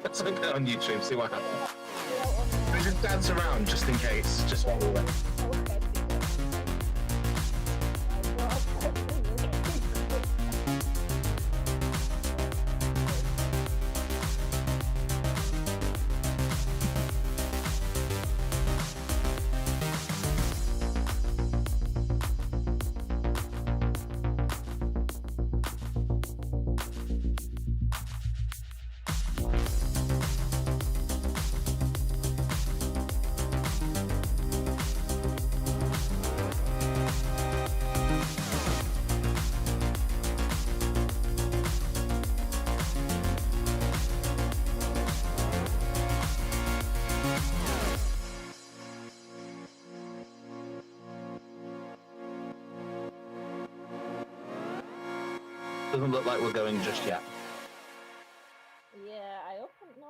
Let's look at it on YouTube, see what happens. We just dance around just in case, just while we're waiting. Doesn't look like we're going just yet. Yeah, I opened it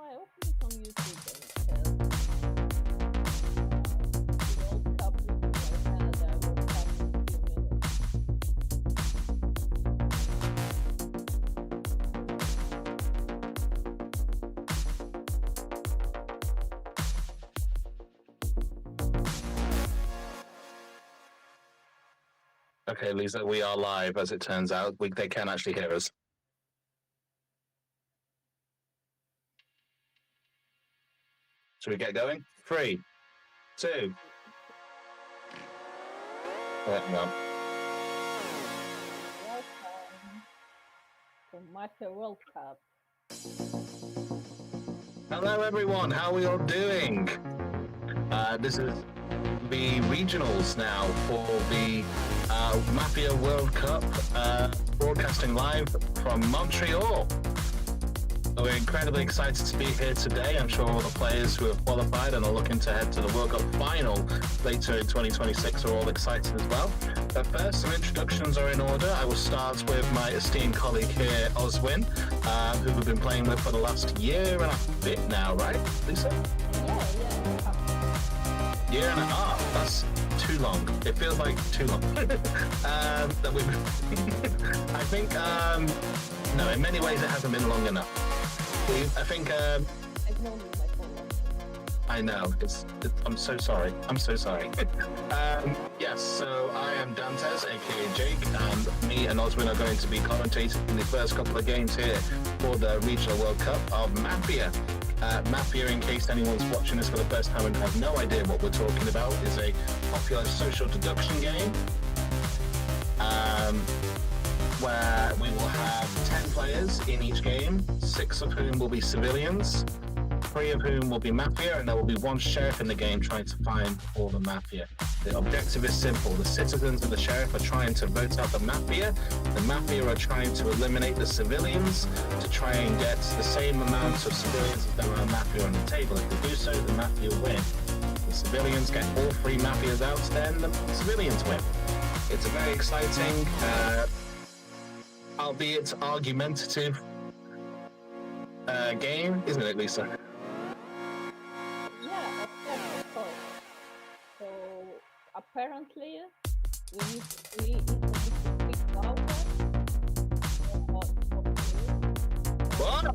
on YouTube and World Cup Canada World Cup in a few minutes. Okay, Lisa, we are live, as it turns out. They can actually hear us. Should we get going? 3, 2. Hang on. Welcome to Mafia World Cup. Hello, everyone. How are we all doing? This is the regionals now for the Mafia World Cup, broadcasting live from Montreal. We're incredibly excited to be here today. I'm sure all the players who have qualified and are looking to head to the World Cup final later in 2026 are all excited as well. But first, some introductions are in order. I will start with my esteemed colleague here, Oswin, who we've been playing with for the last year and a bit now, right, Lisa? Yeah. Year and a half. That's too long. It feels like too long. That we've. I think. No, in many ways it hasn't been long enough. I think. I've known you my whole life. I know. I'm so sorry. I'm so sorry. Yes. So I am Dantes, aka Jake, and me and Oswin are going to be commentating in the first couple of games here for the Regional World Cup of Mafia. Mafia, in case anyone's watching this for the first time and have no idea what we're talking about, is a popular social deduction game where we will have 10 players in each game, 6 of whom will be civilians, 3 of whom will be Mafia, and there will be 1 sheriff in the game trying to find all the Mafia. The objective is simple. The citizens and the sheriff are trying to vote out the Mafia. The Mafia are trying to eliminate the civilians to try and get the same amount of civilians as there are Mafia on the table. If they do so, the Mafia win. The civilians get all 3 Mafias out, then the civilians win. It's a very exciting, albeit argumentative game, isn't it, Lisa? Yeah, of course. So apparently we need to speak louder. What?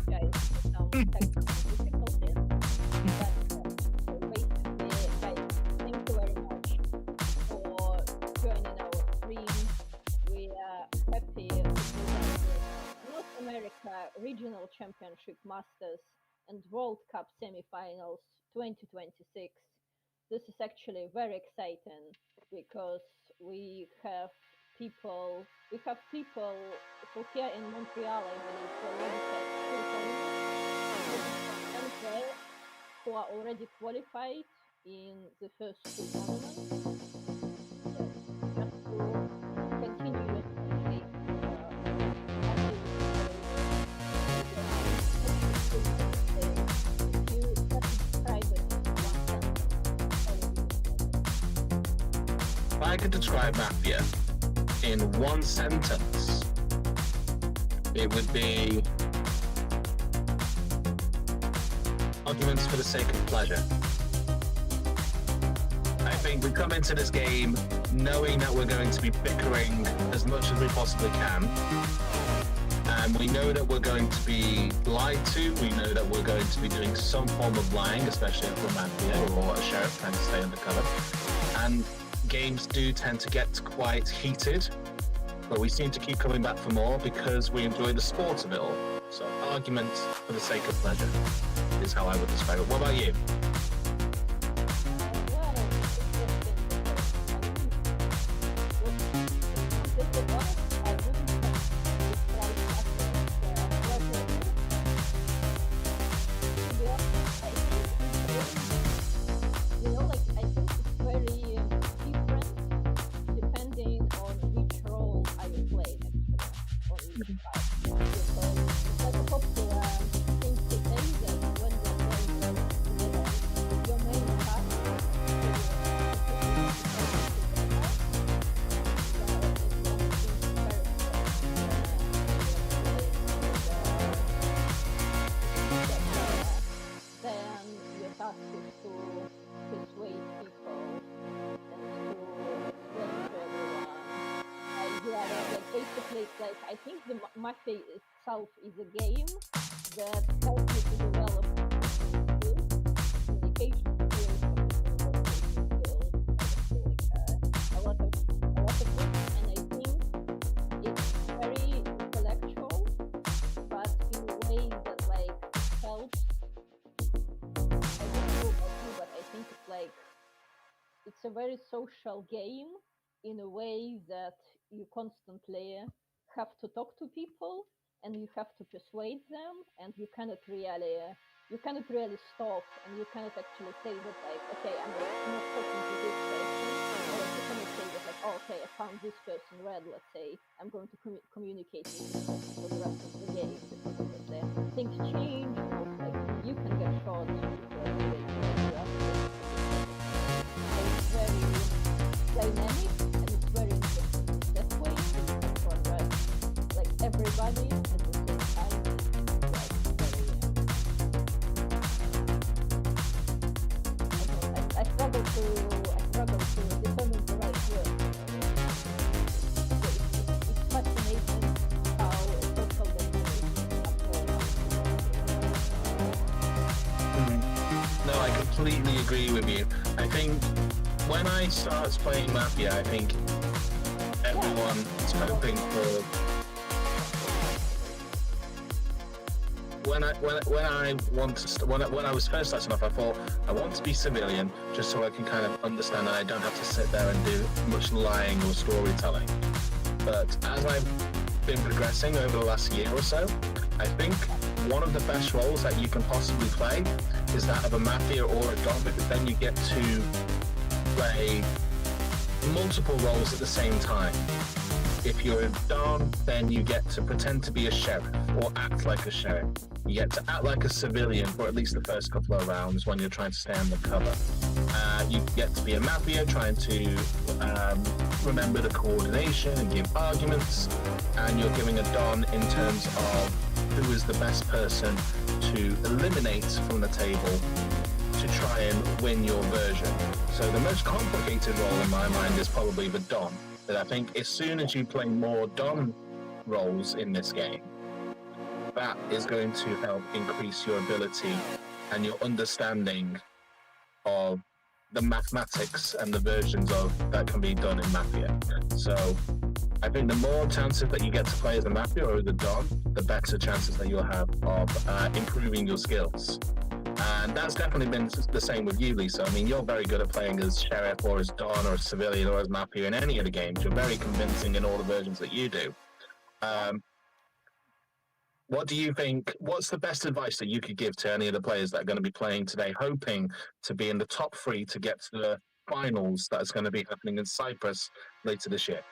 Guys, some technical difficulties. But basically, guys, thank you very much for joining our stream. We are happy to present the North America Regional Championship Masters and World Cup semifinals 2026. This is actually very exciting because we have people who here in Montreal, I believe, already had 2 tournaments who are already qualified in the first 2 tournaments. Just to continue your streak, If I could describe Mafia in 1 sentence, it would be arguments for the sake of pleasure. I think we come into this game knowing that we're going to be bickering as much as we possibly can, And we know that we're going to be lied to. We know that we're going to be doing some form of lying, especially if we're Mafia or a sheriff trying to stay undercover. And games do tend to get quite heated, but we seem to keep coming back for more because we enjoy the sport of it all. So arguments for the sake of pleasure is how I would describe it. What about you? Like I think the Mafia itself is a game that helps you to develop skills, communication skills, a lot of things, and I think it's very intellectual, but in a way that like helps. I don't know about you, but I think it's like it's a very social game in a way that you constantly have to talk to people and you have to persuade them, and you cannot really stop, and you cannot actually say that like, okay, I'm not talking to this person, or you cannot say that like, oh, okay, I found this person red, let's say, I'm going to communicate with this person for the rest of the game, because obviously things change, or like you can get shot, it's very dynamic and it's very interesting that way. Like everybody at the same time is like very I struggle to determine the right word. It's fascinating how social No, I completely agree with you. I think when I start playing Mafia, I think everyone is hoping for. When I was first starting off, I thought I want to be civilian just so I can kind of understand that I don't have to sit there and do much lying or storytelling. But as I've been progressing over the last year or so, I think one of the best roles that you can possibly play is that of a Mafia or a Don, because then you get to play multiple roles at the same time. If you're a Don, then you get to pretend to be a sheriff or act like a sheriff. You get to act like a civilian for at least the first couple of rounds when you're trying to stay undercover. You get to be a Mafia, trying to remember the coordination and give arguments, and you're giving a Don in terms of who is the best person to eliminate from the table to try and win your version. So the most complicated role in my mind is probably the Don. But I think as soon as you play more Don roles in this game, that is going to help increase your ability and your understanding of the mathematics and the versions of that can be done in Mafia. So I think the more chances that you get to play as a Mafia or as a Don, the better chances that you'll have of improving your skills. And that's definitely been the same with you, Lisa. I mean, you're very good at playing as Sheriff or as Don or as Civilian or as Mafia in any of the games. You're very convincing in all the versions that you do. What do you think, what's the best advice that you could give to any of the players that are going to be playing today, hoping to be in the top 3 to get to the finals that's going to be happening in Cyprus later this year?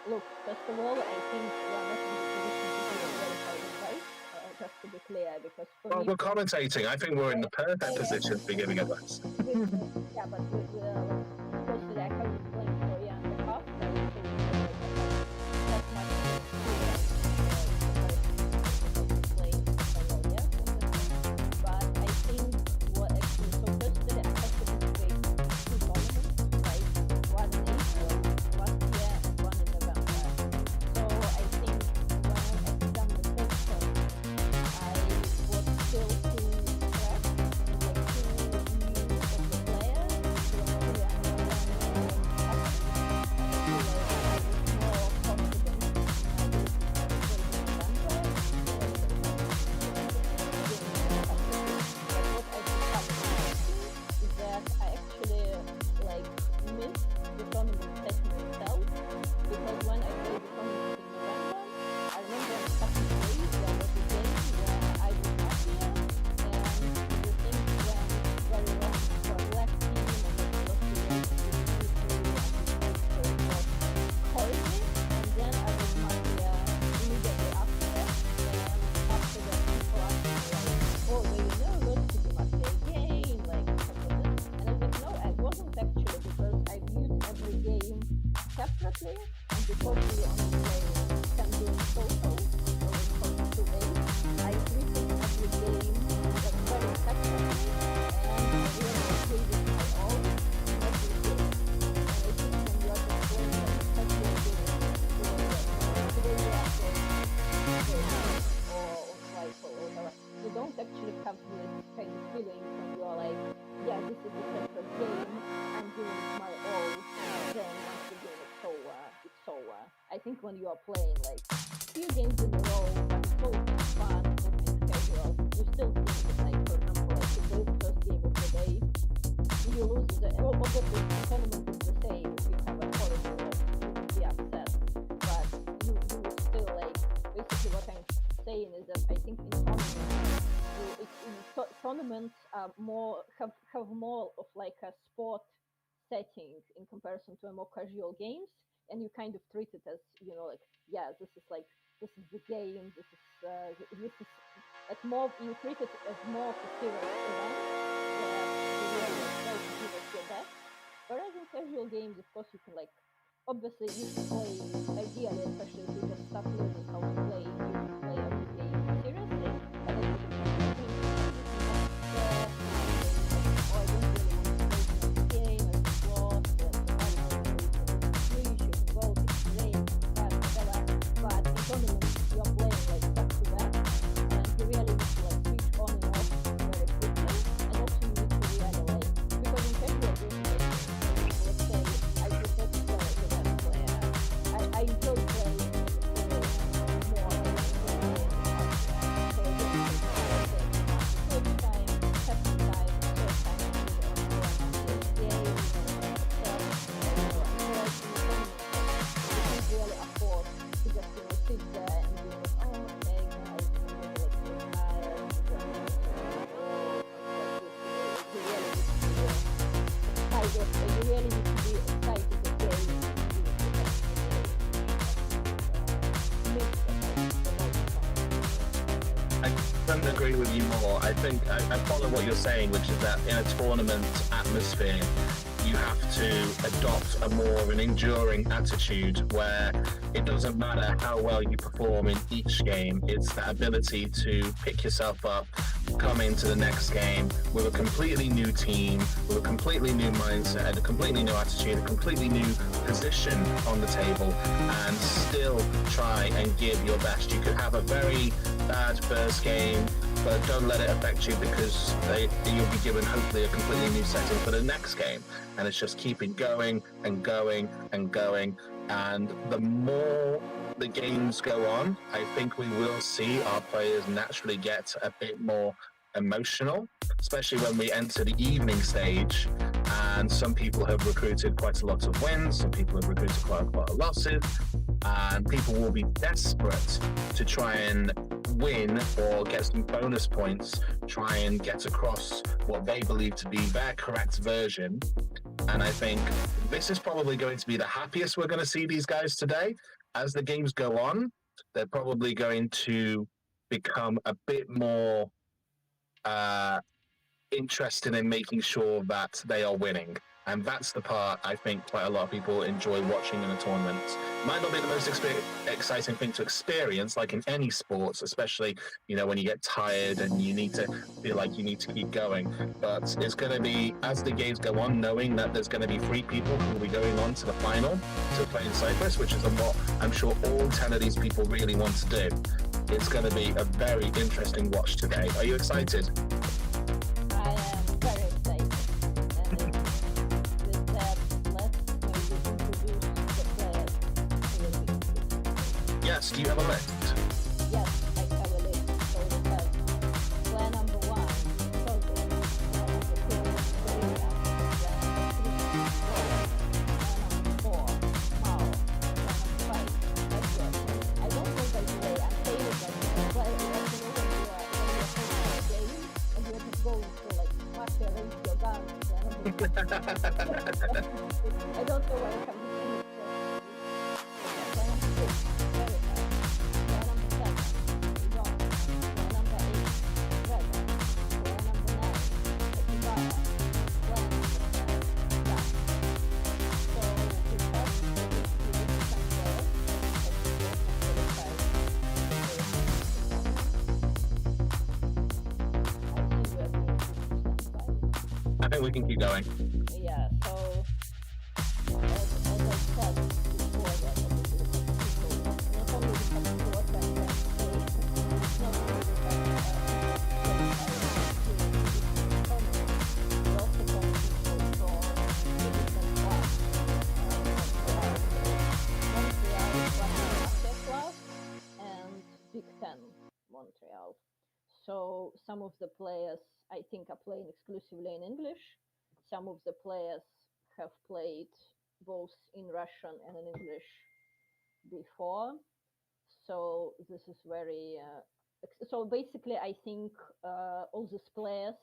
Look, first of all, I think we are not in the position to give very hard advice, just to be clear, because for well, me, we're commentating. I think we're in the perfect position to be giving advice. yeah, but we will, especially I haven't played for a year and a half, so I would say that much experience playing for a year. But I think what actually, so firstly, I have to integrate 2 tournaments, right? One in April last year and one in November. So I think when I separately, and because we only play can do in social or in comes to ways, I treated every game as very separately and really gave it my all in every game. And I think when you are just playing like casual games, the way you are playing or rifle or whatever, you don't actually have this kind of feeling when you are like, yeah, this is a separate game, I'm giving it my all, and then once the game is over, it's over. I think when you are playing like few games in a row, but it's all fun, all kind of casual, you still think it, like for example, like if there's the first game of the day, you lose the, obviously the tournament is the same, if you have a horrible loss, you would be upset, but you would still like, basically what I'm saying is that I think in tournaments more have more of like a sport setting in comparison to a more casual games, and you kind of treat it as, you know, like, yeah, this is the game, this is at more, you treat it as more of a serious event where you really like try to give it your best. Whereas in casual games, of course, you can like, obviously you can play, ideally, especially if you just start learning how to play, you can play every game seriously, but I think it's something you can have or I don't really want to play the next game, I just lost, and I don't know, you can go, it's great, whatever, but in tournaments, you are playing like back to back, and you really need to like switch on and off very quickly, and also you need to really like, because in casual games, like, let's say, I prefer to play as the best player. I enjoy playing as a player more than playing as a partner. So I don't think first time, second time, third time, you can't really afford to just sit there and be like, oh, okay, guys, I'm really like so tired, you really need to be excited to play I couldn't agree with you more. I think I follow what you're saying, which is that in a tournament atmosphere, you have to adopt a more of an enduring attitude where it doesn't matter how well you perform in each game. It's that ability to pick yourself up, come into the next game with a completely new team, with a completely new mindset, a completely new attitude, a completely new position on the table, and still try and give your best. You could have a very bad first game, but don't let it affect you, because you'll be given hopefully a completely new setting for the next game, and it's just keeping going and going and going. And the more the games go on, I think we will see our players naturally get a bit more emotional, especially when we enter the evening stage. And some people have recruited quite a lot of wins, some people have recruited quite a lot of losses, and people will be desperate to try and win or get some bonus points, try and get across what they believe to be their correct version. And I think this is probably going to be the happiest we're going to see these guys today. As the games go on, they're probably going to become a bit more interested in making sure that they are winning. And that's the part I think quite a lot of people enjoy watching in a tournament. Might not be the most exciting thing to experience, like in any sports, especially, you know, when you get tired and you need to feel like you need to keep going. But it's going to be, as the games go on, knowing that there's going to be 3 people who will be going on to the final to play in Cyprus, which is what I'm sure all 10 of these people really want to do. It's going to be a very interesting watch today. Are you excited? I am very excited. With that, let's maybe introduce the players a little bit. Yes, do you have a list? Yes, I have a list. So we have player number 1, Togo. Player number 2, Korea. Player number 3, Player number 4, Mao. Player number 5, Edward. I don't know, by the way, I'm saying it like this, but you know when you're playing and you're just going to like Mafia, raise your gun. I don't know why I have this image. Player number 6, Veritas. Player number 7, Iran. Player number 8, Red. Player number 9, Akibara. Player number 10, Jack. So we have I think we can keep going. Yeah, so as I said before, that obviously the people, not only the people what that play, not only the we also got people from the different clubs. Montreal Club and Big Ten Montreal. So some of the players I think are playing exclusively in English. Some of the players have played both in Russian and in English before. So this is very so basically I think all these players,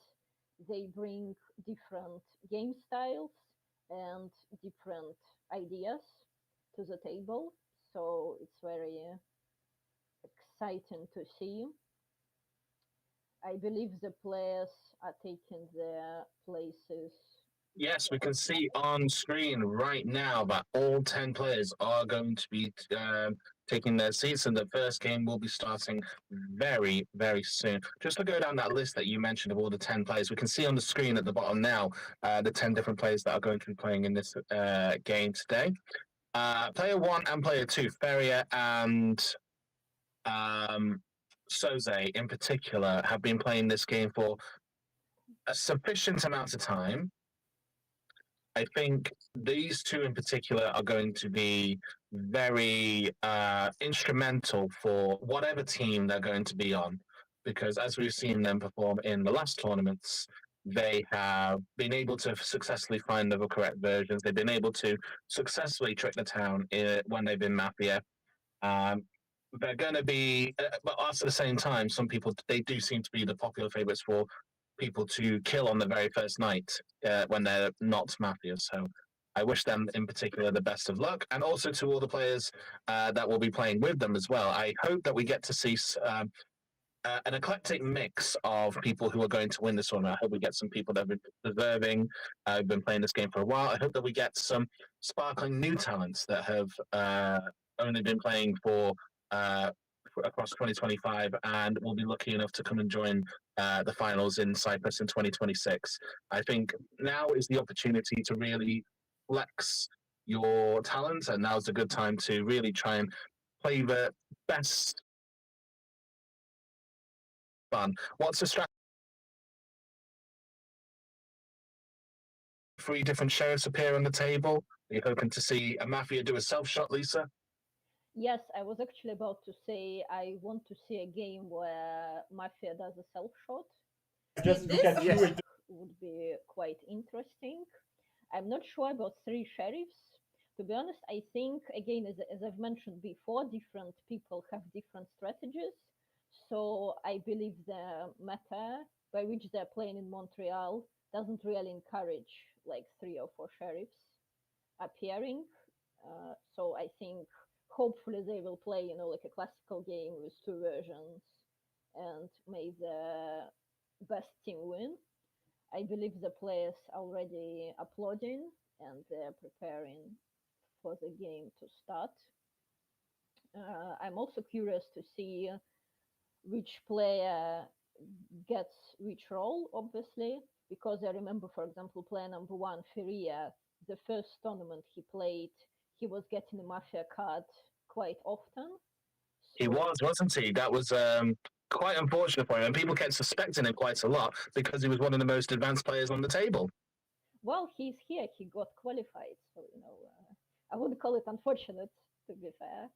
they bring different game styles and different ideas to the table. So it's very exciting to see. I believe the players are taking their places. Yes, we can see on screen right now that all 10 players are going to be taking their seats, and the first game will be starting very, very soon. Just to go down that list that you mentioned of all the 10 players, we can see on the screen at the bottom now the 10 different players that are going to be playing in this game today. Player 1 and Player 2, Feria and Soze in particular, have been playing this game for a sufficient amount of time. I think these two in particular are going to be very instrumental for whatever team they're going to be on, because as we've seen them perform in the last tournaments, they have been able to successfully find the correct versions. They've been able to successfully trick the town when they've been Mafia. They're going to be, but also at the same time, some people, they do seem to be the popular favorites for people to kill on the very first night when they're not Mafia. So I wish them in particular the best of luck, and also to all the players that will be playing with them as well. I hope that we get to see an eclectic mix of people who are going to win this tournament. I hope we get some people that have been deserving, have been playing this game for a while. I hope that we get some sparkling new talents that have only been playing for across 2025 and will be lucky enough to come and join the finals in Cyprus in 2026. I think now is the opportunity to really flex your talent, and now's a good time to really try and play the best fun. What's the strategy? 3 different sheriffs appear on the table. Are you hoping to see a Mafia do a self-shot, Lisa? Yes, I was actually about to say I want to see a game where Mafia does a self-shot. Just look at you. It would be quite interesting. I'm not sure about 3 sheriffs. To be honest, I think, again, as I've mentioned before, different people have different strategies. So I believe the meta by which they're playing in Montreal doesn't really encourage like 3 or 4 sheriffs appearing. So I think hopefully they will play, like a classical game with 2 versions and may the best team win. I believe the players are already applauding and they're preparing for the game to start. I'm also curious to see which player gets which role, obviously, because I remember, for example, player number 1, Feria, the first tournament he played, he was getting a Mafia card quite often. He was, wasn't he? That was quite unfortunate for him, and people kept suspecting him quite a lot because he was one of the most advanced players on the table. Well, he's here. He got qualified, so I wouldn't call it unfortunate, to be fair.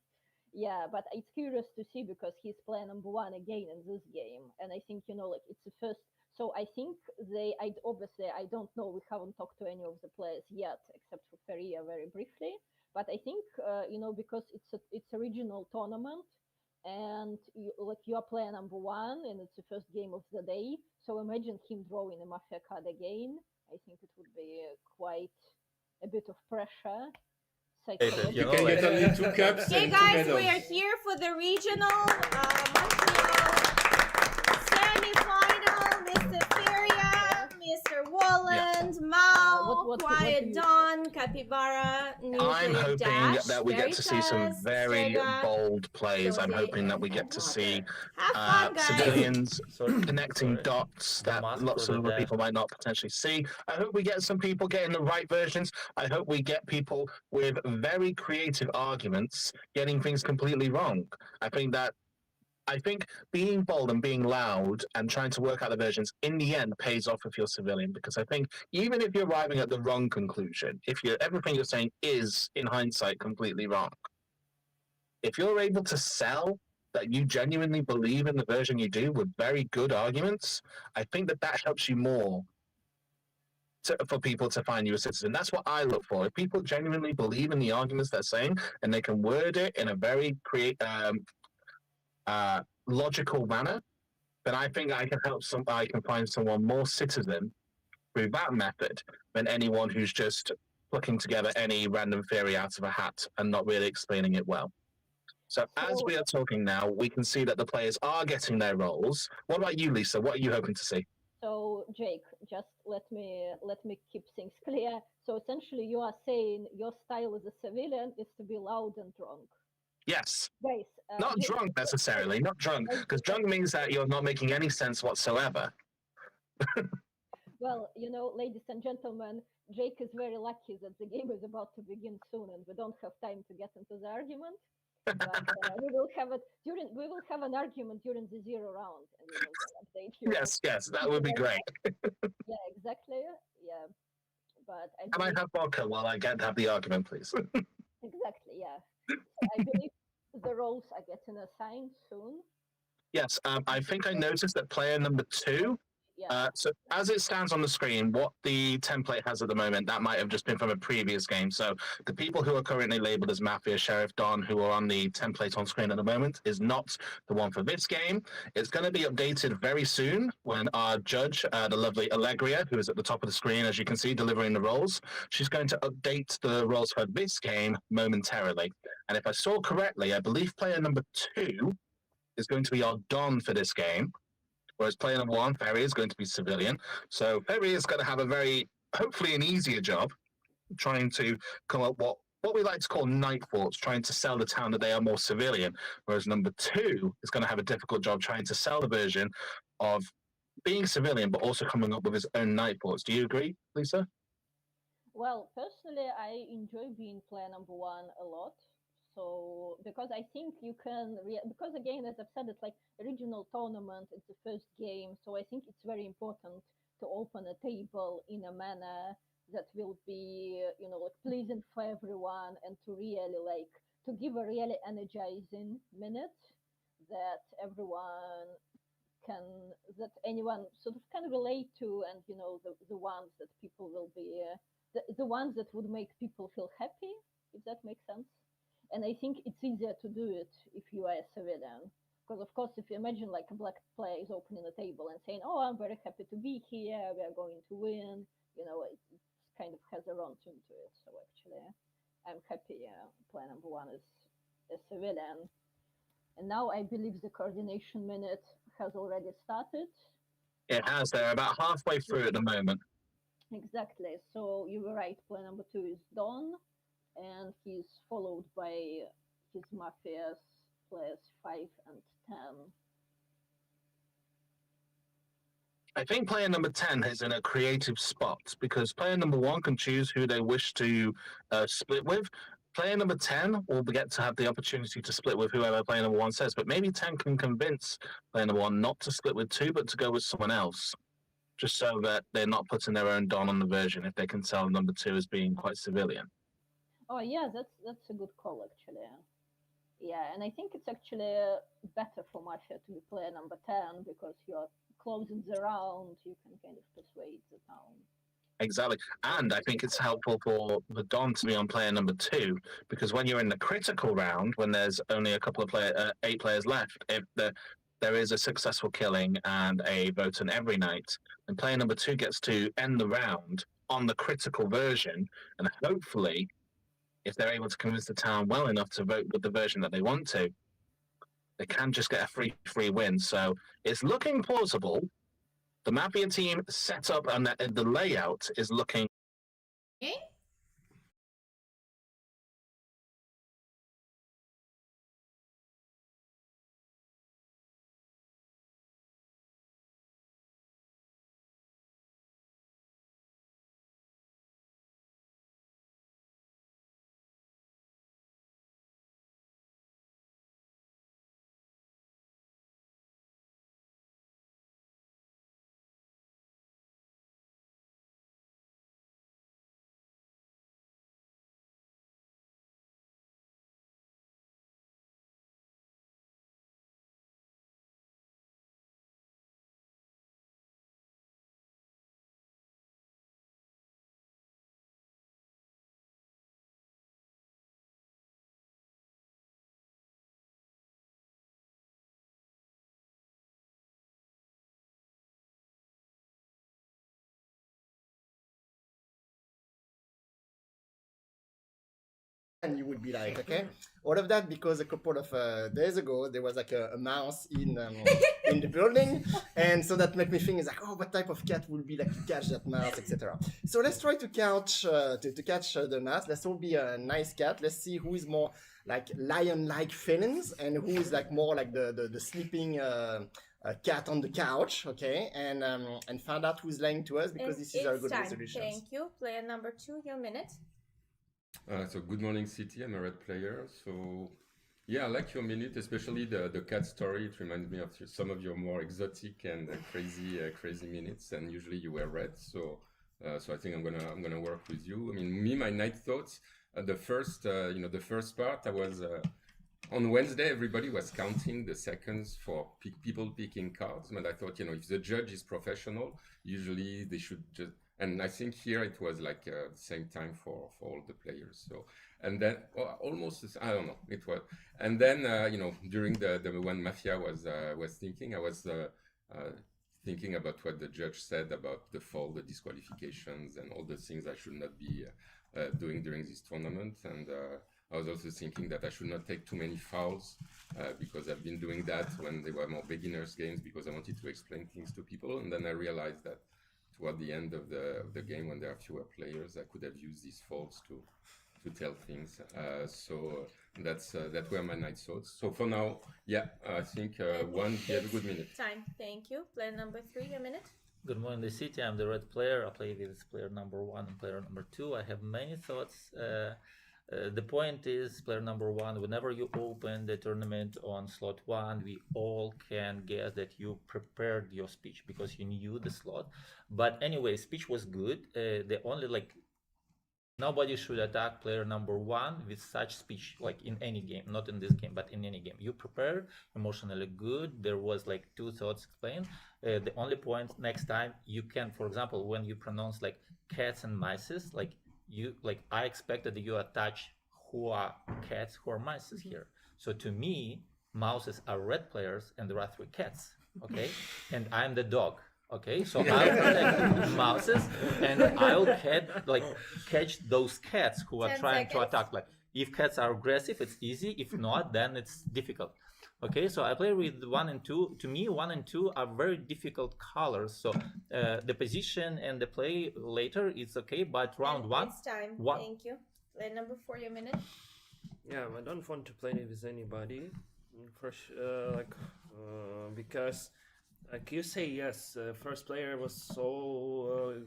Yeah, but it's curious to see because he's player number 1 again in this game, and I think like it's the first. So I think obviously I don't know. We haven't talked to any of the players yet, except for Feria very briefly. But I think because it's a regional tournament, and you are player number 1, and it's the first game of the day. So imagine him drawing a Mafia card again. I think it would be quite a bit of pressure. You can get only 2 cups. Okay, guys, we are here for the regional semi-final. Mr. Feria, Mr. Walland, Mao, Quiet Dawn, Capybara, I'm Nuclear hoping Dash, that we get to see some Veritas, very Sega, bold plays. I'm Josie, hoping that we get and to Walker. see Have fun, guys. civilians Sorry. connecting Sorry. dots The that mask lots for of the other dead. people might not potentially see. I hope we get some people getting the right versions. I hope we get people with very creative arguments getting things completely wrong. I think being bold and being loud and trying to work out the versions in the end pays off if you're civilian, because I think even if you're arriving at the wrong conclusion, if everything you're saying is in hindsight completely wrong, if you're able to sell that you genuinely believe in the version you do with very good arguments, I think that helps you more for people to find you a citizen. That's what I look for. If people genuinely believe in the arguments they're saying and they can word it in a very logical manner, then I think I can find someone more citizen through that method than anyone who's just plucking together any random theory out of a hat and not really explaining it well. So as we are talking now, we can see that the players are getting their roles. What about you, Lisa? What are you hoping to see? So Jake, just let me keep things clear. So essentially, you are saying your style as a civilian is to be loud and drunk. Yes. Guys, not drunk necessarily, not drunk, because drunk means that you're not making any sense whatsoever. Well, you know, ladies and gentlemen, Jake is very lucky that the game is about to begin soon, and we don't have time to get into the argument. But we will have an argument during the 0 round, and we will update you. Yes, that would be great. Yeah, exactly. Yeah, but Can I have vodka while I have the argument, please? Exactly. Yeah. So I believe the roles are getting assigned soon. Yes, I think I noticed that player number 2. So as it stands on the screen, what the template has at the moment, that might have just been from a previous game. So the people who are currently labeled as Mafia, Sheriff, Don, who are on the template on screen at the moment, is not the one for this game. It's going to be updated very soon when our judge, the lovely Allegria, who is at the top of the screen, as you can see, delivering the roles, she's going to update the roles for this game momentarily. And if I saw correctly, I believe player number 2 is going to be our Don for this game. Whereas player number 1, Ferry, is going to be civilian. So Ferry is going to have hopefully an easier job, trying to come up what we like to call night forts, trying to sell the town that they are more civilian. Whereas number 2 is going to have a difficult job trying to sell the version of being civilian, but also coming up with his own night forts. Do you agree, Lisa? Well, personally, I enjoy being player number 1 a lot. So, because I think you can, because again, as I've said, it's like a regional tournament, it's the first game, so I think it's very important to open a table in a manner that will be, you know, like pleasing for everyone, and to really to give a really energizing minute that anyone sort of can relate to, and, you know, the ones that people will be, the ones that would make people feel happy, if that makes sense. And I think it's easier to do it if you are a civilian. Because, of course, if you imagine like a black player is opening a table and saying, oh, I'm very happy to be here, we are going to win, you know, it kind of has a wrong tune to it. So actually, I'm happy player number 1 is a civilian. And now I believe the coordination minute has already started. It has. They're about halfway through at the moment. Exactly. So you were right. Player number 2 is Don, and he's followed by his Mafias players 5 and 10. I think player number 10 is in a creative spot because player number 1 can choose who they wish to split with. Player number 10 will get to have the opportunity to split with whoever player number 1 says, but maybe 10 can convince player number 1 not to split with 2, but to go with someone else, just so that they're not putting their own Don on the version if they can tell number 2 as being quite civilian. Oh yeah, that's a good call actually. Yeah, and I think it's actually better for Mafia to be player number 10 because you're closing the round, you can kind of persuade the town. Exactly, and I think it's helpful for the Don to be on player number 2 because when you're in the critical round, when there's only a couple of 8 players left, if there is a successful killing and a vote on every night, then player number 2 gets to end the round on the critical version, and hopefully, if they're able to convince the town well enough to vote with the version that they want to, they can just get a free win. So it's looking plausible. The Mafia team set up and the layout is looking. Okay. and you would be like, okay. All of that because a couple of days ago there was like a mouse in in the building, and so that made me think, is like, oh, what type of cat will be like to catch that mouse, etc. So let's try to catch the mouse. Let's all be a nice cat. Let's see who is more like lion-like feelings and who is like more like the sleeping cat on the couch, okay, and find out who's lying to us, because this is our good resolutions. Thank you. Player number 2, your minute. So good morning, City. I'm a red player. So yeah, I like your minute, especially the cat story. It reminds me of some of your more exotic and crazy minutes, and usually you wear red. So I think I'm gonna work with you. I mean, my night thoughts. The first part, I was on Wednesday. Everybody was counting the seconds for people picking cards, but I thought, if the judge is professional, usually they should just. And I think here it was like the same time for all the players. So, and then almost, I don't know, it was. And then, during the when Mafia was thinking, I was thinking about what the judge said about the fall, the disqualifications, and all the things I should not be doing during this tournament. And I was also thinking that I should not take too many fouls because I've been doing that when they were more beginners games, because I wanted to explain things to people. And then I realized that toward the end of the game, when there are fewer players, I could have used these faults to tell things. So that were my night thoughts. So for now, yeah, I think one gave a good minute. Time. Thank you. Player number 3, your minute. Good morning, the city. I'm the red player. I play with player number 1 and player number 2. I have many thoughts. The point is, player number 1, whenever you open the tournament on slot 1, we all can guess that you prepared your speech because you knew the slot. But anyway, speech was good. The only nobody should attack player number 1 with such speech, like in any game, not in this game, but in any game. You prepared, emotionally good. There was 2 thoughts explained. The only point, next time you can, for example, when you pronounce cats and mices, I expected that you attach who are cats, who are mice here. So to me, mouses are red players and there are 3 cats, okay? And I'm the dog, okay? So I'll protect mouses and I'll catch those cats who are trying to attack. If cats are aggressive, it's easy. If not, then it's difficult. Okay, so I play with 1 and 2. To me, 1 and 2 are very difficult colors. So the position and the play later is okay, but round 1. It's time. Thank you. Player number 4, your minute. Yeah, I don't want to play with anybody, because, you say, yes, first player was so.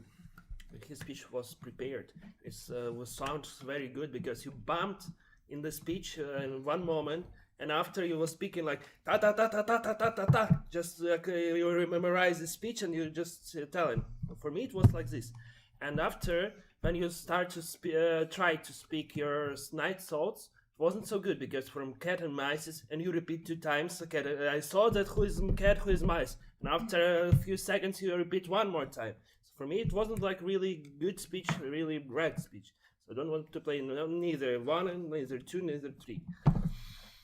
His speech was prepared. It sounds very good because you bumped in the speech in one moment. And after you were speaking ta ta ta ta ta ta ta ta ta, just you memorize the speech and you just tell him. For me, it was like this. And after, when you start to try to speak your night thoughts, it wasn't so good because from cat and mice, and you repeat 2 times. Cat, I saw that who is cat, who is mice. And after a few seconds, you repeat 1 more time. So for me, it wasn't really good speech, really red speech. So I don't want to play neither 1, neither 2, neither 3.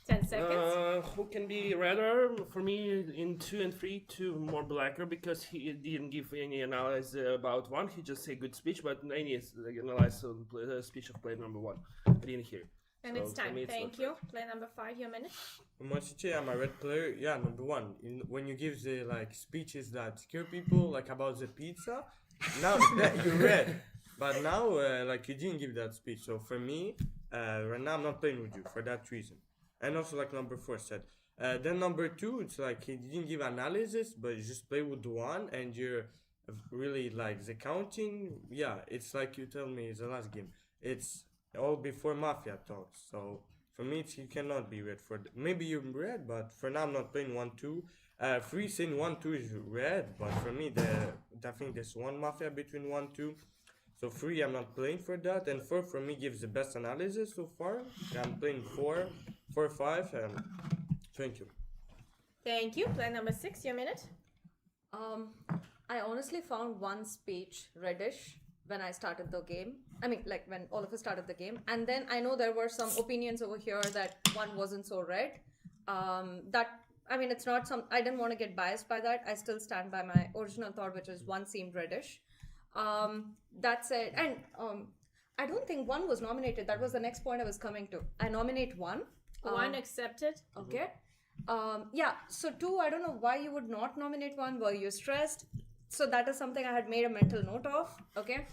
10 seconds. Who can be redder? For me, in 2 and 3, 2 more blacker because he didn't give any analysis about 1. He just said good speech, but any analysis on the speech of player number 1. I didn't hear. And so it's time. Thank you. Player number 5, your minute. I'm a red player. Yeah, number 1. When you give the speeches that scare people, about the pizza, now you're red. But now, you didn't give that speech. So for me, right now I'm not playing with you for that reason. And also number 4 said. Then number 2, it's he didn't give analysis, but you just play with 1 and you're really the counting. Yeah, it's you tell me it's the last game. It's all before Mafia talks. So for me, you cannot be red for maybe you're red, but for now I'm not playing 1-2. 3 saying 1-2 is red, but for me, I think there's 1 Mafia between 1-2. So 3, I'm not playing for that, and 4 for me gives the best analysis so far. I'm playing 4, 5, and thank you. Thank you. Player number 6, your minute. I honestly found 1 speech reddish when I started the game. When all of us started the game, and then I know there were some opinions over here that 1 wasn't so red. It's not some. I didn't want to get biased by that. I still stand by my original thought, which is 1 seemed reddish. That said, and I don't think one was nominated. That was the next point I was coming to. I nominate one. One accepted. Okay. Yeah. So two, I don't know why you would not nominate one. Were you stressed? So that is something I had made a mental note of. Okay.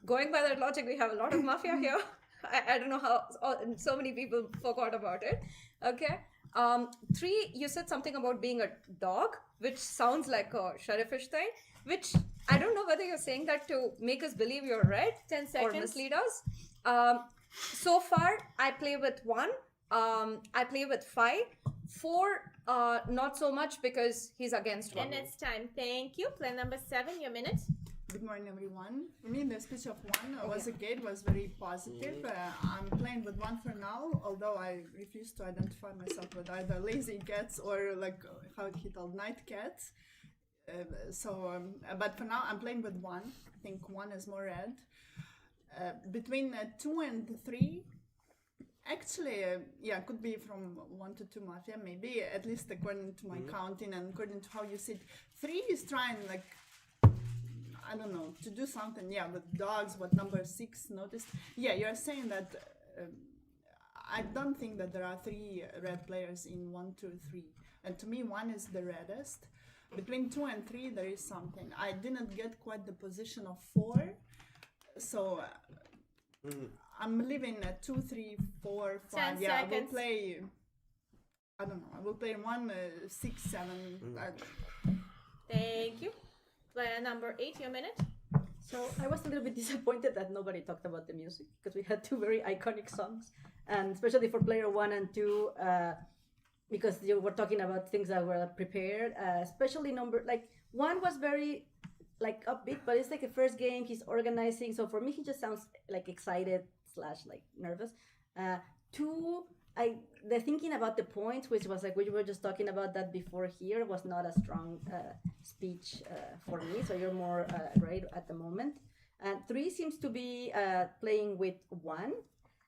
Going by that logic, we have a lot of mafia here. I don't know how so many people forgot about it. Okay. Three, you said something about being a dog, which sounds like a shariffish thing, which I don't know whether you're saying that to make us believe you're red 10 or seconds. mislead us. So far, I play with one. I play with five. Four, not so much because he's against one. And it's time. Thank you. Player number 7, your minute. Good morning, everyone. For me, the speech of one was very positive. I'm playing with one for now, although I refuse to identify myself with either lazy cats or like how he told night cats. But for now, I'm playing with one. I think one is more red. Between 2 and 3, actually, could be from 1 to 2 mafia, maybe, at least according to my counting and according to how you see it. 3 is trying, like, I don't know, to do something, with dogs, what number 6 noticed. Yeah, you're saying that I don't think that there are 3 red players in 1, 2, 3. And to me, 1 is the reddest. Between 2 and 3, there is something. I didn't get quite the position of 4. So I'm leaving at 2, 3, 4, 5. 10 I will seconds. play. I don't know. I will play 1, 6, 7. Thank you. Player number 8, your minute. So I was a little bit disappointed that nobody talked about the music because we had 2 very iconic songs, and especially for player 1 and 2, because you were talking about things that were prepared, especially number like 1 was very like upbeat, but it's like the first game he's organizing, so for me he just sounds like excited / like nervous. 2, the thinking about the points, which was like we were just talking about that before here, was not a strong speech for me, so you're more right at the moment. And 3 seems to be playing with 1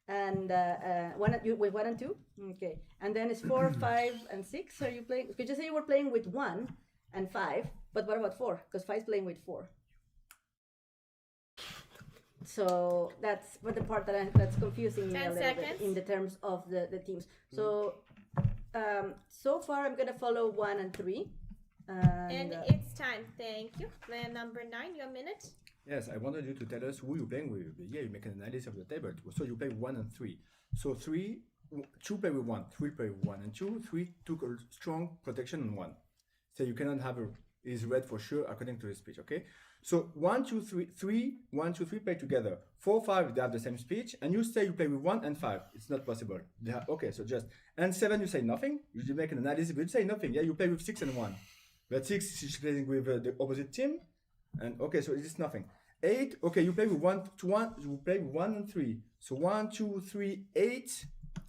and with 1 and 2. Okay, and then it's 4, 5, and 6. Are you playing? Could you say you were playing with 1 and 5? But what about 4? Because 5 is playing with 4. So that's what the part that's confusing me a 10 little bit seconds. in the terms of the teams. So so far I'm gonna follow 1 and 3. And it's time. Thank you. Player number 9, your minute. Yes, I wanted you to tell us who you're playing with. Yeah, you make an analysis of the table. So you play 1 and 3. So 2 play with 1, 3 play with 1 and 2. 3 took a strong protection on 1. So you cannot have is red for sure according to the speech. Okay. So 1, 2, 3, 1, 2, 3 play together. 4, 5 they have the same speech, and you say you play with 1 and 5. It's not possible. Okay, so just and 7 you say nothing. You make an analysis, but you say nothing. Yeah, you play with 6 and 1. But 6 is playing with the opposite team, and okay, so it's nothing. 8, okay, you play with 1 to 1. You play with 1 and 3. So 1, 2, 3, 8.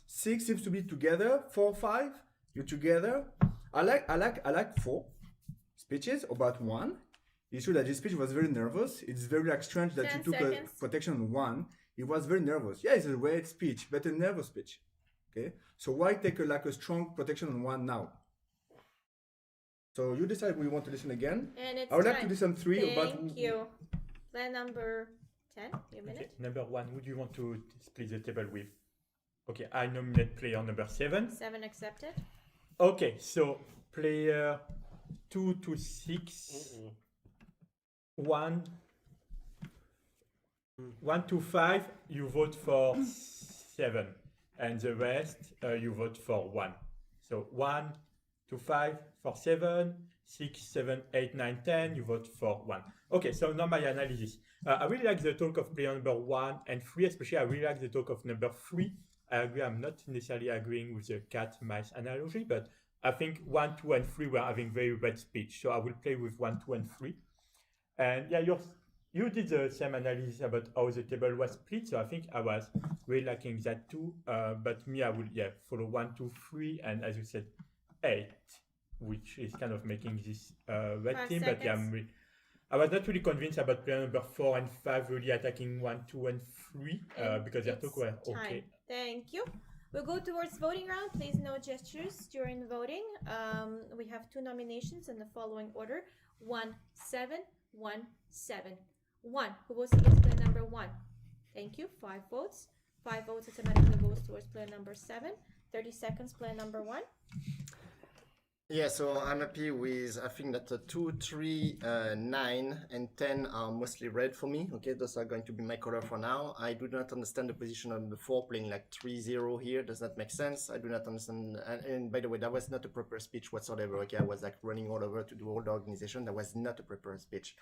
6 seems to be together. 4, 5, you're together. I like 4 speeches about 1. It's true that this speech was very nervous. It's very like strange that 10 you took seconds. a protection on 1. It was very nervous. Yeah, it's a red speech, but a nervous speech. Okay, so why take a strong protection on 1 now? So you decide we want to listen again. And it's I would like time. to listen 3 about. Thank you. Player number 10, your minute. Okay. Number 1, who do you want to split the table with? Okay, I nominate player number 7. 7 accepted. Okay, so player 2 to 6. 1 to 5, you vote for 7, and the rest you vote for 1. So 1 to 5 for 7, 6, 7, 8, 9, 10, you vote for 1. Okay, so now my analysis. I really like the talk of player number 1 and 3, especially I really like the talk of number 3. I agree, I'm not necessarily agreeing with the cat mice analogy, but I think 1, 2, and 3 were having very red speech, so I will play with 1, 2, and 3. And yeah, you did the same analysis about how the table was split, so I think I was really liking that too. But me, I will follow 1, 2, 3, and as you said, 8, which is kind of making this red 5 team. seconds. But yeah, I was not really convinced about player number 4 and 5 really attacking 1, 2, and 3 because their talk were Time. okay. Thank you. We'll go towards voting round. Please no gestures during voting. We have 2 nominations in the following order: 1, 7, 1, 7. 1. Who will suggest player number 1? Thank you. 5 votes. 5 votes automatically goes towards player number 7. 30 seconds, player number 1. Yeah, so I'm happy with, I think that 2, 3, 9, and 10 are mostly red for me. Okay, those are going to be my color for now. I do not understand the position of the 4 playing like 3-0 here. Does that make sense? I do not understand. And by the way, that was not a proper speech whatsoever. Okay, I was like running all over to do all the organization. That was not a proper speech.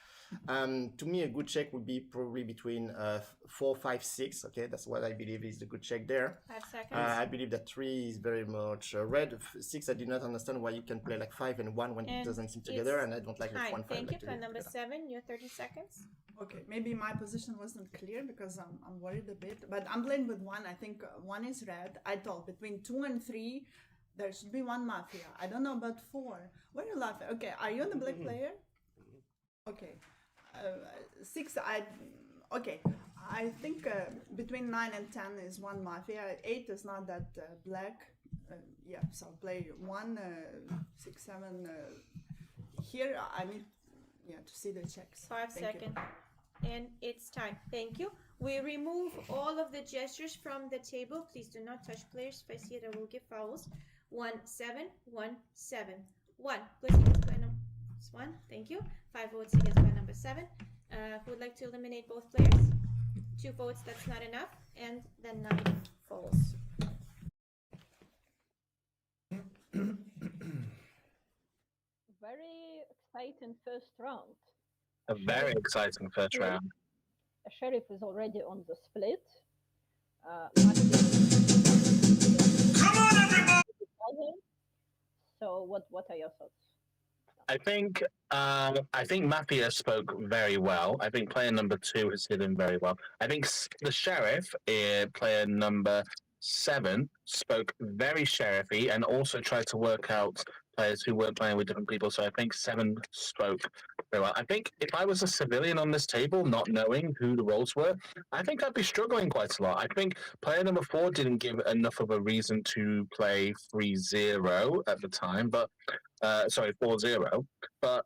To me, a good check would be probably between 4, 5, 6. Okay, that's what I believe is the good check there. 5 seconds. I believe that 3 is very much red. 6, I did not understand why you can play like 5 and 1 when it doesn't seem together, and I don't like like 1, 5. Thank you. Like Player number 7, your 30 seconds. Okay, maybe my position wasn't clear because I'm worried a bit, but I'm playing with 1. I think 1 is red. I thought between 2 and 3 there should be 1 Mafia. I don't know about 4. Why are you laughing? Okay, are you the black player? Okay. 6, okay. I think between 9 and 10 is 1 Mafia. 8 is not that black. Yeah, so I'll play 1, 6, 7. Here I need to see the checks. 5 Thank you. seconds. And it's time. Thank you. We remove all of the gestures from the table. Please do not touch players. If I see it, I will give fouls. 1, 7, 1, 7. 1. Please against player number 1. Thank you. 5 votes against player number 7. Who would like to eliminate both players? 2 votes, that's not enough. And then 9 falls. Very exciting first round. A very exciting first round. Sheriff is already on the split. Come on, everybody! So what are your thoughts? I think Mafia spoke very well. I think player number 2 has hit him very well. I think the Sheriff, player number 7, spoke very sheriffy and also tried to work out players who weren't playing with different people. So I think 7 spoke very well. I think if I was a civilian on this table, not knowing who the roles were, I think I'd be struggling quite a lot. I think player number 4 didn't give enough of a reason to play 3-0 at the time, but 4-0. But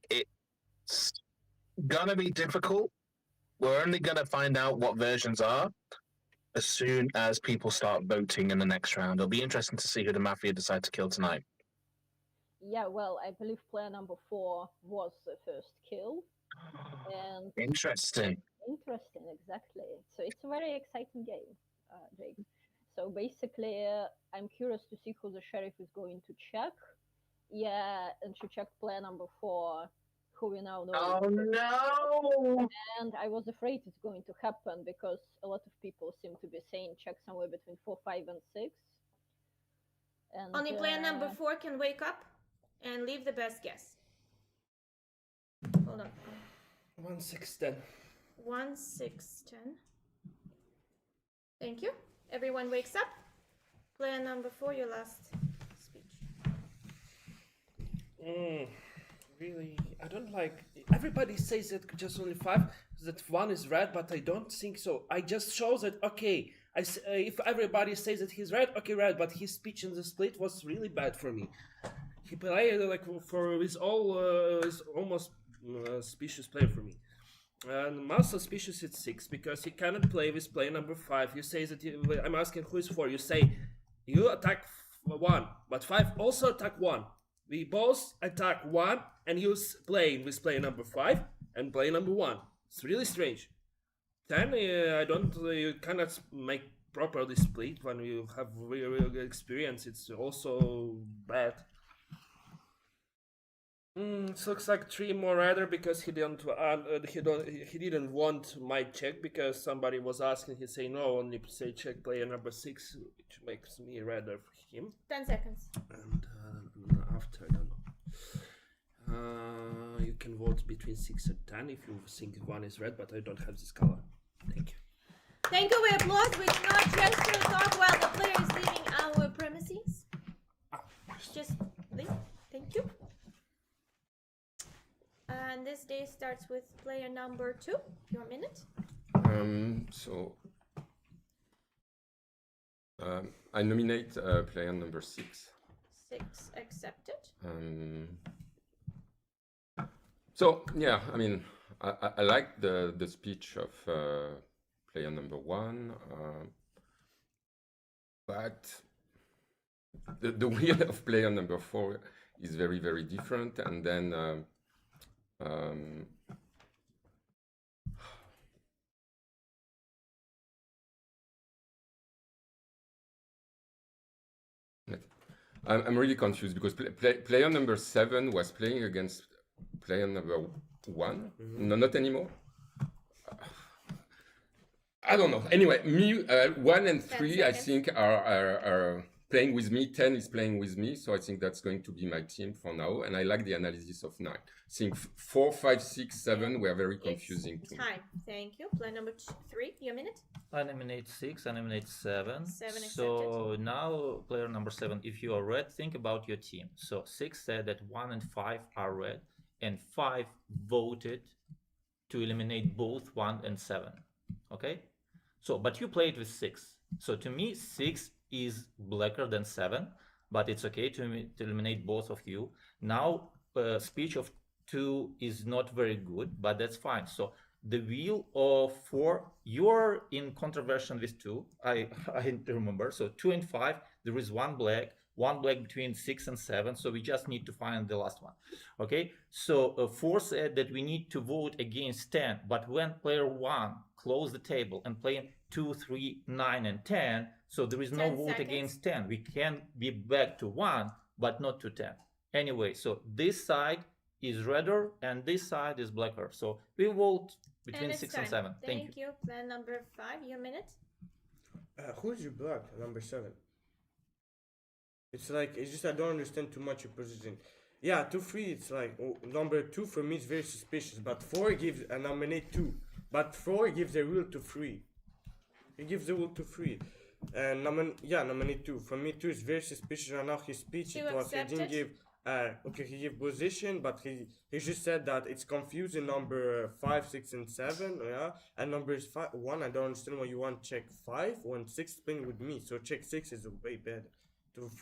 it's gonna be difficult. We're only gonna find out what versions are as soon as people start voting in the next round. It'll be interesting to see who the Mafia decide to kill tonight. Yeah, well, I believe player number 4 was the first kill. And Interesting. Interesting, exactly. So it's a very exciting game, Jake. So basically, I'm curious to see who the Sheriff is going to check. Yeah, and she checked player number 4, who we now know. Oh no! And I was afraid it's going to happen because a lot of people seem to be saying check somewhere between 4, 5, and 6. And, Only player number 4 can wake up and leave the best guess. Hold on. 1, 6, 10. 1, 6, 10. Thank you. Everyone wakes up. Player number 4, your last speech. Really, I don't like. Everybody says that just only 5, that 1 is red, but I don't think so. I just show that, okay, if everybody says that he's red, okay, red, but his speech in the split was really bad for me. He played like for his almost suspicious player for me. And most suspicious is 6 because he cannot play with player number 5. You say that I'm asking who is 4. You say you attack 1, but 5 also attack 1. We both attack 1 and use playing with player number 5 and player number 1. It's really strange. 10, you cannot make properly split when you have real experience. It's also bad. It looks like 3 more rather because he didn't want my check because somebody was asking. He say no, only say check player number 6, which makes me rather for him. 10 seconds. And after I don't know. You can vote between 6 and 10 if you think 1 is red, but I don't have this color. Thank you. Thank you. We applaud. We do not gesture talk while the player is leaving our premises. Just leave. Thank you. And this day starts with player number 2. Your minute. I nominate player number 6. 6 accepted. So yeah, I mean, I like the speech of player number 1. But the wheel of player number 4 is very, very different. And then I'm really confused because player number 7 was playing against player number 1. No, not anymore. I don't know. Anyway, me 1 and 3 I think are playing with me. 10 is playing with me, so I think that's going to be my team for now. And I like the analysis of 9. I think 4, 5, 6, 7 were very confusing to me. Time. Thank you. Player number 3. Your minute. I nominate 6, I nominate 7. 7 so now player number 7, if you are red, think about your team. So 6 said that 1 and 5 are red, and 5 voted to eliminate both 1 and 7. Okay? So, but you played with 6. So to me, 6 is blacker than 7, but it's okay to eliminate both of you. Now, speech of 2 is not very good, but that's fine. So the wheel of 4, you're in controversy with 2. I remember. So 2 and 5, there is one black between 6 and 7. So we just need to find the last one. Okay. So 4 said that we need to vote against 10, but when player 1 closed the table and playing 2, 3, 9, and 10, so there is no vote against 10. We can be back to 1, but not to 10. Anyway, so this side is redder and this side is blacker. So we vote between 6 and 7. Thank you. Plan number 5, your minute. Who's your black? Number 7. It's just I don't understand too much your position. Yeah, 2, 3, it's like number 2 for me is very suspicious, but 4 gives a nominate 2. But 4 gives a rule to 3. He gives the rule to 3. And nominate 2. For me 2 is very suspicious, and now his speech it was he didn't give he gave position, but he just said that it's confusing number 5, 6, and 7, yeah. And numbers 1, I don't understand why you want check 5 when 6 is playing with me. So check 6 is way better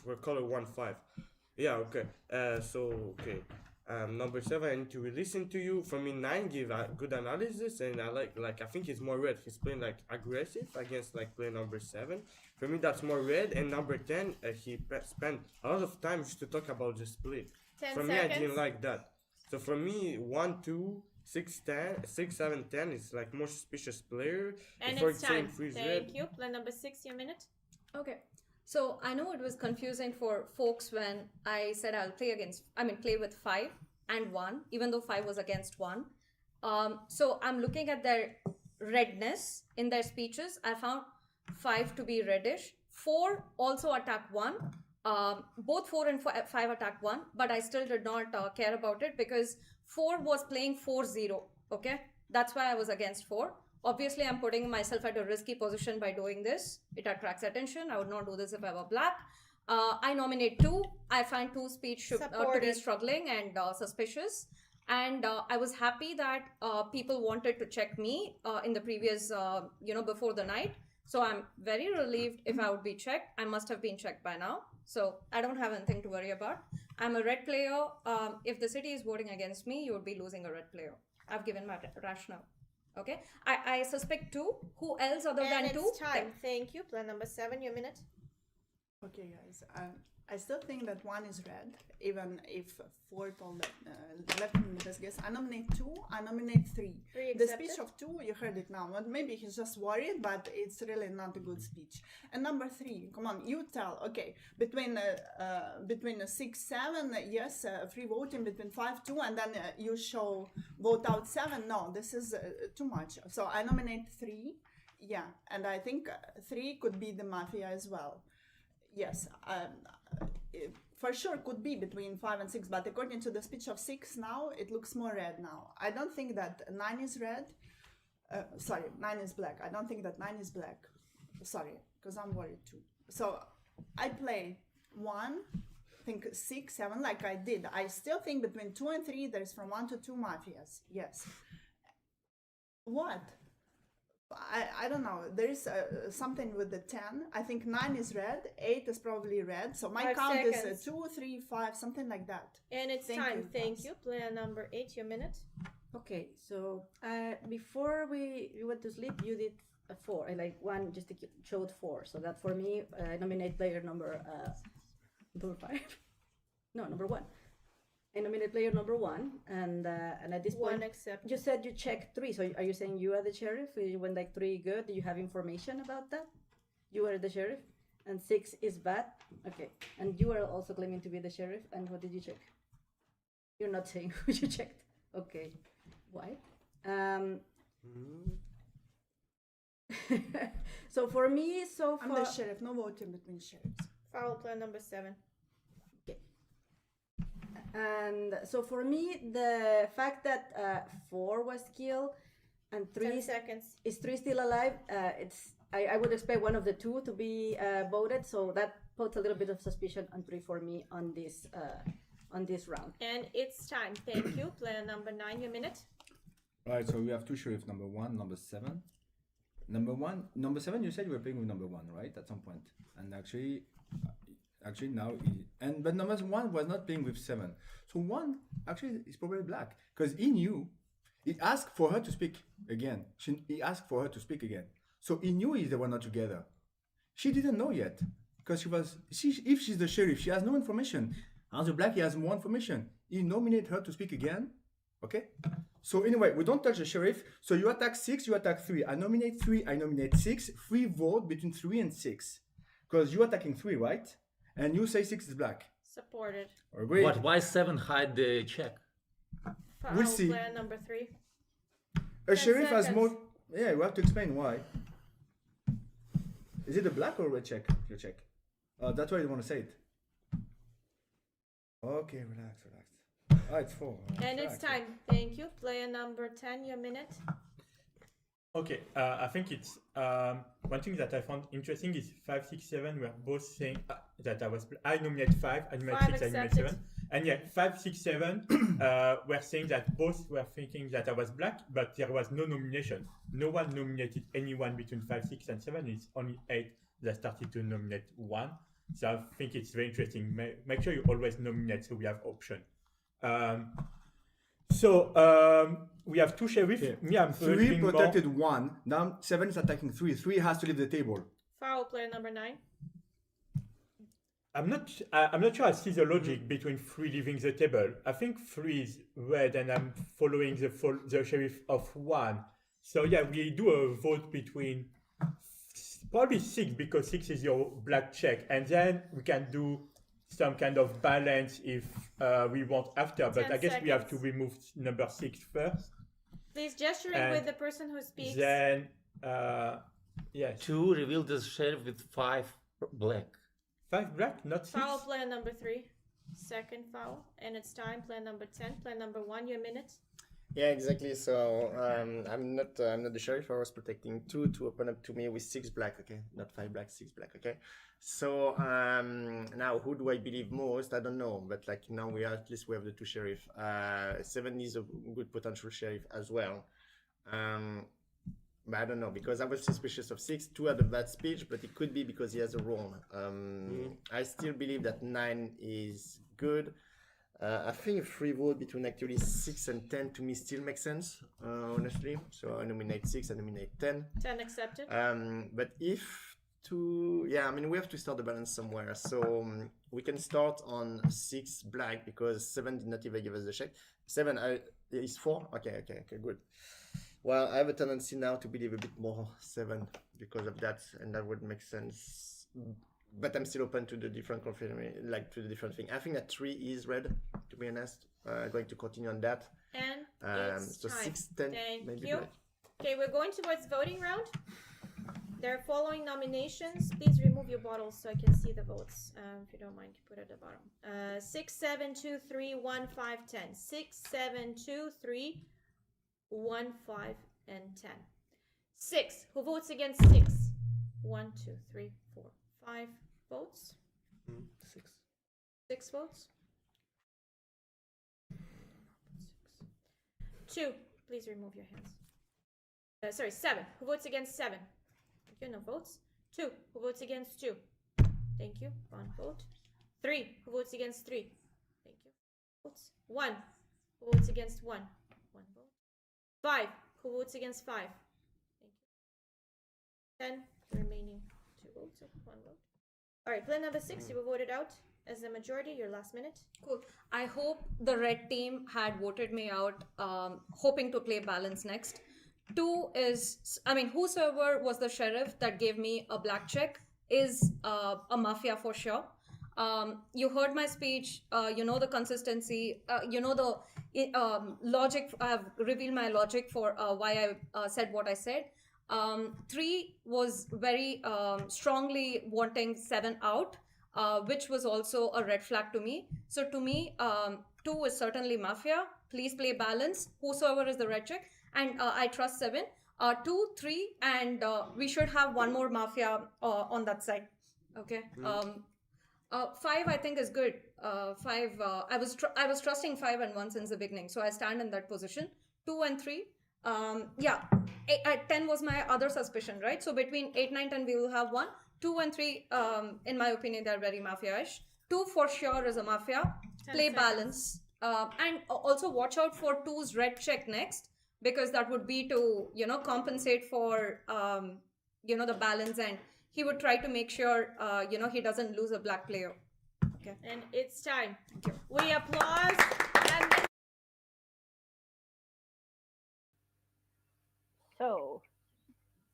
for color 1, 5. Yeah, okay. Number 7, I need to listen to you. For me, 9 give a good analysis, and I I think he's more red. He's playing aggressive against player number 7. For me, that's more red. And number 10, he spent a lot of time just to talk about the split. 10 for seconds. me, I didn't like that. So for me, 1, 2, 6, 10, 6, 7, 10 is more suspicious player. And before it's time. Thank you. Plan number 6, your minute. Okay. So I know it was confusing for folks when I said I'll play with 5 and 1, even though 5 was against 1. So I'm looking at their redness in their speeches. I found 5 to be reddish. 4 also attacked 1. Both 4 and 5 attacked 1, but I still did not care about it because 4 was playing 4-0. Okay, that's why I was against 4. Obviously, I'm putting myself at a risky position by doing this. It attracts attention. I would not do this if I were black. I nominate 2. I find 2 speech to be struggling and suspicious. And I was happy that people wanted to check me in the previous, before the night. So I'm very relieved if I would be checked. I must have been checked by now. So I don't have anything to worry about. I'm a red player. If the city is voting against me, you would be losing a red player. I've given my rationale. Okay. I suspect 2. Who else other than 2? It's time. Thank you. Plan number 7, your minute. Okay, guys. I still think that 1 is red, even if 4 told left me this guess. I nominate 2. I nominate 3. The speech of 2, you heard it now. Maybe he's just worried, but it's really not a good speech. And number 3, come on, you tell. Okay, between 6, 7, yes, free voting between 5, 2, and then you show vote out 7. No, this is too much. So I nominate 3. Yeah, and I think 3 could be the Mafia as well. Yes, for sure could be between 5 and 6, but according to the speech of 6 now, it looks more red now. I don't think that 9 is red. 9 is black. I don't think that 9 is black. Sorry, because I'm worried too. So I play 1, think 6, 7, like I did. I still think between 2 and 3, there's from 1 to 2 Mafias. Yes. What? I don't know. There is something with the 10. I think 9 is red. 8 is probably red. So my 5 count seconds. is 2, 3, 5, something like that. And it's time. Thank you. Player number 8, your minute. Okay, so before we went to sleep, you did 4. I like one just showed 4. So that for me, I nominate player number 5. No, number 1. I nominate player number 1, and at this point, accept. you said you checked 3. So are you saying you are the sheriff? You went like 3 good. Do you have information about that? You are the sheriff, and 6 is bad. Okay, and you are also claiming to be the sheriff. And what did you check? You're not saying who you checked. Okay, why? So for me, so I'm far, the sheriff. No voting between sheriffs. Foul player number 7. and so for me, the fact that 4 was killed and 3 10 seconds. is 3 still alive? I would expect one of the 2 to be voted. So that puts a little bit of suspicion on 3 for me on this round. And it's time. Thank you. Player number 9, your minute. Right, so we have 2 sheriffs, number 1, number 7. Number 7, you said you were playing with number 1, right? At some point. And actually now, but number 1 was not playing with 7. So 1 actually is probably black. Because he knew, he asked for her to speak again. He asked for her to speak again. So he knew they were not together. She didn't know yet. Because if she's the sheriff, she has no information. As the black, he has more information. He nominated her to speak again. Okay? So anyway, we don't touch the sheriff. So you attack 6, you attack 3. I nominate 3, I nominate 6. Free vote between 3 and 6. Because you're attacking 3, right? And you say 6 is black. Supported. Agreed. What? Why 7 hide the check? Foul We'll see. player number 3. A 10 sheriff has seconds. more... Yeah, you have to explain why. Is it a black or a red check? Your check. That's why you want to say it. Okay, relax. It's 4. And it's time. Thank you. Player number 10, your minute. Okay, I think it's one thing that I found interesting is 5, 6, 7 were both saying that I nominate 5, I nominate 6, I nominate 7. And yeah, 5, 6, 7 were saying that both were thinking that I was black, but there was no nomination. No one nominated anyone between 5, 6, and 7. It's only 8 that started to nominate 1. So I think it's very interesting. Make sure you always nominate so we have option. We have 2 sheriffs. Yeah. Me, I'm 3 protected 1. Now 7 is attacking 3. 3 has to leave the table. Foul player number 9. I'm not sure I see the logic between 3 leaving the table. I think 3 is red and I'm following the sheriff of 1. So yeah, we do a vote between probably 6 because 6 is your black check, and then we can do some kind of balance if we want after. But 10 I guess we have to seconds. remove number 6 first. Please gesturing And with the person who speaks. Then yes, 2 reveal the sheriff with 5 black. 5 black, not 6. Foul player number 3. Second foul. And it's time. Player number 10. Player number 1, your minute. Yeah, exactly. So I'm not the sheriff. I was protecting 2 to open up to me with 6 black. Okay, not 5 black, 6 black. Okay. So now who do I believe most? I don't know. But like now at least we have the 2 sheriff. 7 is a good potential sheriff as well. But I don't know because I was suspicious of 6. 2 had a bad speech, but it could be because he has a role. I still believe that 9 is good. I think free vote between actually 6 and 10 to me still makes sense, honestly. So I nominate 6, I nominate 10. 10 accepted. But if we have to start the balance somewhere. So we can start on 6 black because 7 did not even give us the check. 7 is 4. Okay, good. Well, I have a tendency now to believe a bit more 7 because of that, and that would make sense. But I'm still open to the different confirmation, like to the different thing. I think that 3 is red, to be honest. Going to continue on that. And it's so time. 6, 10, Thank maybe you. black. Okay, we're going towards voting round. There are following nominations. Please remove your bottles so I can see the votes. If you don't mind, put it at the bottom. 6, 7, 2, 3, 1, 5, 10. 6, 7, 2, 3, 1, 5, and 10. 6. Who votes against 6? 1, 2, 3, 4, 5 votes. 6. 6 votes. 2. Please remove your hands. 7. Who votes against 7? Thank you. No votes. 2. Who votes against 2? Thank you. 1 vote. 3. Who votes against 3? Thank you. Votes. 1. Who votes against 1? 1 vote. 5. Who votes against 5? 10. The remaining 2 votes. So 1 vote. All right, player number 6, you were voted out as the majority. Your last minute. Cool. I hope the red team had voted me out, hoping to play balance next. 2 is, I mean, whosoever was the sheriff that gave me a black check is a mafia for sure. You heard my speech, you know the consistency, you know the logic. I've revealed my logic for why I said what I said. 3 was very strongly wanting 7 out, which was also a red flag to me. So to me, 2 is certainly mafia. Please play balance, whosoever is the red check. And I trust 7. 2, 3, and we should have one more mafia on that side. Okay. 5 I think is good. 5 I was trusting 5 and 1 since the beginning, so I stand in that position. 2 and 3. Yeah, 10 was my other suspicion, right? So between 8, 9, 10 we will have 1. 2 and 3, in my opinion, they're very mafia-ish. 2 for sure is a mafia. Play balance. And also watch out for 2's red check next, because that would be to, you know, compensate for, you know, the balance, and he would try to make sure, you know, he doesn't lose a black player. Okay. And it's time. We applause. And So,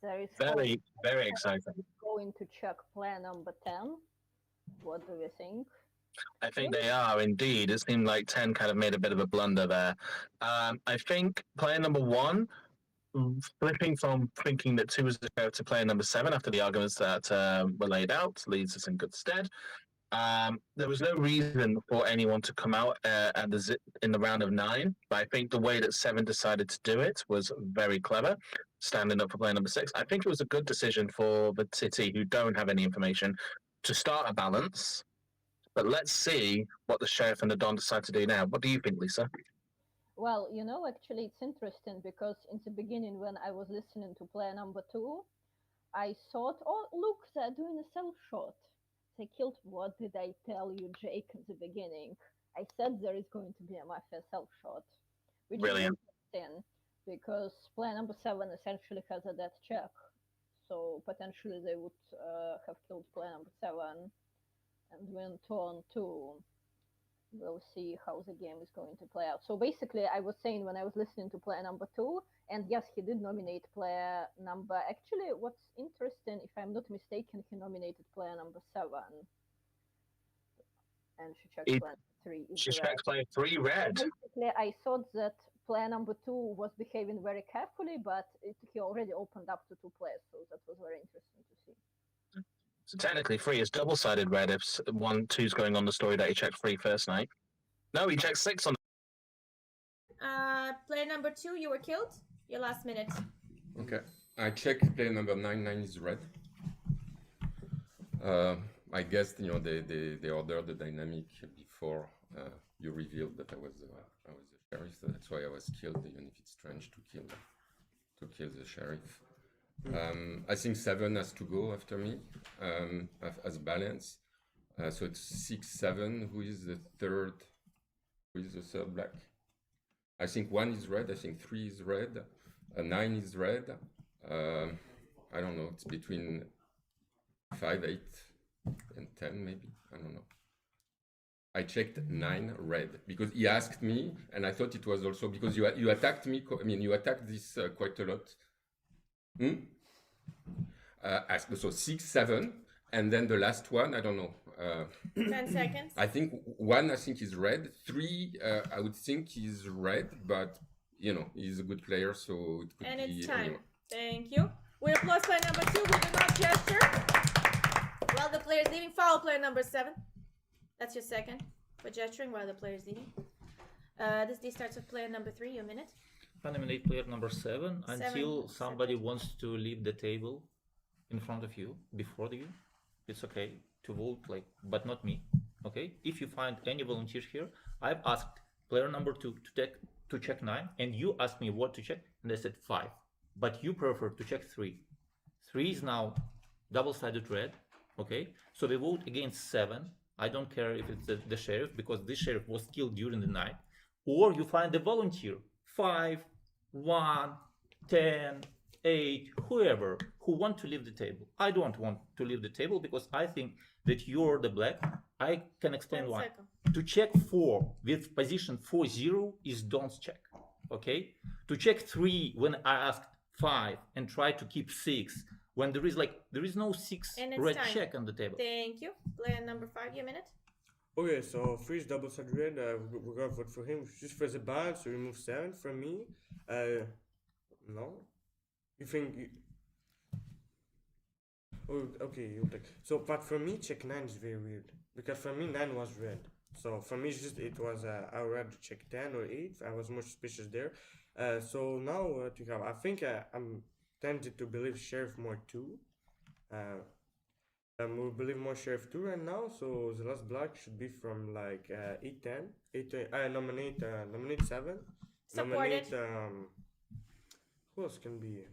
there is Very, very exciting. going to check player number 10. What do you think? I think they are indeed. It seemed like 10 kind of made a bit of a blunder there. I think player number 1, flipping from thinking that 2 was the sheriff to player number 7 after the arguments that were laid out, leaves us in good stead. There was no reason for anyone to come out in the round of 9, but I think the way that 7 decided to do it was very clever, standing up for player number 6. I think it was a good decision for the City, who don't have any information, to start a balance. But let's see what the sheriff and the Don decide to do now. What do you think, Lisa? Well, you know, actually it's interesting because in the beginning when I was listening to player number 2, I thought, oh, look, they're doing a self-shot. They killed, what did I tell you, Jake, in the beginning? I said there is going to be a mafia self-shot. Which Brilliant. is interesting because player number 7 essentially has a death check. So potentially they would have killed player number 7 and went on to... We'll see how the game is going to play out. So basically, I was saying when I was listening to player number 2, and yes, he did nominate player number... Actually, what's interesting, if I'm not mistaken, he nominated player number 7. And she checked player 3. She checked player 3 red. So basically, I thought that player number 2 was behaving very carefully, but he already opened up to 2 players, so that was very interesting to see. So technically, 3 is double-sided red if 1, 2's going on the story that he checked 3 first night. No, he checked 6 on. player number 2, you were killed. Your last minute. Okay, I checked player number 9. 9 is red. I guess, you know, they ordered the dynamic before you revealed that I was the sheriff. So that's why I was killed, even if it's strange to kill the sheriff. I think 7 has to go after me as balance. So it's 6, 7. Who is the third? Who is the third black? I think 1 is red. I think 3 is red. 9 is red. I don't know. It's between 5, 8, and 10 maybe. I don't know. I checked 9 red because he asked me, and I thought it was also because you attacked me. I mean, you attacked this quite a lot. So 6, 7, and then the last one, I don't know. 10 seconds. I think 1, I think is red. 3, I would think is red, but you know, he's a good player, so it could and be. And it's time. Anyone. Thank you. We applause player number 2 who did not gesture. While the player is leaving, follow player number 7. That's your second for gesturing while the player is leaving. This D starts with player number 3. Your minute. I nominate player number 7 until somebody wants to leave the table in front of you, before you. It's okay to vote, like, but not me. Okay? If you find any volunteers here, I've asked player number 2 to check 9, and you asked me what to check, and I said 5. But you prefer to check 3. 3 is now double-sided red. Okay? So we vote against 7. I don't care if it's the sheriff, because this sheriff was killed during the night. Or you find a volunteer. 5, 1, 10, 8, whoever who want to leave the table. I don't want to leave the table because I think that you're the black. I can explain 10 why. seconds. To check 4 with position 4-0 is don't check. Okay? To check 3 when I asked 5 and try to keep 6 when there is no 6 And it's red time. check on the table. Thank you. Player number 5, your minute. Okay, so freeze double side red. We're gonna vote for him just for the balance. So remove 7 from me. No, you think? Oh, okay, you take. So, but for me, check 9 is very weird because for me 9 was red. So for me, it was I would rather check 10 or 8. I was more suspicious there. So now to have, I think I'm tempted to believe Sheriff more too. We believe more Sheriff 2 right now, so the last black should be from like 8-10. 8 nominate 7. Supported. Nominate who else can be?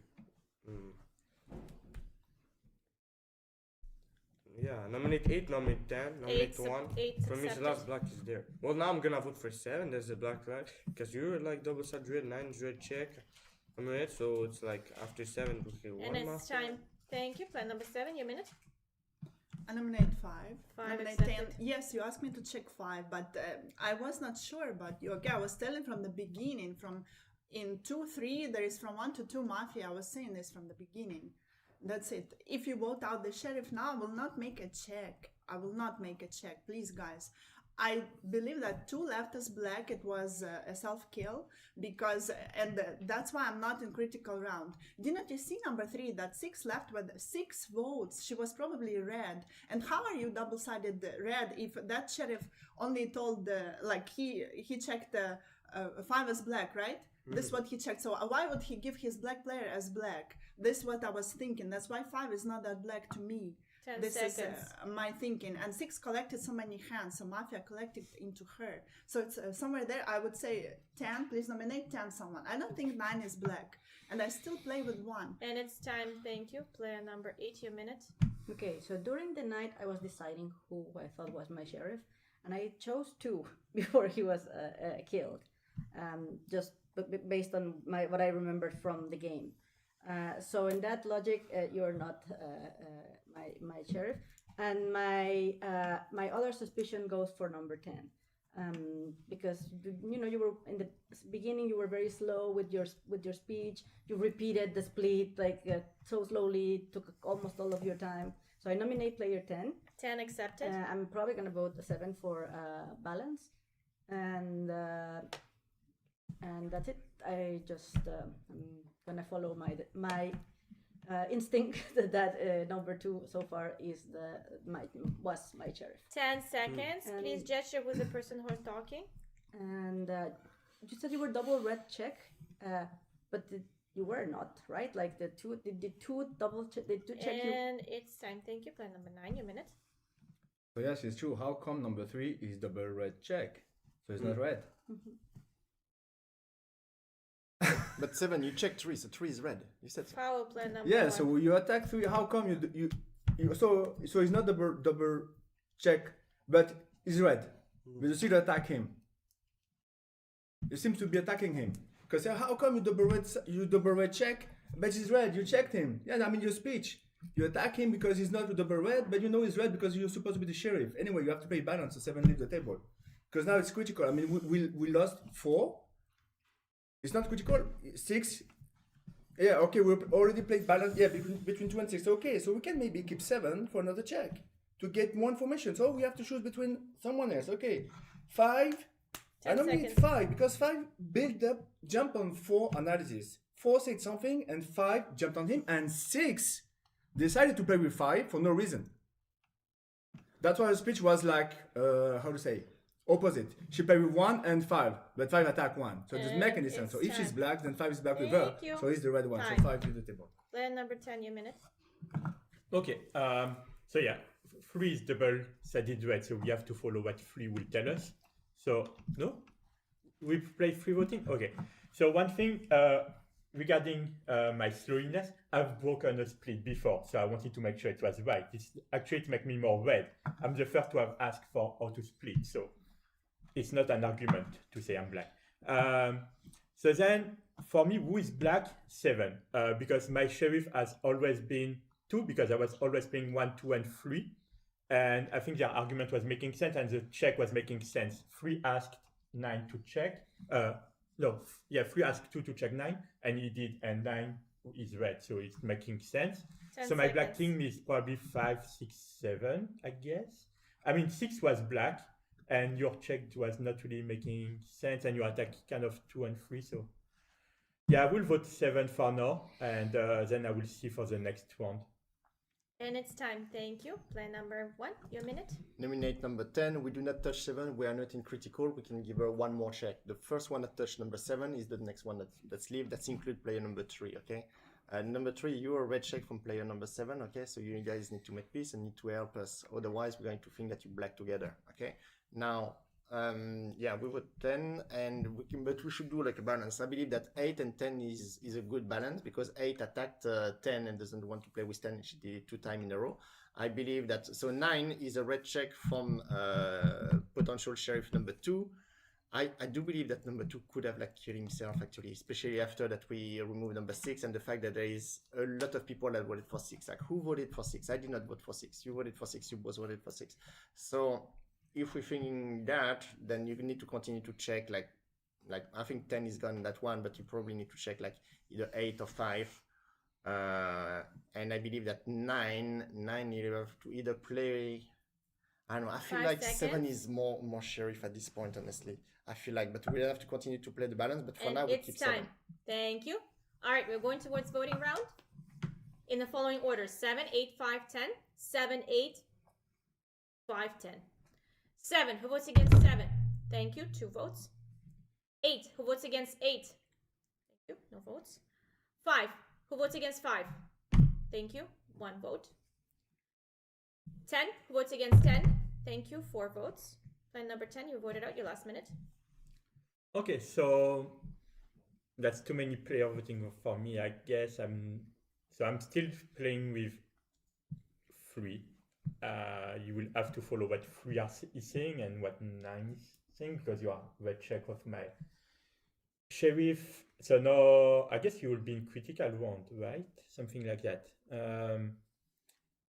Yeah, nominate 8, nominate 10, nominate 1. 8 For me, the last black is there. Well, now I'm gonna vote for 7. There's a black line because you're like double side red, 9 is red check. I'm red, so it's like after 7, okay, 1 And it's master. time. Thank you. Player number 7, your minute. I nominate 5. 5 Nominate accepted. 10. Yes, you asked me to check 5, but I was not sure about you. Okay, I was telling from the beginning, in 2-3, there is from 1 to 2 Mafia. I was saying this from the beginning. That's it. If you vote out the Sheriff now, I will not make a check. I will not make a check. Please, guys. I believe that 2 left as black. It was a self-kill because, and that's why I'm not in critical round. Didn't you see number 3 that 6 left with 6 votes? She was probably red. And how are you double-sided red if that sheriff only told he checked 5 as black, right? This is what he checked. So why would he give his black player as black? This is what I was thinking. That's why 5 is not that black to me. 10 This seconds. is my thinking. And 6 collected so many hands, so Mafia collected into her. So it's somewhere there. I would say 10. Please nominate 10 someone. I don't think 9 is black. And I still play with 1. And it's time. Thank you. Player number 8, your minute. Okay, so during the night, I was deciding who I thought was my sheriff, and I chose 2 before he was killed, just based on what I remembered from the game. So in that logic, you're not my sheriff, and my other suspicion goes for number 10, because you were in the beginning, you were very slow with your speech. You repeated the split so slowly, took almost all of your time. So I nominate player 10. 10 accepted. I'm probably gonna vote 7 for balance, and that's it. I just I'm gonna follow my instinct that number 2 so far was my sheriff. 10 seconds. And- Please gesture with the person who's talking. And you said you were double red check, but you were not, right? Like the 2 double check. They do check you. And it's time. Thank you. Player number 9, your minute. So yes, it's true. How come number 3 is double red check? So it's not red. But 7, you checked 3, so 3 is red. You said so. Foul. Player number Yeah, 1. so you attack 3. How come you so it's not double check, but it's red. But you still attack him. You seem to be attacking him. Because how come you double red check, but it's red? You checked him. Yeah, I mean your speech. You attack him because he's not double red, but you know he's red because you're supposed to be the sheriff. Anyway, you have to play balance, so 7 leave the table. Because now it's critical. I mean, we lost 4. It's not critical. 6. Yeah, okay, we already played balance. Yeah, between 2 and 6. Okay, so we can maybe keep 7 for another check to get more information. So we have to choose between someone else. Okay, 5. I don't need 5 because 5 built up, jump on 4 analysis. 4 said something and 5 jumped on him, and 6 decided to play with 5 for no reason. That's why her speech was like, how to say, opposite. She played with 1 and 5, but 5 attack 1. So it doesn't make any sense. So if she's black, then 5 is black with her. Thank you. So he's the red one. Time. So 5 to the table. Player number 10, your minute. Okay, so yeah, 3 is double-sided red, so we have to follow what 3 will tell us. So, no? We play free voting? Okay. So one thing regarding my slowiness, I've broken a split before, so I wanted to make sure it was right. It's actually to make me more red. I'm the first to have asked for how to split, so it's not an argument to say I'm black. So then for me, who is black? 7. Because my sheriff has always been 2, because I was always playing 1, 2, and 3. And I think their argument was making sense, and the check was making sense. 3 asked 9 to check. 3 asked 2 to check 9, and he did, and 9 is red, so it's making sense. 10 So my black seconds. king is probably 5, 6, 7, I guess. I mean, 6 was black, and your check was not really making sense, and your attack kind of 2 and 3. So yeah, I will vote 7 for now, and then I will see for the next round. And it's time. Thank you. Player number 1, your minute. Nominate number 10. We do not touch 7. We are not in critical. We can give her one more check. The first one that touched number 7 is the next one that's leave. That's include player number 3, okay? Number 3, you are red check from player number 7, okay? So you guys need to make peace and need to help us. Otherwise, we're going to think that you black together, okay? Now, yeah, we were 10, but we should do like a balance. I believe that 8 and 10 is a good balance, because 8 attacked 10 and doesn't want to play with 10. She did it 2 times in a row. I believe that, so 9 is a red check from potential sheriff number 2. I do believe that number 2 could have like killed himself actually, especially after that we removed number 6, and the fact that there is a lot of people that voted for 6. Like, who voted for 6? I did not vote for 6. You voted for 6. You both voted for 6. So if we're thinking that, then you need to continue to check like I think 10 is gone that one, but you probably need to check like either 8 or 5. And I believe that 9 you have to either play. I don't know. I feel 5 like seconds. 7 is more sheriff at this point, honestly. I feel like, but we'll have to continue to play the balance. But for And now, we it's keep time. 7. Thank you. All right, we're going towards voting round in the following order: 7, 8, 5, 10. 7, 8, 5, 10. 7, who votes against 7? Thank you, 2 votes. 8, who votes against 8? Thank you, no votes. 5, who votes against 5? Thank you, 1 vote. 10, who votes against 10? Thank you, 4 votes. Plan number 10, you voted out your last minute. Okay, so that's too many players voting for me. I guess I'm still playing with 3. You will have to follow what 3 is saying and what 9 is saying, because you are red check of my sheriff. So now I guess you will be in critical round, right? Something like that.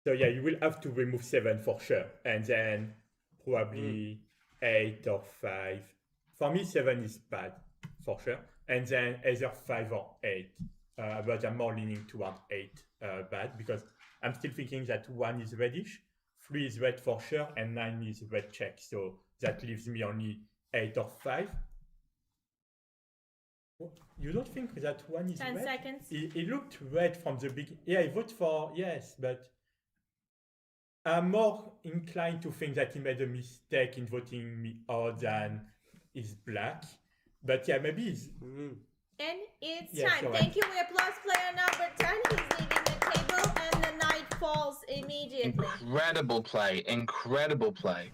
So yeah, you will have to remove 7 for sure, and then probably 8 or 5. For me, 7 is bad for sure, and then either 5 or 8. But I'm more leaning toward 8 bad, because I'm still thinking that 1 is reddish, 3 is red for sure, and 9 is red check. So that leaves me only 8 or 5. You don't think that 1 is 10 red? seconds. It looked red from the beginning. Yeah, I vote for yes, but I'm more inclined to think that he made a mistake in voting me out than is black. But yeah, maybe he's... And it's Yeah, time. so Thank you. We applause player number 10. He's leaving the table, and the knight falls immediately. Incredible play. Incredible play.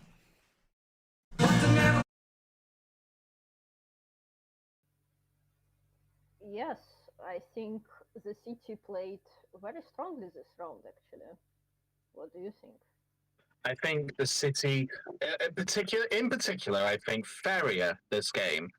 Yes, I think the city played very strongly this round, actually. What do you think? I think the city, in particular, I think Ferrier this game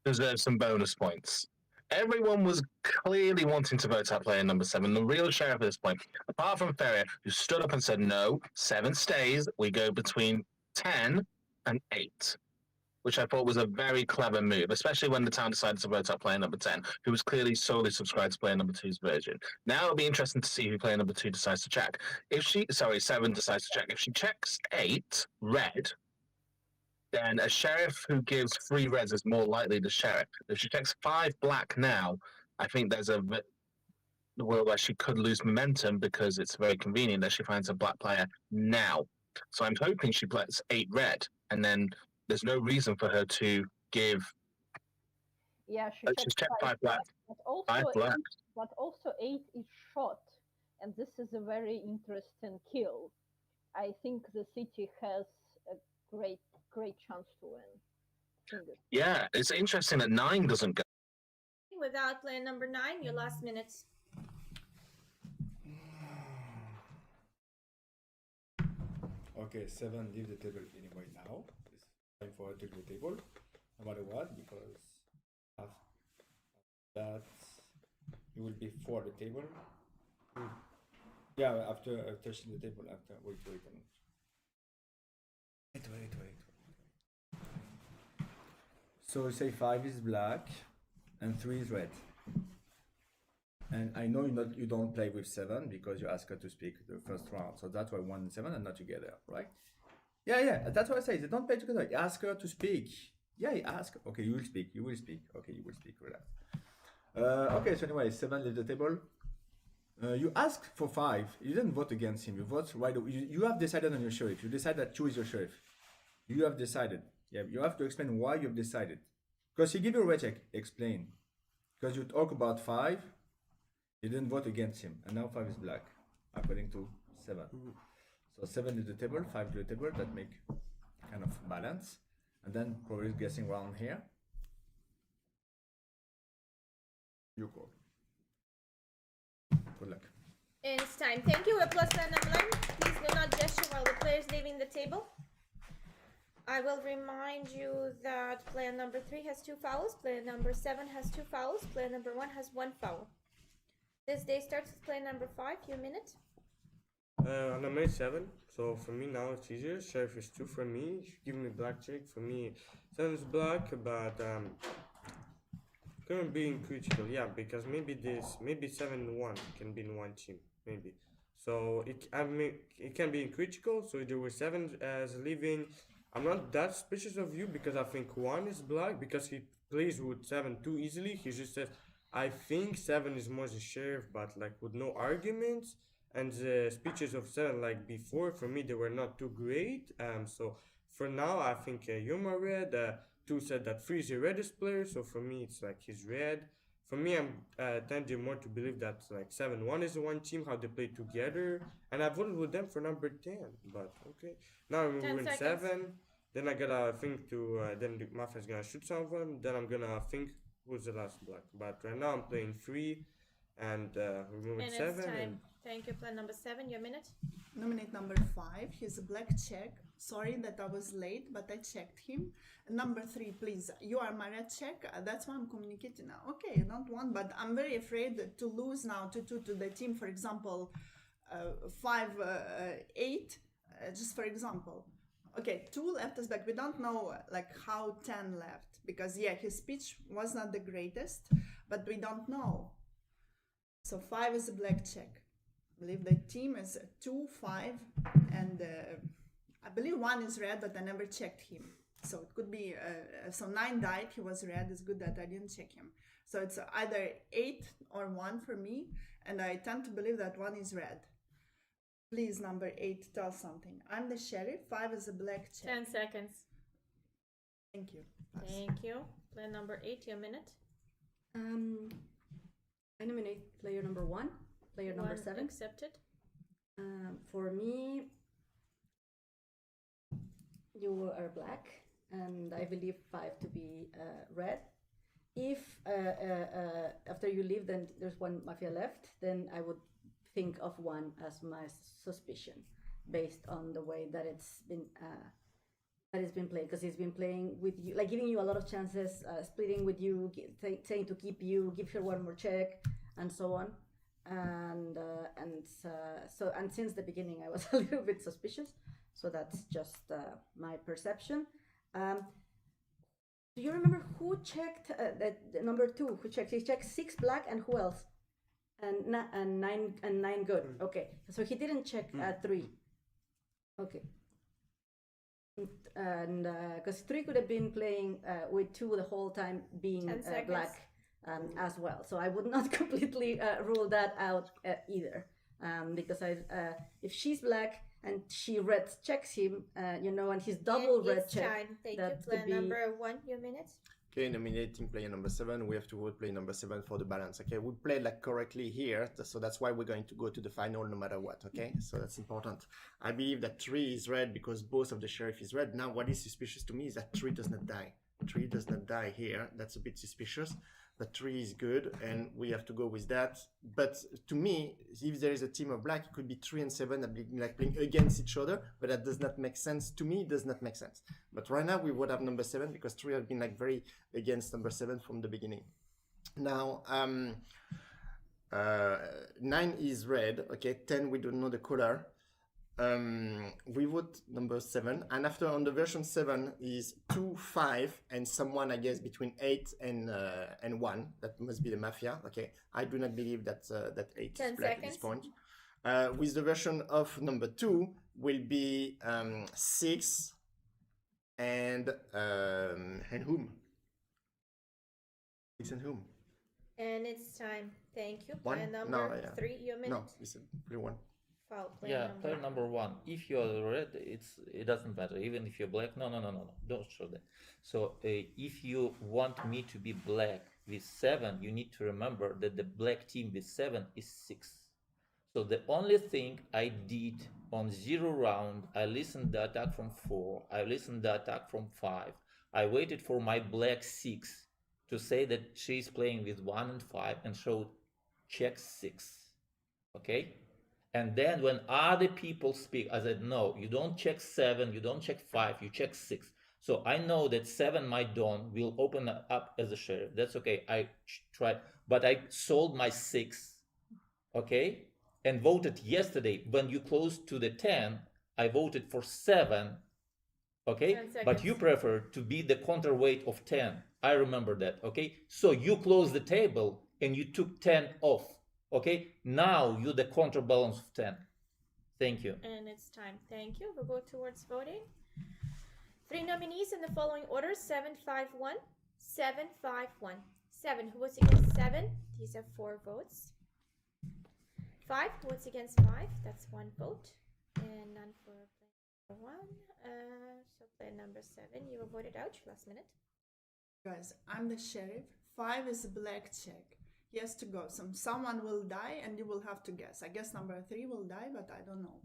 deserves some bonus points. Everyone was clearly wanting to vote out player number 7, the real sheriff at this point, apart from Ferrier, who stood up and said, no, 7 stays. We go between 10 and 8, which I thought was a very clever move, especially when the town decided to vote out player number 10, who was clearly solely subscribed to player number 2's version. Now it'll be interesting to see who player number 2 decides to check. If 7 decides to check. If she checks 8, red, then a sheriff who gives 3 reds is more likely the sheriff. If she checks 5 black now, I think there's a world where she could lose momentum, because it's very convenient that she finds a black player now. So I'm hoping she plays 8 red, and then there's no reason for her to give. Yeah, she She's checked checked 5 black. but also 5 black. but also 8 is shot, and this is a very interesting kill. I think the city has a great chance to win. Yeah, it's interesting that 9 doesn't go. Without player number 9, your last minutes. Okay, 7 leave the table anyway now. It's time for her to leave the table, no matter what, because you will be 4 at the table. Yeah, after touching the table, after wait. So say 5 is black and 3 is red. And I know you don't play with 7 because you ask her to speak the first round. So that's why 1 and 7 are not together, right? Yeah. That's what I say. They don't play together. You ask her to speak. Yeah, you ask. Okay, you will speak. Okay, you will speak. Relax. Okay, so anyway, 7 leaves the table. You ask for 5. You didn't vote against him. You vote right away. You have decided on your sheriff. You decide that 2 is your sheriff. You have decided. Yeah, you have to explain why you've decided. Because he give you a red check. Explain. Because you talk about 5. You didn't vote against him. And now 5 is black. According to 7. So 7 is the table. 5 to the table. That make kind of balance. And then probably guessing around here. You call. Good luck. It's time. Thank you. Applause for number 9. Please do not gesture while the player is leaving the table. I will remind you that player number 3 has 2 fouls. Player number 7 has 2 fouls. Player number 1 has 1 foul. This day starts with player number 5. Your minute. On a minute 7. So for me now it's easier. Sheriff is 2 for me. Give me black check. For me, 7 is black, but gonna be in critical, yeah, because maybe 7-1 can be in one team, maybe. So it can be in critical. So there were 7 as leaving. I'm not that suspicious of you because I think 1 is black because he plays with 7 too easily. He just says, I think 7 is more the sheriff, but like with no arguments. And the speeches of 7 like before, for me, they were not too great. So for now, I think you're more red. 2 said that 3 is the reddest player, so for me it's like he's red. For me, I'm tending more to believe that like 7-1 is the one team, how they play together, and I voted with them for number 10. But okay, now I'm moving 7. Then I gotta think to then the Mafia's gonna shoot someone. Then I'm gonna think who's the last black. But right now I'm playing 3, and we're moving 7. It's time. Thank you. Player number 7. Your minute. Nominate number 5. He's a black check. Sorry that I was late, but I checked him. Number 3, please. You are my red check. That's why I'm communicating now. Okay, you don't want, but I'm very afraid to lose now to the team. For example, 5-8. Just for example. Okay, 2 left us back. We don't know like how 10 left because yeah, his speech was not the greatest, but we don't know. So 5 is a black check. I believe the team is 2-5, and I believe 1 is red, but I never checked him. So it could be, so 9 died, he was red. It's good that I didn't check him. So it's either 8 or 1 for me, and I tend to believe that 1 is red. Please, number 8, tell something. I'm the sheriff. 5 is a black check. 10 seconds. Thank you. Pass. Thank you. Player number 8, your minute. I nominate player number 1. Player number 7. Accepted. For me, you are black, and I believe 5 to be red. If after you leave, then there's 1 Mafia left, then I would think of 1 as my suspicion, based on the way that it's been played, because he's been playing with you, like giving you a lot of chances, splitting with you, saying to keep you, give her 1 more check, and so on. And since the beginning I was a little bit suspicious, so that's just my perception. Do you remember who checked that number 2? Who checked? He checked 6 black, and who else? And 9 good. Okay, so he didn't check 3. Okay, and because 3 could have been playing with 2 the whole time, being black. As well, so I would not completely rule that out either, because if she's black and she red checks him, and he's double red check. Thank you. Player number 1, your minute. Okay, nominating player number 7. We have to vote player number 7 for the balance. Okay, we played like correctly here, so that's why we're going to go to the final no matter what. Okay, so that's important. I believe that 3 is red because both of the sheriff is red. Now, what is suspicious to me is that 3 does not die. 3 does not die here. That's a bit suspicious. But 3 is good, and we have to go with that. But to me, if there is a team of black, it could be 3 and 7 that be like playing against each other, but that does not make sense. To me, it does not make sense. But right now, we would have number 7 because 3 have been like very against number 7 from the beginning. Now, 9 is red. Okay, 10 we don't know the color. We vote number 7, and after on the version 7 is 2, 5, and someone I guess between 8 and 1. That must be the Mafia. Okay, I do not believe that that 8 10 is black at this seconds. point. With the version of number 2 will be 6 and whom? 6 and whom? And it's time. Thank you. One? Player No, number yeah. 3, your minute. No, it's a blue one. Foul. Player Yeah, number player number 1. If you're red, it doesn't matter. Even if you're black, no, don't show that. So if you want me to be black with 7, you need to remember that the black team with 7 is 6. So the only thing I did on 0 round, I listened the attack from 4, I listened the attack from 5, I waited for my black 6 to say that she's playing with 1 and 5 and showed check 6. Okay? And then when other people speak, I said, no, you don't check 7, you don't check 5, you check 6. So I know that 7, my Dawn, will open up as a sheriff. That's okay. I tried, but I sold my 6, okay? And voted yesterday. When you close to the 10, I voted for 7, okay? 10 But you seconds. prefer to be the counterweight of 10. I remember that, okay? So you closed the table and you took 10 off. Okay, now you're the counterbalance of 10. Thank you. And it's time. Thank you. We'll go towards voting. 3 nominees in the following order: 751, 751. 7. Who votes against 7? These are 4 votes. 5 votes against 5. That's 1 vote. And none for player 1. So player number 7, you were voted out last minute. Guys, I'm the sheriff. 5 is a black check. He has to go. Someone will die and you will have to guess. I guess number 3 will die, but I don't know.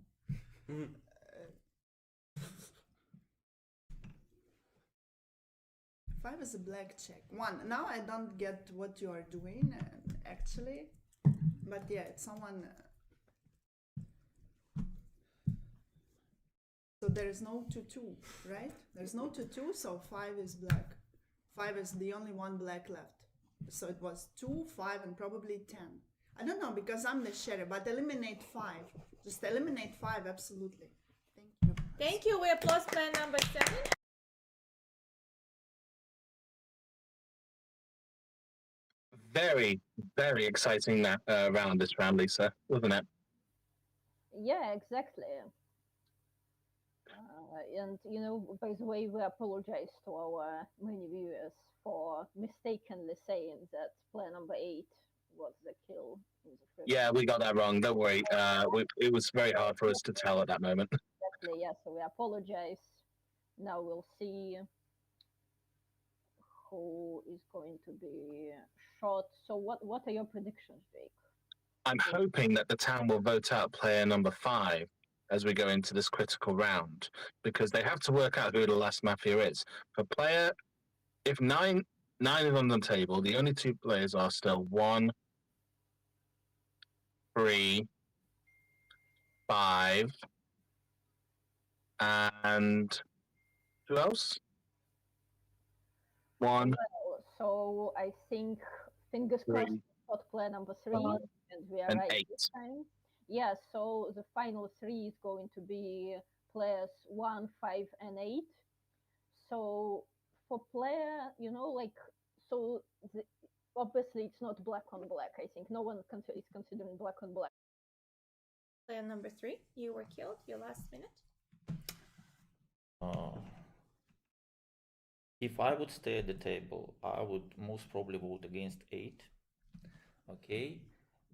5 is a black check. 1. Now I don't get what you are doing, actually. But yeah, it's someone... So there is no 2-2, right? There's no 2-2, so 5 is black. 5 is the only one black left. So it was 2, 5, and probably 10. I don't know, because I'm the sheriff, but eliminate 5. Just eliminate 5, absolutely. Thank you. Thank you. We applause player number 7. Very, very exciting round this round, Lisa, wasn't it? Yeah, exactly. And you know, by the way, we apologize to our many viewers for mistakenly saying that player number 8 was the kill in the first. Yeah, we got that wrong. Don't worry. It was very hard for us to tell at that moment. Exactly. Yeah. So we apologize. Now we'll see who is going to be shot. So what are your predictions, Jake? I'm hoping that the town will vote out player number 5 as we go into this critical round, because they have to work out who the last Mafia is. For player, if 9 is on the table, the only 2 players are still 1, 3, 5, and who else? 1, Well, so I think fingers crossed got player number 3, and we are and right 8. this time. Yeah, so the final 3 is going to be players 1, 5, and 8. So for player, you know, like, so obviously it's not black on black. I think no one is considering black on black. Player number 3, you were killed. Your last minute. If I would stay at the table, I would most probably vote against 8. Okay,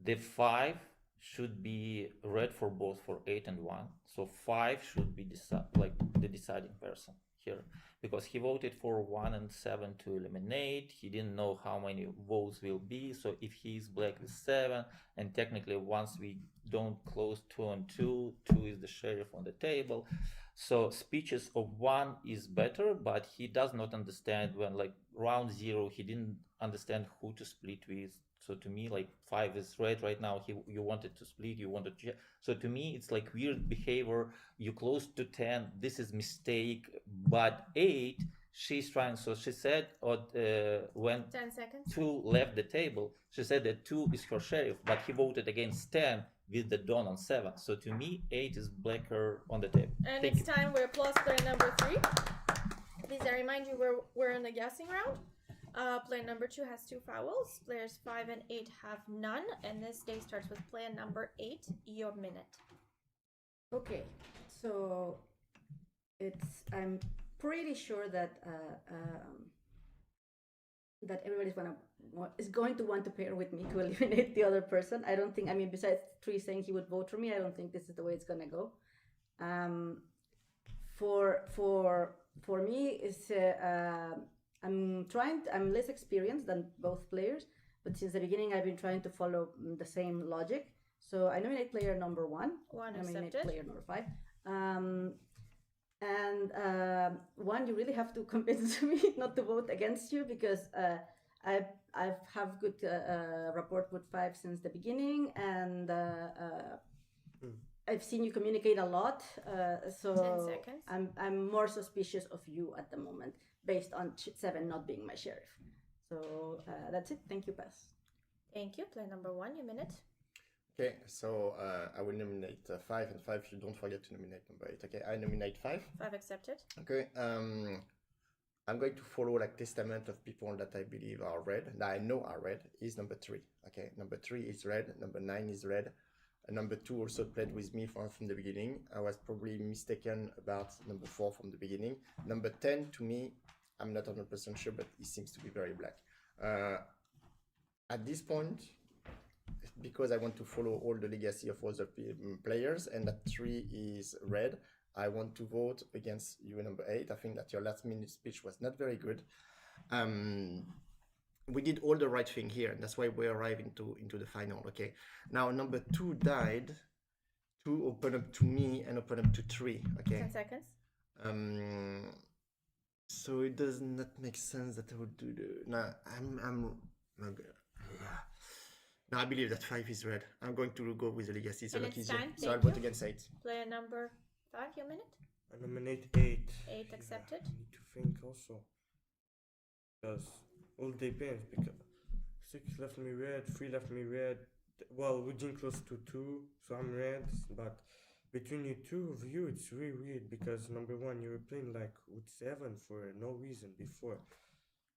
the 5 should be red for both for 8 and 1. So 5 should be the deciding person here, because he voted for 1 and 7 to eliminate. He didn't know how many votes will be. So if he's black with 7, and technically once we don't close 2 and 2, 2 is the sheriff on the table. So speeches of 1 is better, but he does not understand when, like, round 0, he didn't understand who to split with. So to me, like, 5 is red right now. You wanted to split, you wanted to. So to me, it's like weird behavior. You close to 10. This is mistake. But 8, she's trying. So she said, when 10 seconds. 2 left the table, she said that 2 is her sheriff, but he voted against 10 with the Dawn on 7. So to me, 8 is blacker on the table. And Thank it's you. time we applause player number 3. Please, I remind you we're in the guessing round. Player number 2 has 2 fouls. Players 5 and 8 have none. And this day starts with player number 8. Your minute. Okay, so I'm pretty sure that that everybody's is going to want to pair with me to eliminate the other person. I don't think. I mean, besides Tree saying he would vote for me, I don't think this is the way it's gonna go. For me, it's I'm less experienced than both players, but since the beginning, I've been trying to follow the same logic. So I nominate player number 1. One I nominate accepted. player number 5. One, you really have to convince me not to vote against you because I have good rapport with 5 since the beginning, and I've seen you communicate a lot. So 10 seconds. I'm more suspicious of you at the moment based on 7 not being my sheriff. So that's it. Thank you, pass. Thank you. Player number 1, your minute. Okay, so I will nominate 5, and 5, you don't forget to nominate number 8. Okay, I nominate 5. 5 accepted. Okay, I'm going to follow like testament of people that I believe are red, that I know are red, is number 3. Okay, number 3 is red, number 9 is red, and number 2 also played with me from the beginning. I was probably mistaken about number 4 from the beginning. Number 10, to me, I'm not 100% sure, but it seems to be very black. At this point, because I want to follow all the legacy of other players, and that 3 is red, I want to vote against you, number 8. I think that your last minute speech was not very good. We did all the right thing here, and that's why we arrived into the final. Okay, now number 2 died to open up to me and open up to 3. Okay, 10 seconds. So it does not make sense that I would do the. No, no, I believe that 5 is red. I'm going to go with the legacy. It's a And lot it's easier. time. So I'll Thank vote you. against 8. Player number 5, your minute. I nominate 8. 8 accepted. I need to think also. Because all depends. Because 6 left me red, 3 left me red. Well, we're getting close to 2, so I'm red. But between you two of you, it's really weird because number 1, you were playing like with 7 for no reason before.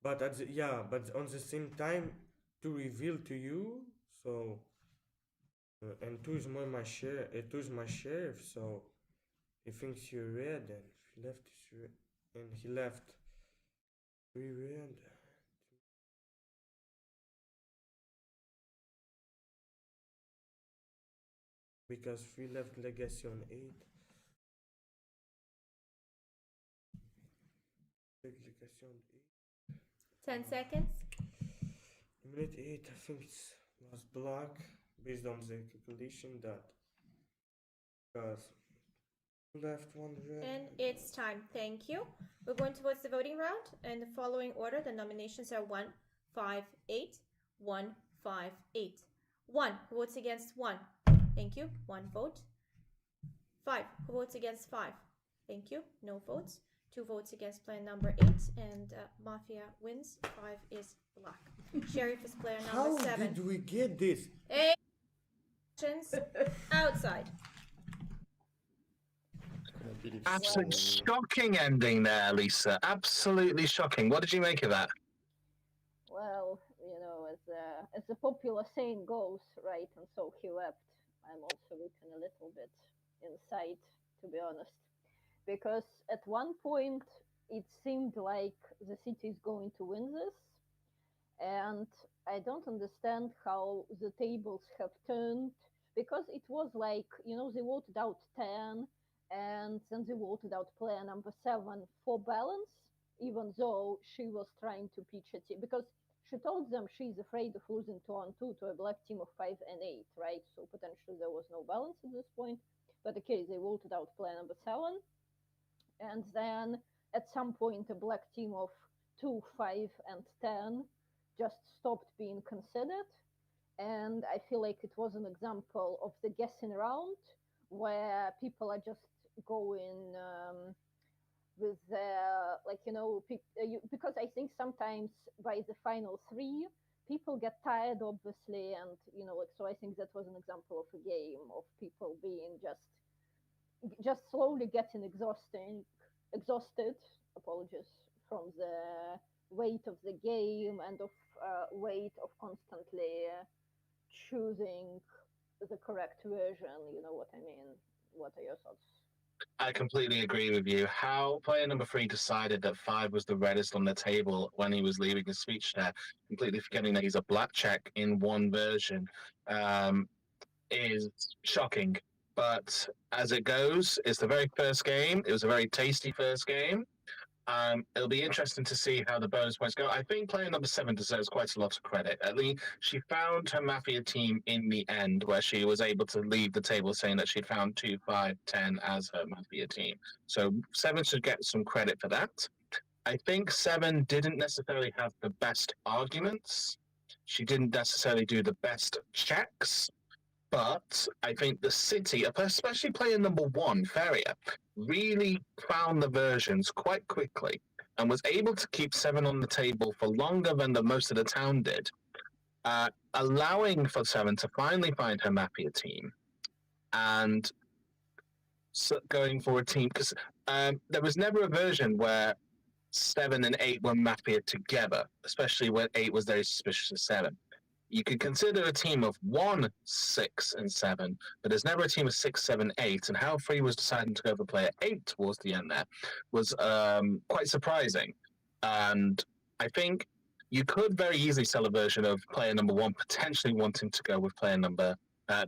But but on the same time, to reveal to you, so and 2 is more my share. 2 is my sheriff, so he thinks you're red, and he left his red, and he left 3 red. Because 3 left legacy on 8. Legacy on 8. 10 seconds. Minute 8, I think it was black based on the calculation that because left 1 red. And it's time. Thank you. We're going towards the voting round. In the following order, the nominations are 1, 5, 8, 1, 5, 8. 1 who votes against 1. Thank you. 1 vote. 5 who votes against 5. Thank you. No votes. 2 votes against player number 8, and Mafia wins. 5 is black. Sheriff is player number 7. How did we get this? 8 actions outside. Absolute shocking ending there, Lisa. Absolutely shocking. What did you make of that? Well, as the popular saying goes, right, and so he left. I'm also looking a little bit inside, to be honest, because at one point it seemed like the city is going to win this, and I don't understand how the tables have turned, because it was like, they voted out 10, and then they voted out player number 7 for balance, even though she was trying to pitch a team, because she told them she's afraid of losing 2-on-2 to a black team of 5 and 8, right? So potentially there was no balance at this point. But okay, they voted out player number 7. And then at some point, a black team of 2, 5, and 10 just stopped being considered. And I feel like it was an example of the guessing round where people are just going with because I think sometimes by the final three people get tired obviously, and so I think that was an example of a game of people being just slowly getting exhausted, apologies, from the weight of the game and of weight of constantly choosing the correct version. You know what I mean? What are your thoughts? I completely agree with you. How player number 3 decided that 5 was the reddest on the table when he was leaving his speech there, completely forgetting that he's a black check in one version, is shocking. But as it goes, it's the very first game. It was a very tasty first game. It'll be interesting to see how the bonus points go. I think player number 7 deserves quite a lot of credit. At least she found her Mafia team in the end, where she was able to leave the table saying that she'd found 2, 5, 10 as her Mafia team. So 7 should get some credit for that. I think 7 didn't necessarily have the best arguments. She didn't necessarily do the best checks. But I think the city, especially player number 1, Feria, really found the versions quite quickly and was able to keep 7 on the table for longer than the most of the town did, allowing for 7 to finally find her Mafia team and going for a team. Because there was never a version where 7 and 8 were Mafia together, especially when 8 was very suspicious of 7. You could consider a team of 1, 6, and 7, but there's never a team of 6, 7, 8. And how Free was deciding to go for player 8 towards the end there was quite surprising. And I think you could very easily sell a version of player number 1 potentially wanting to go with player number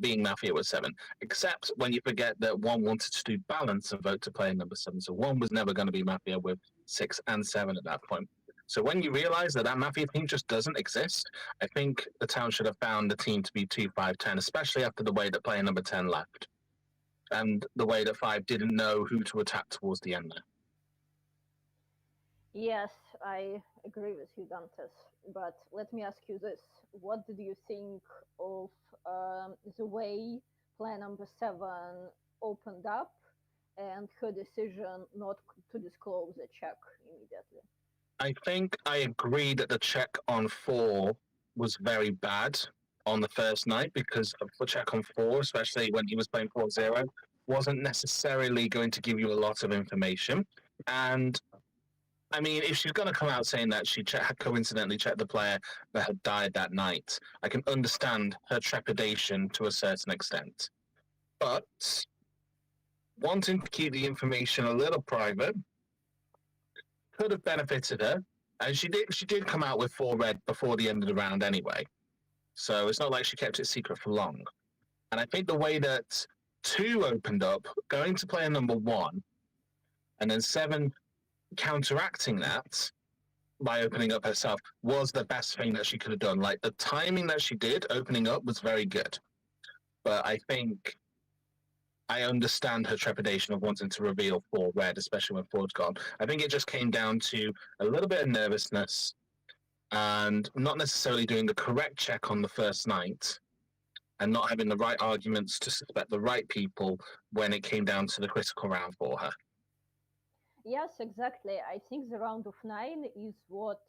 being Mafia with 7, except when you forget that 1 wanted to do balance and vote to player number 7. So 1 was never going to be Mafia with 6 and 7 at that point. So when you realize that that Mafia team just doesn't exist, I think the town should have found the team to be 2, 5, 10, especially after the way that player number 10 left. And the way that 5 didn't know who to attack towards the end there. Yes, I agree with you, Dantes. But let me ask you this. What did you think of the way player number 7 opened up and her decision not to disclose the check immediately? I think I agree that the check on 4 was very bad on the first night because the check on 4, especially when he was playing 4-0, wasn't necessarily going to give you a lot of information. And I mean, if she's going to come out saying that she had coincidentally checked the player that had died that night, I can understand her trepidation to a certain extent. But wanting to keep the information a little private could have benefited her, and she did come out with 4 red before the end of the round anyway, so it's not like she kept it secret for long. And I think the way that 2 opened up, going to player number 1, and then 7 counteracting that by opening up herself was the best thing that she could have done. Like, the timing that she did opening up was very good, but I think I understand her trepidation of wanting to reveal 4 red, especially when 4's gone. I think it just came down to a little bit of nervousness and not necessarily doing the correct check on the first night and not having the right arguments to suspect the right people when it came down to the critical round for her. Yes, exactly. I think the round of 9 is what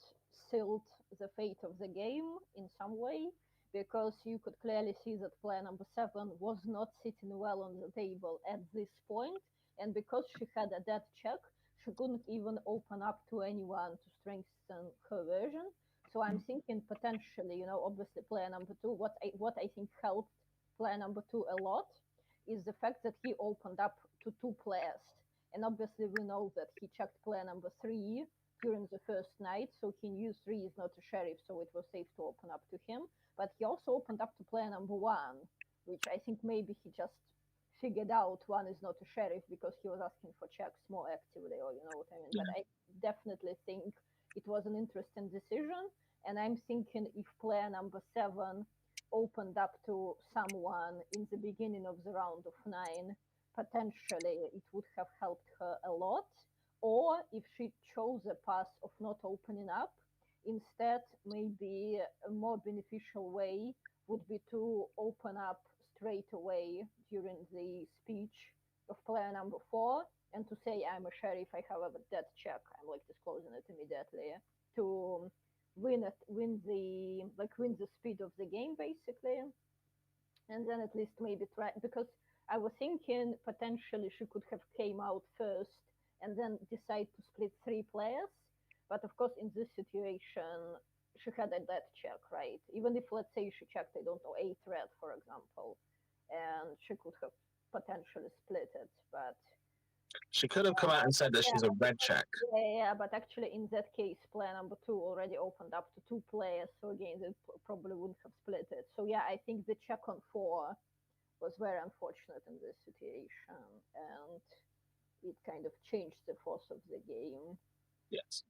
sealed the fate of the game in some way, because you could clearly see that player number 7 was not sitting well on the table at this point, and because she had a dead check, she couldn't even open up to anyone to strengthen her version. So I'm thinking potentially, obviously player number 2, what I think helped player number 2 a lot is the fact that he opened up to 2 players. And obviously we know that he checked player number 3 during the first night, so he knew 3 is not a sheriff, so it was safe to open up to him. But he also opened up to player number 1, which I think maybe he just figured out 1 is not a sheriff because he was asking for checks more actively, or you know what I mean. But I definitely think it was an interesting decision, and I'm thinking if player number 7 opened up to someone in the beginning of the round of 9, potentially it would have helped her a lot. Or if she chose a path of not opening up, instead maybe a more beneficial way would be to open up straight away during the speech of player number 4, and to say I'm a sheriff, I have a death check. I'm like disclosing it immediately to win the speed of the game basically, and then at least maybe try, because I was thinking potentially she could have came out first and then decide to split 3 players, but of course in this situation she had a death check, right? Even if let's say she checked, I don't know, 8 red for example, and she could have potentially split it, but She could have come out and said that she's a red check. yeah, but actually in that case, player number 2 already opened up to 2 players, so again, they probably wouldn't have split it. So yeah, I think the check on 4 was very unfortunate in this situation, and it kind of changed the force of the game. Yes.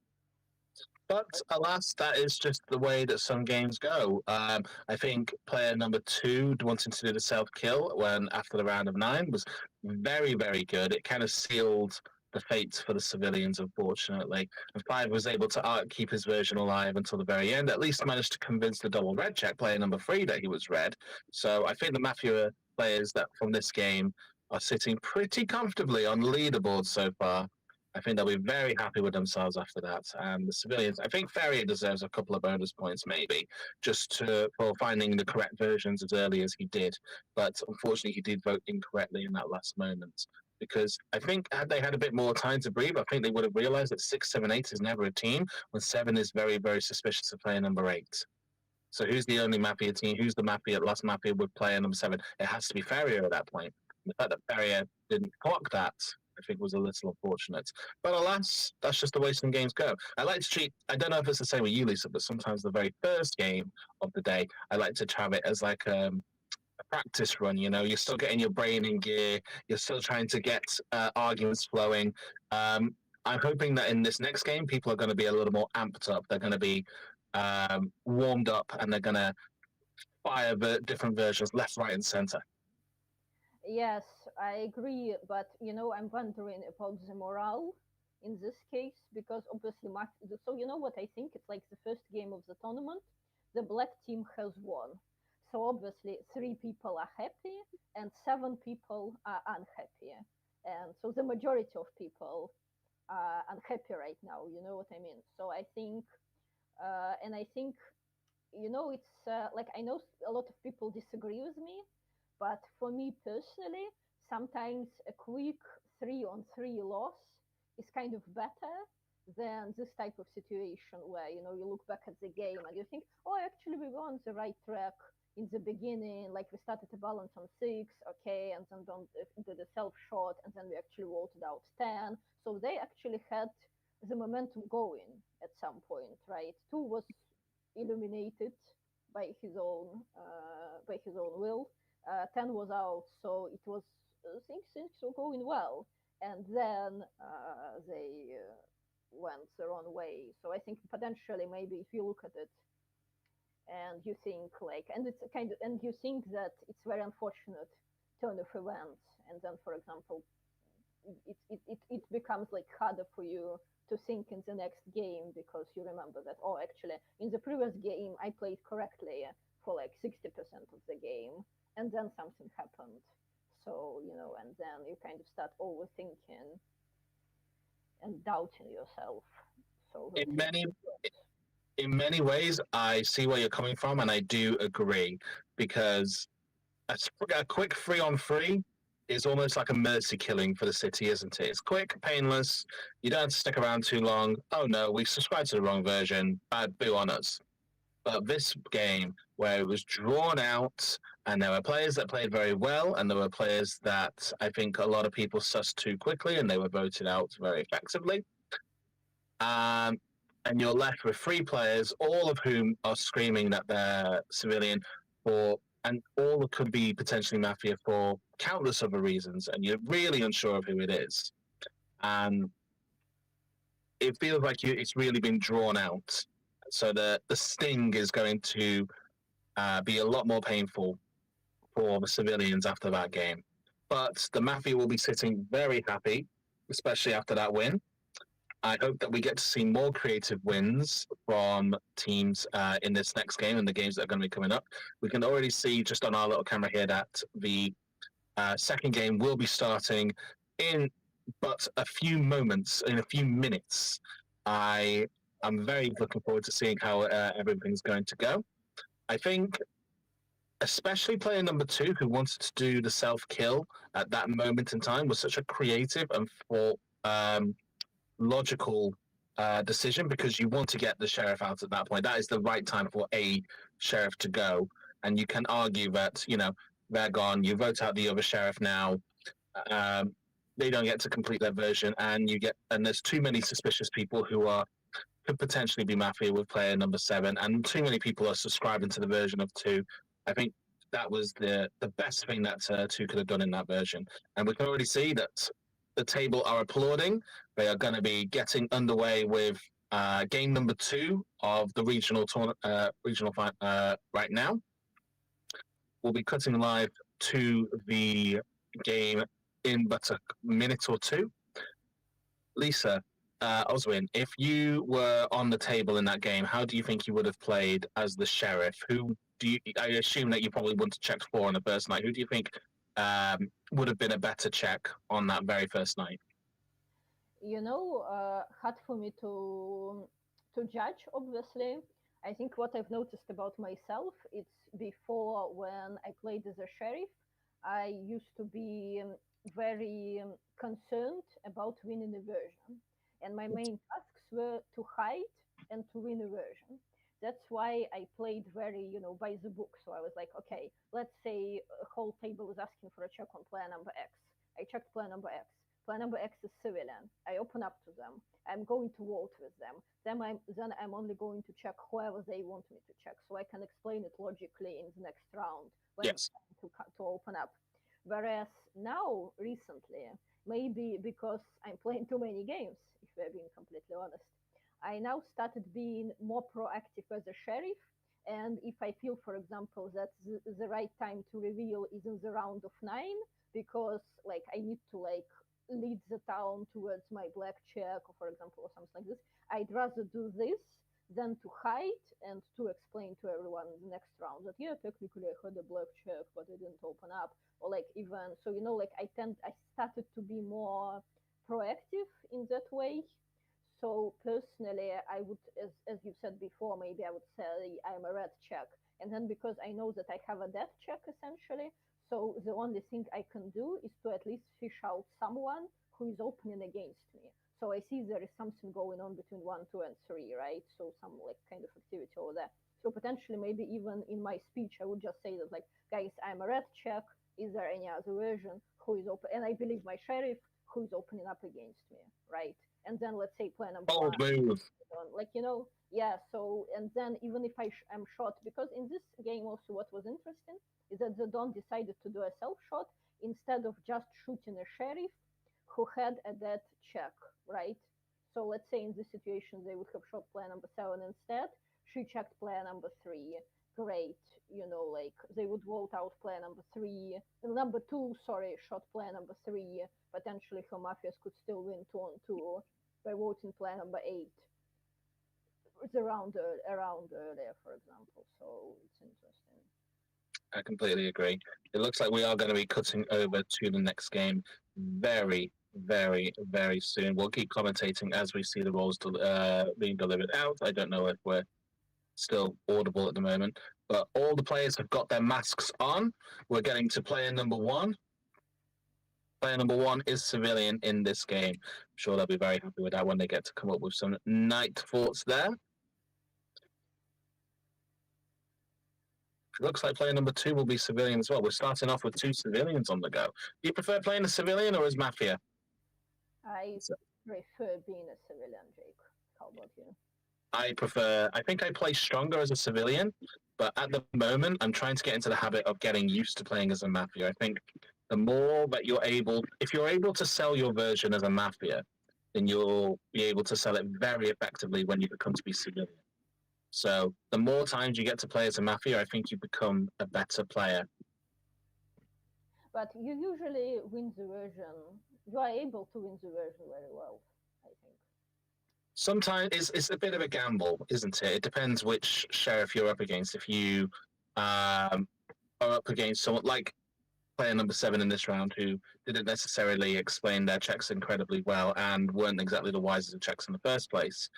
But alas, that is just the way that some games go. I think player number 2 wanting to do the self kill when after the round of 9 was very, very good. It kind of sealed the fates for the civilians, unfortunately. And 5 was able to keep his version alive until the very end. At least managed to convince the double red check player number 3 that he was red. So I think the Mafia players that from this game are sitting pretty comfortably on the leaderboard so far. I think they'll be very happy with themselves after that. The civilians, I think Ferrier deserves a couple of bonus points, maybe, just for finding the correct versions as early as he did. But unfortunately, he did vote incorrectly in that last moment. Because I think had they had a bit more time to breathe, I think they would have realized that 6, 7, 8 is never a team, when 7 is very, very suspicious of player number 8. So who's the only Mafia team? Who's the last Mafia with player number 7? It has to be Ferrier at that point. And the fact that Ferrier didn't clock that, I think was a little unfortunate. But alas, that's just the way some games go. I like to treat, I don't know if it's the same with you, Lisa, but sometimes the very first game of the day, I like to have it as like a practice run, you know? You're still getting your brain in gear. You're still trying to get arguments flowing. I'm hoping that in this next game, people are going to be a little more amped up. They're going to be warmed up, and they're going to fire different versions left, right, and center. Yes, I agree, but I'm wondering about the morale in this case, because obviously, so you know what I think? It's like the first game of the tournament, the black team has won. So obviously 3 people are happy and 7 people are unhappy. And so the majority of people are unhappy right now, you know what I mean? So I think, and I think, it's like I know a lot of people disagree with me, but for me personally, sometimes a quick 3-on-3 loss is kind of better than this type of situation where, you look back at the game and you think, oh, actually we were on the right track in the beginning, like we started to balance on 6, okay, and then don't do the self shot, and then we actually voted out 10. So they actually had the momentum going at some point, right? 2 was illuminated by his own will. 10 was out, so it was things were going well, and then they went the wrong way. So I think potentially maybe if you look at it and you think and it's and you think that it's very unfortunate turn of events, and then for example it becomes like harder for you to think in the next game because you remember that, oh, actually in the previous game I played correctly for like 60% of the game, and then something happened. So, and then you kind of start overthinking and doubting yourself. So in many ways, I see where you're coming from, and I do agree, because a quick 3-on-3 is almost like a mercy killing for the city, isn't it? It's quick, painless. You don't have to stick around too long. Oh no, we subscribed to the wrong version. Bad boo on us. But this game, where it was drawn out, and there were players that played very well, and there were players that I think a lot of people sussed too quickly, and they were voted out very effectively. And you're left with 3 players, all of whom are screaming that they're civilian, and all could be potentially Mafia for countless other reasons, and you're really unsure of who it is. And it feels like it's really been drawn out. So the sting is going to be a lot more painful for the civilians after that game. But the Mafia will be sitting very happy, especially after that win. I hope that we get to see more creative wins from teams in this next game and the games that are going to be coming up. We can already see just on our little camera here that the Second game will be starting in but a few moments, in a few minutes. I'm very looking forward to seeing how everything's going to go. I think, especially player number 2, who wanted to do the self-kill at that moment in time, was such a creative and logical decision, because you want to get the sheriff out at that point. That is the right time for a sheriff to go. And you can argue that, they're gone. You vote out the other sheriff now. They don't get to complete their version, and there's too many suspicious people who could potentially be Mafia with player number 7, and too many people are subscribing to the version of 2. I think that was the best thing that 2 could have done in that version. And we can already see that the table are applauding. They are going to be getting underway with game number 2 of the regional fight right now. We'll be cutting live to the game in but a minute or two. Lisa, Oswin, if you were on the table in that game, how do you think you would have played as the sheriff? I assume that you probably wouldn't have checked 4 on the first night. Who do you think would have been a better check on that very first night? Hard for me to judge, obviously. I think what I've noticed about myself, it's before when I played as a sheriff, I used to be very concerned about winning a version. And my main tasks were to hide and to win a version. That's why I played very, by the book. So I was like, okay, let's say a whole table is asking for a check on player number X. I checked player number X. Player number X is civilian. I open up to them. I'm going to vote with them. Then I'm only going to check whoever they want me to check, so I can explain it logically in the next round when it's time to open up. Whereas now, recently, maybe because I'm playing too many games, if we're being completely honest, I now started being more proactive as a sheriff. And if I feel, for example, that the right time to reveal is in the round of 9, because I need to lead the town towards my black check, or for example, or something like this, I'd rather do this than to hide and to explain to everyone in the next round that technically I had a black check, but it didn't open up, or even so. I started to be more proactive in that way. So personally, I would, as you said before, maybe I would say I'm a red check, and then because I know that I have a death check essentially. So the only thing I can do is to at least fish out someone who is opening against me. So I see there is something going on between 1, 2, and 3, right? So some kind of activity over there. So potentially maybe even in my speech, I would just say that guys, I'm a red check. Is there any other version who is open? And I believe my sheriff who is opening up against me, right? And then let's say player number 1. So, and then even if I'm shot, because in this game also what was interesting is that the Dawn decided to do a self-shot instead of just shooting a sheriff who had a dead check, right? So let's say in this situation, they would have shot player number 7 instead. She checked player number 3. Great. They would vote out player number 3. Number 2, shot player number 3. Potentially her Mafias could still win 2-on-2 by voting player number 8. It's around earlier, for example. So it's interesting. I completely agree. It looks like we are going to be cutting over to the next game very, very, very soon. We'll keep commentating as we see the roles being delivered out. I don't know if we're still audible at the moment, but all the players have got their masks on. We're getting to player number 1. Player number 1 is civilian in this game. I'm sure they'll be very happy with that when they get to come up with some night thoughts there. Looks like player number 2 will be civilian as well. We're starting off with 2 civilians on the go. Do you prefer playing a civilian or as Mafia? I prefer being a civilian, Jake. How about you? I think I play stronger as a civilian, but at the moment, I'm trying to get into the habit of getting used to playing as a Mafia. I think the more that if you're able to sell your version as a Mafia, then you'll be able to sell it very effectively when you become to be civilian. So the more times you get to play as a Mafia, I think you become a better player. But you usually win the version. You are able to win the version very well, I think. Sometimes it's a bit of a gamble, isn't it? It depends which sheriff you're up against. If you are up against someone like player number 7 in this round who didn't necessarily explain their checks incredibly well and weren't exactly the wisest of checks in the first place,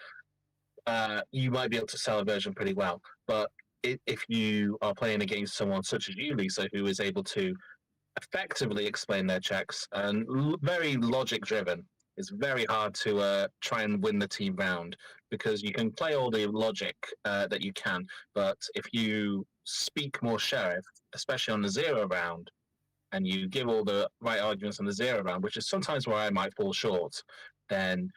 you might be able to sell a version pretty well. But if you are playing against someone such as you, Lisa, who is able to effectively explain their checks and very logic driven, it's very hard to try and win the team round because you can play all the logic that you can, but if you speak more sheriff, especially on the 0 round, and you give all the right arguments on the 0 round, which is sometimes where I might fall short, then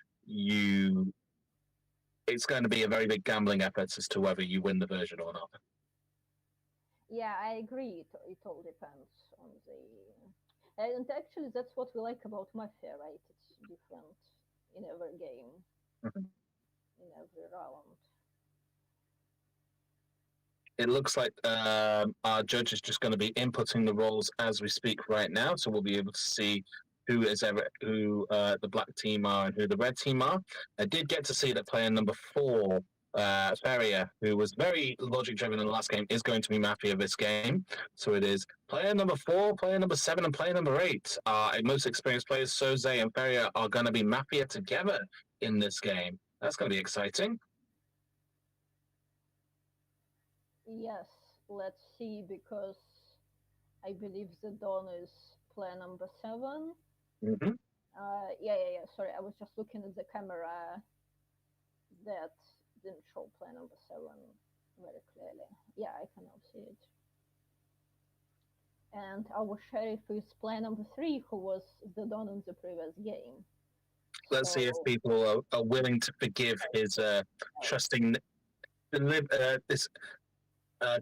it's going to be a very big gambling effort as to whether you win the version or not. Yeah, I agree. It all depends on the. And actually, that's what we like about Mafia, right? It's different in every game, in every round. It looks like our judge is just going to be inputting the roles as we speak right now, so we'll be able to see who the black team are and who the red team are. I did get to see that player number 4, Feria, who was very logic driven in the last game, is going to be Mafia this game. So it is player number 4, player number 7, and player number 8. Our most experienced players, Soze and Feria, are going to be Mafia together in this game. That's going to be exciting. Yes, let's see, because I believe the Dawn is player number 7. Mm-hmm. Yeah. Sorry, I was just looking at the camera that didn't show player number 7 very clearly. Yeah, I can now see it. And our sheriff is player number 3, who was the Dawn in the previous game. Let's see if people are willing to forgive his trusting,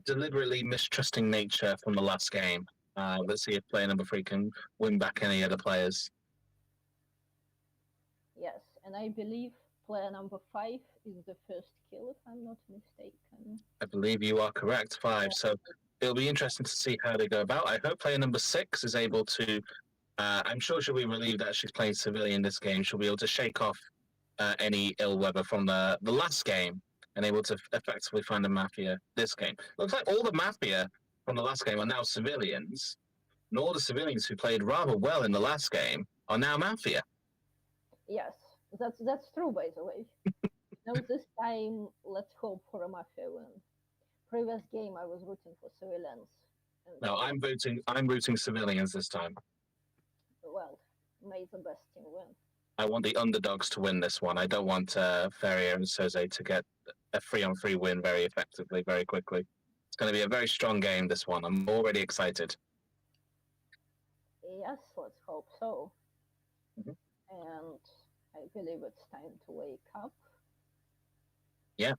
deliberately mistrusting nature from the last game. Let's see if player number 3 can win back any other players. Yes, and I believe player number 5 is the first kill, if I'm not mistaken. I believe you are correct, 5. So it'll be interesting to see how they go about. I hope player number 6 is able to. I'm sure she'll be relieved that she's playing civilian this game. She'll be able to shake off any ill weather from the last game and able to effectively find a Mafia this game. Looks like all the Mafia from the last game are now civilians, and all the civilians who played rather well in the last game are now Mafia. Yes, that's true, by the way. Now this time, let's hope for a Mafia win. Previous game, I was rooting for civilians. No, I'm rooting civilians this time. Well, may the best team win. I want the underdogs to win this one. I don't want Ferrier and Soze to get a 3-on-3 win very effectively, very quickly. It's going to be a very strong game, this one. I'm already excited. Yes, let's hope so. Mm-hmm. And I believe it's time to wake up. Yeah.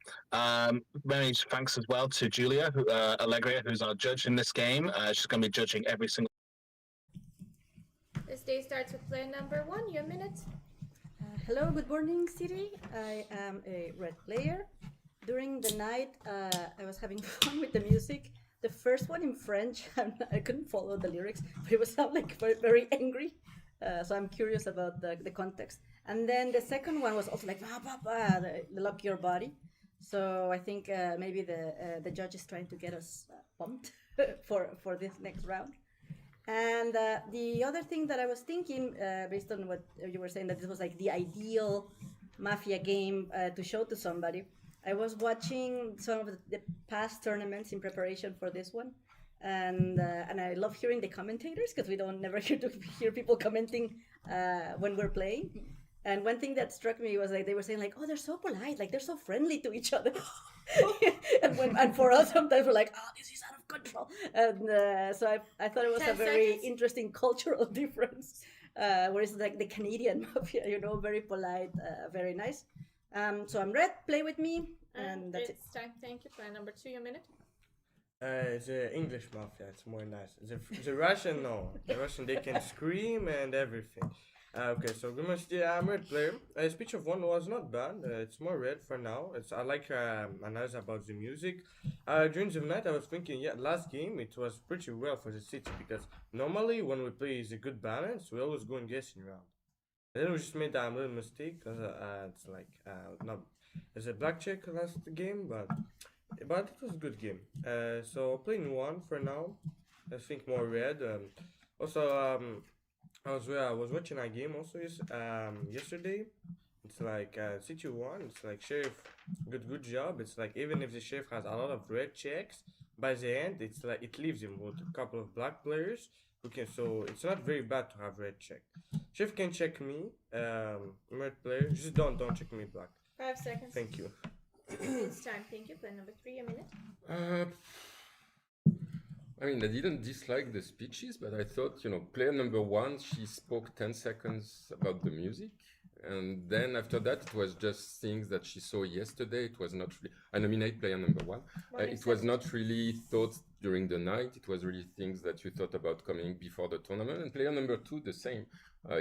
Many thanks as well to Julia, Allegria, who's our judge in this game. She's going to be judging every single. This day starts with player number 1. Your minute. Hello, good morning, City. I am a red player. During the night, I was having fun with the music. The first one in French, I couldn't follow the lyrics, but it was sound like very, very angry. So I'm curious about the context. And then the second one was also like, lock your body. So I think maybe the judge is trying to get us pumped for this next round. And the other thing that I was thinking, based on what you were saying, that this was like the ideal Mafia game to show to somebody, I was watching some of the past tournaments in preparation for this one, and I love hearing the commentators because we don't never hear people commenting when we're playing. And one thing that struck me was like they were saying like, oh, they're so polite, like they're so friendly to each other. and for us sometimes we're like, oh, this is out of control. And so I thought it was a very interesting cultural difference. Whereas like the Canadian Mafia, very polite, very nice. So I'm red, play with me, and that's it's time. Thank you. Player number 2, your minute. The English Mafia, it's more nice. The Russian, no. The Russian, they can scream and everything. Okay, so I'm a red player. Speech of 1 was not bad. It's more red for now. I like analysis about the music. During the night, I was thinking, last game it was pretty well for the city because normally when we play is a good balance, we always go in guessing round. Then we just made a little mistake because it's like it's a blackjack last game, but it was a good game. So playing 1 for now. I think more red. Also, I was watching a game also yesterday. It's like City won. It's like Sheriff, good job. It's like even if the Sheriff has a lot of red checks, by the end it's like it leaves him with a couple of black players who can. So it's not very bad to have red check. Sheriff can check me, red player. Just don't check me black. 5 seconds. Thank you. It's time. Thank you. Player number 3, a minute. I mean, I didn't dislike the speeches, but I thought, player number 1, she spoke 10 seconds about the music. And then after that, it was just things that she saw yesterday. It was not really, I nominate player number 1. It was not really thoughts during the night. It was really things that you thought about coming before the tournament. And player number 2, the same.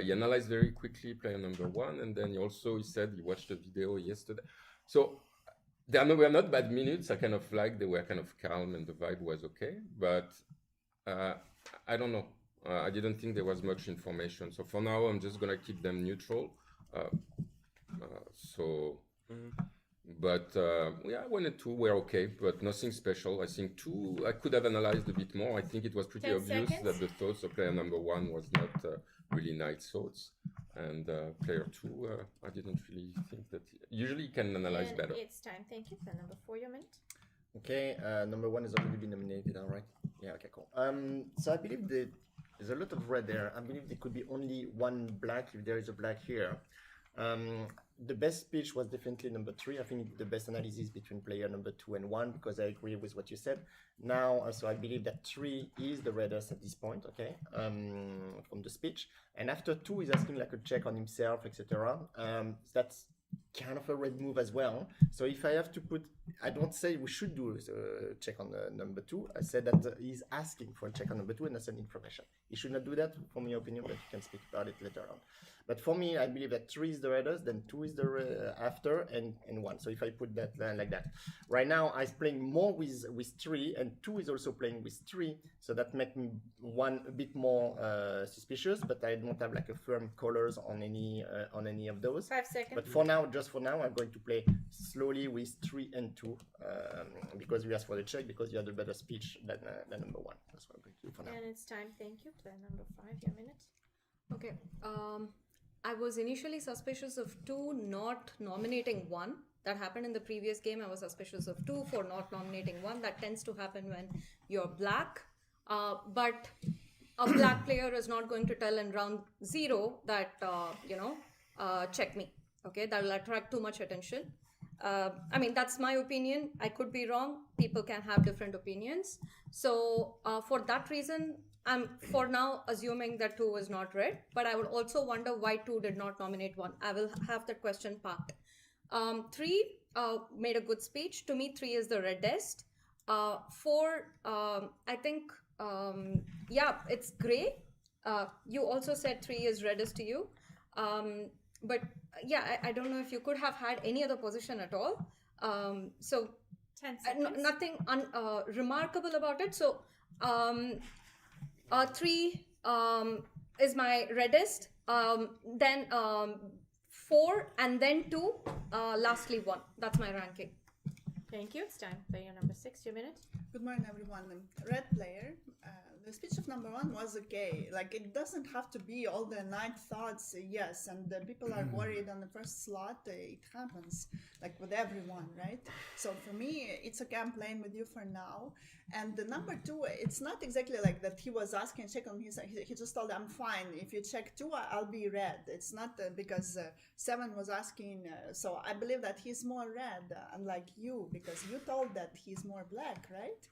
He analyzed very quickly player number 1. And then he said he watched the video yesterday. So there were not bad minutes. I kind of liked, they were kind of calm and the vibe was okay. But I don't know. I didn't think there was much information. So for now, I'm just going to keep them neutral. But 1 and 2 were okay, but nothing special. I think 2, I could have analyzed a bit more. I think it was pretty 10 obvious seconds. that the thoughts of player number 1 was not really nice thoughts. And player 2, I didn't really think that. Usually you can analyze And better. it's time. Thank you. Player number 4, your minute. Okay, number 1 has already been nominated, all right? Yeah, okay, cool. So I believe there's a lot of red there. I believe there could be only one black if there is a black here. The best speech was definitely number 3. I think the best analysis between player number 2 and 1, because I agree with what you said. Now, also, I believe that 3 is the reddest at this point, okay, from the speech. And after 2 is asking like a check on himself, etc. That's kind of a red move as well. So if I have to put, I don't say we should do a check on number 2. I said that he's asking for a check on number 2 and that's an information. He should not do that, from your opinion, but you can speak about it later on. But for me, I believe that 3 is the reddest, then 2 is the after, and 1. So if I put that like that. Right now, I'm playing more with 3, and 2 is also playing with 3. So that makes me 1 a bit more suspicious, but I don't have like a firm colors on any of those. 5 seconds. But for now, just for now, I'm going to play slowly with 3 and 2, because we asked for the check, because you had a better speech than number 1. That's what I'm going to do for now. And it's time. Thank you. Player number 5, your minute. Okay. I was initially suspicious of 2 not nominating 1. That happened in the previous game. I was suspicious of 2 for not nominating 1. That tends to happen when you're black. But a black player is not going to tell in round 0 that, check me. Okay, that will attract too much attention. I mean, that's my opinion. I could be wrong. People can have different opinions. So for that reason, I'm for now assuming that 2 is not red, but I would also wonder why 2 did not nominate 1. I will have that question parked. 3 made a good speech. To me, 3 is the reddest. 4, I think, it's gray. You also said 3 is reddest to you. But yeah, I don't know if you could have had any other position at all. So 10 seconds. nothing remarkable about it. So 3 is my reddest. Then 4 and then 2. Lastly 1. That's my ranking. Thank you. It's time. Player number 6, your minute. Good morning, everyone. Red player. The speech of number 1 was okay. Like, it doesn't have to be all the night thoughts, yes, and the people are worried on the first slot. It happens, like with everyone, right? So for me, it's okay. I'm playing with you for now. And the number 2, it's not exactly like that he was asking check on his. He just told, I'm fine. If you check 2, I'll be red. It's not because 7 was asking. So I believe that he's more red, unlike you, because you told that he's more black, right?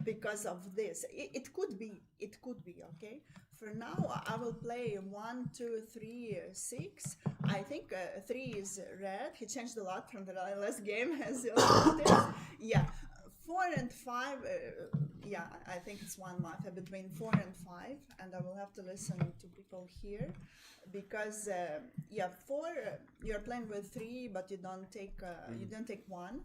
Because of this, it could be, okay. For now, I will play 1, 2, 3, 6. I think 3 is red. He changed a lot from the last game, as you noticed. Yeah, 4 and 5. I think it's 1 Mafia between 4 and 5, and I will have to listen to people here, because 4 you're playing with 3, but you don't take 1.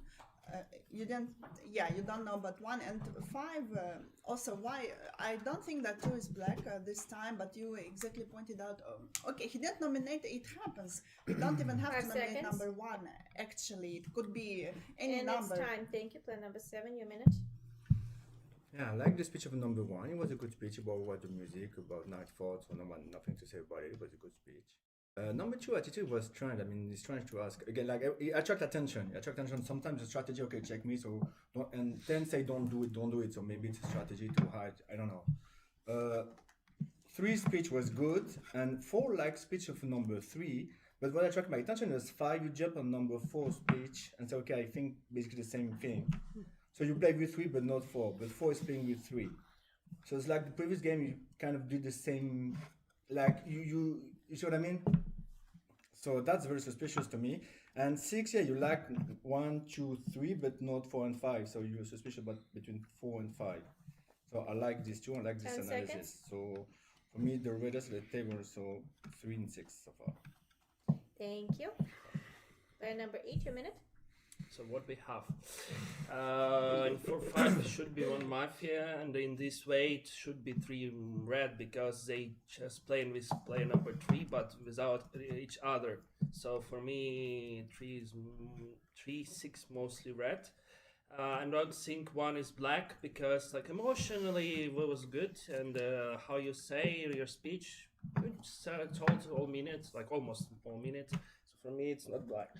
You don't know about 1 and 5. Also, why? I don't think that 2 is black this time, but you exactly pointed out. Okay, he didn't nominate. It happens. You don't even have 5 to nominate seconds. number 1. Actually, it could be any And number. it's time. Thank you. Player number 7, your minute. Yeah, I like the speech of number one. It was a good speech about what the music, about Nightfall, so nothing to say about it. It was a good speech. Number two attitude was trying. I mean, he's trying to ask again, like it attract attention. Sometimes the strategy, okay, check me. So don't, and then say don't do it. So maybe it's a strategy to hide. I don't know. Three speech was good, and four like speech of number three. But what attracted my attention was five. You jump on number four speech and say, okay, I think basically the same thing. So you play with three, but not four. But four is playing with three. So it's like the previous game. You kind of did the same. Like you see what I mean? So that's very suspicious to me. And six, yeah, you like 1, 2, 3, but not 4 and 5. So you're suspicious about between 4 and 5. So I like this too. I like this 10 analysis. seconds. So for me, the reddest at the table. So 3 and 6 so far. Thank you. Player number 8, your minute. So what we have in 4-5 it should be one Mafia, and in this way it should be 3 red because they just playing with player number 3 but without each other. So for me 3, 6 mostly red. I don't think 1 is black because like emotionally it was good, and how you say your speech you told all minutes, like almost all minutes. So for me it's not black.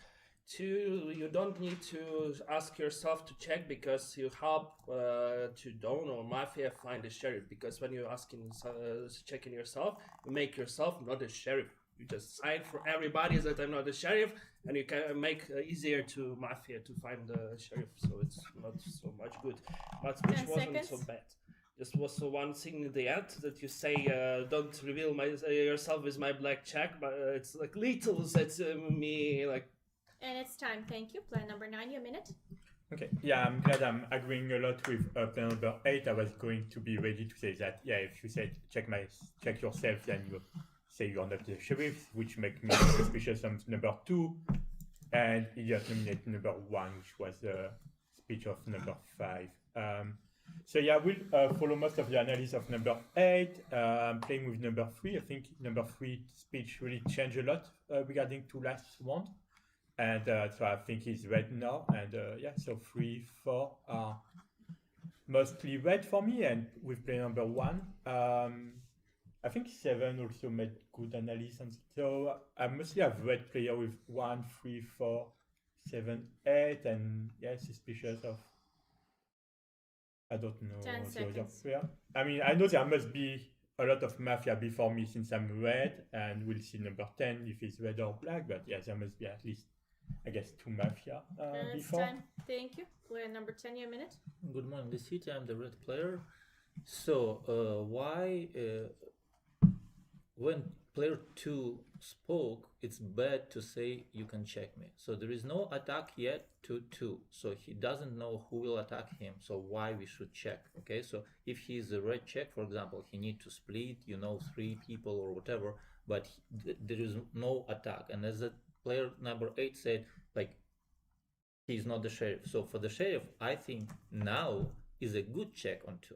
2, you don't need to ask yourself to check because you help to Dawn or Mafia find the sheriff, because when you're asking checking yourself, you make yourself not a sheriff. You just sign for everybody that I'm not a sheriff, and you can make easier to Mafia to find the sheriff, so it's not so much good. But which 10 wasn't seconds. so bad. Just was one thing in the end that you say don't reveal yourself with my black check, but it's like little that me like. And it's time. Thank you. Player number 9, your minute. Okay, yeah, I'm glad I'm agreeing a lot with player number 8. I was going to be ready to say that, yeah, if you said check yourself, then you say you're not the sheriff, which makes me suspicious of number 2. And he just nominated number 1, which was the speech of number 5. So yeah, we'll follow most of the analysis of number 8. I'm playing with number 3. I think number 3 speech really changed a lot regarding to last round. And so I think he's red now, and yeah, so 3, 4 are mostly red for me, and with player number 1, I think 7 also made good analysis, and so I mostly have red player with 1, 3, 4, 7, 8, and yeah, suspicious of, I don't know, 10 the other seconds. player. I mean, I know there must be a lot of Mafia before me since I'm red, and we'll see number 10 if it's red or black, but yeah, there must be at least, I guess, 2 Mafia It's before. time. Thank you. Player number 10, your minute. Good morning, the city. I'm the red player. So why when player 2 spoke, it's bad to say you can check me. So there is no attack yet to 2. So he doesn't know who will attack him. So why we should check? Okay. So if he's a red check, for example, he need to split, 3 people or whatever, but there is no attack. And as a player number 8 said, like, he's not the sheriff. So for the sheriff, I think now is a good check on 2,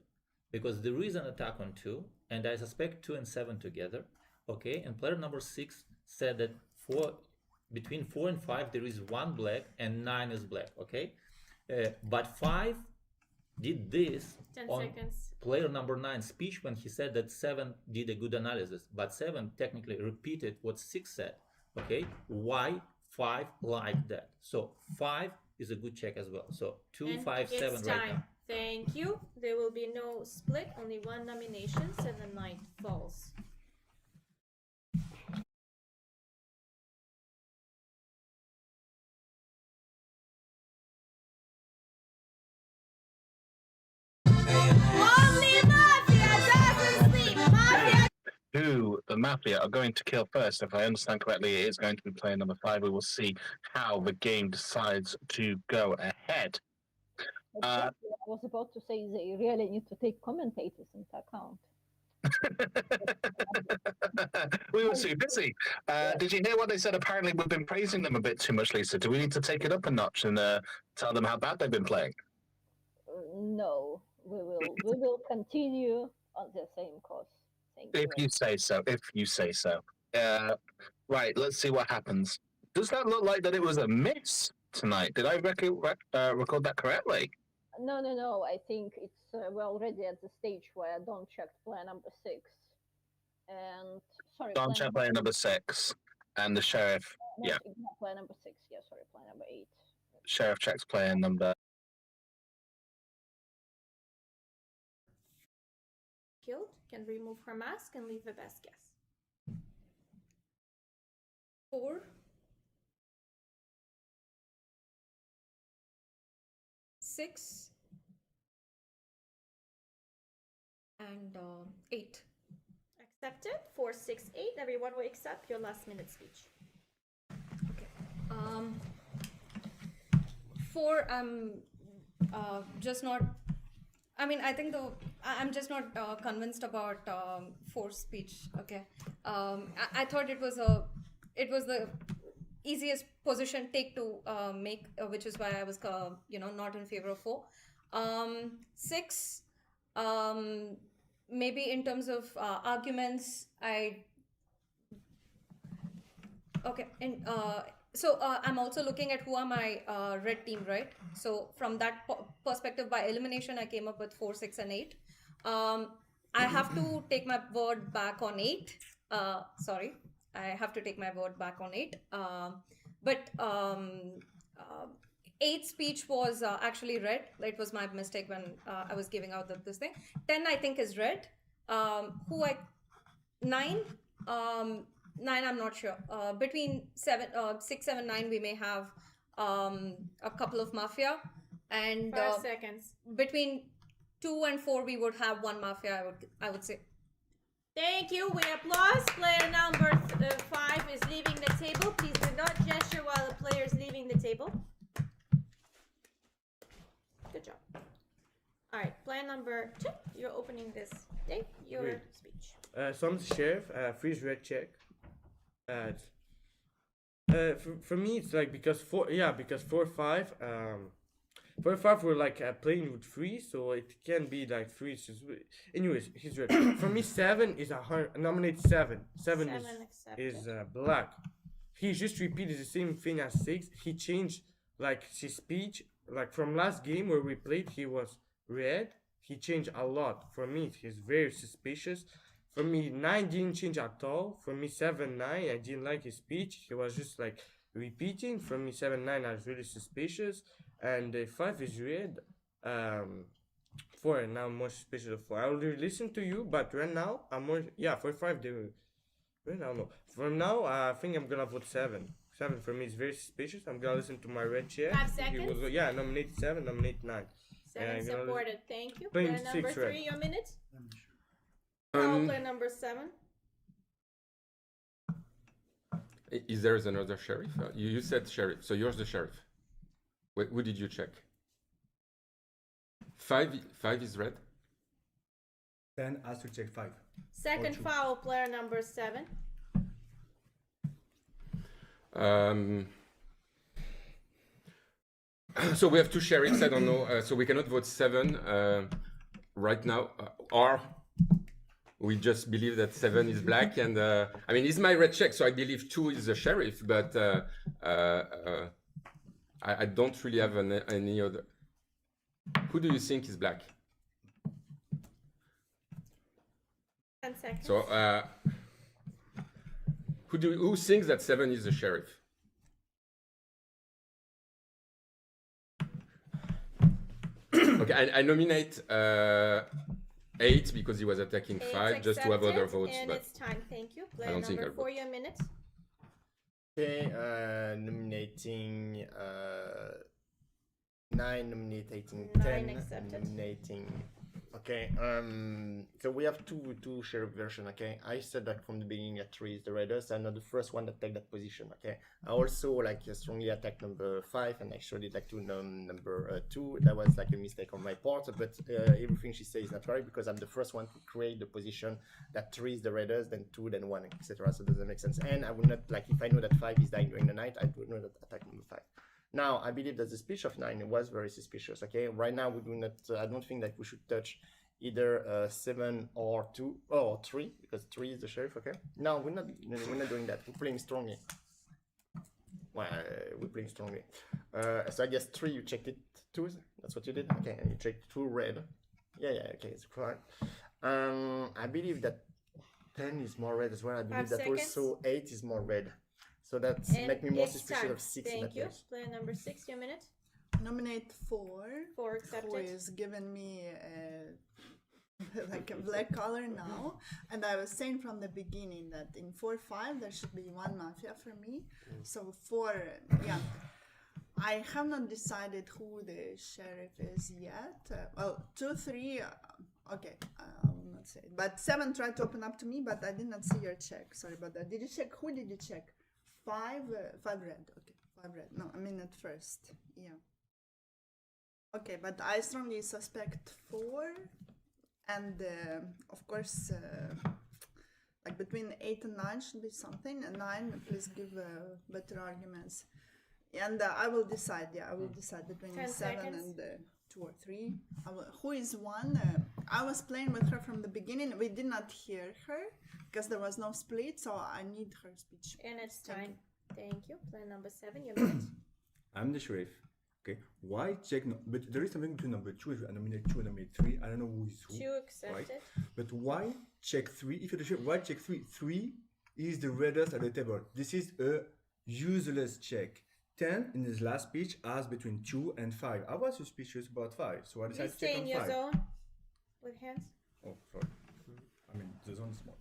because there is an attack on 2, and I suspect 2 and 7 together. Okay, and player number 6 said that between 4 and 5 there is 1 black and 9 is black. Okay, but 5 did this 10 on seconds. player number 9 speech when he said that 7 did a good analysis, but 7 technically repeated what 6 said. Okay, why 5 like that? So 5 is a good check as well. So 2, And 5, it's 7 time. right now. Thank you. There will be no split, only 1 nomination, 7 night falls. Only Mafia doesn't sleep. Mafia. Who the Mafia are going to kill first? If I understand correctly, it is going to be player number 5. We will see how the game decides to go ahead. Exactly. I was about to say they really need to take commentators into account. We were too busy. Did you hear what they said? Apparently, we've been praising them a bit too much, Lisa. Do we need to take it up a notch and tell them how bad they've been playing? No, we will continue on the same course. Thank you. If you say so. If you say so. Right. Let's see what happens. Does that look like that it was a miss tonight? Did I record that correctly? No. I think it's we're already at the stage where Don checked player number 6, and sorry, Don player check number player number 6, and the sheriff. no, Yeah, not player number 6. Yeah, sorry, player number 8. sheriff checks player number. Killed can remove her mask and leave the best guess. 4, 6, and 8. Accepted. 4, 6, 8. Everyone will accept your last minute speech. Okay. 4, I'm just not. I mean, I think I'm just not convinced about 4 speech. Okay. I thought it was the easiest position take to make, which is why I was not in favor of 4. 6. Maybe in terms of arguments, so I'm also looking at who are my red team, right? So from that perspective, by elimination, I came up with 4, 6, and 8. I have to take my word back on 8. Sorry, I have to take my word back on 8. But 8 speech was actually red. It was my mistake when I was giving out this thing. 10, I think, is red. 9. 9, I'm not sure. Between 6, 7, 9, we may have a couple of Mafia, and 5 seconds. Between 2 and 4, we would have 1 Mafia. I would say. Thank you. We applause. Player number 5 is leaving the table. Please do not gesture while the player is leaving the table. Good job. All right, player number 2. You're opening this. Dave, your Great. speech. So I'm the sheriff. Freeze red check. For me, it's like because 4, 5. 4, 5 were like playing with 3, so it can be like 3. Anyways, he's red. For me, 7 is nominate 7. 7 is black. He just repeated the same thing as 6. He changed like his speech. Like from last game where we played, he was red. He changed a lot. For me, he's very suspicious. For me, 9 didn't change at all. For me, 7, 9, I didn't like his speech. He was just like repeating. For me, 7, 9, I was really suspicious. And 5 is red. 4, now I'm more suspicious of 4. I will listen to you, but right now, I'm more, for 5, they will, right now, no. For now, I think I'm gonna vote 7. 7 for me is very suspicious. I'm gonna listen to my red chair. 5 seconds. Nominate 7, nominate 9. 7 supported. Thank you. Playing Player number 6 3, red. your minute. Player number 7. Is there another sheriff? You said sheriff, so you're the sheriff. Wait, who did you check? 5 is red. 10 has to check 5. Second foul, player number 7. So we have 2 sheriffs. I don't know. So we cannot vote 7 right now, or we just believe that 7 is black. And I mean, it's my red check, so I believe 2 is the sheriff. But I don't really have any other. Who do you think is black? 10 seconds. So who thinks that 7 is the sheriff? Okay, I nominate 8 because he was attacking 5, just to have other votes. And But it's time. Thank you. Player I don't think number I'll 4, vote. your minute. Okay, nominating 9, nominating 10, 9 accepted. nominating. Okay, so we have two sheriff version. Okay, I said that from the beginning that 3 is the reddest. I'm not the first one that take that position. Okay, I also strongly attack number 5, and actually like to number 2. That was like a mistake on my part, but everything she says is not right because I'm the first one to create the position that 3 is the reddest, then 2, then 1, etc. So it doesn't make sense. And I would not if I know that 5 is dying during the night, I would not attack number 5. Now, I believe that the speech of 9 was very suspicious, okay? Right now, we do not, I don't think that we should touch either 7 or 2, or 3, because 3 is the sheriff, okay? No, we're not doing that. We're playing strongly. Well, we're playing strongly. So I guess 3 you checked it 2. That's what you did. Okay, and you checked 2 red. Yeah. Okay, it's correct. I believe that 10 is more red as well. I believe 5 that seconds. also 8 is more red. So that's And make me more it's suspicious time. of 6 in Thank that you. case. Player number 6, your minute. Nominate 4. 4 Who accepted. is giving me like a black color now, and I was saying from the beginning that in 4-5 there should be 1 mafia for me. So 4, yeah. I have not decided who the sheriff is yet. Well, 2-3, okay, I will not say it. But 7 tried to open up to me, but I did not see your check. Sorry about that. Did you check? Who did you check? 5 red. Okay, 5 red. No, I mean at first. Yeah. Okay, but I strongly suspect 4, and of course, like between 8 and 9 should be something. And 9, please give better arguments. And I will decide. Yeah, I will decide between 10 7 seconds. and 2 or 3. Who is 1? I was playing with her from the beginning. We did not hear her because there was no split, so I need her speech. And it's Thank time. Thank you. Player number 7, your minute. I'm the sheriff. Okay, why check? No, but there is something between number 2 and nominate 2 and nominate 3. I don't know who is who. 2 accepted. But why check 3? If you're the sheriff, why check 3? 3 is the reddest at the table. This is a useless check. 10 in his last speech asked between 2 and 5. I was suspicious about 5, so I You decided to stay check in on your 5. zone with hands. Oh, sorry. I mean, the zone is small.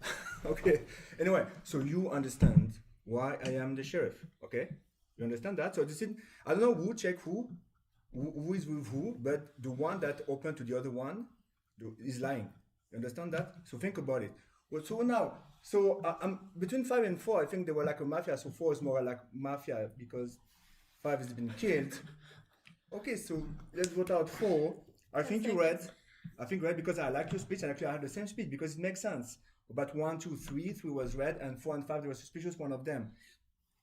Okay. Anyway, so you understand why I am the sheriff. Okay, you understand that. So this is, I don't know who check who is with who, but the one that opened to the other one is lying. You understand that? So think about it. Well, so now, I'm between 5 and 4. I think they were like a mafia. So 4 is more like mafia because 5 has been killed. Okay, so let's vote out 4. I think you're right. I think right because I like your speech and actually I had the same speech because it makes sense. But 1, 2, 3, 3 was red, and 4 and 5 they were suspicious. One of them.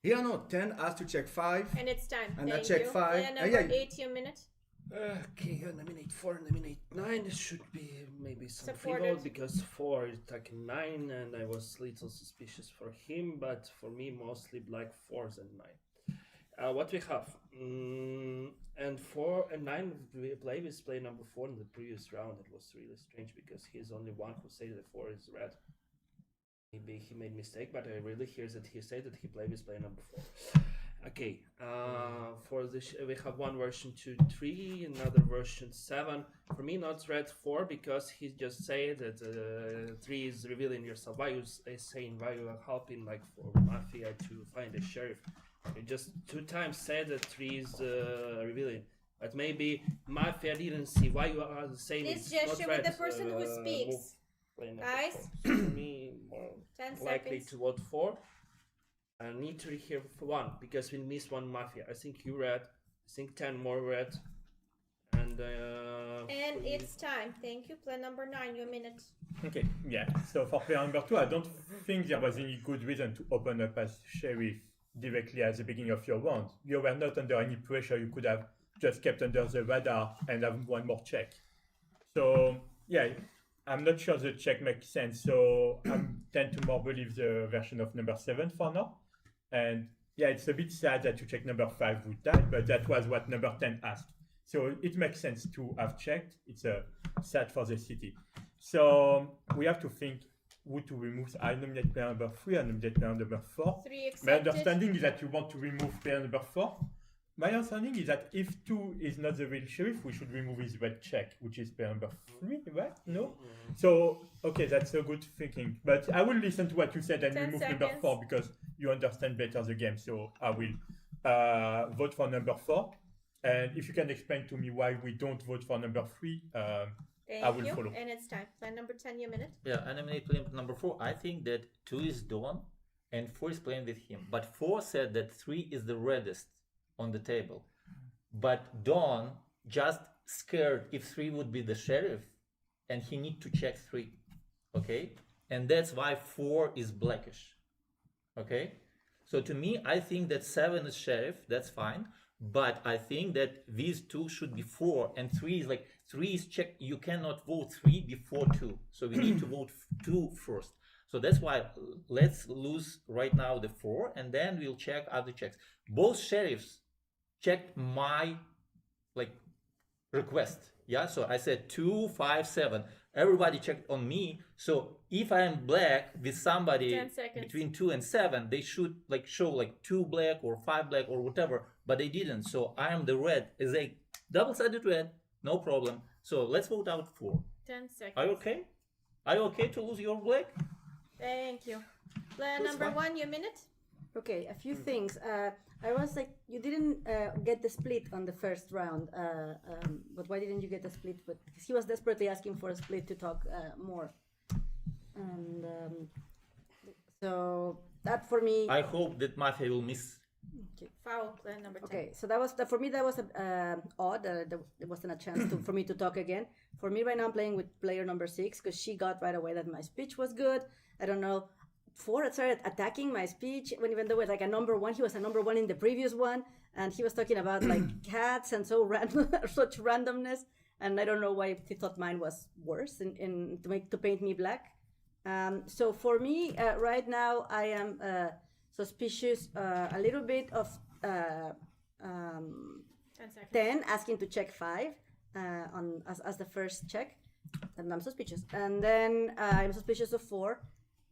Here no, 10 has to check 5. And it's time. And Thank I check you. 5. Player number 8, your minute. Okay, nominate 4, nominate 9. It should be maybe some free Supported. vote because 4 is attacking 9, and I was little suspicious for him, but for me, mostly black 4s and 9. What we have, and 4 and 9 we play with play number 4 in the previous round. It was really strange because he's only one who said that 4 is red. Maybe he made mistake, but I really hear that he said that he played with play number 4. Okay, for this we have one version 2, 3, another version 7. For me, not red 4 because he just said that 3 is revealing yourself. Why you saying why you are helping like for mafia to find a sheriff? You just 2 times said that 3 is revealing, but maybe mafia didn't see why you are saying Please it's gesture not with red. the person who speaks. Guys. For me, more 10 likely seconds. to vote 4. I need to hear for 1 because we missed 1 mafia. I think you red. I think 10 more red. And it's time. Thank you. Player number 9, your minute. Okay, yeah. So for player number 2, I don't think there was any good reason to open up as sheriff directly at the beginning of your round. You were not under any pressure. You could have just kept under the radar and have one more check. So yeah, I'm not sure the check makes sense. So I tend to more believe the version of number 7 for now. And yeah, it's a bit sad that you check number 5 would die, but that was what number 10 asked. So it makes sense to have checked. It's sad for the city. So we have to think who to remove. I nominate player number 3, I nominate player number 4. 3 accepted. My understanding is that you want to remove player number 4. My understanding is that if 2 is not the real sheriff, we should remove his red check, which is player number 3, right? No? So, okay, that's a good thinking. But I will listen to what you said and 10 remove number seconds. 4 because you understand better the game. So I will vote for number 4. And if you can explain to me why we don't vote for number 3, I will follow. And it's time. Player number 10, your minute. Yeah, I nominate player number 4. I think that 2 is Dawn and 4 is playing with him. But 4 said that 3 is the reddest on the table. But Dawn just scared if 3 would be the sheriff and he need to check 3. Okay? And that's why 4 is blackish. Okay? So to me, I think that 7 is sheriff, that's fine. But I think that these 2 should be 4 and 3 is like 3 is check. You cannot vote 3 before 2. So we need to vote 2 first. So that's why let's lose right now the 4 and then we'll check other checks. Both sheriffs checked my like request. Yeah, so I said 2, 5, 7. Everybody checked on me. So if I am black with somebody 10 seconds. between 2 and 7, they should like show like 2 black or 5 black or whatever, but they didn't. So I am the red. Is a double-sided red, no problem. So let's vote out 4. 10 seconds. Are you okay? Are you okay to lose your black? Thank you. Player number 1, your minute. Okay, a few things. I was like, you didn't get the split on the first round, but why didn't you get the split? But because he was desperately asking for a split to talk more, and so that for me. I hope that Mafia will miss. Okay. Foul, player number 10. Okay, so that was for me. That was odd. There wasn't a chance for me to talk again. For me, right now, I'm playing with player number 6 because she got right away that my speech was good. I don't know. 4 started attacking my speech when even though it was like a number 1, he was a number 1 in the previous one, and he was talking about like cats and so random, such randomness, and I don't know why he thought mine was worse in to paint me black. So for me right now I am suspicious a little bit of 10 seconds. 10 asking to check 5 on as the first check, and I'm suspicious, and then I'm suspicious of 4.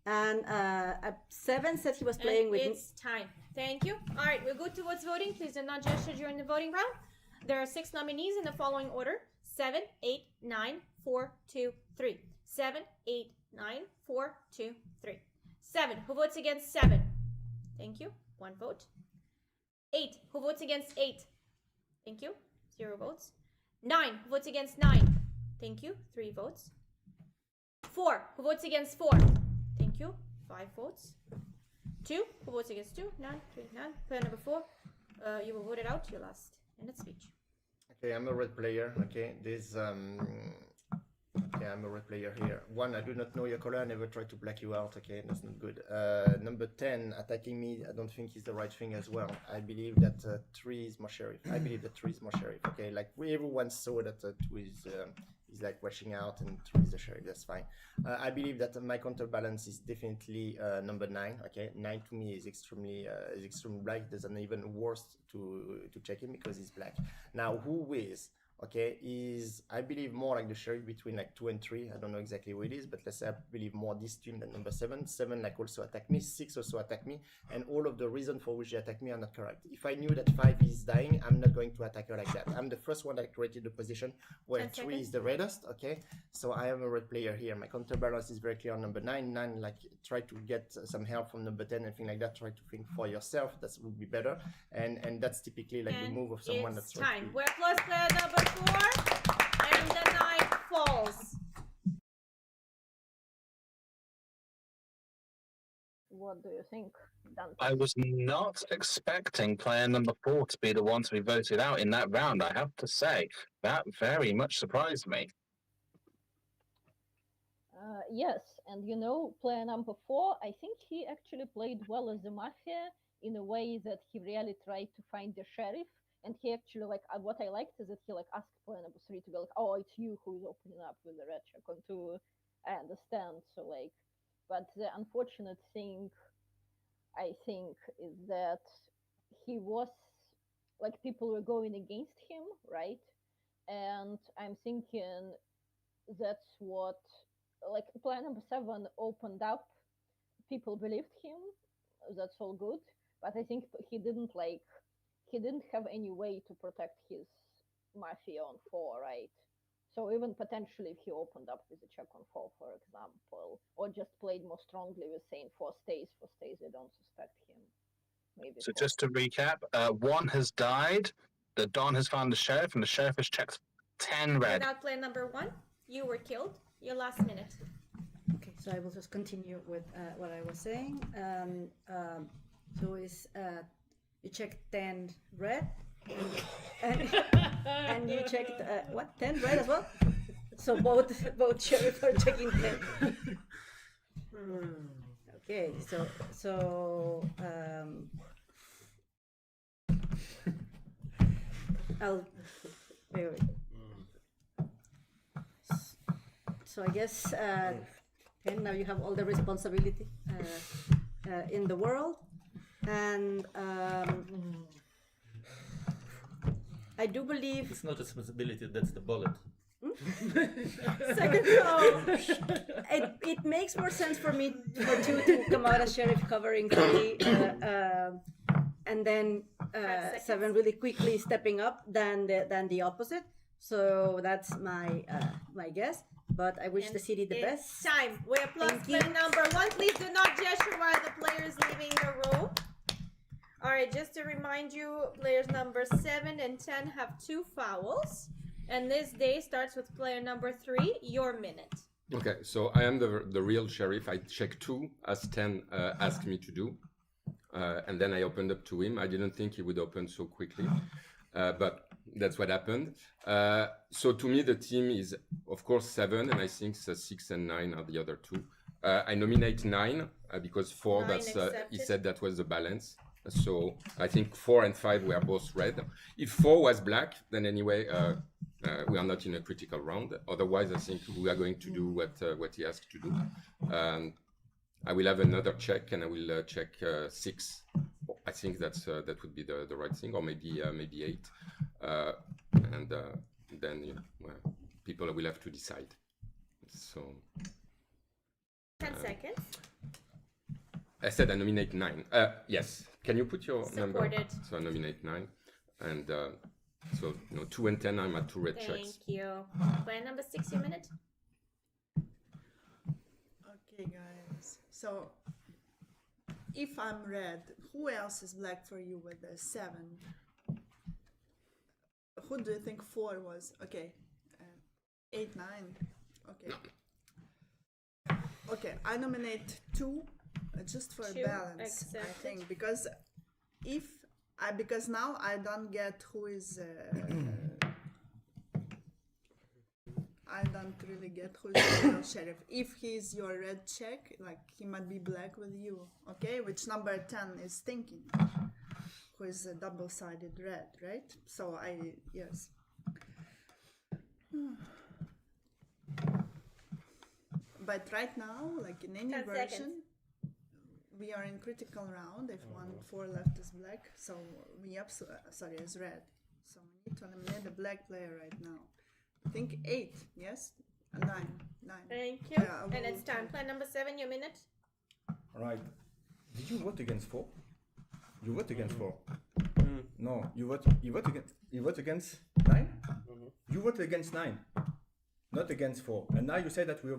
And 7 said he was playing with it's time. Thank you. All right, we'll go towards voting. Please do not gesture during the voting round. There are 6 nominees in the following order: 7, 8, 9, 4, 2, 3. 7, 8, 9, 4, 2, 3. 7. Who votes against 7? Thank you. 1 vote. 8. Who votes against 8? Thank you. 0 votes. 9. Who votes against 9? Thank you. 3 votes. 4. Who votes against 4? Thank you. 5 votes. 2. Who votes against 2? None. 3. None. Player number 4. You were voted out. Your last minute speech. Okay, I'm a red player. Okay, this okay, I'm a red player here. 1, I do not know your color. I never try to black you out. Okay, that's not good. Number 10, attacking me. I don't think is the right thing as well. I believe that 3 is more sheriff. I believe that 3 is more sheriff. Okay, like everyone saw that 2 is like watching out and 3 is the sheriff. That's fine. I believe that my counterbalance is definitely number 9. Okay, 9 to me is extremely black. There's an even worse to check him because he's black. Now who is? Okay, is I believe more like the sheriff between like 2 and 3. I don't know exactly who it is, but let's say I believe more this team than number 7. 7 like also attack me, 6 also attack me, and all of the reasons for which they attack me are not correct. If I knew that 5 is dying, I'm not going to attack her like that. I'm the first one that created the position where 3 is the reddest. Okay, so I am a red player here. My counterbalance is very clear on number 9. 9 like try to get some help from number 10 and things like that. Try to think for yourself. That would be better, and that's typically like the move of someone that's time. We're plus player number 4, and the 9 falls. What do you think, Dante? I was not expecting player number 4 to be the one to be voted out in that round, I have to say. That very much surprised me. Yes, and you know, player number 4, I think he actually played well as the Mafia in a way that he really tried to find the sheriff. And he actually, like, what I liked is that he, like, asked player number 3 to be like, oh, it's you who is opening up with the red check on 2. I understand. So, like, but the unfortunate thing, I think, is that he was, like, people were going against him, right? And I'm thinking that's what, like, player number 7 opened up. People believed him. That's all good. But I think he didn't have any way to protect his Mafia on 4, right? So even potentially if he opened up with a check on 4, for example, or just played more strongly with saying 4 stays, they don't suspect him. Maybe So 4. just to recap, 1 has died, the Don has found the sheriff, and the sheriff has checked 10 red. Without player number 1, you were killed. Your last minute. Okay, so I will just continue with what I was saying. So is you checked 10 red, and you checked what 10 red as well. So both sheriff are checking 10. Okay, so I'll wait. So I guess 10, now you have all the responsibility in the world, and I do believe. It's not responsibility, that's the bullet. Second row. It makes more sense for me for 2 to come out as sheriff covering 3, and then 7 really quickly stepping up than the opposite. So that's my my guess. But I wish the city the best. It's time. We applause Thank you. player number 1. Please do not gesture while the player is leaving the room. All right, just to remind you, players number 7 and 10 have 2 fouls. And this day starts with player number 3. Your minute. Okay, so I am the real sheriff. I checked 2 as 10 asked me to do. And then I opened up to him. I didn't think he would open so quickly. But that's what happened. So to me, the team is, of course, 7. And I think 6 and 9 are the other 2. I nominate 9 because 4, he said that was the balance. So I think 4 and 5 were both red. If 4 was black, then anyway, we are not in a critical round. Otherwise, I think we are going to do what he asked to do. I will have another check, and I will check 6. I think that would be the right thing, or maybe 8. And then people will have to decide. So 10 seconds. I said I nominate 9. Yes. Can you put your number? Supported. So I nominate 9. And so 2 and 10, I'm at 2 red checks. Thank you. Player number 6, your minute. Okay, guys. So, if I'm red, who else is black for you with the 7? Who do you think 4 was? Okay. 8, 9. Okay. Okay, I nominate 2 just for 2 balance, accepted. I think, because because now I don't get who is I don't really get who is the real sheriff. If he's your red check, like he might be black with you, okay? Which number 10 is thinking, who is a double-sided red, right? So yes. But right now, like in any 10 version, seconds. we are in critical round if 4 left is black, so we is red. So we need to eliminate the black player right now. I think 8, yes? 9. Thank you. Yeah, And it's time. Player number 7, your minute. All right. Did you vote against 4? You vote against 4. No, you vote against 9? You vote against 9, not against 4. And now you say that we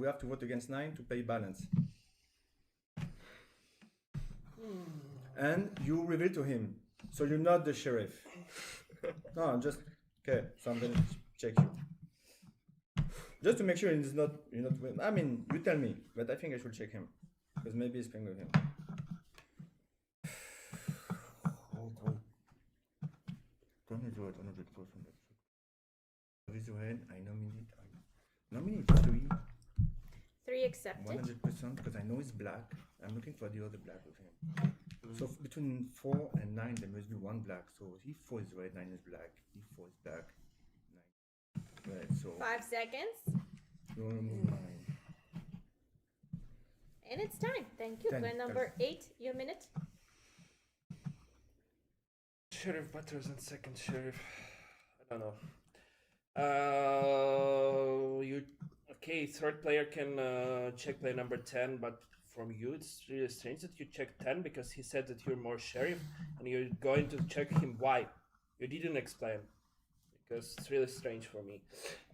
have to vote against 9 to pay balance. And you reveal to him, so you're not the sheriff. No, I'm just okay. So I'm gonna check you, just to make sure you're not. I mean, you tell me, but I think I should check him because maybe he's playing with him. Hold. Don't do it 100%. I nominate 3. 3 accepted. 100% because I know he's black. I'm looking for the other black with him. So between 4 and 9, there must be 1 black. So if 4 is red, 9 is black. If 4 is black, 9. Right, so 5 seconds. you want to move 9. And it's time. Thank you. 10, Player number 8, your minute. Sheriff better than second sheriff. I don't know. Okay, third player can check player number 10, but from you it's really strange that you check 10 because he said that you're more sheriff and you're going to check him why. You didn't explain because it's really strange for me.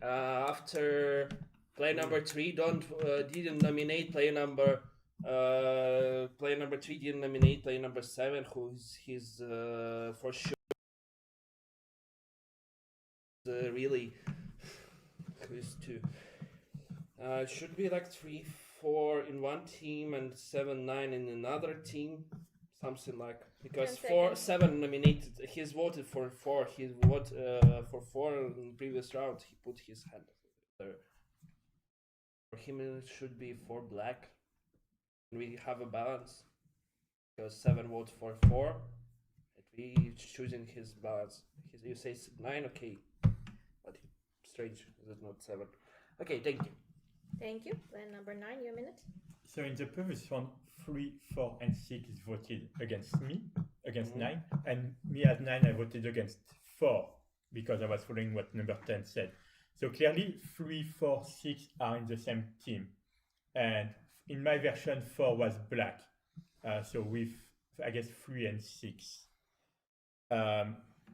After player number 3 didn't nominate player number 3 didn't nominate player number 7 who's his for sure really who's 2. Should be like 3, 4 in one team and 7, 9 in another team, something like, because 7 nominated. He's voted for 4. He voted for 4 in the previous round. He put his hand there. For him, it should be 4 black. We have a balance because 7 votes for 4. We choosing his balance. You say 9, okay, but strange. Is it not 7? Okay, thank you. Thank you. Player number 9, your minute. So in the previous round, 3, 4, and 6 voted against me, against 9, and me at 9 I voted against 4. because I was following what number 10 said. So clearly 3, 4, 6 are in the same team. And in my version, 4 was black. So with, I guess, 3 and 6.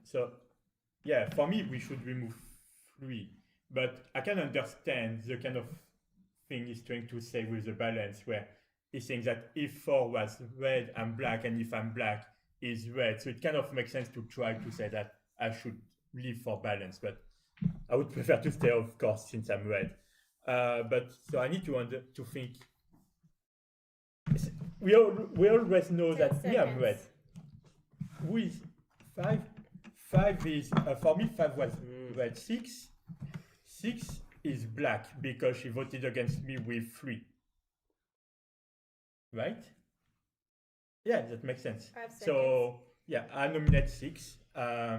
So yeah, for me, we should remove 3. But I can understand the kind of thing he's trying to say with the balance, where he's saying that if 4 was red, I'm black, and if I'm black, is red. So it kind of makes sense to try to say that I should leave for balance, but I would prefer to stay, of course, since I'm red. But so I need to think. We always know that me, I'm red. Who is 5? 5 is, for me, 5 was red. 6 is black because she voted against me with 3. Right? Yeah, that makes sense. 5 seconds. So, yeah, I nominate 6.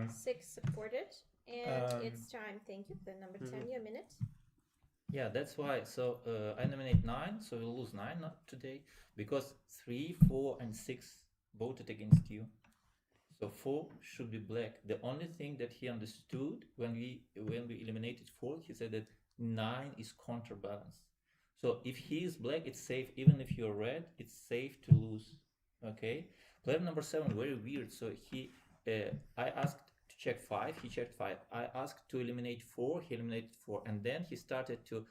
6 supported. And it's time. Thank you. The number 10, you a minute. Yeah, that's why. So I nominate 9, so we'll lose 9 not today, because 3, 4, and 6 voted against you. So 4 should be black. The only thing that he understood when we eliminated 4, he said that 9 is counterbalanced. So if he is black, it's safe. Even if you're red, it's safe to lose. Okay. Player number 7, very weird. So I asked to check 5. He checked 5. I asked to eliminate 4. He eliminated 4, and then he started to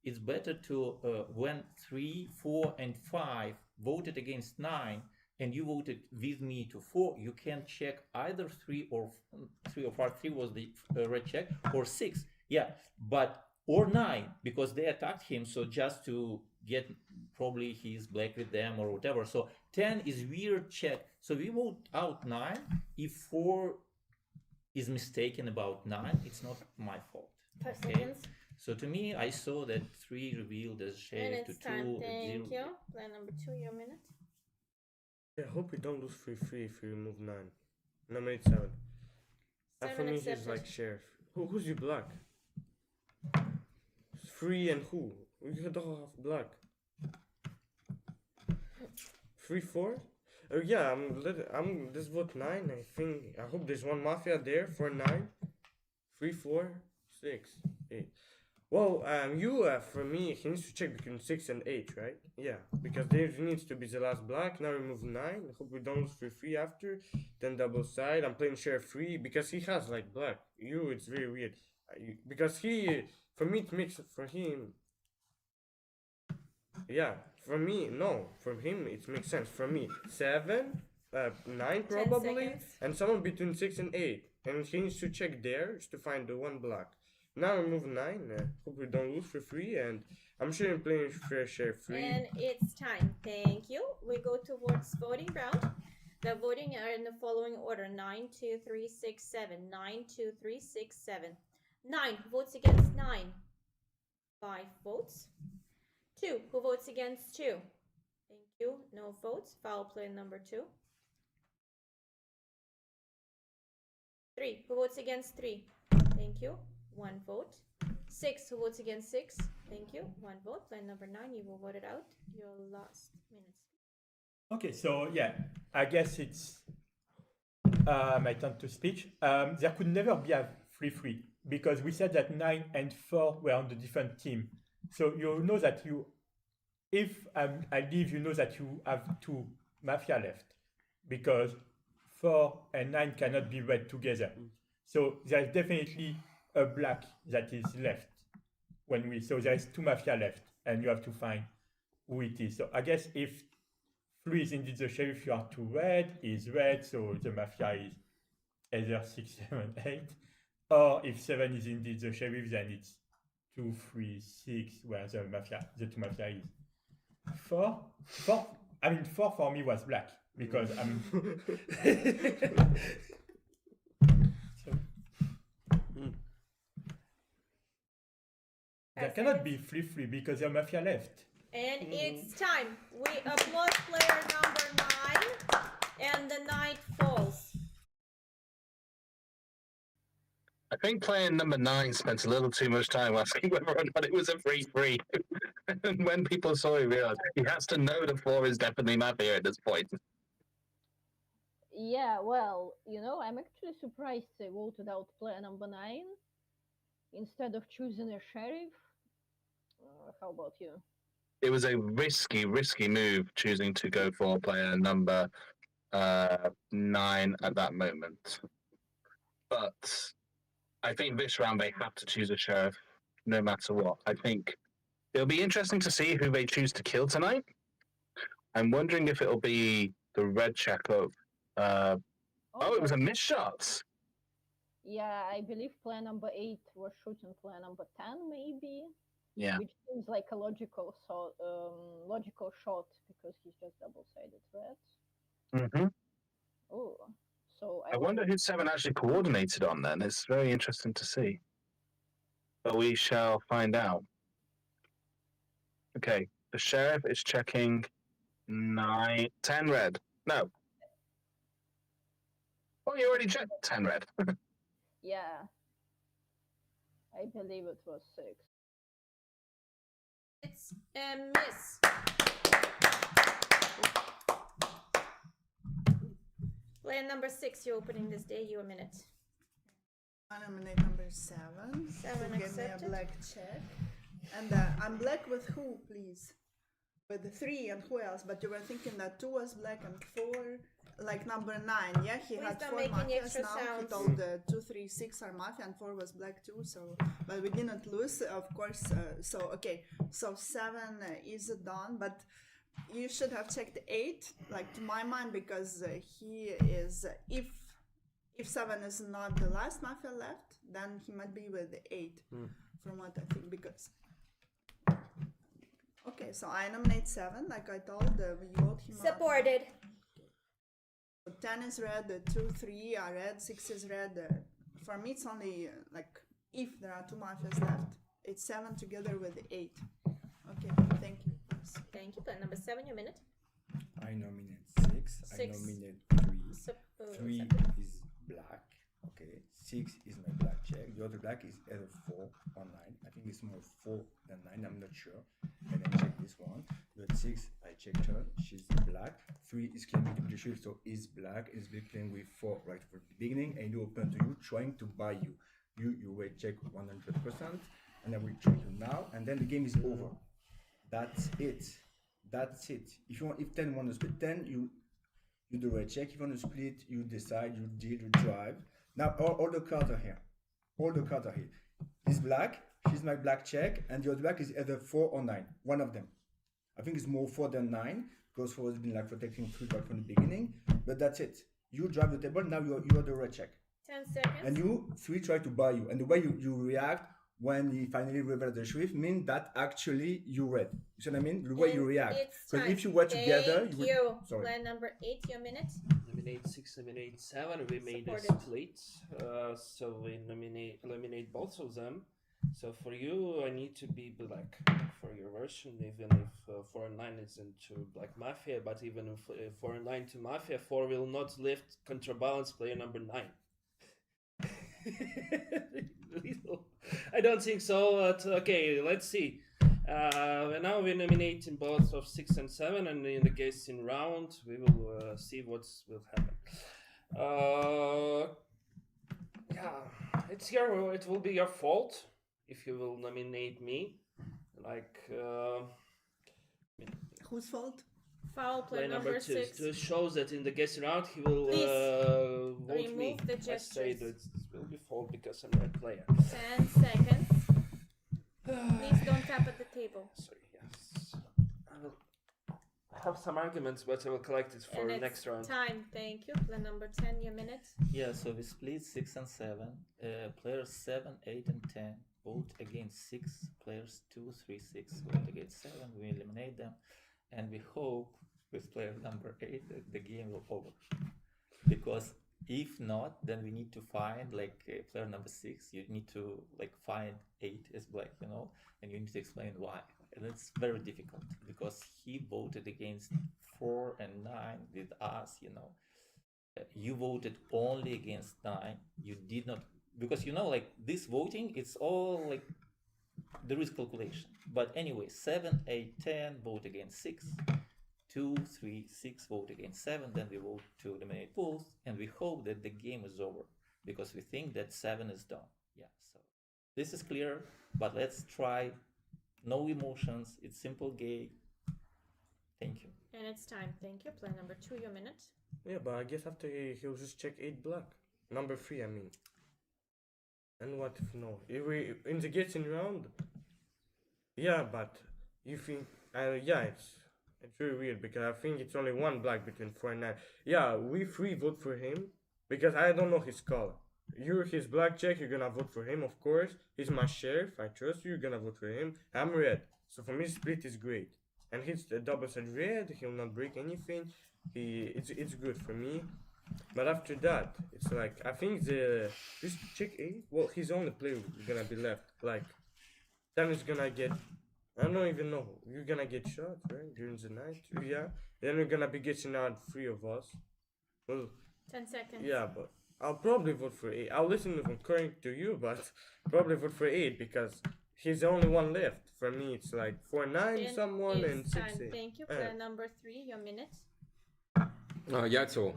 it's better to when 3, 4, and 5 voted against 9, and you voted with me to 4, you can check either 3 or 5. 3 was the red check, or 6. Yeah, or 9, because they attacked him. So just to get, probably he's black with them or whatever. So 10 is weird check. So we vote out 9. If 4 is mistaken about 9, it's not my fault. 5 okay? seconds. So to me, I saw that 3 revealed as sheriff to 2. Time. Thank 0. you. Player number 2, your minute. Yeah, I hope we don't lose 3-3 if we remove 9. Nominate 7. 7 For me, accepted. he's like sheriff. Who's you black? 3 and who? You don't have black. 3, 4? Yeah, I'm this vote 9. I hope there's one mafia there for 9. 3, 4, 6, 8. Well, for me, he needs to check between 6 and 8, right? Yeah, because there needs to be the last black. Now remove 9. I hope we don't lose 3-3 after. Then double side. I'm playing sheriff 3 because he has like black. It's very weird. Because for me, it makes, for him, yeah, for me, no, for him, it makes sense. For me, 7, 9 probably, and someone between 6 and 8. And he needs to check there to find the one black. Now remove 9. Hope we don't lose for 3, and I'm sure I'm playing sheriff 3. And it's time. Thank you. We go towards voting round. The voting are in the following order: 9, 2, 3, 6, 7. 9, 2, 3, 6, 7. 9 votes against 9. 5 votes. 2 who votes against 2. Thank you. No votes. Foul play number 2. 3 who votes against 3. Thank you. 1 vote. 6 who votes against 6. Thank you. 1 vote. Play number 9. You will vote it out. Your last minutes. Okay, so yeah, I guess it's my turn to speak. There could never be a 3-3 because we said that 9 and 4 were on the different team. So you know that if I leave, you know that you have 2 mafia left because 4 and 9 cannot be read together. So there is definitely a black that is left so there is 2 mafia left and you have to find who it is. So I guess if 3 is indeed the sheriff, you are 2 red, is red, so the mafia is either 6, 7, 8. Or if 7 is indeed the sheriff, then it's 2, 3, 6, where the 2 mafia is. 4 for me was black because I'm there cannot be 3-3 because the mafia left. And it's time. We applaud player number 9, and the night falls. I think player number 9 spent a little too much time asking whether or not it was a 3-3. And when people saw it, realized he has to know the 4 is definitely mafia at this point. Yeah, well, I'm actually surprised they voted out player number 9 instead of choosing a sheriff. How about you? It was a risky move choosing to go for player number 9 at that moment. But I think this round they have to choose a sheriff no matter what. I think it'll be interesting to see who they choose to kill tonight. I'm wondering if it'll be the red checker. It was a missed shot. Yeah, I believe player number 8 was shooting player number 10, maybe. Yeah. Which seems like a logical shot because he's just double-sided red. Mm-hmm. Oh, so I wonder who 7 actually coordinated on then. It's very interesting to see. But we shall find out. Okay, the sheriff is checking 9, 10 red. No. Oh, you already checked 10 red. Yeah. I believe it was 6. It's a miss. Player number 6, you're opening this day. You a minute. I nominate number 7. 7 Give me a accepted. black check. And I'm black with who, please? With the 3 and who else? But you were thinking that 2 was black and 4, like number 9. Yeah, he Please had don't 4 make any mafias extra now. He sounds. told 2, 3, 6 are mafia and 4 was black too. So, but we didn't lose, of course. So okay, so 7 is done, but you should have checked 8, like to my mind, because he is if 7 is not the last mafia left, then he might be with 8, from what I think, because. Okay, so I nominate 7, like I told, we vote him out. Supported. So 10 is red, 2, 3 are red, 6 is red. For me, it's only like if there are 2 mafias left, it's 7 together with 8. Okay, thank you. Thank you. Player number 7, your minute. I nominate 6. I 6. nominate 3. 3 accepted. is black. Okay. 6 is my black check. The other black is either 4 or 9. I think it's more 4 than 9. I'm not sure. And then check this one. But 6, I checked her. She's black. 3 is claiming to be the shield, so is black. Is playing with 4 right from the beginning, and you open to you, trying to buy you. You will check 100%, and I will check you now, and then the game is over. That's it. That's it. If 10 want to split 10, you do a check. If you want to split, you decide, you deal, you drive. Now all the cards are here. All the cards are here. He's black, she's my black check, and the other black is either 4 or 9. One of them. I think it's more 4 than 9, because 4 has been like protecting 3 back from the beginning. But that's it. You drive the table, now you are the red check. 10 seconds. And you 3 try to buy you. And the way you react when he finally reveals the sheriff means that actually you read. You see what I mean? The way you react. Because if you were together, Thank you. Sorry. Plan number 8, your minute. Nominate 6, nominate 7. We made a Supported. split, so we eliminate both of them. So for you, I need to be black for your version, even if 4 and 9 is into Black Mafia. But even if 4 and 9 to Mafia, 4 will not lift counterbalance player number 9. I don't think so, but okay, let's see. Now we're nominating both of 6 and 7, and in the case in round, we will see what will happen. Yeah, it's your. It will be your fault if you will nominate me. Like, Whose fault? Foul play number 2. 6. To show that in the guest round he will vote remove me. the I say gestures. that it will be fault because I'm red player. 10 seconds. Please don't tap at the table. Sorry, yes. I will have some arguments, but I will collect it for And the it's next round. time. Thank you. Plan number 10, your minute. Yeah, so we split 6 and 7. Players 7, 8, and 10 vote against 6. Players 2, 3, 6 vote against 7. We eliminate them. And we hope with player number 8 that the game will over. Because if not, then we need to find player number 6. You need to find 8 as black, and you need to explain why. And it's very difficult because he voted against 4 and 9 with us, You voted only against 9. You did not, because this voting, it's all there is calculation. But anyway, 7, 8, 10 vote against 6. 2, 3, 6 vote against 7, then we vote to eliminate both, and we hope that the game is over because we think that 7 is done. Yeah, so this is clear, but let's try. No emotions, it's simple game. Thank you. And it's time. Thank you. Player number 2, your minute. Yeah, but I guess after he'll just check 8 black. Number 3, I mean. And what if no? If we in the getting round, yeah, but you think, yeah, it's really weird because I think it's only 1 black between 4 and 9. Yeah, we 3 vote for him because I don't know his color. You're his blackjack, you're gonna vote for him, of course. He's my sheriff, I trust you, you're gonna vote for him. I'm red, so for me split is great. And he's the double side red, he'll not break anything. It's good for me. But after that, it's like I think this check 8. Well, his only play gonna be left. Like, then it's gonna get. I don't even know. You're gonna get shot, right, during the night. Yeah. Then we're gonna be getting out 3 of us. Well, 10 seconds. yeah, but I'll probably vote for 8. I'll listen according to you, but probably vote for 8 because he's the only one left. For me, it's like 4, 9, Then someone, and it's 6, time. 8. Thank you. Player number 3, your minute. Yeah, so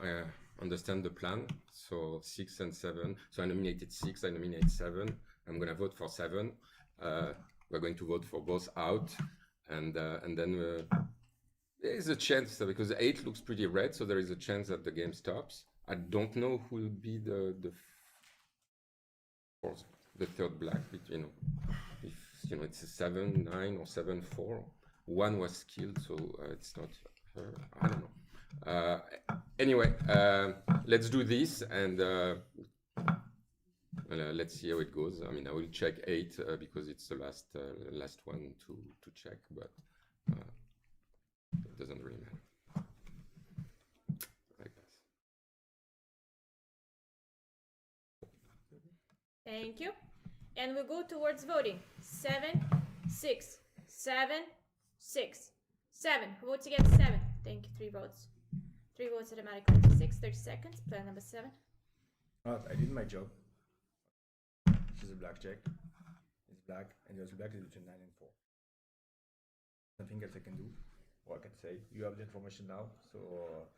I understand the plan. So 6 and 7. So I nominated 6. I nominate 7. I'm gonna vote for 7. We're going to vote for both out, and then there is a chance because 8 looks pretty red, so there is a chance that the game stops. I don't know who will be the third black between. If it's a 7, 9 or 7, 4. 1 was killed, so it's not her. I don't know. Anyway, let's do this and let's see how it goes. I mean, I will check 8 because it's the last one to check, but it doesn't really matter. I guess. Thank you. And we go towards voting. 7, 6, 7, 6, 7. Who votes against 7? Thank you. 3 votes. 3 votes automatically to 6. 30 seconds. Player number 7. Alright, I did my job. She's a blackjack. It's black, and the other black is between 9 and 4. Nothing else I can do. Or I can say, you have the information now, so...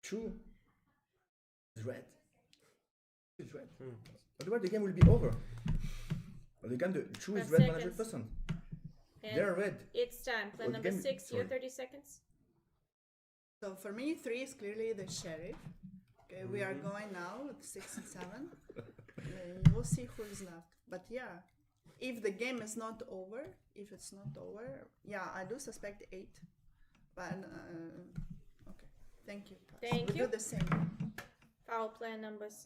True. It's red. It's red. Otherwise, the game will be over. But again, the true is red 100%. They're red. It's time. Player number 6, your 30 seconds. So for me, 3 is clearly the sheriff. Okay, we are going now with 6 and 7. We'll see who is left. But yeah, if the game is not over, if it's not over, yeah, I do suspect 8. But okay, thank you. Thank we'll you. Do the same. Foul player number 6.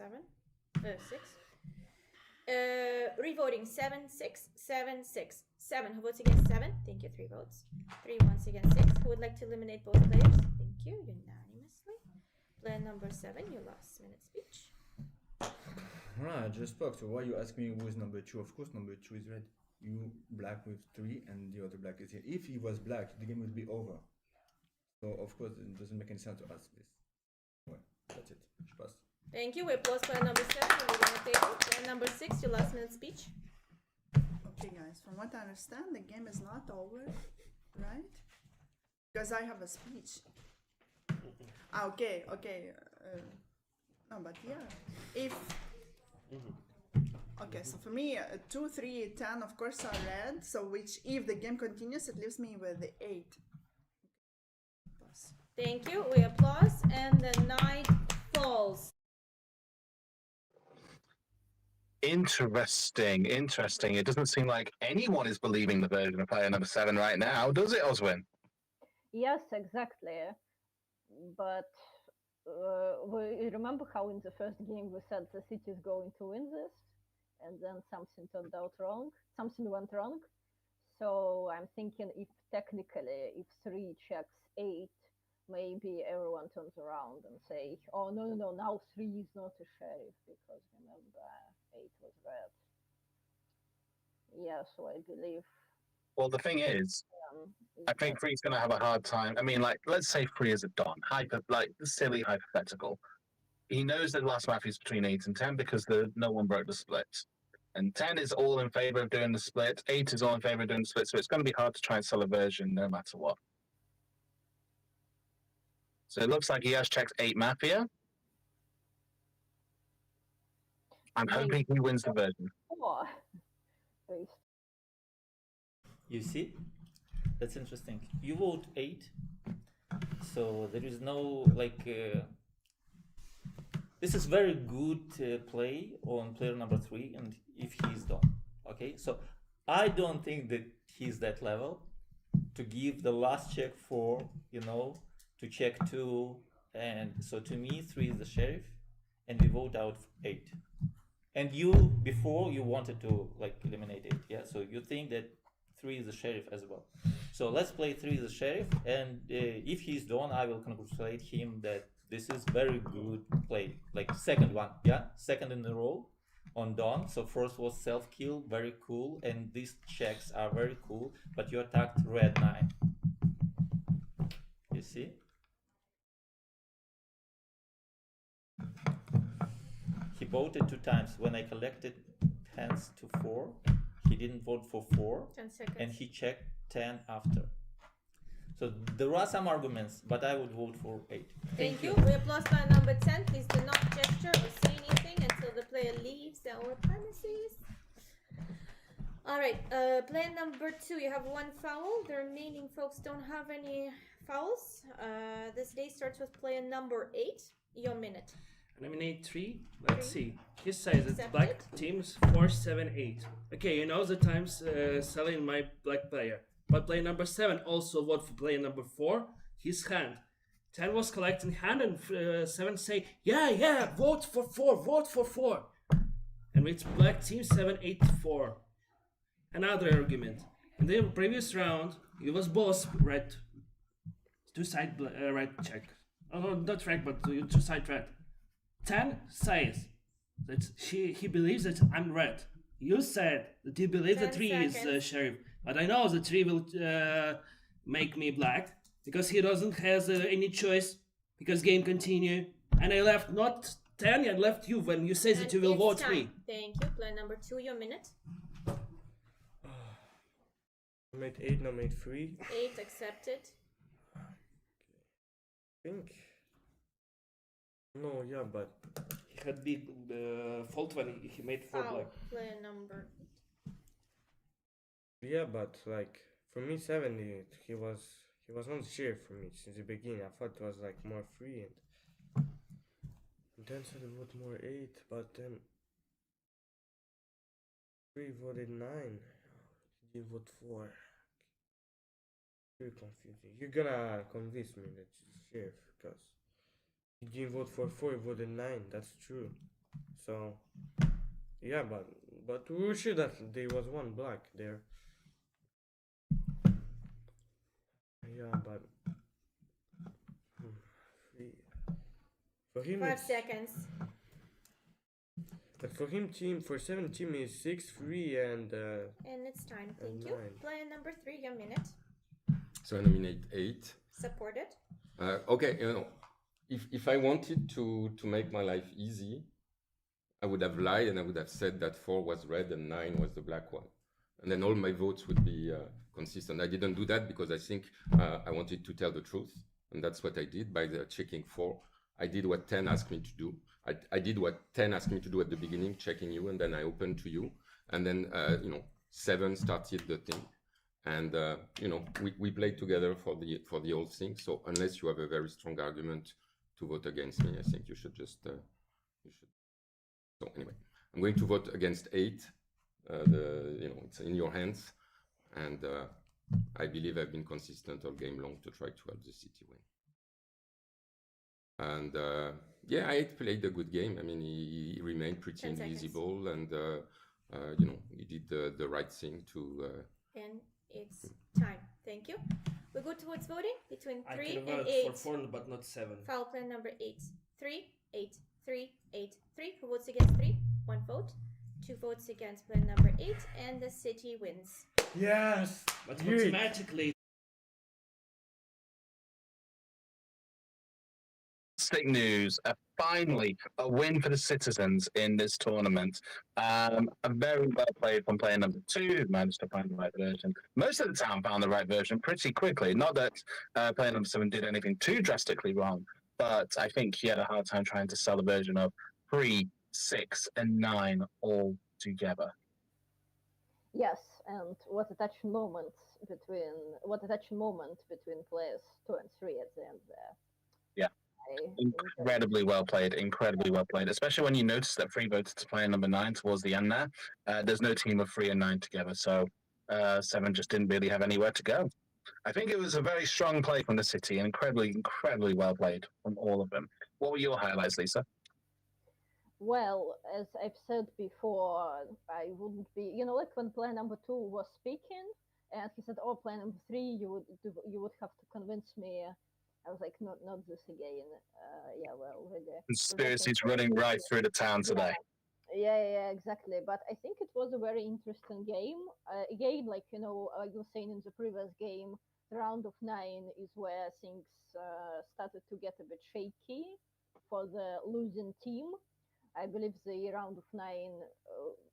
Revoting 7, 6, 7, 6. 7. Who votes against 7? Thank you. 3 votes. 3 once against 6. Who would like to eliminate both players? Thank you. Unanimously. Player number 7, your last minute speech. I just spoke. So why you ask me who is number 2? Of course, number 2 is red. You black with 3, and the other black is here. If he was black, the game would be over. So of course, it doesn't make any sense to ask this. Well, that's it. Je passe. Thank you. We applause player number 7. We're on the table. Player number 6, your last minute speech. Okay, guys. From what I understand, the game is not over, right? Because I have a speech. Okay. No, but yeah. If okay, so for me, 2, 3, 10, of course, are red. So which, if the game continues, it leaves me with the 8. Thank you. We applause, and the night falls. Interesting. It doesn't seem like anyone is believing the version of player number 7 right now, does it, Oswin? Yes, exactly. But we remember how in the first game we said the city is going to win this, and then something turned out wrong. Something went wrong. So I'm thinking if 3 checks 8, maybe everyone turns around and say, oh, no, now 3 is not a sheriff, because remember, 8 was red. Yeah, so I believe... Well, the thing is, I think 3's going to have a hard time. I mean, like, let's say 3 is a Don. Silly hypothetical. He knows that the last Mafia is between 8 and 10 because no one broke the split. And 10 is all in favor of doing the split. 8 is all in favor of doing the split. So it's going to be hard to try and sell a version no matter what. So it looks like he has checked 8 Mafia. I'm hoping he wins the version. You see? That's interesting. You vote 8. So there is no this is very good play on player number 3, and if he's done, okay. So I don't think that he's that level to give the last check 4, to check 2, and so to me 3 is the sheriff, and we vote out 8. And you before you wanted to eliminate 8, yeah. So you think that 3 is the sheriff as well. So let's play 3 is the sheriff, and if he's done, I will congratulate him that this is very good play. Second one, yeah, second in a row on Dawn. So first was self-kill, very cool, and these checks are very cool, but you attacked red 9. You see? He voted 2 times. When I collected hands to 4, he didn't vote for 4, 10 seconds. and he checked 10 after. So there are some arguments, but I would vote for 8. Thank you. We applause player number 10. Please do not gesture or say anything until the player leaves our premises. All right, player number 2, you have 1 foul. The remaining folks don't have any fouls. This day starts with player number 8. Your minute. Eliminate 3. Let's see. He says it's Accepted. black teams 4, 7, 8. Okay, you know the times selling my black player. But player number 7 also vote for player number 4. His hand. 10 was collecting hand, and 7 say, yeah, vote for 4, vote for 4. And it's black team 7, 8, 4. Another argument. In the previous round, it was both red. 2 side red check. Oh, not red, but 2 side red. 10 says that he believes that I'm red. You said that you believe that 3 is sheriff, but I know that 3 will make me black because he doesn't has any choice because game continue. And I left not 10, I left you when you say that you will It's vote time. me. Thank you. Player number 2, your minute. Made 8, now made 3. 8 accepted. I think. No, yeah, but He had big fault when he made 4 Foul. black. Player number. yeah, but for me 7, he was not sheriff for me since the beginning. I thought it was more free, and then said I vote more 8, but then 3 voted 9. He did vote 4. Very confusing. You're gonna convince me that he's sheriff because he didn't vote for 4, he voted 9. That's true. So yeah, but we were sure that there was 1 black there. Yeah, but for him 5 it's- seconds. But for him, for 7 team is 6, 3, and And it's time. and Thank you. 9. Player number 3, your minute. So I nominate 8. Supported. Okay, if I wanted to make my life easy, I would have lied and I would have said that 4 was red and 9 was the black one. And then all my votes would be consistent. I didn't do that because I think I wanted to tell the truth. And that's what I did by checking 4. I did what 10 asked me to do. I did what 10 asked me to do at the beginning, checking you, and then I opened to you. And then, 7 started the thing. And, we played together for the whole thing. So unless you have a very strong argument to vote against me, I think you should just, So anyway, I'm going to vote against 8. It's in your hands. And I believe I've been consistent all game long to try to help the city win. And I played a good game. I mean, he remained pretty 10 seconds. invisible, and he did the right thing to. And it's time. Thank you. We go towards voting between I 3 could have and voted 8. for 4, but not 7. Foul player number 8. 3, 8, 3, 8, 3. Who votes against 3? 1 vote. 2 votes against player number 8, and the city wins. Yes! But Great. automatically fantastic news. Finally, a win for the citizens in this tournament. A very well played from player number 2, who managed to find the right version. Most of the town found the right version pretty quickly. Not that player number 7 did anything too drastically wrong, but I think he had a hard time trying to sell the version of 3, 6, and 9 all together. Yes, and what a touching moment between players 2 and 3 at the end there. Yeah. Incredibly well played, especially when you notice that 3 voted to player number 9 towards the end there. There's no team of 3 and 9 together, so 7 just didn't really have anywhere to go. I think it was a very strong play from the city, and incredibly well played from all of them. What were your highlights, Lisa? Well, as I've said before, I wouldn't be, like when player number 2 was speaking, and he said, "Oh, player number 3, you would have to convince me." I was like, "Not this again." Yeah, well, already. Conspiracies running right through the town today. Yeah, exactly. But I think it was a very interesting game. Again, like you were saying in the previous game, the round of 9 is where things started to get a bit shaky for the losing team. I believe the round of 9,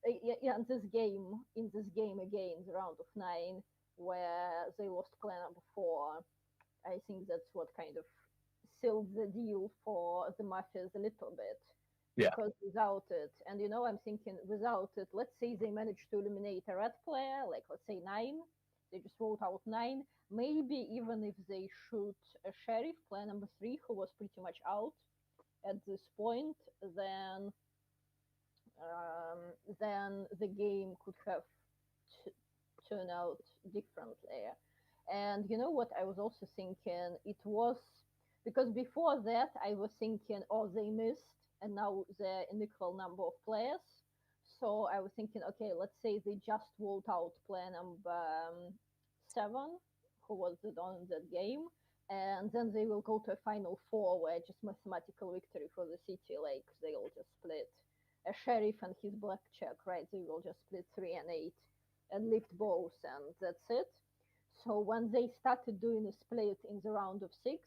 in this game again, the round of 9, where they lost player number 4. I think that's what kind of sealed the deal for the Mafias a little bit. Yeah. Because without it, and I'm thinking without it, let's say they managed to eliminate a red player, like let's say 9, they just vote out 9. Maybe even if they shoot a sheriff, player number 3, who was pretty much out at this point, then the game could have turned out differently. And you know what I was also thinking? It was because before that I was thinking, oh, they missed, and now they're an equal number of players. So I was thinking, okay, let's say they just vote out player number 7, who was the don in that game, and then they will go to a final 4 where just mathematical victory for the city, like they'll just split a sheriff and his blackjack, right? They will just split 3 and 8 and lift both, and that's it. So when they started doing a split in the round of 6,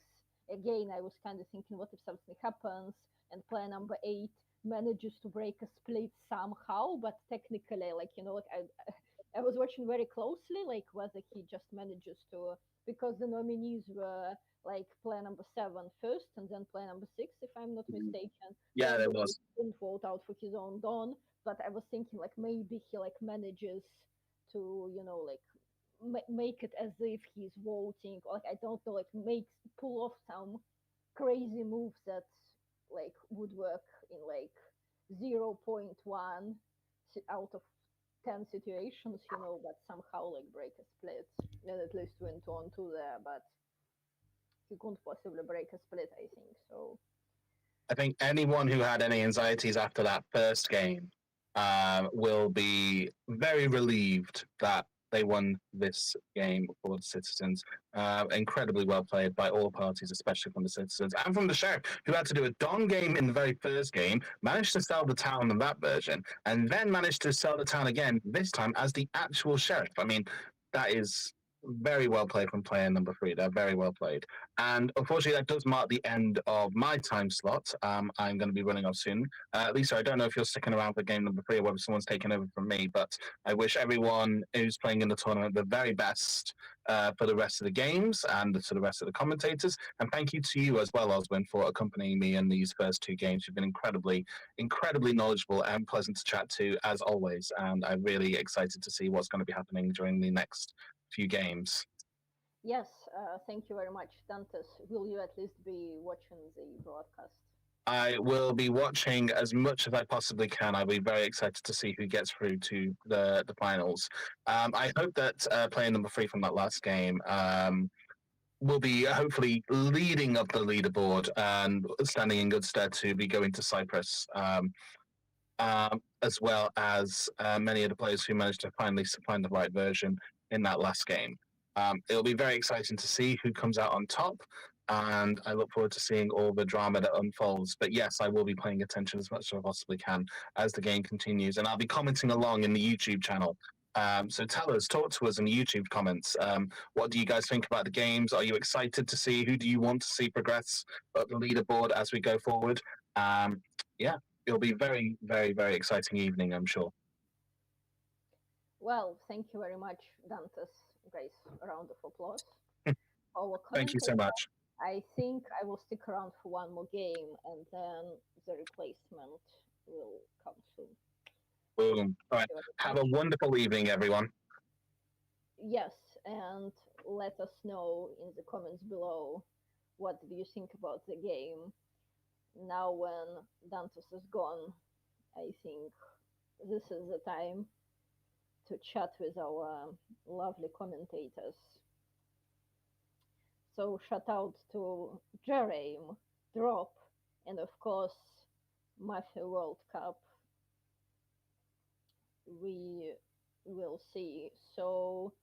again, I was kind of thinking, what if something happens and player number 8 manages to break a split somehow, but technically, like, I was watching very closely, like whether he just manages to, because the nominees were like player number 7 first and then player number 6, if I'm not mistaken. Yeah, there was. He didn't vote out for his own don, but I was thinking like maybe he like manages to, make it as if he's voting, or like I don't know, like pull off some crazy moves that like would work in like 0.1 out of 10 situations, but somehow like break a split and at least win 2-on-2 there, but he couldn't possibly break a split, I think. So I think anyone who had any anxieties after that first game will be very relieved that they won this game for the citizens. Incredibly well played by all parties, especially from the citizens and from the sheriff, who had to do a Don game in the very first game, managed to sell the town in that version, and then managed to sell the town again, this time as the actual sheriff. I mean, that is very well played from player number 3. They're very well played. And unfortunately, that does mark the end of my time slot. I'm going to be running off soon. Lisa, I don't know if you're sticking around for game number 3 or whether someone's taking over from me, but I wish everyone who's playing in the tournament the very best for the rest of the games and to the rest of the commentators. And thank you to you as well, Oswin, for accompanying me in these first 2 games. You've been incredibly knowledgeable and pleasant to chat to, as always. And I'm really excited to see what's going to be happening during the next few games. Yes, thank you very much, Dantes. Will you at least be watching the broadcast? I will be watching as much as I possibly can. I'll be very excited to see who gets through to the finals. I hope that player number 3 from that last game will be hopefully leading up the leaderboard and standing in good stead to be going to Cyprus, as well as many of the players who managed to finally find the right version in that last game. It'll be very exciting to see who comes out on top, and I look forward to seeing all the drama that unfolds. But yes, I will be paying attention as much as I possibly can as the game continues, and I'll be commenting along in the YouTube channel So tell us, talk to us in the YouTube comments. What do you guys think about the games? Are you excited to see who do you want to see progress up the leaderboard as we go forward? Yeah, it'll be very, very, very exciting evening, I'm sure. Well, thank you very much, Dantes. Guys, a round of applause. Our Thank you so commentator, much. I think I will stick around for one more game and then the replacement will come soon. Boom. All right. Have a wonderful evening, everyone. Yes, and let us know in the comments below what do you think about the game. Now when Dantos is gone, I think this is the time to chat with our lovely commentators. So shout out to Jerame, Drop, and of course Mafia World Cup. We will see. So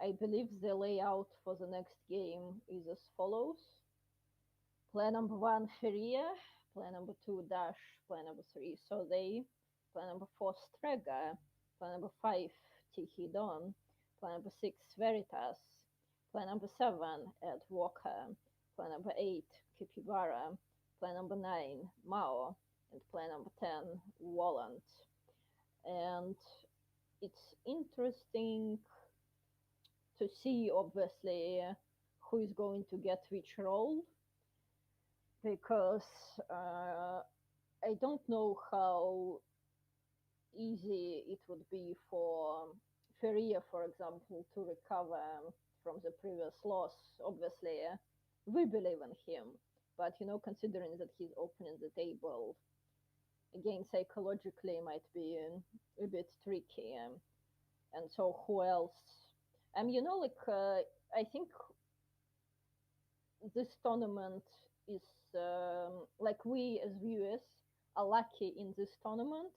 I believe the layout for the next game is as follows. Player number 1, Feria. Player number 2, Dash. Player number 3, Sodei. Player number 4, Strega. Player number 5, Tihidon. Player number 6, Veritas. Player number 7, Ed Walker. Player number 8, Kipibara. Player number 9, Mao. And player number 10, Wallant. And it's interesting to see, obviously, who is going to get which role, because I don't know how easy it would be for Feria, for example, to recover from the previous loss. Obviously, we believe in him, but considering that he's opening the table, again, psychologically might be a bit tricky. And so who else? I think this tournament is like, we as viewers are lucky in this tournament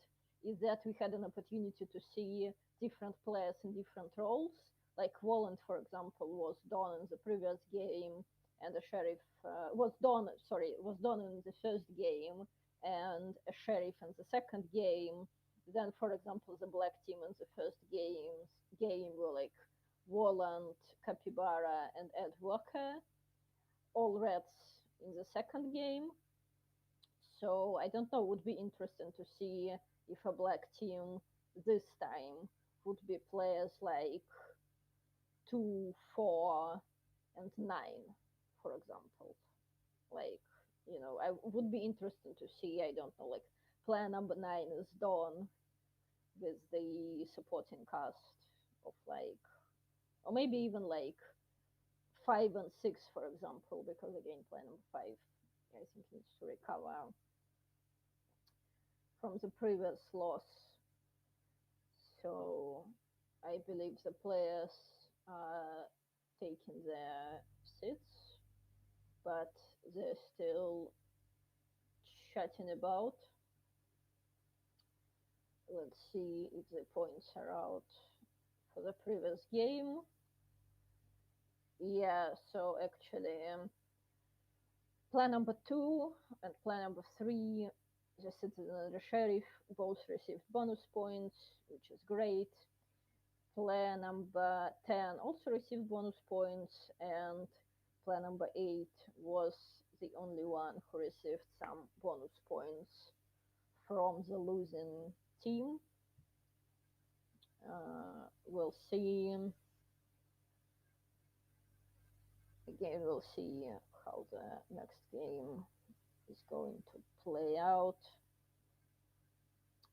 is that we had an opportunity to see different players in different roles. Like Wallant, for example, was done in the previous game, and the sheriff was done in the first game, and a sheriff in the second game. Then, for example, the black team in the first game were like Wallant, Capybara, and Ed Walker. All reds in the second game. So I don't know, would be interesting to see if a black team this time would be players like 2, 4, and 9, for example. Like, I would be interesting to see. I don't know, like player number 9 is done with the supporting cast of like, or maybe even like 5 and 6, for example, because again, player number 5, I think, needs to recover from the previous loss. So I believe the players are taking their seats, but they're still chatting about. Let's see if the points are out for the previous game. Yeah, so actually, plan number 2 and plan number 3, the citizen and the sheriff, both received bonus points, which is great. Player number 10 also received bonus points, and player number 8 was the only one who received some bonus points from the losing team. We'll see. Again, we'll see how the next game is going to play out.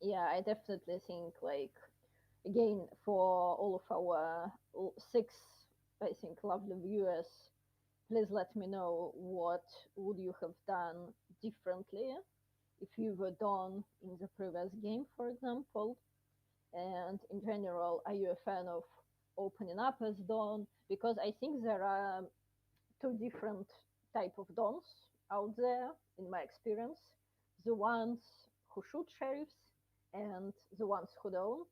Yeah, I definitely think, like, again, for all of our 6, I think, lovely viewers, please let me know what would you have done differently if you were done in the previous game, for example. And in general, are you a fan of opening up as Dawn? Because I think there are 2 different type of Dons out there, in my experience. The ones who shoot sheriffs and the ones who don't.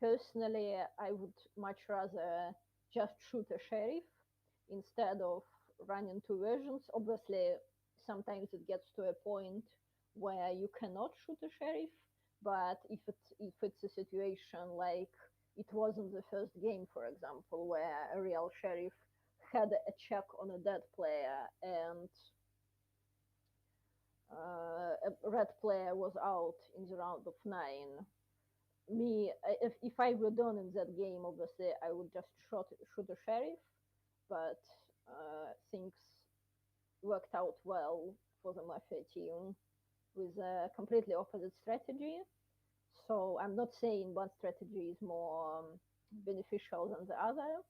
Personally, I would much rather just shoot a sheriff instead of running 2 versions. Obviously, sometimes it gets to a point where you cannot shoot a sheriff, but if it's a situation like it wasn't the first game, for example, where a real sheriff had a check on a dead player and a red player was out in the round of 9. If I were done in that game, obviously I would just shoot a sheriff, but things worked out well for the Mafia team with a completely opposite strategy. So I'm not saying one strategy is more beneficial than the other,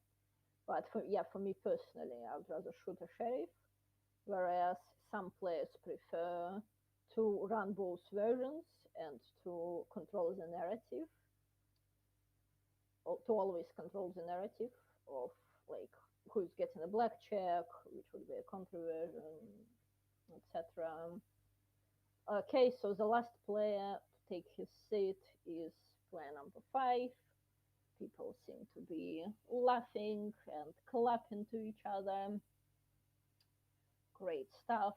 but for me personally, I would rather shoot a sheriff, whereas some players prefer to run both versions and to control the narrative, or to always control the narrative of like who's getting a black check, which would be a controversion, etc. Okay, so the last player to take his seat is player number 5. People seem to be laughing and clapping to each other. Great stuff.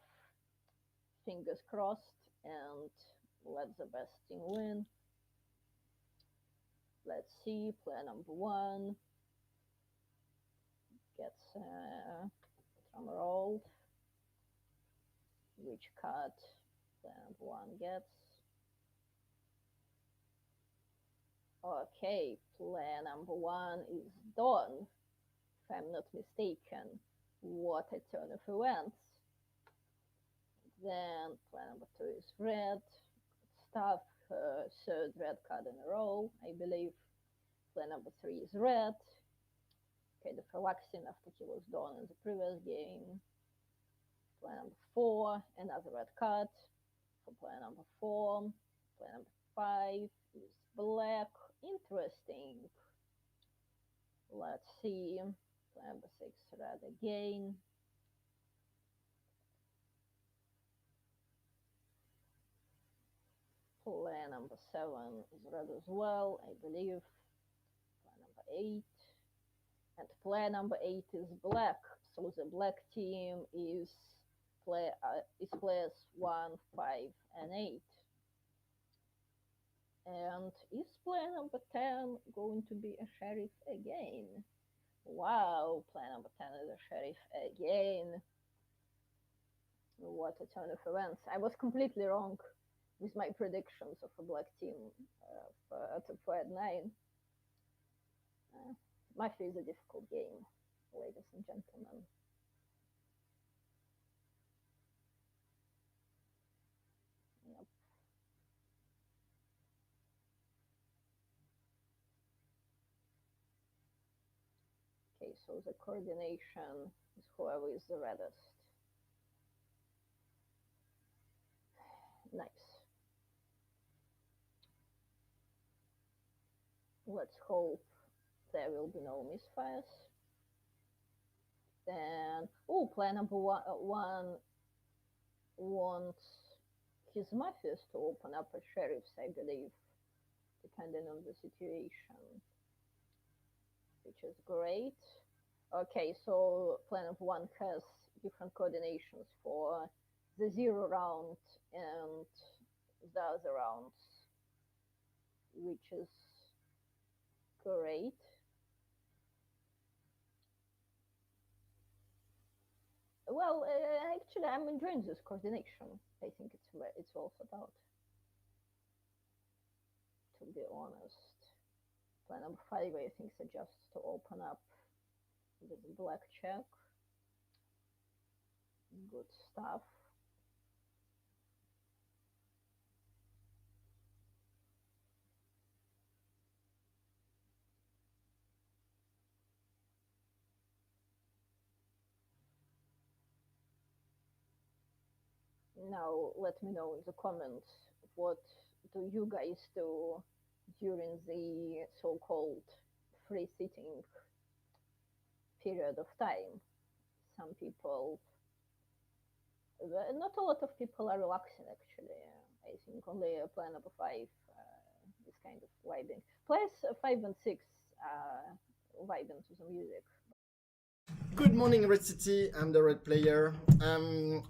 Fingers crossed, and let the best team win. Let's see, player number 1 gets drum roll. Which card player number 1 gets? Okay, player number 1 is Dawn, if I'm not mistaken. What a turn of events. Then player number 2 is red. Stuff, third red card in a row, I believe. Player number 3 is red. Kind of relaxing after he was done in the previous game. Player number 4, another red card for player number 4. Player number 5 is black. Interesting. Let's see. Player number 6, red again. Player number 7 is red as well, I believe. Player number 8. And player number 8 is black. So the black team is players 1, 5, and 8. And is player number 10 going to be a sheriff again? Wow, player number 10 is a sheriff again. What a turn of events. I was completely wrong with my predictions of a black team to player 9. Mafia is a difficult game, ladies and gentlemen. Yep. Okay, so the coordination is whoever is the reddest. Nice. Let's hope there will be no misfires. Then, oh, player number 1 wants his mafias to open up as sheriffs, I believe, depending on the situation, which is great. Okay, so player number 1 has different coordinations for the 0 round and the other rounds, which is great. Well, actually, I'm enjoying this coordination. I think it's well thought out, to be honest. Player number 5, I think, suggests to open up with black check. Good stuff. Now, let me know in the comments, what do you guys do during the so-called free sitting period of time? Some people, not a lot of people are relaxing actually. I think only player number 5 is kind of vibing. Players 5 and 6 are vibing to the music. Good morning, Red City. I'm the red player.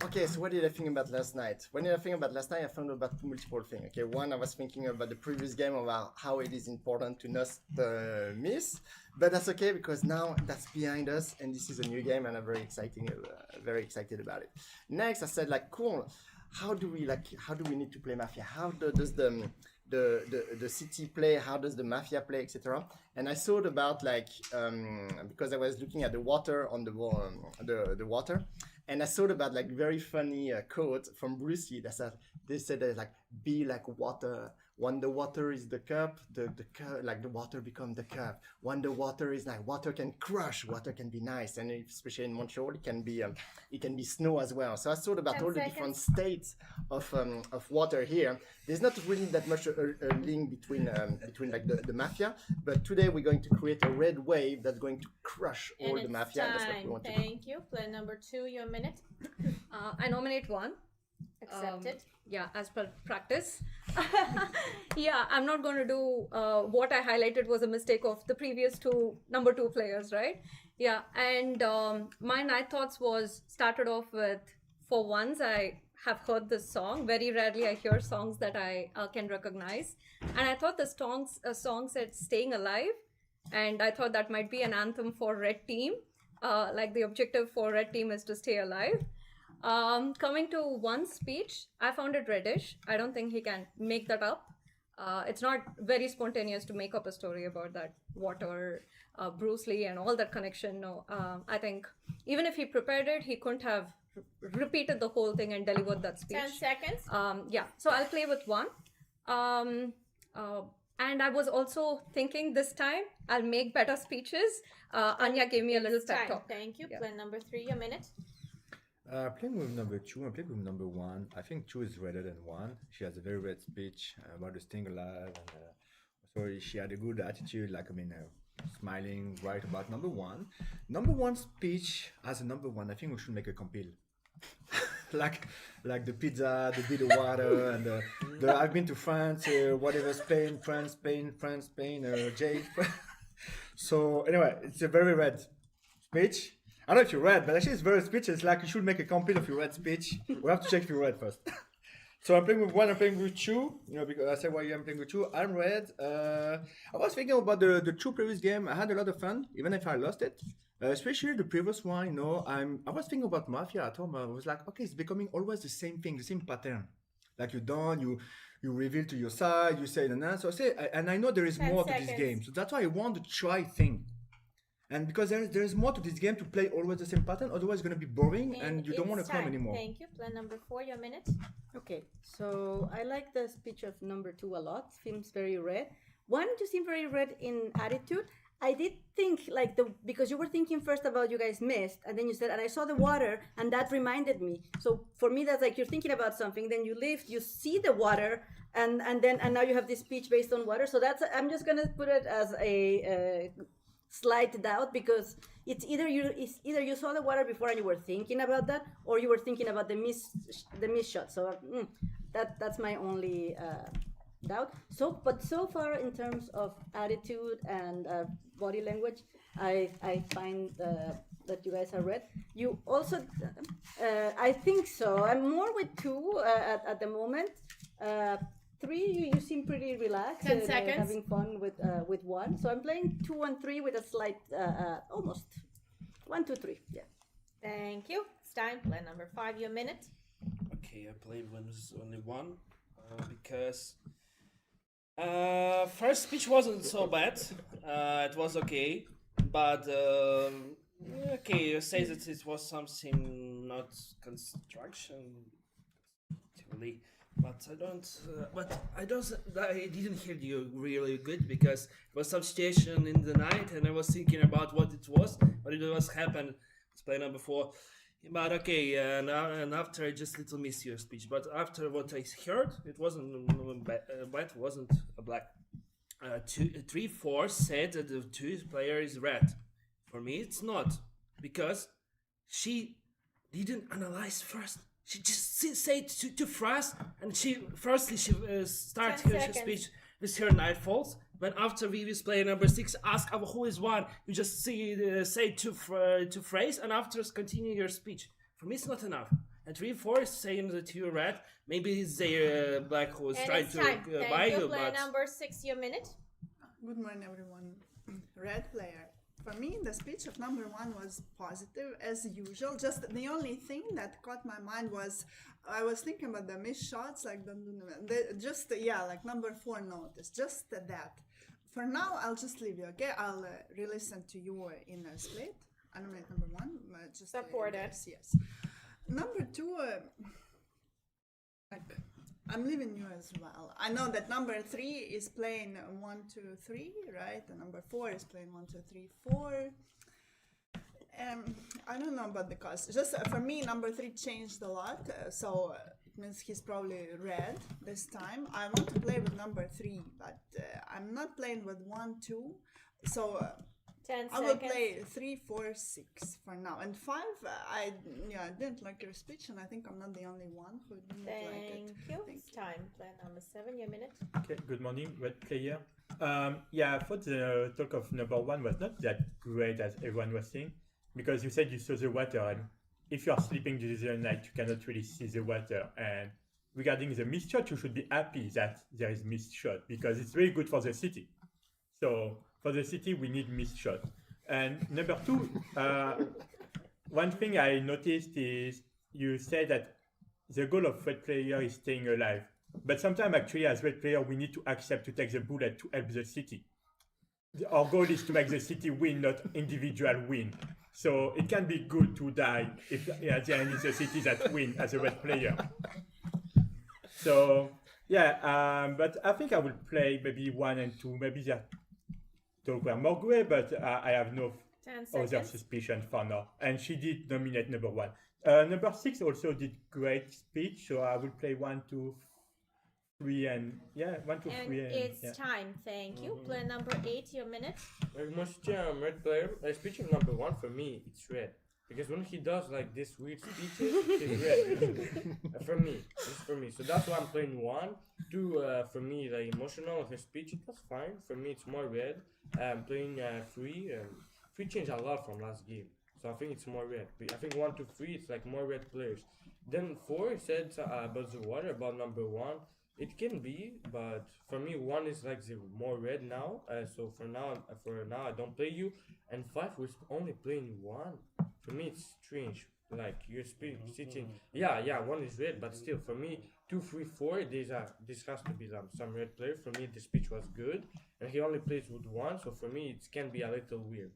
Okay, so what did I think about last night? When did I think about last night? I found about multiple things. Okay, one, I was thinking about the previous game, about how it is important to not miss. But that's okay because now that's behind us, and this is a new game, and I'm very excited about it. Next, I said like, cool. How do we need to play Mafia? How does the city play? How does the Mafia play, etc.? And I thought about like because I was looking at the water on the water, and I thought about like very funny quote from Bruce Lee that said they said that, like, be like water. When the water is the cup, the water becomes the cup. When the water is like water can crush, water can be nice, and especially in Montreal, it can be snow as well. So I thought about all the different states of water here. There's not really that much a link between like the Mafia, but today we're going to create a red wave that's going to crush all the Mafia. That's what we want to do. Thank you. Plan number 2, your minute. I nominate 1. Accepted. Yeah, as per practice. Yeah, I'm not going to do what I highlighted was a mistake of the previous number 2 players, right? Yeah, and my night thoughts was started off with, for once, I have heard this song. Very rarely I hear songs that I can recognize. And I thought the song said Staying Alive. And I thought that might be an anthem for Red Team. Like the objective for Red Team is to stay alive. Coming to one speech, I found it reddish. I don't think he can make that up. It's not very spontaneous to make up a story about that water, Bruce Lee and all that connection. No, I think even if he prepared it, he couldn't have repeated the whole thing and delivered that speech. 10 seconds. Yeah, so I'll play with 1. And I was also thinking this time I'll make better speeches. Anya gave me a little pep talk. Thank you. Yeah. Plan number 3, your minute. Playing with number 2, I played with number 1. I think 2 is redder than 1. She has a very red speech about the staying alive, and so she had a good attitude, like, smiling right about number 1. Number 1 speech as a number 1, I think we should make a compile. like the pizza, the bit of water, and the I've been to France, whatever, Spain, Jade. So anyway, it's a very red speech. I don't know if you read, but actually it's very speech. It's like you should make a compile of your red speech. We have to check if you read first. So I'm playing with 1, I'm playing with 2. Because I said why I'm playing with 2. I'm red. I was thinking about the 2 previous game. I had a lot of fun, even if I lost it. Especially the previous one, I was thinking about Mafia at home. I was like, okay, it's becoming always the same thing, the same pattern. Like you reveal to your side, you say an answer. And I know there is more to this game. So that's why I want to try thing. And because there is more to this game to play always the same pattern, otherwise it's going to be boring and you don't want to come anymore. Thank you. Plan number 4, your minute. Okay, so I like the speech of number 2 a lot. Seems very red. 1, you seem very red in attitude. I did think because you were thinking first about you guys missed, and then you said, and I saw the water, and that reminded me. So for me, that's like you're thinking about something, then you lift, you see the water, and now you have this speech based on water. So I'm just gonna put it as a slight doubt, because it's either you saw the water before and you were thinking about that, or you were thinking about the miss shot. So that's my only doubt. But so far in terms of attitude and body language, I find that you guys are red. You also, I think so. I'm more with 2 at the moment. 3, you seem pretty relaxed. 10 seconds. Having fun with 1. So I'm playing 2 and 3 with a slight, almost 1, 2, 3. Yeah. Thank you. It's time. Plan number 5, your minute. Okay, I played when there's only 1 because first speech wasn't so bad. It was okay, but okay, you say that it was something not construction, really. But I didn't hear you really good because it was some situation in the night and I was thinking about what it was happened. It's play number 4. But okay, and after I just little miss your speech. But after what I heard, it wasn't bad. It wasn't a black. 3, 4 said that the 2 player is red. For me, it's not, because she didn't analyze first. She just said too fast, and she started her speech with her nightfalls. When after Vivi's player number 6 ask who is one, you just say two phrase and after continue your speech. For me, it's not enough. And 3-4 is saying that you're red. Maybe it's their black who is And trying it's to time. buy Thank you, you, player but number 6, your minute. Good morning, everyone. Red player. For me, the speech of number 1 was positive as usual. Just the only thing that caught my mind was I was thinking about the missed shots, like like number 4 notice, just that. For now, I'll just leave you. Okay, I'll re-listen to you in a split. I nominate number 1. Just Supported. Yes. Number 2. I'm leaving you as well. I know that number 3 is playing 1, 2, 3, right? And number 4 is playing 1, 2, 3, 4. I don't know about the cost. Just for me, number 3 changed a lot. So it means he's probably red this time. I want to play with number 3, but I'm not playing with 1, 2. So 10 I will seconds. play 3, 4, 6 for now. And 5, I didn't like your speech, and I think I'm not the only one who didn't like it. Thank you. It's time. Player number 7, your minute. Okay, good morning, red player. Yeah, I thought the talk of number 1 was not that great as everyone was saying, because you said you saw the water, and if you are sleeping during the night, you cannot really see the water. And regarding the missed shot, you should be happy that there is missed shot, because it's very good for the city. So for the city, we need missed shot. And number 2, one thing I noticed is you said that the goal of red player is staying alive. But sometimes actually as red player, we need to accept to take the bullet to help the city. Our goal is to make the city win, not individual win. So it can be good to die if at the end it's the city that win as a red player. So yeah, but I think I will play maybe 1 and 2. Maybe that talk were more great, but I have no 10 other seconds. suspicion for now. And she did nominate number 1. Number 6 also did great speech, so I will play 1, 2, 3, and 1, 2, And 3. it's time. Thank you. Player number 8, your minute. Most red player, speech of number 1 for me, it's red. Because when he does like this weird speeches, it's red. For me, it's for me. So that's why I'm playing 1. 2, for me, like emotional, her speech, it was fine. For me, it's more red. I'm playing 3. 3 changed a lot from last game. So I think it's more red. I think 1 to 3, it's like more red players. Then 4 said about the water, about number 1. It can be, but for me 1 is like the more red now. So for now I don't play you. And 5 we're only playing 1. For me it's strange. Like you're sitting. Yeah, 1 is red, but still for me 2, 3, 4. This has to be some red player. For me the speech was good, and he only plays with 1. So for me it can be a little weird.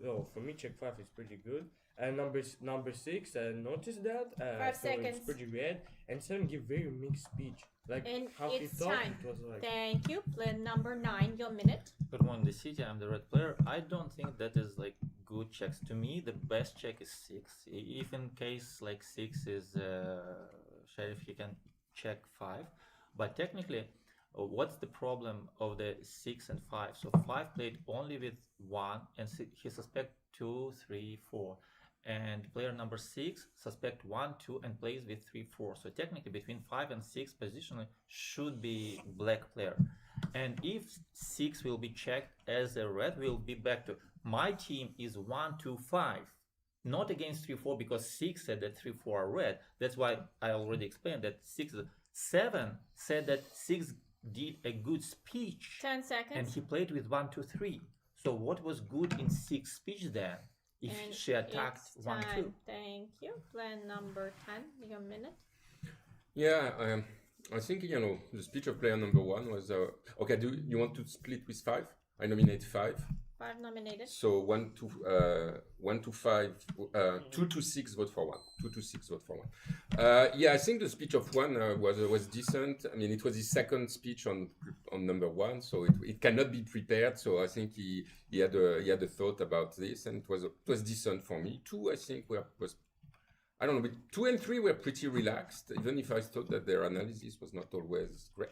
So for me check 5 is pretty good. And number 6, notice that 5 so seconds. it's pretty red. And 7 give very mixed speech. Like And how he it's thought time. it was like. Thank you. Player number 9, your minute. Good morning, the city. I'm the red player. I don't think that is like good checks. To me, the best check is 6. If in case like 6 is sheriff, he can check 5. But technically, what's the problem of the 6 and 5? So 5 played only with 1, and he suspect 2, 3, 4. And player number 6 suspect 1, 2, and plays with 3, 4. So technically between 5 and 6 positionally should be black player. And if 6 will be checked as a red, we'll be back to my team is 1, 2, 5. Not against 3, 4 because 6 said that 3, 4 are red. That's why I already explained that 7 said that 6 did a good speech. 10 seconds. And he played with 1, 2, 3. So what was good in 6 speech then? If And she attacked it's 1, time. 2. Thank you. Plan number 10, your minute. Yeah, I think the speech of player number 1 was okay. Do you want to split with 5? I nominate 5. 5 nominated. So 1 to 5, 2 to 6 vote for 1. 2 to 6 vote for 1. Yeah, I think the speech of 1 was decent. I mean, it was his second speech on number 1, so it cannot be prepared. So I think he had a thought about this, and it was decent for me. 2, I think I don't know, but 2 and 3 were pretty relaxed, even if I thought that their analysis was not always great.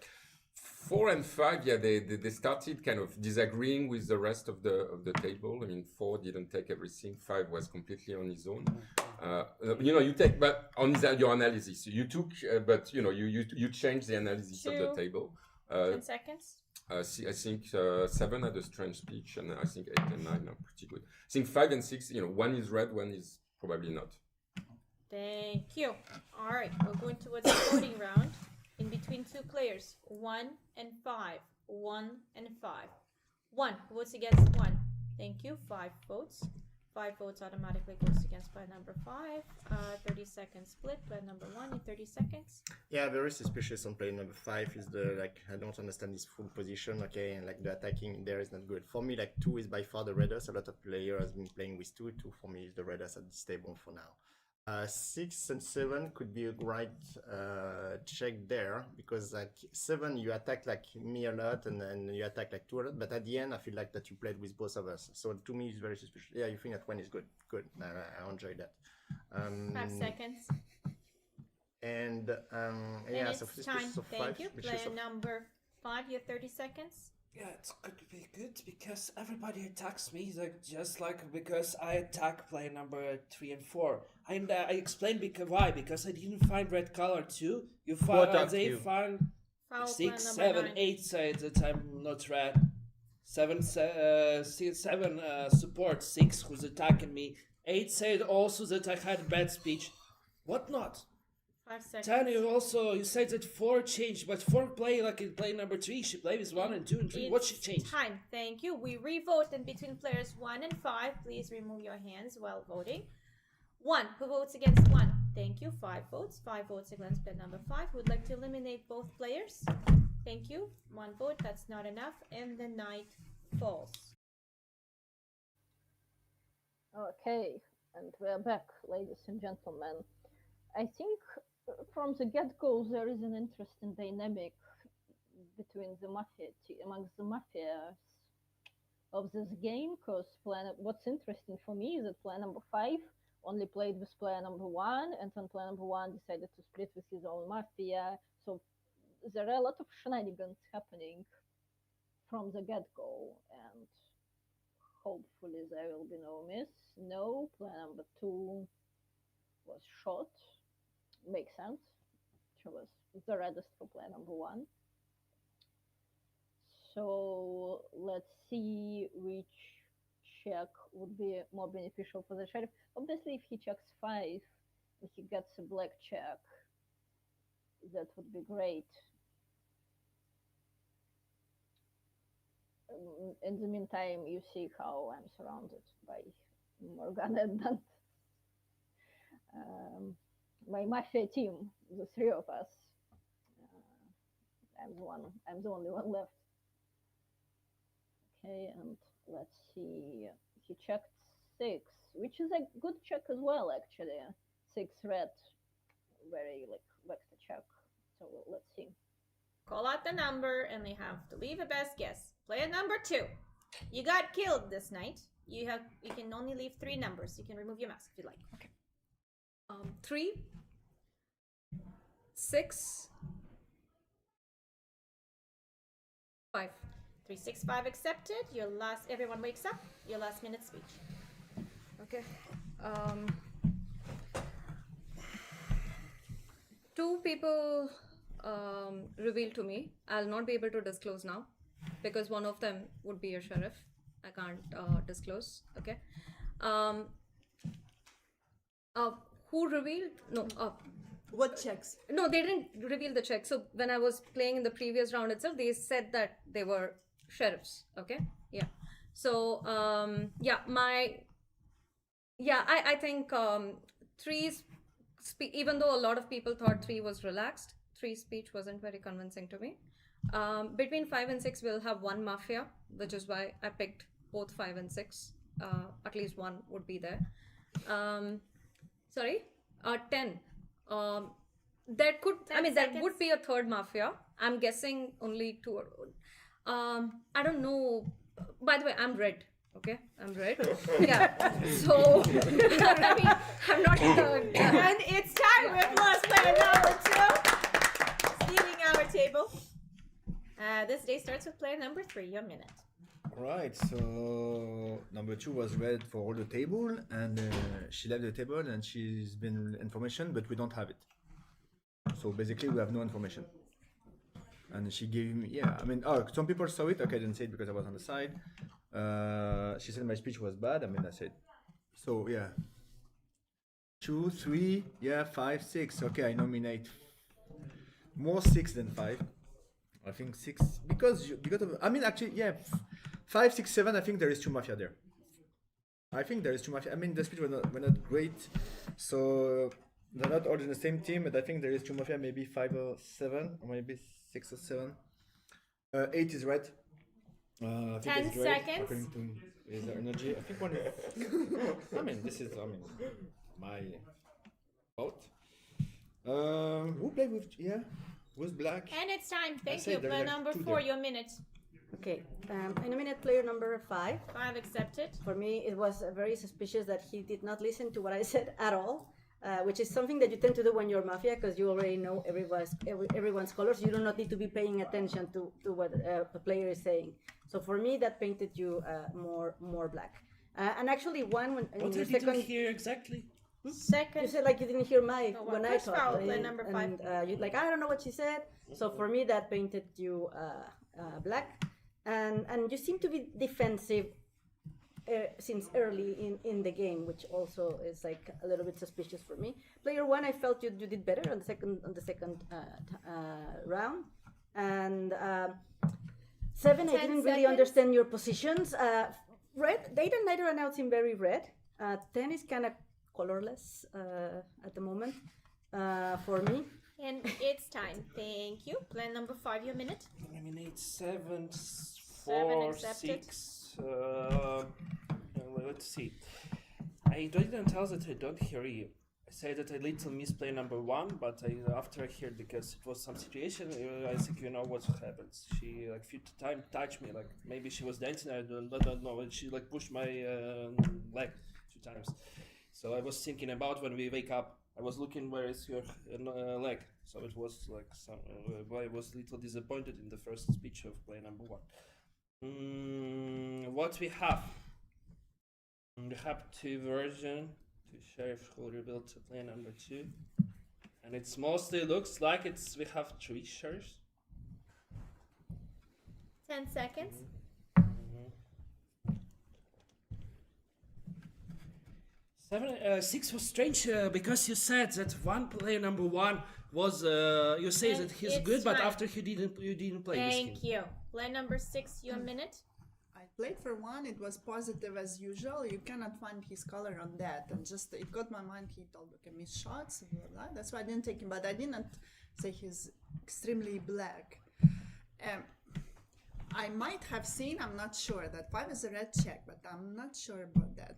4 and 5, yeah, they started kind of disagreeing with the rest of the table. I mean, 4 didn't take everything. 5 was completely on his own. You take, but on your analysis, you took, but you changed the analysis of the 2, table. 10 seconds. I think 7 had a strange speech, and I think 8 and 9 are pretty good. I think 5 and 6, one is red, one is probably not. Thank you. All right, we're going towards the voting round. In between two players, 1 and 5. 1 and 5. 1 votes against 1. Thank you. 5 votes. 5 votes automatically goes against player number 5. 30 seconds split. Player number 1 in 30 seconds. Yeah, very suspicious on player number 5 is I don't understand his full position, okay, and the attacking there is not good. For me, 2 is by far the reddest. A lot of players have been playing with 2. 2 for me is the reddest at this table for now. 6 and 7 could be a great check there, because 7 you attack me a lot and then you attack 2 a lot, but at the end I feel that you played with both of us, so to me it's very suspicious. Yeah, you think that 1 is good. I enjoy that. 5 seconds. And yeah, so it's time. so Thank 5, you. Player number 5, you have 30 seconds. Yeah, it's going to be good because everybody attacks me just like because I attack player number 3 and 4. And I explained why, because I didn't find red color too. You found they found Foul 6, player 7, number 9. 8 said that I'm not red. 7 support 6 who's attacking me. 8 said also that I had bad speech. What not? 5 seconds. 10 you said that 4 changed, but 4 play in play number 3. She played with 1 and 2 and 3. What she changed? Time. Thank you. We re-vote in between players 1 and 5. Please remove your hands while voting. 1. Who votes against 1? Thank you. 5 votes. 5 votes against player number 5. Would like to eliminate both players? Thank you. 1 vote. That's not enough. And the night falls. Okay, and we're back, ladies and gentlemen. I think from the get-go there is an interesting dynamic between amongst the mafias of this game, because what's interesting for me is that player number 5 only played with player number 1, and then player number 1 decided to split with his own mafia, so there are a lot of shenanigans happening from the get-go, and hopefully there will be no miss. No, player number 2 was shot. Makes sense. She was the reddest for player number 1. So let's see which check would be more beneficial for the sheriff. Obviously, if he checks 5 and he gets a black check, that would be great. In the meantime, you see how I'm surrounded by Morgana and Dante. My mafia team, the 3 of us. I'm the only one left. Okay, and let's see. He checked 6, which is a good check as well, actually. 6 red, very vector check. So let's see. Call out the number and they have to leave a best guess. Player number 2. You got killed this night. You can only leave 3 numbers. You can remove your mask if you like. Okay. 3, 6, 5. 3, 6, 5 accepted. Everyone wakes up. Your last minute speech. Okay. 2 people revealed to me. I'll not be able to disclose now because one of them would be a sheriff. I can't disclose. Okay. Who revealed? No. What checks? No, they didn't reveal the check. So when I was playing in the previous round itself, they said that they were sheriffs. Okay. Yeah. So I think 3's even though a lot of people thought 3 was relaxed, 3's speech wasn't very convincing to me. Between 5 and 6, we'll have 1 mafia, which is why I picked both 5 and 6. At least 1 would be there. 10. There would be a 3rd mafia. I'm guessing only 2. I don't know. By the way, I'm red. Okay, I'm red. Yeah. So I'm not. And it's time. We've lost player number 2. Stealing our table. This day starts with player number 3. Your minute. Right, so number 2 was red for all the table, and she left the table and she's been information, but we don't have it. So basically we have no information. And she gave me, yeah, I mean, oh, some people saw it. Okay, I didn't say it because I was on the side. She said my speech was bad. I mean, I said, so yeah. 2, 3, yeah, 5, 6. Okay, I nominate more 6 than 5. I think 6 because of, I mean, actually, yeah, 5, 6, 7. I think there is 2 Mafia there. I think there is 2 Mafia. I mean, the speech were not great, so they're not all in the same team. But I think there is 2 Mafia, maybe 5 or 7, or maybe 6 or 7. 8 is red. I think 10 it's great, seconds. according to his energy. I think one. I mean, this is my vote. Who played with? Yeah, who's black? And it's time. Thank say you. there Player are number 2 4, there. your minute. Okay, I nominate player number 5. 5 accepted. For me, it was very suspicious that he did not listen to what I said at all, which is something that you tend to do when you're Mafia because you already know everyone's colors. You do not need to be paying attention to what the player is saying. So for me, that painted you more black. And actually, one when in What your I didn't second. hear exactly. Second. You said like you didn't hear my No, when I first talked, foul, right? player number 5. And you like I don't know what she said. So for me, that painted you black, and you seem to be defensive since early in the game, which also is like a little bit suspicious for me. Player 1, I felt you did better on the second round, and 7, I 10 didn't really seconds. understand your positions. Red, they and neither now seem very red. 10 is kind of colorless at the moment for me. And it's time. Thank you. Player number 5, your minute. Nominate 7, 7 4, accepted. 6. Let's see. I didn't tell that I don't hear you. I say that I little miss play number 1, but after I heard because it was some situation, I think you know what happens. She like few time touched me, like maybe she was dancing. I don't know. And she like pushed my leg 2 times. So I was thinking about when we wake up. I was looking where is your leg. So it was like some. I was a little disappointed in the first speech of play number 1. What we have? We have 2 versions. 2 sheriffs who rebuilt to play number 2, and it's mostly looks like we have 3 sheriffs. 10 seconds. 6 was strange because you said that one player number 1 was you say And that he's it's good, but time. after you didn't play with him. Thank you. Player number 6, your minute. I played for 1. It was positive as usual. You cannot find his color on that, and just it got my mind. He told okay, miss shots, blah, blah. That's why I didn't take him. But I didn't say he's extremely black. I might have seen. I'm not sure that 5 is a red check, but I'm not sure about that.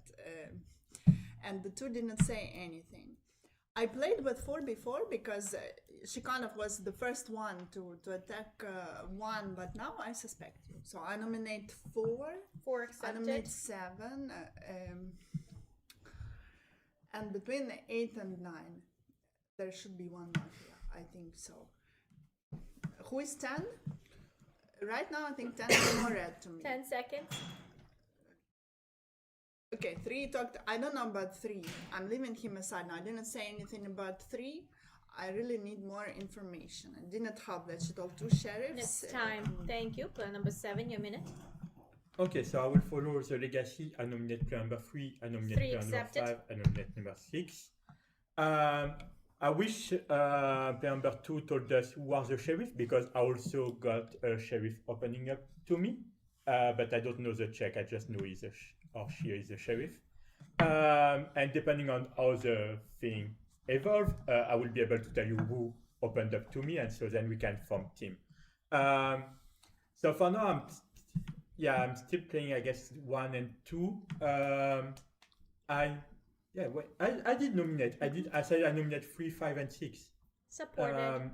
And the 2 didn't say anything. I played with 4 before because she kind of was the first one to attack 1, but now I suspect you. So I nominate 4. 4 I accepted. nominate 7. And between 8 and 9, there should be 1 Mafia. I think so. Who is 10? Right now, I think 10 is more red to me. 10 seconds. Okay, 3 talked. I don't know about 3. I'm leaving him aside now. I didn't say anything about 3. I really need more information. I didn't have that. She told 2 sheriffs. It's time. Thank you. Player number 7, your minute. Okay, so I will follow the legacy. I nominate player number 3. I nominate 3 player number accepted. 5. I nominate number 6. I wish player number 2 told us who was the sheriff because I also got a sheriff opening up to me, but I don't know the check. I just know he's or she is a sheriff. And depending on how the thing evolve, I will be able to tell you who opened up to me, and so then we can form team. So for now, I'm still playing, I guess, 1 and 2. I did nominate. I said I nominate 3, 5, and 6. Supported.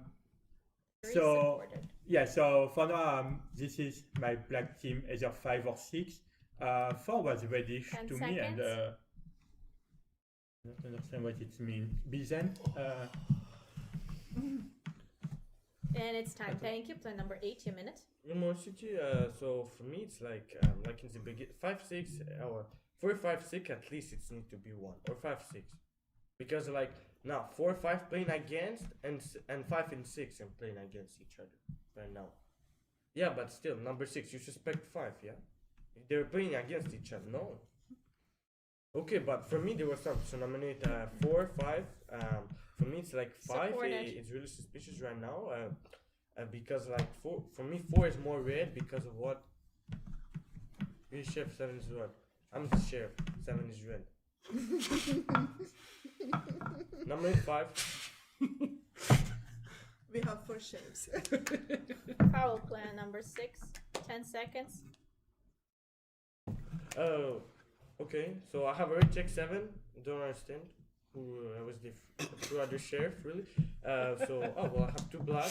So yeah, so for now, this is my black team, either 5 or 6. 4 was reddish 10 to me, and seconds. I don't understand what it means. Bizen. And it's time. Thank you. Player number 8, your minute. More city. So for me, it's like in the beginning, 5, 6, or 4, 5, 6. At least it needs to be 1 or 5, 6, because like now 4, 5 playing against and 5 and 6 and playing against each other. right now. Yeah, but still, number 6, you suspect 5, yeah? If they're playing against each other, no. Okay, but for me, there was some. So nominate 4, 5. For me, it's like 5. It's really suspicious right now. Because like 4, for me, 4 is more red because of what? You're Sheriff, 7 is red. I'm the Sheriff, 7 is red. Nominate 5. We have 4 shapes. Foul plan number 6. 10 seconds. Oh, okay. So I have already checked 7. Don't understand who was the two other sheriff really. So I have 2 black.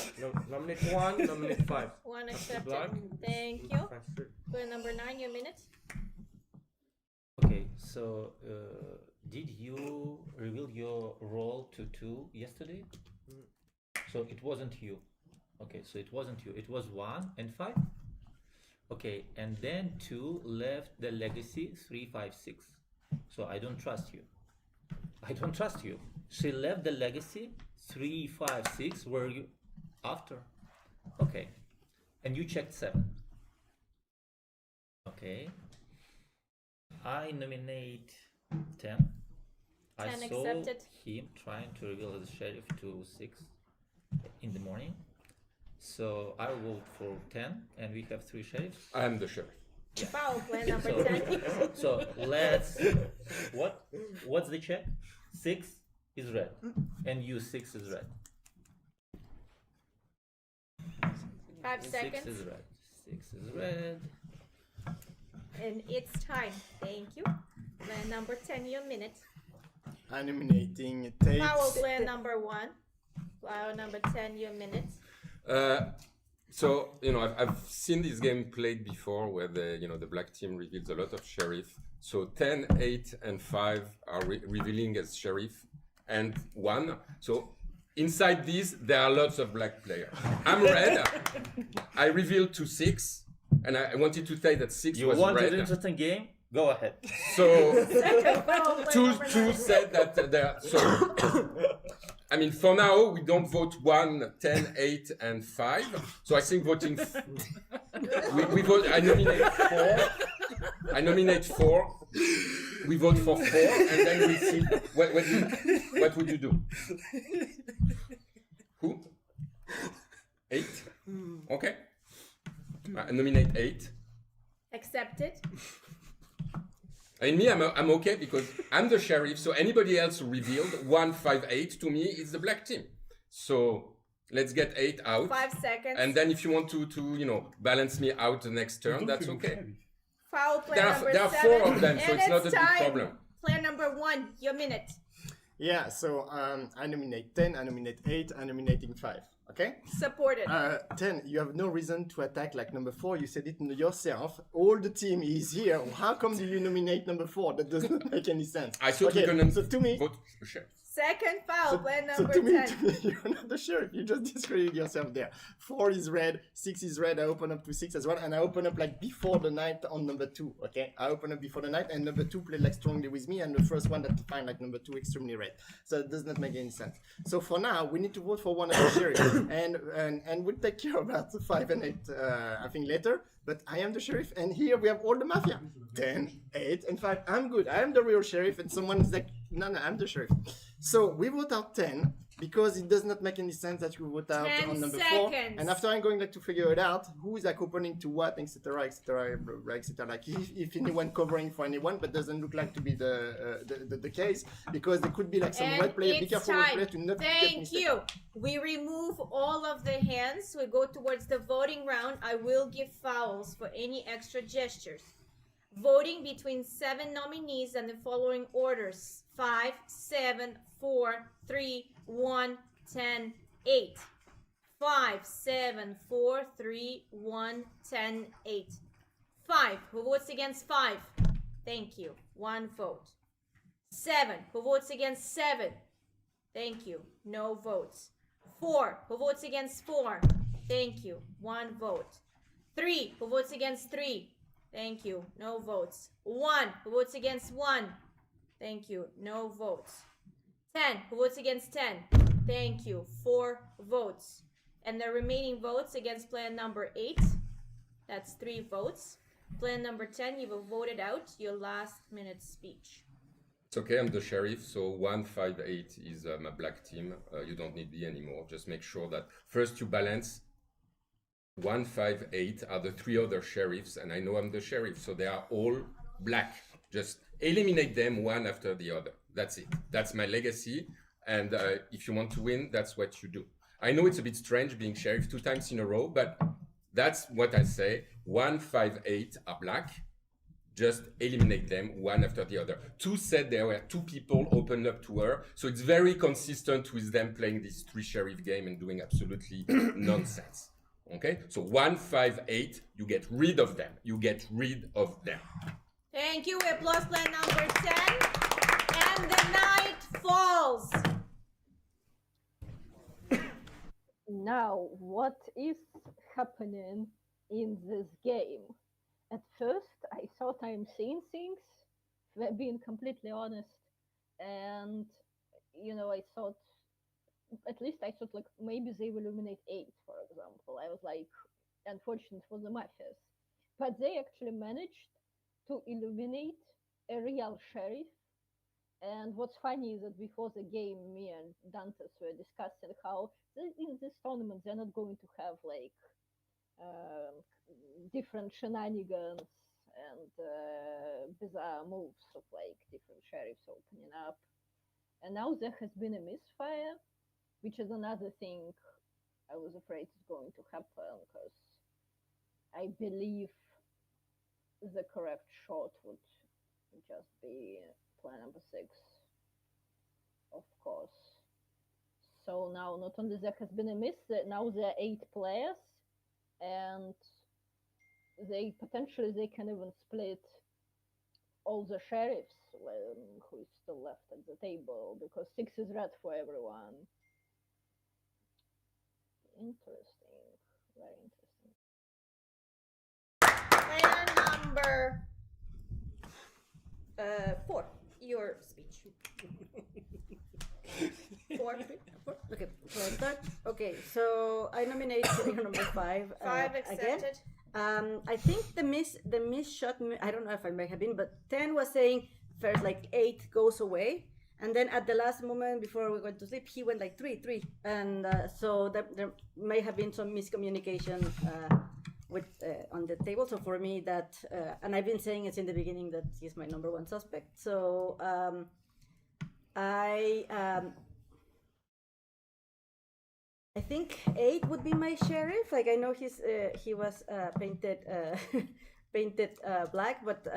Nominate 1. Nominate 5. 1 accepted. Black. Thank you. Transfer. Player number 9, your minute. Okay, so did you reveal your role to 2 yesterday? So it wasn't you. Okay, so it wasn't you. It was 1 and 5. Okay, and then 2 left the legacy 3, 5, 6. So I don't trust you. I don't trust you. She left the legacy 3, 5, 6. Were you after? Okay, and you checked 7. Okay. I nominate 10. 10 I saw accepted. him trying to reveal the sheriff to 6 in the morning. So I vote for 10, and we have 3 sheriffs. I'm the sheriff. Foul plan number So, 10. so let's. What's the check? 6 is red, and you 6 is red. 5 6 seconds. is red. 6 is red. And it's time. Thank you. Plan number 10, your minute. I'm nominating Tate. Foul plan number 1. Foul number 10, your minute. So I've seen this game played before, where the black team reveals a lot of sheriff. So 10, 8, and 5 are revealing as sheriff, and 1. So inside these, there are lots of black players. I'm red. I revealed to 6, and I wanted to tell that 6 You was wanted red. an interesting game? Go ahead. So Second foul plan two number 9. said that there. So I mean, for now, we don't vote 1, 10, 8, and 5. So I think voting. We vote. I nominate 4. I nominate 4. We vote for 4, and then we see what would you do? Who? 8. Okay. I nominate 8. Accepted. And me, I'm okay because I'm the sheriff. So anybody else who revealed 1, 5, 8 to me is the black team. So let's get 8 out. 5 seconds. And then if you want to balance me out the next turn, that's okay. Foul plan number There are 7. 4 of them, so And it's not a big time. problem. Plan number 1, your minute. Yeah, so I nominate 10, I nominate 8, I'm nominating 5. Okay? Supported. 10, you have no reason to attack like number 4. You said it yourself. All the team is here. How come do you nominate number 4? That doesn't make any sense. I thought we were going so to me, vote for sheriff. Second foul, plan so number to me, 10. you're not the sheriff. You just discredited yourself there. 4 is red, 6 is red. I open up to 6 as well, and I open up like before the night on number 2. Okay, I open up before the night, and number 2 played like strongly with me, and the first one that find like number 2 extremely red. So it does not make any sense. So for now, we need to vote for one of the sheriff, and we'll take care about 5 and 8. I think later. But I am the sheriff, and here we have all the mafia. 10, 8, and 5. I'm good. I am the real sheriff, and someone is like, no, I'm the sheriff. So we vote out 10 because it does not make any sense that you vote out 10 on number 4. seconds. And after I'm going like to figure it out, who is like opening to what, etc., etc., etc. Like if anyone covering for anyone, but doesn't look like to be the case because there could be like some And red player. Be it's careful, red time. player to not get Thank mistaken. you. We remove all of the hands. We go towards the voting round. I will give fouls for any extra gestures. Voting between 7 nominees and the following orders: 5, 7, 4, 3, 1, 10, 8. 5, 7, 4, 3, 1, 10, 8. 5. Who votes against 5? Thank you. 1 vote. 7. Who votes against 7? Thank you. No votes. 4. Who votes against 4? Thank you. 1 vote. 3. Who votes against 3? Thank you. No votes. 1. Who votes against 1? Thank you. No votes. 10. Who votes against 10? Thank you. 4 votes. And the remaining votes against plan number 8, that's 3 votes. Plan number 10, you've voted out your last minute speech. It's okay, I'm the sheriff, so 158 is my black team. You don't need me anymore. Just make sure that first you balance. 158 are the 3 other sheriffs, and I know I'm the sheriff, so they are all black. Just eliminate them one after the other. That's it. That's my legacy, and if you want to win, that's what you do. I know it's a bit strange being sheriff 2 times in a row, but that's what I say. 158 are black. Just eliminate them one after the other. 2 said there were 2 people opened up to her, so it's very consistent with them playing this 3 sheriff game and doing absolutely nonsense. Okay, so 158, you get rid of them. You get rid of them. Thank you. We applause plan number 10. And the night falls. Now, what is happening in this game? At first, I thought I'm seeing things, being completely honest, and I thought, at least I thought, like, maybe they will eliminate 8, for example. I was like, unfortunate for the Mafias. But they actually managed to eliminate a real sheriff. And what's funny is that before the game, me and Dantes were discussing how in this tournament they're not going to have, like, different shenanigans and bizarre moves of, like, different sheriffs opening up. And now there has been a misfire, which is another thing I was afraid is going to happen, because I believe the correct shot would just be plan number 6, of course. So now not only there has been a miss, now there are 8 players, and they can even split all the sheriffs who is still left at the table, because 6 is red for everyone. Interesting, very interesting. Player number 4, your speech. 4. Okay, so I start. Okay, so I nominate player number 5. 5 accepted. Again. I think the miss shot. I don't know if I may have been, but 10 was saying first like 8 goes away, and then at the last moment before we went to sleep, he went like 3, and so there may have been some miscommunication with on the table. So for me, that and I've been saying it in the beginning that he's my number 1 suspect. So I think 8 would be my sheriff. Like, I know he was painted black, but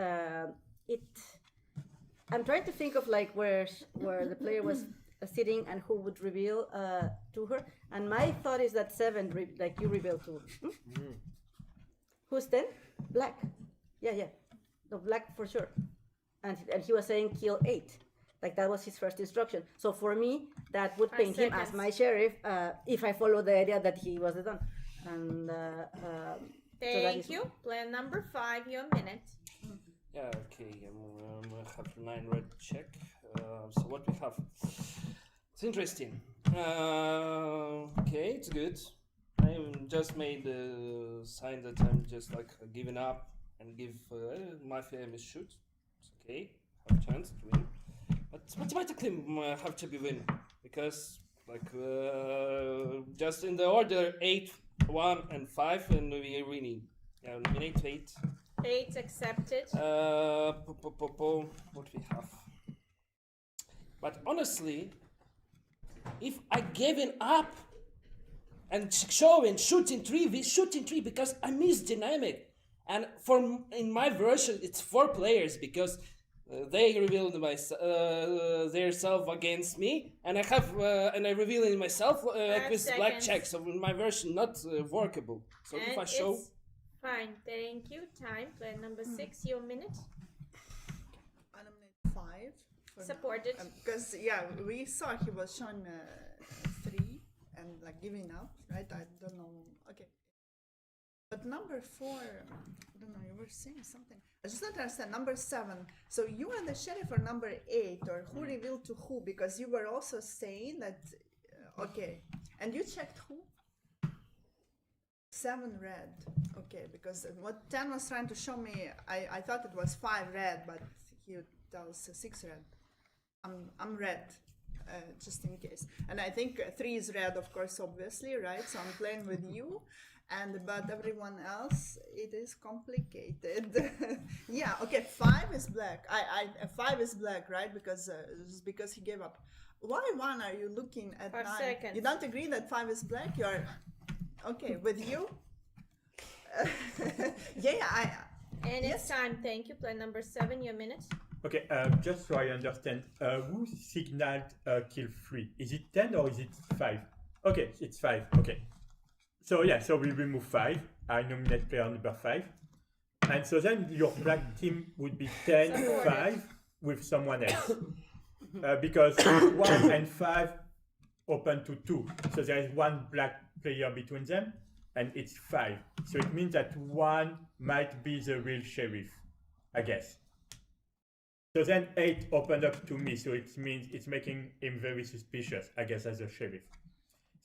I'm trying to think of like where the player was sitting and who would reveal to her. And my thought is that 7, like you reveal to. Who's 10? Black. Yeah. No, black for sure. And he was saying kill 8. Like, that was his first instruction. So for me, that would paint him as my sheriff if I follow the idea that he was done. And thank you. Plan number 5, your minute. Yeah, okay. I have 9 red check. So what we have? It's interesting. Okay, it's good. I just made the sign that I'm just like giving up and give Mafia a shoot. It's okay. Have a chance to win. But mathematically, I have to be win because like just in the order 8, 1, and 5, and we are winning. Yeah, nominate 8. 8 accepted. What we have? But honestly, if I gave it up and shooting 3, we shooting 3 because I miss dynamic, and in my version it's 4 players because. They revealed their self against me, and I have and I reveal in myself with black check. So in my version, not workable. So and if I show, fine. Thank you. Time. Plan number 6. Your minute. I nominate 5. Supported. Because we saw he was showing 3 and like giving up, right? I don't know. Okay. But number 4, I don't know, you were saying something. I just don't understand. Number 7. So you are the sheriff or number 8, or who revealed to who? Because you were also saying that, okay. And you checked who? 7 red. Okay, because what 10 was trying to show me, I thought it was 5 red, but he tells 6 red. I'm red, just in case. And I think 3 is red, of course, obviously, right? So I'm playing with you. But everyone else, it is complicated. Yeah, okay, 5 is black. 5 is black, right? Because he gave up. Why 1 are you looking at 5 9? seconds. You don't agree that 5 is black? You're okay with you? Yeah, And yes. it's time. Thank you. Player number 7, your minute. Okay, just so I understand, who signaled kill 3? Is it 10 or is it 5? Okay, it's 5. Okay. So yeah, so we remove 5. I nominate player number 5. And so then your black team would be 10, 5 with someone else. Because 1 and 5 open to 2. So there is 1 black player between them, and it's 5. So it means that 1 might be the real sheriff, I guess. So then 8 opened up to me, so it means it's making him very suspicious, I guess, as a sheriff.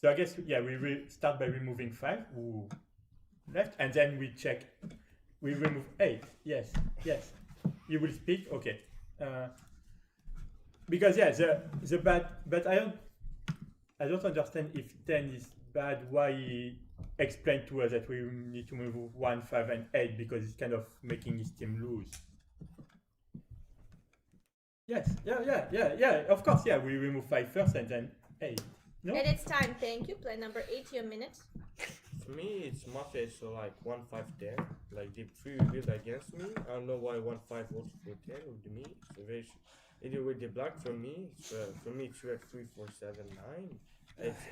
So I guess, yeah, we will start by removing 5, who left, and then we check. We remove 8. Yes. You will speak? Okay. Because yeah, the bad, but I don't understand if 10 is bad. Why he explained to us that we need to remove 1, 5, and 8 because it's kind of making his team lose. Yes. Yeah. Of course. Yeah, we remove 5 first and then 8. No? And it's time. Thank you. Player number 8, your minute. For me, it's Mafia, so like 1, 5, 10. Like the 3 revealed against me. I don't know why 1, 5 also for 10 with me. So very. Either with the black for me, it's red 3, 4, 7, 9. It's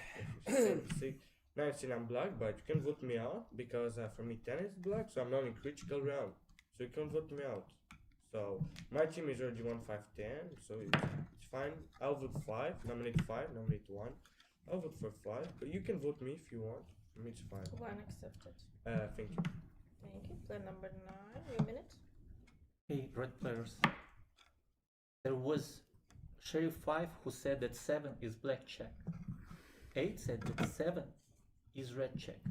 6, 19. I'm black, but you can vote me out because for me 10 is black, so I'm not in critical round. So you can vote me out. So my team is already 1, 5, 10. So it's fine. I'll vote 5. Nominate 5. Nominate 1. I'll vote for 5, but you can vote me if you want. For me, it's fine. 1 accepted. Thank you. Thank you. Player number 9, your minute. Hey, red players. There was Sheriff 5 who said that 7 is black check. 8 said that 7 is red check.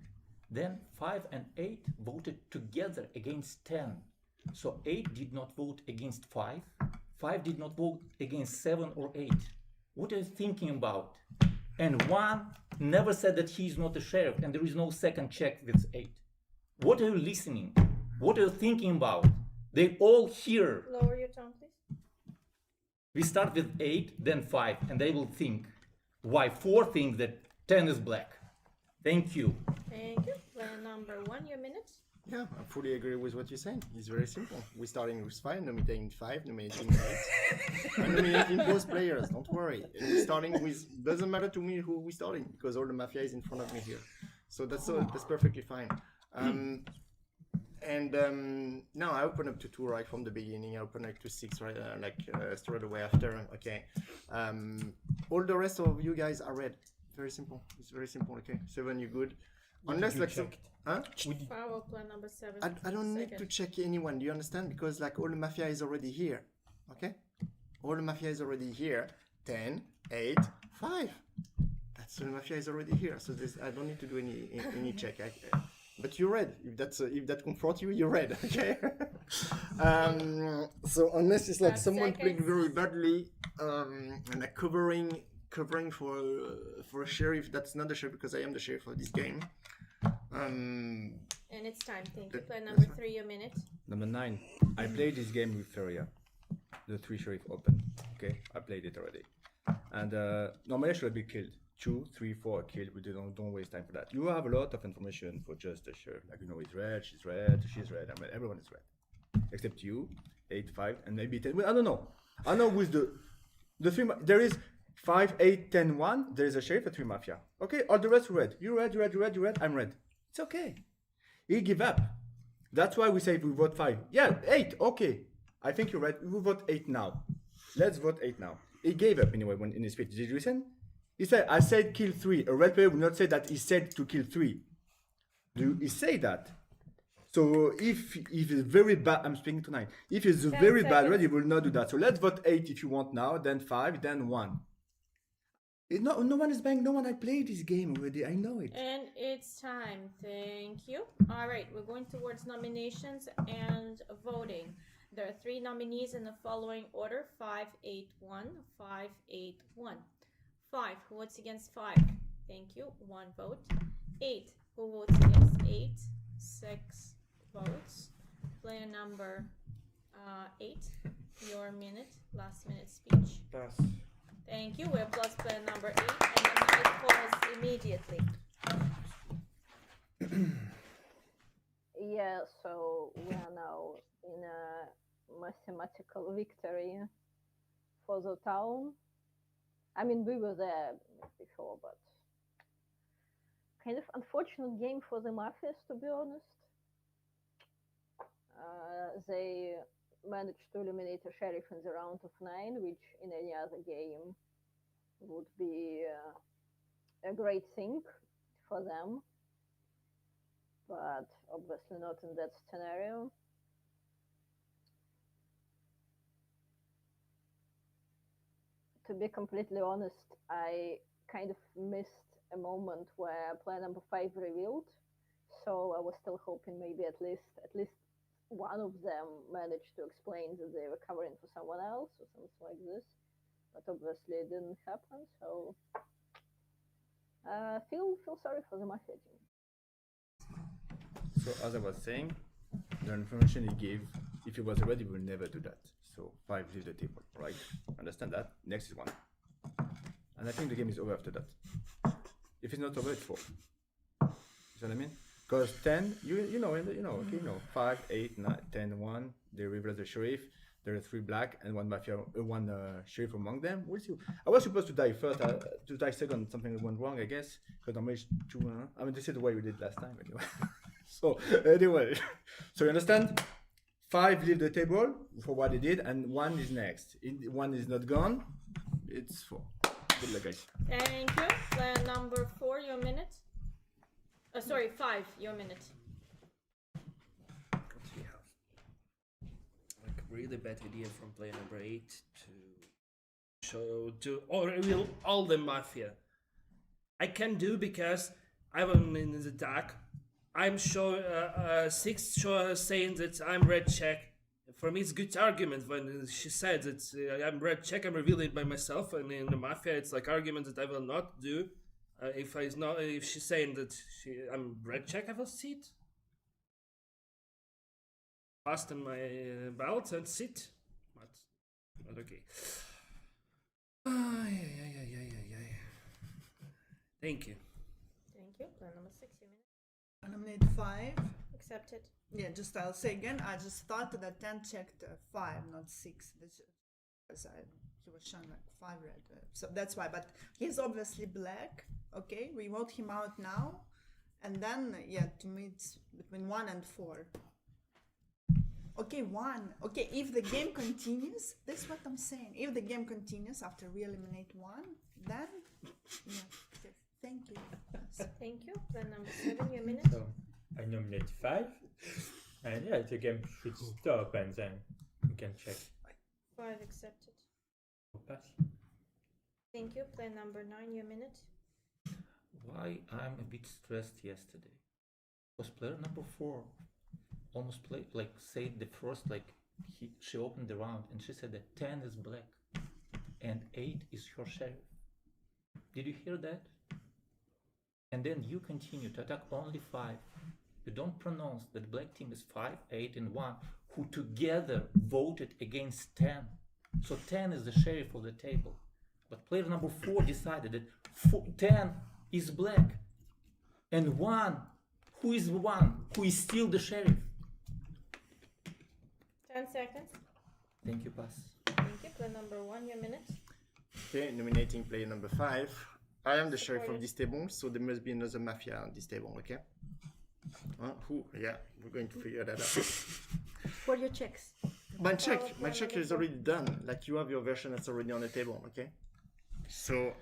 Then 5 and 8 voted together against 10. So 8 did not vote against 5. 5 did not vote against 7 or 8. What are you thinking about? And 1 never said that he is not a sheriff and there is no second check with 8. What are you listening? What are you thinking about? They all hear. Lower your tone, please. We start with 8, then 5, and they will think why 4 think that 10 is black. Thank you. Thank you. Player number 1, your minute. Yeah, I fully agree with what you're saying. It's very simple. We're starting with 5, nominating 5, nominating 8. I'm nominating both players, don't worry. And we're starting with, doesn't matter to me who we're starting, because all the Mafia is in front of me here. So that's perfectly fine. Now I open up to 2 right from the beginning. I open up to 6 right, straight away after. Okay. All the rest of you guys are red. Very simple. It's very simple. Okay. 7, you're good. Unless like some, huh? Foul player number 7. I don't need to check anyone. Do you understand? Because like all the Mafia is already here. Okay. All the Mafia is already here. 10, 8, 5. That's the Mafia is already here. So I don't need to do any check. But you're red. If that comforts you, you're red. Okay. So unless it's like someone playing very badly and like covering for a sheriff, that's not the sheriff because I am the sheriff of this game. And it's time. Thank you. Player number 3, your minute. Number 9. I played this game with Feria. The 3 sheriff open. Okay, I played it already. And normally I should be killed. 2, 3, 4 killed. We don't waste time for that. You have a lot of information for just a sheriff. Like he's red, she's red, she's red. I mean, everyone is red, except you. 8, 5, and maybe 10. Well, I don't know. I know with the 3. There is 5, 8, 10, 1. There is a sheriff, a 3 Mafia. Okay, all the rest are red. You're red, you're red, you're red, you're red. I'm red. It's okay. He give up. That's why we say we vote 5. Yeah, 8. Okay. I think you're right. We will vote 8 now. Let's vote 8 now. He gave up anyway when in his speech. Did you listen? He said, I said kill 3. A red player would not say that he said to kill 3. Do he say that? So if it's very bad, I'm speaking tonight. If it's very bad red, he will not do that. So let's vote 8 if you want now, then 5, then 1. No one is buying. No one. I played this game already. I know it. And it's time. Thank you. All right, we're going towards nominations and voting. There are 3 nominees in the following order: 5, 8, 1, 5, 8, 1. 5. Who votes against 5? Thank you. 1 vote. 8. Who votes against 8? 6 votes. Player number 8. Your minute. Last minute speech. Pass. Thank you. We applause player number 8, and the mic falls immediately. Yeah, so we are now in a mathematical victory for the town. I mean, we were there before, but kind of unfortunate game for the Mafias, to be honest. They managed to eliminate a sheriff in the round of 9, which in any other game would be a great thing for them, but obviously not in that scenario. To be completely honest, I kind of missed a moment where player number 5 revealed, so I was still hoping maybe at least one of them managed to explain that they were covering for someone else or something like this, but obviously it didn't happen. So feel sorry for the Mafia team. So as I was saying, the information he gave, if he was ready, we will never do that. So 5 leave the table, right? Understand that? Next is 1. And I think the game is over after that. If it's not over, it's 4. You see what I mean? Because 10, you know, 5, 8, 9, 10, 1, they reveal the sheriff. There are 3 black and 1 mafia, 1 sheriff among them. We'll see. I was supposed to die first, to die second. Something went wrong, I guess. Because normally it's 2. I mean, this is the way we did last time, anyway. So anyway, so you understand? 5 leave the table for what they did, and 1 is next. 1 is not gone. It's 4. Good luck, guys. Thank you. Player number 4, your minute. Sorry, 5, your minute. What we have? Like really bad idea from player number 8 to reveal all the Mafia. I can do because I'm in the dark. I'm sure 6 saying that I'm red check. For me, it's good argument when she said that I'm red check. I'm revealing it by myself, and in the Mafia, it's like argument that I will not do. If she's saying that I'm red check, I will sit. Fasten my belt and sit. But okay. Thank you. Thank you. Plan number 6, your minute. I nominate 5. Accepted. Yeah, I'll say again, I just thought that 10 checked 5, not 6. Because he was shown like 5 red. So that's why. But he's obviously black. Okay, we vote him out now. And then, yeah, to me it's between 1 and 4. Okay, 1. Okay, if the game continues, that's what I'm saying. If the game continues after we eliminate 1, then, yeah, okay, thank you. Thank you. Plan number 7, your minute. So I nominate 5, and yeah, the game should stop, and then we can check. 5 accepted. Pass. Thank you. Plan number 9, your minute. Why I'm a bit stressed yesterday was player number 4 almost played like said the first she opened the round and she said that 10 is black and 8 is her sheriff. Did you hear that? And then you continue to attack only 5. You don't pronounce that black team is 5, 8 and 1 who together voted against 10. So 10 is the sheriff of the table. But player number 4 decided that 10 is black and 1 who is still the sheriff. 10 seconds. Thank you, pass. Thank you. Player number 1, your minute. Okay, nominating player number 5. I am the sheriff of this table, so there must be another mafia on this table, okay? Who? Yeah, we're going to figure that out. For your checks. My check is already done. Like, you have your version that's already on the table, okay? So,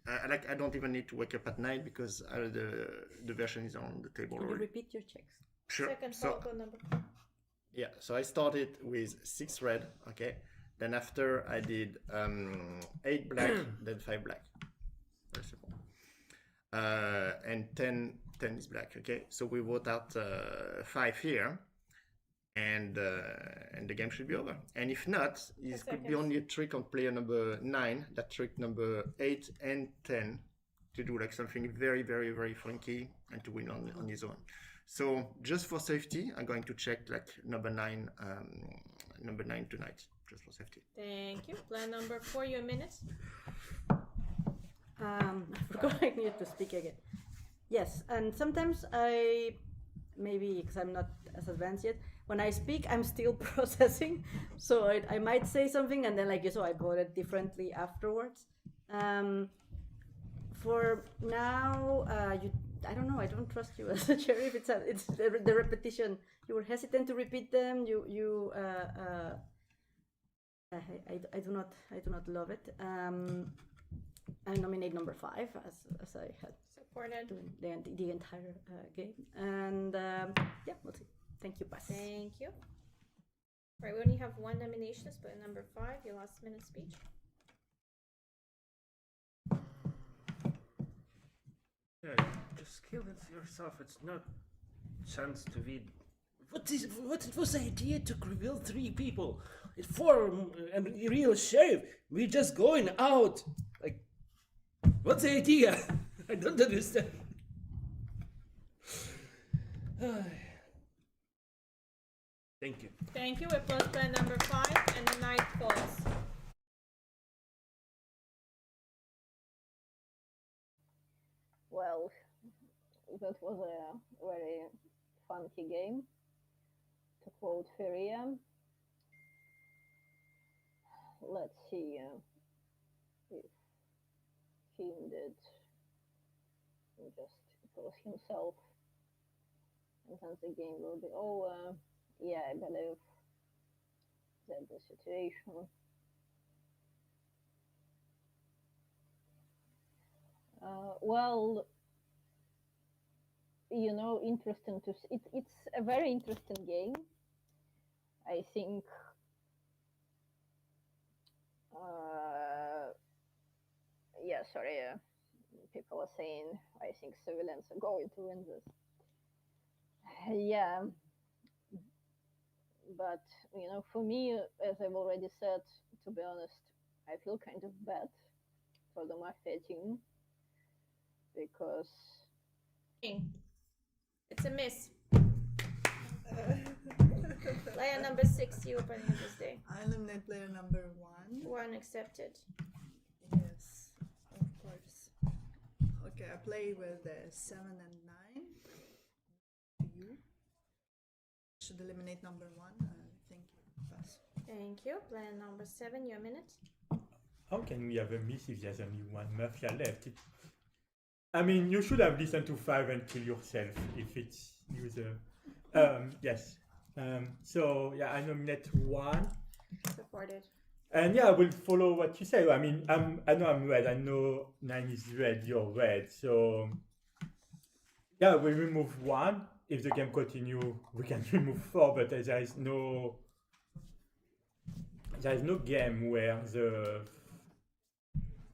I don't even need to wake up at night because the version is on the table Can you already. repeat your checks? Sure. Second So, foul number. yeah, so I started with 6 red, okay? Then after I did 8 black, then 5 black. Very simple. And 10 is black. Okay, so we vote out 5 here, and the game should be over. And if not, it could be only a trick on player number 9. That trick number 8 and 10 to do like something very, very, very funky and to win on his own. So just for safety, I'm going to check like number 9 tonight, just for safety. Thank you. Plan number 4, your minute. I forgot I needed to speak again. Yes, and sometimes I, maybe because I'm not as advanced yet, when I speak, I'm still processing. So I might say something and then like, so I voted differently afterwards. For now, I don't know, I don't trust you as a sheriff. It's the repetition. You were hesitant to repeat them. I do not love it. I nominate number 5 as I had supported the entire game, and yeah, we'll see. Thank you, Paz. Thank you. Right, we only have 1 nomination, but number 5, your last minute speech. Yeah, just kill it yourself. It's not chance to win. What was the idea to reveal 3 people? It's 4 and a real sheriff. We're just going out. Like, what's the idea? I don't understand. Thank you. Thank you. We close plan number 5 and the night falls. Well, that was a very funky game, to quote Feria. Let's see if Kim did just close himself, and then the game will be over. Yeah, I believe that's the situation. Well, you know, interesting to see. It's a very interesting game. I think yeah, sorry, people are saying I think civilians are going to win this. Yeah, but you know, for me, as I've already said, to be honest, I feel kind of bad for the Mafia team because it's a miss. Player number 6, you opening this day. I eliminate player number 1. 1 accepted. Yes, of course. Okay, I play with 7 and 9. You should eliminate number 1. Thank you. Pass. Thank you. Player number 7, your minute. How can we have a miss if there's only 1 Mafia left? I mean, you should have listened to 5 and kill yourself if it's user. Yes. So yeah, I nominate 1. Supported. And yeah, I will follow what you say. I mean, I know I'm red. I know 9 is red. You're red. So yeah, we remove 1. If the game continue, we can remove 4. But there is no game where the.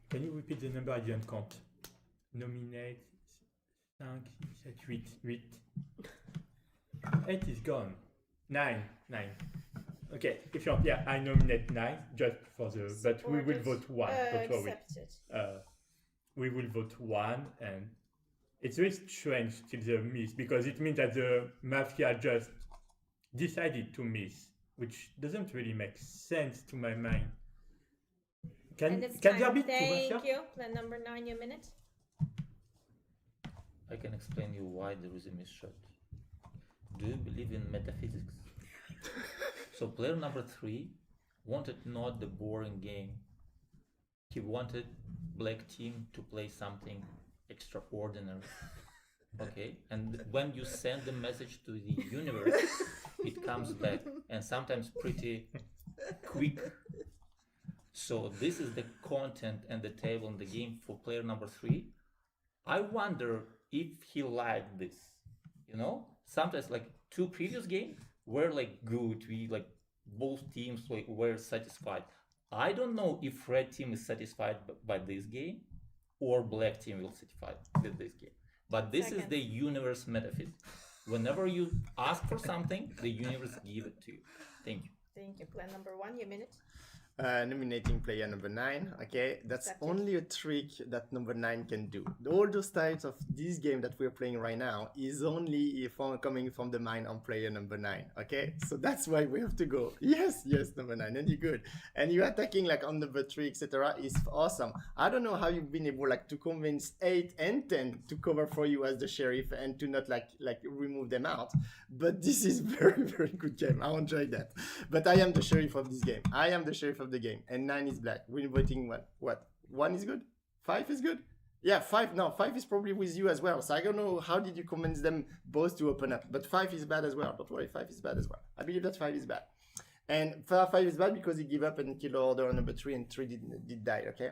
Can you repeat the number? I didn't count. Nominate 5, 6, 7, 8. 8 is gone. 9. Okay, if you're I nominate 9 just for the. But we will vote 1. Don't worry. We will vote 1, and it's very strange till the miss because it means that the Mafia just decided to miss, which doesn't really make sense to my mind. Can there be 2 Mafia? Thank you. Plan number 9, your minute. I can explain you why there is a miss shot. Do you believe in metaphysics? So player number 3 wanted not the boring game. He wanted black team to play something extraordinary. Okay, and when you send the message to the universe, it comes back, and sometimes pretty quick. So this is the content and the table in the game for player number 3. I wonder if he liked this. You know, sometimes like 2 previous games were like good. We like both teams like were satisfied. I don't know if red team is satisfied by this game or black team will satisfied with this game. But this is the universe metaphysics. Whenever you ask for something, the universe give it to you. Thank you. Thank you. Plan number 1, your minute. Nominating player number 9. Okay, that's Accepted. only a trick that number 9 can do. All those types of this game that we're playing right now is only coming from the mind on player number 9. Okay, so that's why we have to go. Yes, number 9, and you're good. And you're attacking like on number 3, etc. is awesome. I don't know how you've been able like to convince 8 and 10 to cover for you as the sheriff and to not like remove them out. But this is very good game. I enjoyed that. But I am the sheriff of this game. I am the sheriff of the game, and 9 is black. We're voting what 1 is good, 5 is good. Yeah, 5 is probably with you as well, so I don't know how did you convince them both to open up, but 5 is bad as well. Don't worry, 5 is bad as well. I believe that 5 is bad, and 5 is bad because he gave up and killed order on number 3, and 3 did die. Okay,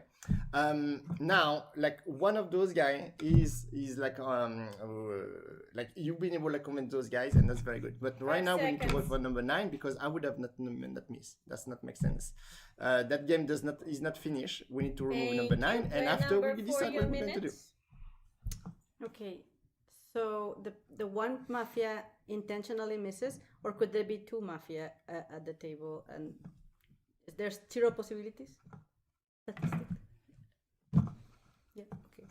now like one of those guys is like you've been able to convince those guys, and that's very good. But right now we need to vote for number 9 because I would have not missed. Does not make sense. That game is not finished. We need to remove number 9, and after we decide what we're going to do. Okay, so the one mafia intentionally misses, or could there be 2 mafia at the table, and there's 0 possibilities? Statistic. Yeah. Okay.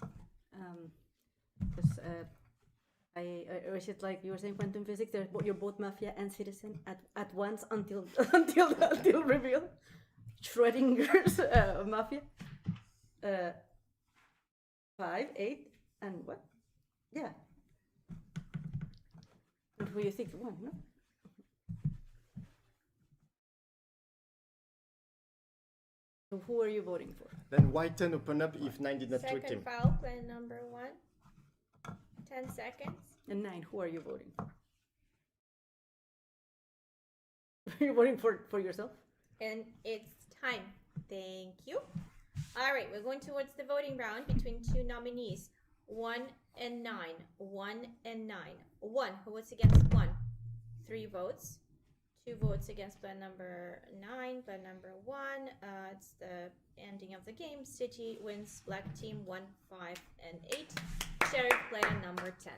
Because or is it like you were saying quantum physics? You're both mafia and citizen at once until until reveal. Schrodinger's mafia. 5, 8, and what? Yeah. And who you think? 1, no? So who are you voting for? Then white 10 open up if 9 did not trick him. Second foul, plan number 1. 10 seconds. And 9, who are you voting for? Are you voting for yourself? And it's time. Thank you. All right, we're going towards the voting round between 2 nominees. 1 and 9. 1 and 9. 1. Who votes against 1? 3 votes. 2 votes against plan number 9. Plan number 1. It's the ending of the game. City wins. Black team 1, 5, and 8. Sheriff player number 10.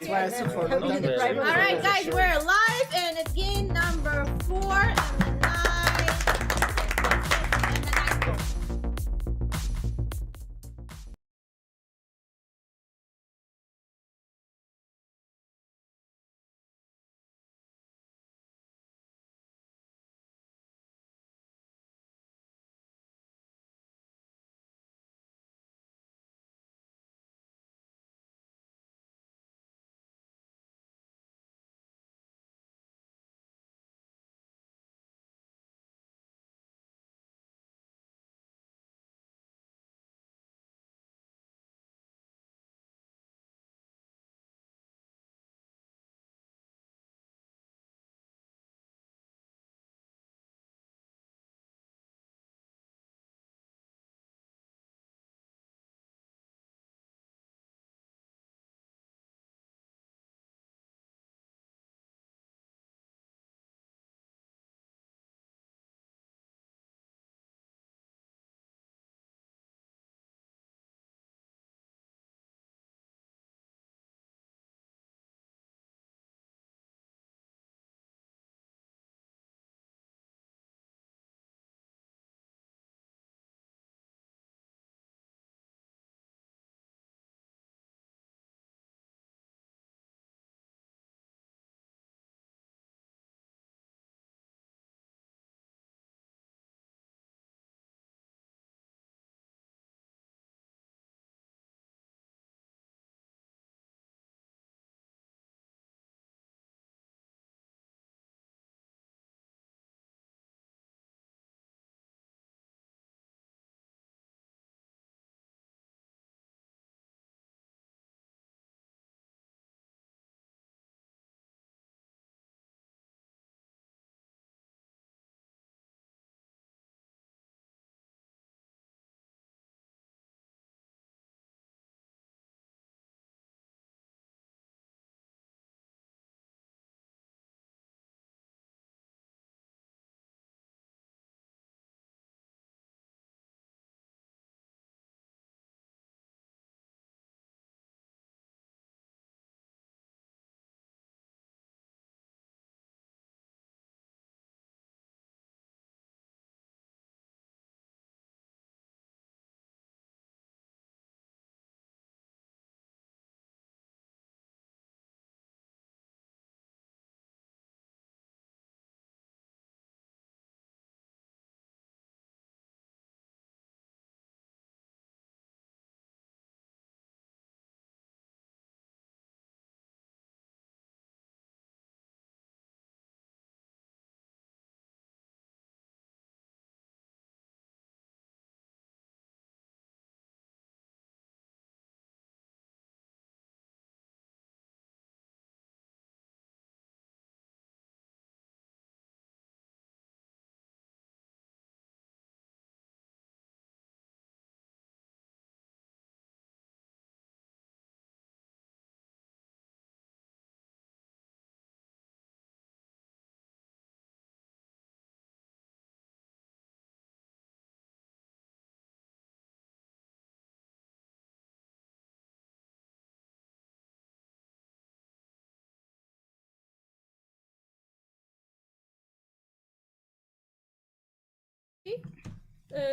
That's why I said for a long Not time. really. All right, guys, we're live, and it's game number 4, and the 9. And the 9 go.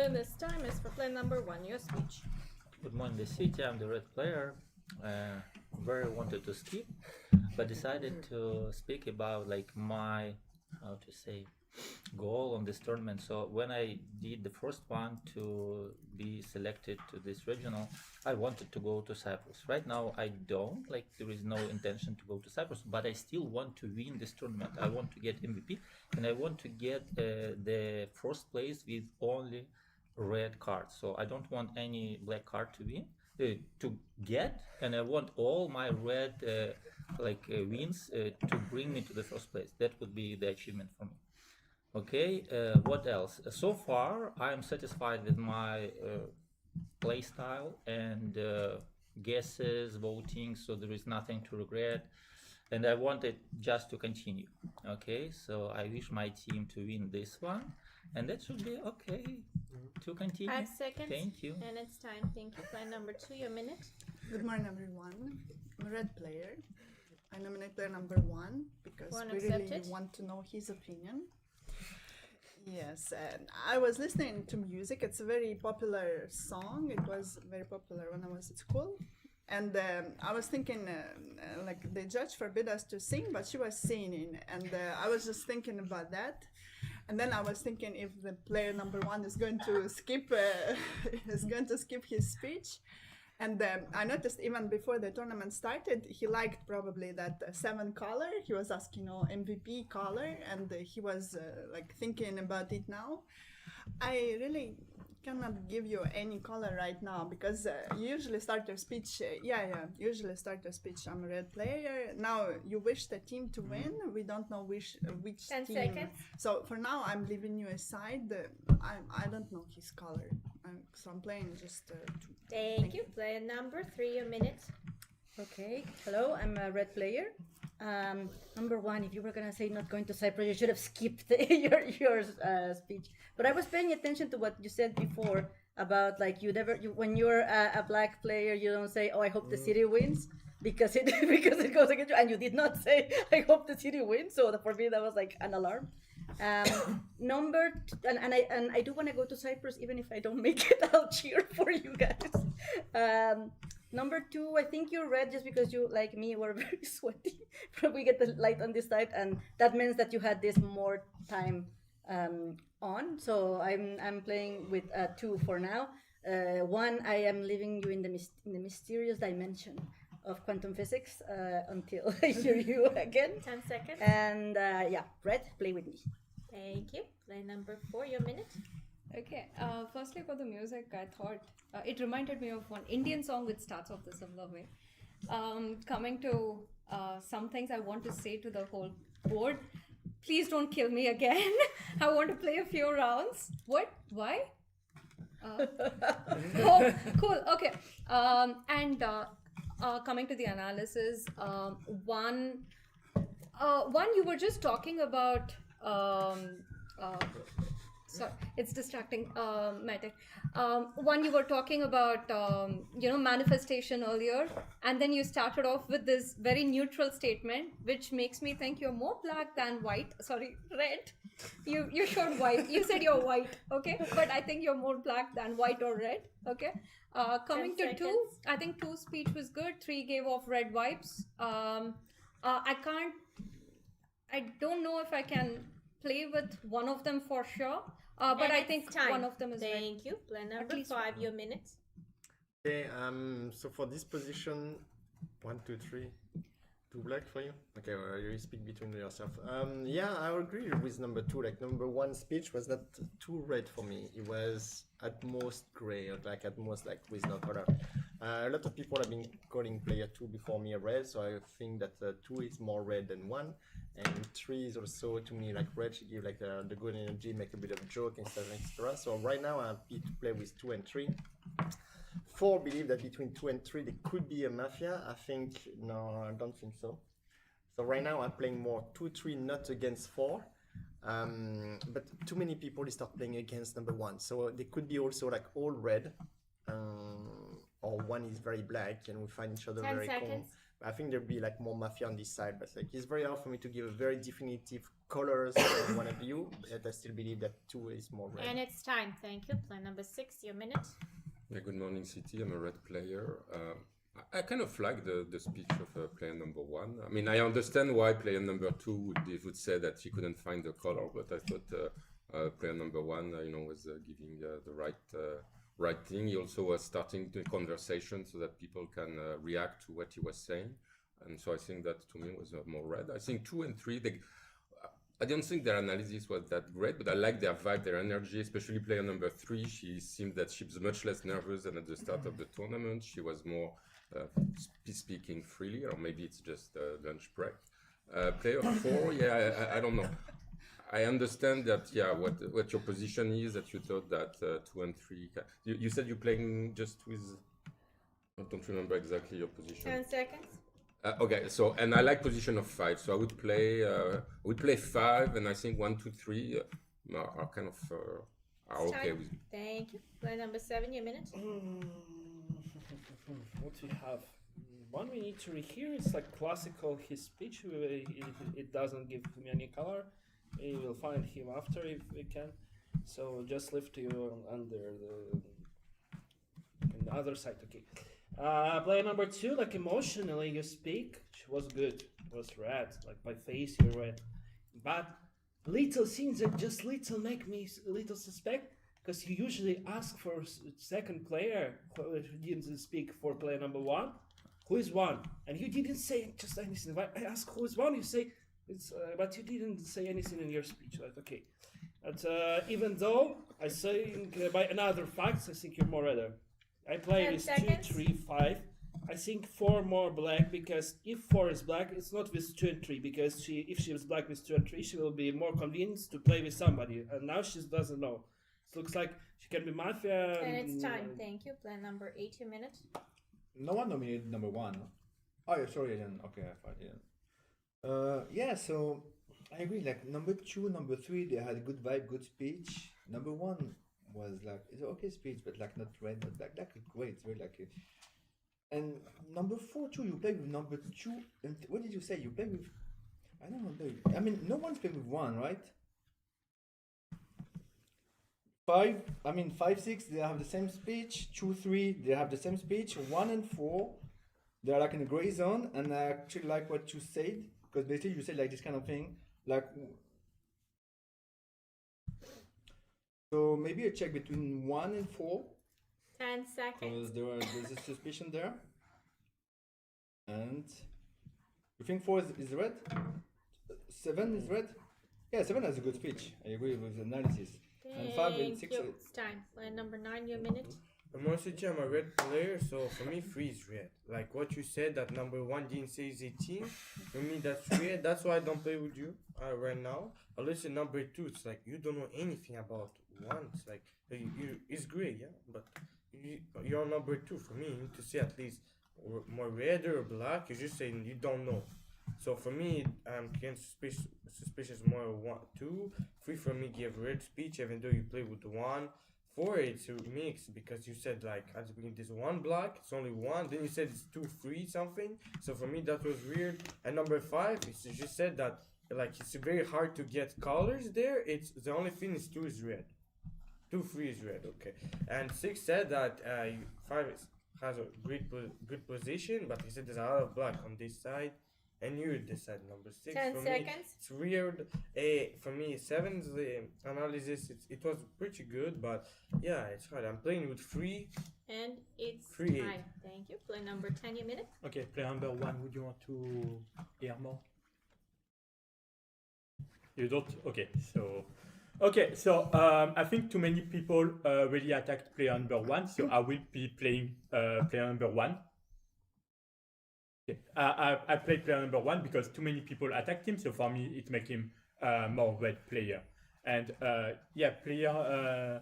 This time is for play number 1. Your speech. Good morning, the city. I'm the red player. Very wanted to skip, but decided to speak about like my, how to say, goal on this tournament. So when I did the first one to be selected to this regional, I wanted to go to Cyprus. Right now I don't, like there is no intention to go to Cyprus, but I still want to win this tournament. I want to get MVP, and I want to get the first place with only red cards. So I don't want any black card to win, to get, and I want all my red wins to bring me to the first place. That would be the achievement for me. Okay, what else? So far, I am satisfied with my play style and guesses, voting, so there is nothing to regret. And I want it just to continue. Okay, so I wish my team to win this one, and that should be okay to continue. 5 seconds. Thank you. And it's time. Thank you. Play number 2, your minute. Good morning, everyone. I'm a red player. I nominate player number 1 because One we really accepted. want to know his opinion. Yes, and I was listening to music. It's a very popular song. It was very popular when I was at school. And I was thinking, like, the judge forbid us to sing, but she was singing. And I was just thinking about that. And then I was thinking if the player number 1 is going to skip his speech. And I noticed even before the tournament started, he liked probably that 7 color. He was asking, MVP color, and he was like thinking about it now. I really cannot give you any color right now because you usually start your speech. Usually start your speech. I'm a red player. Now you wish the team to win. We don't know which 10 team. seconds. So for now, I'm leaving you aside. I don't know his color. So I'm playing just. Thank you. Player number 3, your minute. Okay. Hello, I'm a red player. Number 1, if you were gonna say not going to Cyprus, you should have skipped your speech. But I was paying attention to what you said before about like when you're a black player, you don't say, "Oh, I hope the city wins," because it goes against you, and you did not say, "I hope the city wins." So for me, that was like an alarm. And I do want to go to Cyprus, even if I don't make it. I'll cheer for you guys. Number 2, I think you're red just because you, like me, were very sweaty. We get the light on this side, and that means that you had this more time on. So I'm playing with 2 for now. 1, I am leaving you in the mysterious dimension of quantum physics until I hear you again. 10 seconds. And red, play with me. Thank you. Player number 4, your minute. Okay, firstly about the music, I thought it reminded me of one Indian song which starts off the similar way. Coming to some things I want to say to the whole board. Please don't kill me again. I want to play a few rounds. What? Why? Oh, cool. Okay. Coming to the analysis, one you were just talking about. Sorry, it's distracting. Matic. One, you were talking about manifestation earlier, and then you started off with this very neutral statement, which makes me think you're more black than white. Sorry, red. You showed white. You said you're white, okay? But I think you're more black than white or red, okay? Coming to 2, I think 2 speech was good. 3 gave off red vibes. I don't know if I can play with one of them for sure. But I think one of them is red. Thank you. Player number 5, your minute. Okay, so for this position, 1, 2, 3, 2 black for you. Okay, well, you speak between yourself. I agree with number 2. Like number 1 speech was not too red for me. It was at most gray, or like at most like with no color. A lot of people have been calling player 2 before me a red, so I think that 2 is more red than 1. And 3 is also to me like red. She give like the good energy, make a bit of a joke and stuff, etc. So right now I'm happy to play with 2 and 3. 4 believe that between 2 and 3 there could be a mafia. I think no, I don't think so. So right now I'm playing more 2, 3, not against 4. But too many people start playing against number 1. So they could be also like all red, or 1 is very black, and we find each other 10 very seconds. cool. I think there'll be like more mafia on this side, but like it's very hard for me to give a very definitive colors on one of you. But I still believe that 2 is more red. And it's time. Thank you. Player number 6, your minute. Yeah, good morning, City. I'm a red player. I kind of like the speech of player number 1. I mean, I understand why player number 2 would say that he couldn't find the color, but I thought player number 1, was giving the right thing. He also was starting the conversation so that people can react to what he was saying. And so I think that to me was more red. I think 2 and 3, I don't think their analysis was that great, but I like their vibe, their energy, especially player number 3. She seemed that she was much less nervous than at the start of the tournament. She was more speaking freely, or maybe it's just lunch break. Player 4, I don't know. I understand that, what your position is, that you thought that 2 and 3... You said you're playing just with... I don't remember exactly your position. 10 seconds. Okay, so, and I like position of 5, so I would play 5, and I think 1, 2, 3 are kind of are okay with me. Thank you. Player number 7, your minute. What do you have? one we need to rehear. It's like classical. His speech, it doesn't give me any color. We will find him after if we can. So just lift you under the other side. Okay. Player number 2, like emotionally you speak, was good. Was red, like by face you're red. But little things that just little make me little suspect, because you usually ask for second player who didn't speak for player number 1. Who is 1? And you didn't say just anything. But I ask who is 1, you say it's, but you didn't say anything in your speech. Like okay, but even though I think by another facts, I think you're more redder. I play 10 with seconds. 2, 3, 5. I think 4 more black, because if 4 is black, it's not with 2 and 3, because if she was black with 2 and 3, she will be more convinced to play with somebody, and now she doesn't know. It looks like she can be Mafia. And it's time. Thank you. Plan number 8, 2 minutes. No one nominated number 1. Oh, yeah, sorry, I didn't. Okay, I thought, yeah. Yeah, so I agree. Like number 2, number 3, they had good vibe, good speech. Number 1 was like, it's an okay speech, but like not red, not black. Like great, it's very like it. And number 4 too, you play with number 2. And what did you say? You play with, I don't know. I mean, no one's played with 1, right? 5, I mean 5, 6, they have the same speech. 2, 3, they have the same speech. 1 and 4, they are like in a gray zone. And I actually like what you said, because basically you said like this kind of thing, like. So maybe a check between 1 and 4. 10 seconds. Because there's a suspicion there. And you think 4 is red? 7 is red? Yeah, 7 has a good speech. I agree with the analysis. And 5 and 6 you. It's time. Plan number 9, your minute. Mostly I'm a red player, so for me 3 is red. Like what you said, that number 1 didn't say is 18. For me that's red. That's why I don't play with you right now. Unless in number 2, it's like you don't know anything about 1. It's like it's gray, yeah, but you're number 2. For me, you need to say at least more red or black. You're just saying you don't know. So for me, I'm suspicious more 1, 2, 3 for me give red speech, even though you play with 1. 4 it's a mix, because you said like at the beginning there's 1 black, it's only 1. Then you said it's 2, 3 something. So for me that was weird. And number 5, you just said that like it's very hard to get colors there. It's the only thing is 2 is red. 2, 3 is red, okay. And 6 said that 5 has a good position, but he said there's a lot of black on this side. And you decide number 6. 10 for seconds. Me, it's weird. For me, 7's analysis, it was pretty good, but yeah, it's hard. I'm playing with 3. And it's 3, 8. time. Thank you. Plan number 10, your minute. Okay, player number 1, would you want to hear more? You don't? Okay, so I think too many people really attacked player number 1, so I will be playing player number 1. Okay. I play player number 1 because too many people attacked him, so for me it makes him more red player. And yeah, player,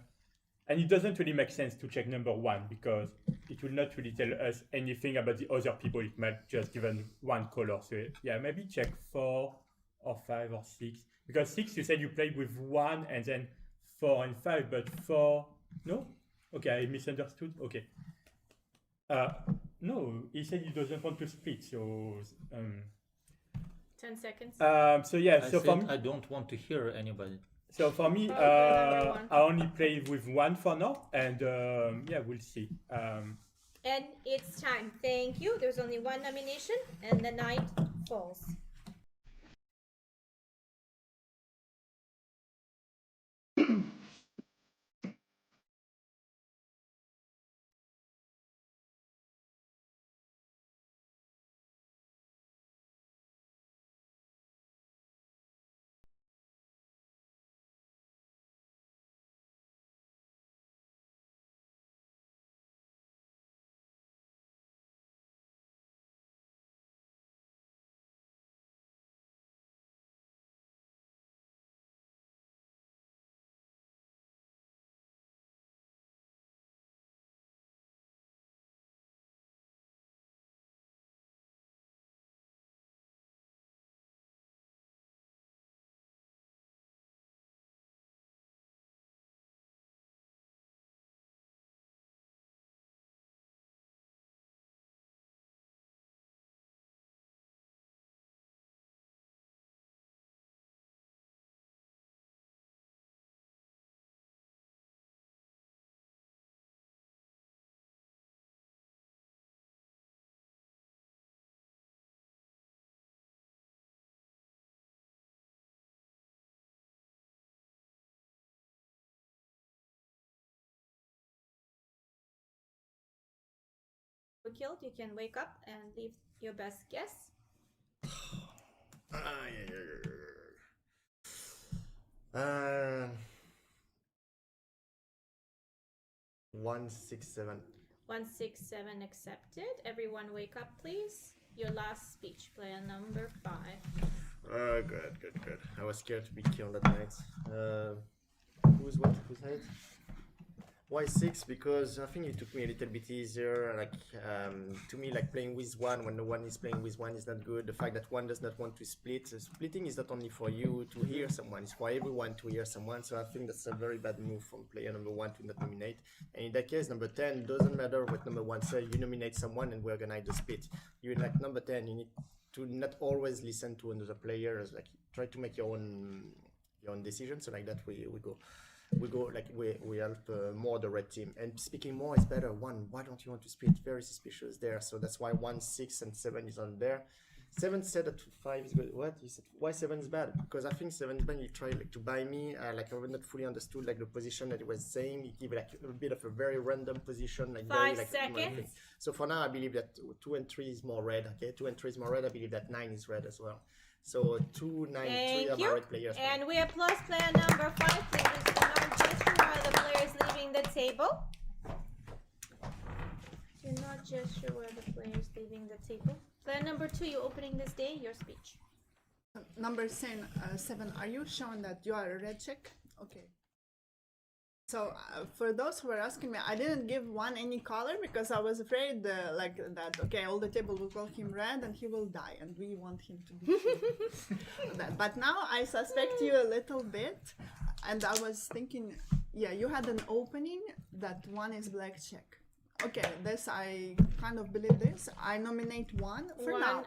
and it doesn't really make sense to check number 1 because it will not really tell us anything about the other people. It might just given 1 color. So yeah, maybe check 4 or 5 or 6. Because 6 you said you played with 1 and then 4 and 5, but 4, no? Okay, I misunderstood. Okay. No, he said he doesn't want to split, so 10 seconds. So yeah, I so for me, I don't want to hear anybody. So for me, I only play with 1 for now, and yeah, we'll see. And it's time. Thank you. There's only 1 nomination, and the night falls. killed, you can wake up and leave your best guess. Uh, 167. 167 accepted. Everyone wake up, please. Your last speech, player number 5. Good. I was scared to be killed that night. Who's head? Why 6? Because I think it took me a little bit easier. Like to me, like playing with one when no one is playing with one is not good. The fact that one does not want to split. Splitting is not only for you to hear someone; it's for everyone to hear someone. So I think that's a very bad move from player number 1 to not nominate. And in that case, number 10 doesn't matter what number 1 says. You nominate someone, and we organize the split. You like number 10. You need to not always listen to another player. Like try to make your own decision. So like that, we go like we help more the red team, and speaking more is better. 1, why don't you want to split? Very suspicious there, so that's why 1, 6 and 7 is on there. 7 said that 5 is good. What you said? Why 7 is bad? Because I think 7 is bad. You try like to buy me, like I not fully understood like the position that he was saying. He gave like a bit of a very random position, like 5 very, like, seconds. So for now I believe that 2 and 3 is more red. Okay, 2 and 3 is more red. I believe that 9 is red as well. So 2, 9, 3 are my red players. And we applause player number 5. Please do not gesture while the player is leaving the table. Do not gesture while the player is leaving the table. Player number 2, you opening this day, your speech. Number 7, are you showing that you are a red check? Okay. So for those who were asking me, I didn't give 1 any color because I was afraid like that. Okay, all the table will call him red and he will die, and we want him to be that. But now I suspect you a little bit, and I was thinking, yeah, you had an opening that 1 is black check. Okay, this I kind of believe this. I nominate 1 for now.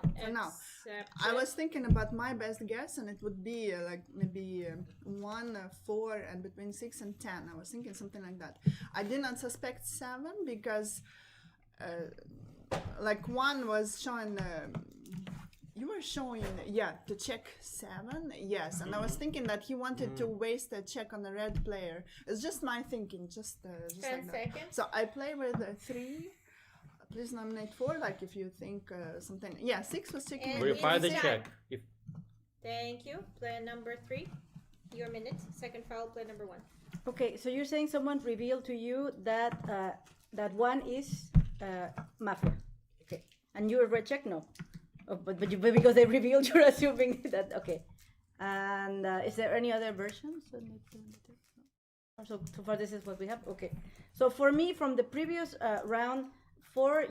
I was thinking about my best guess, and it would be like maybe 1, 4, and between 6 and 10. I was thinking something like that. I did not suspect 7 because, like 1 was showing. You were showing, to check 7, yes, and I was thinking that he wanted to waste a check on the red player. It's just my thinking, just 10 like that. seconds. So I play with 3. Please nominate 4, like if you think something. Yeah, 6 was checking. And Verify the it's check. time. Thank you. Player number 3, your minute. Second foul, player number 1. Okay, so you're saying someone revealed to you that that 1 is Mafia. Okay, and you're red check? No. Oh, but because they revealed, you're assuming that. Okay. And is there any other versions? So far, this is what we have. Okay. So for me, from the previous round, 4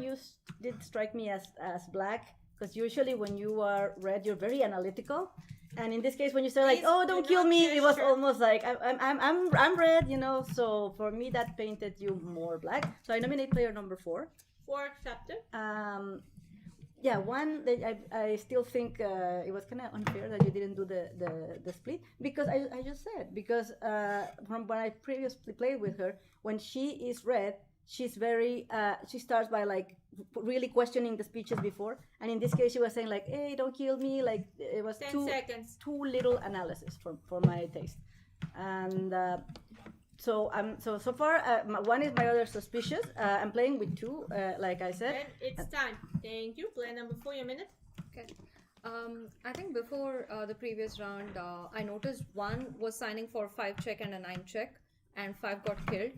did strike me as black, because usually when you are red, you're very analytical. And in this case, when you say like, "Oh, don't kill me," it was almost like I'm red, you know. So for me, that painted you more black. So I nominate player number 4. 4 accepted. Yeah, 1 that I still think it was kind of unfair that you didn't do the split, because I just said, because from when I previously played with her, when she is red, she's very she starts by like really questioning the speeches before, and in this case she was saying like, "Hey, don't kill me," like it was 10 seconds. too little analysis for my taste. And so far 1 is my other suspicious. I'm playing with 2, like I said. And it's time. Thank you. Player number 4, your minute. Okay. I think before the previous round, I noticed 1 was signing for 5 check and a 9 check, and 5 got killed.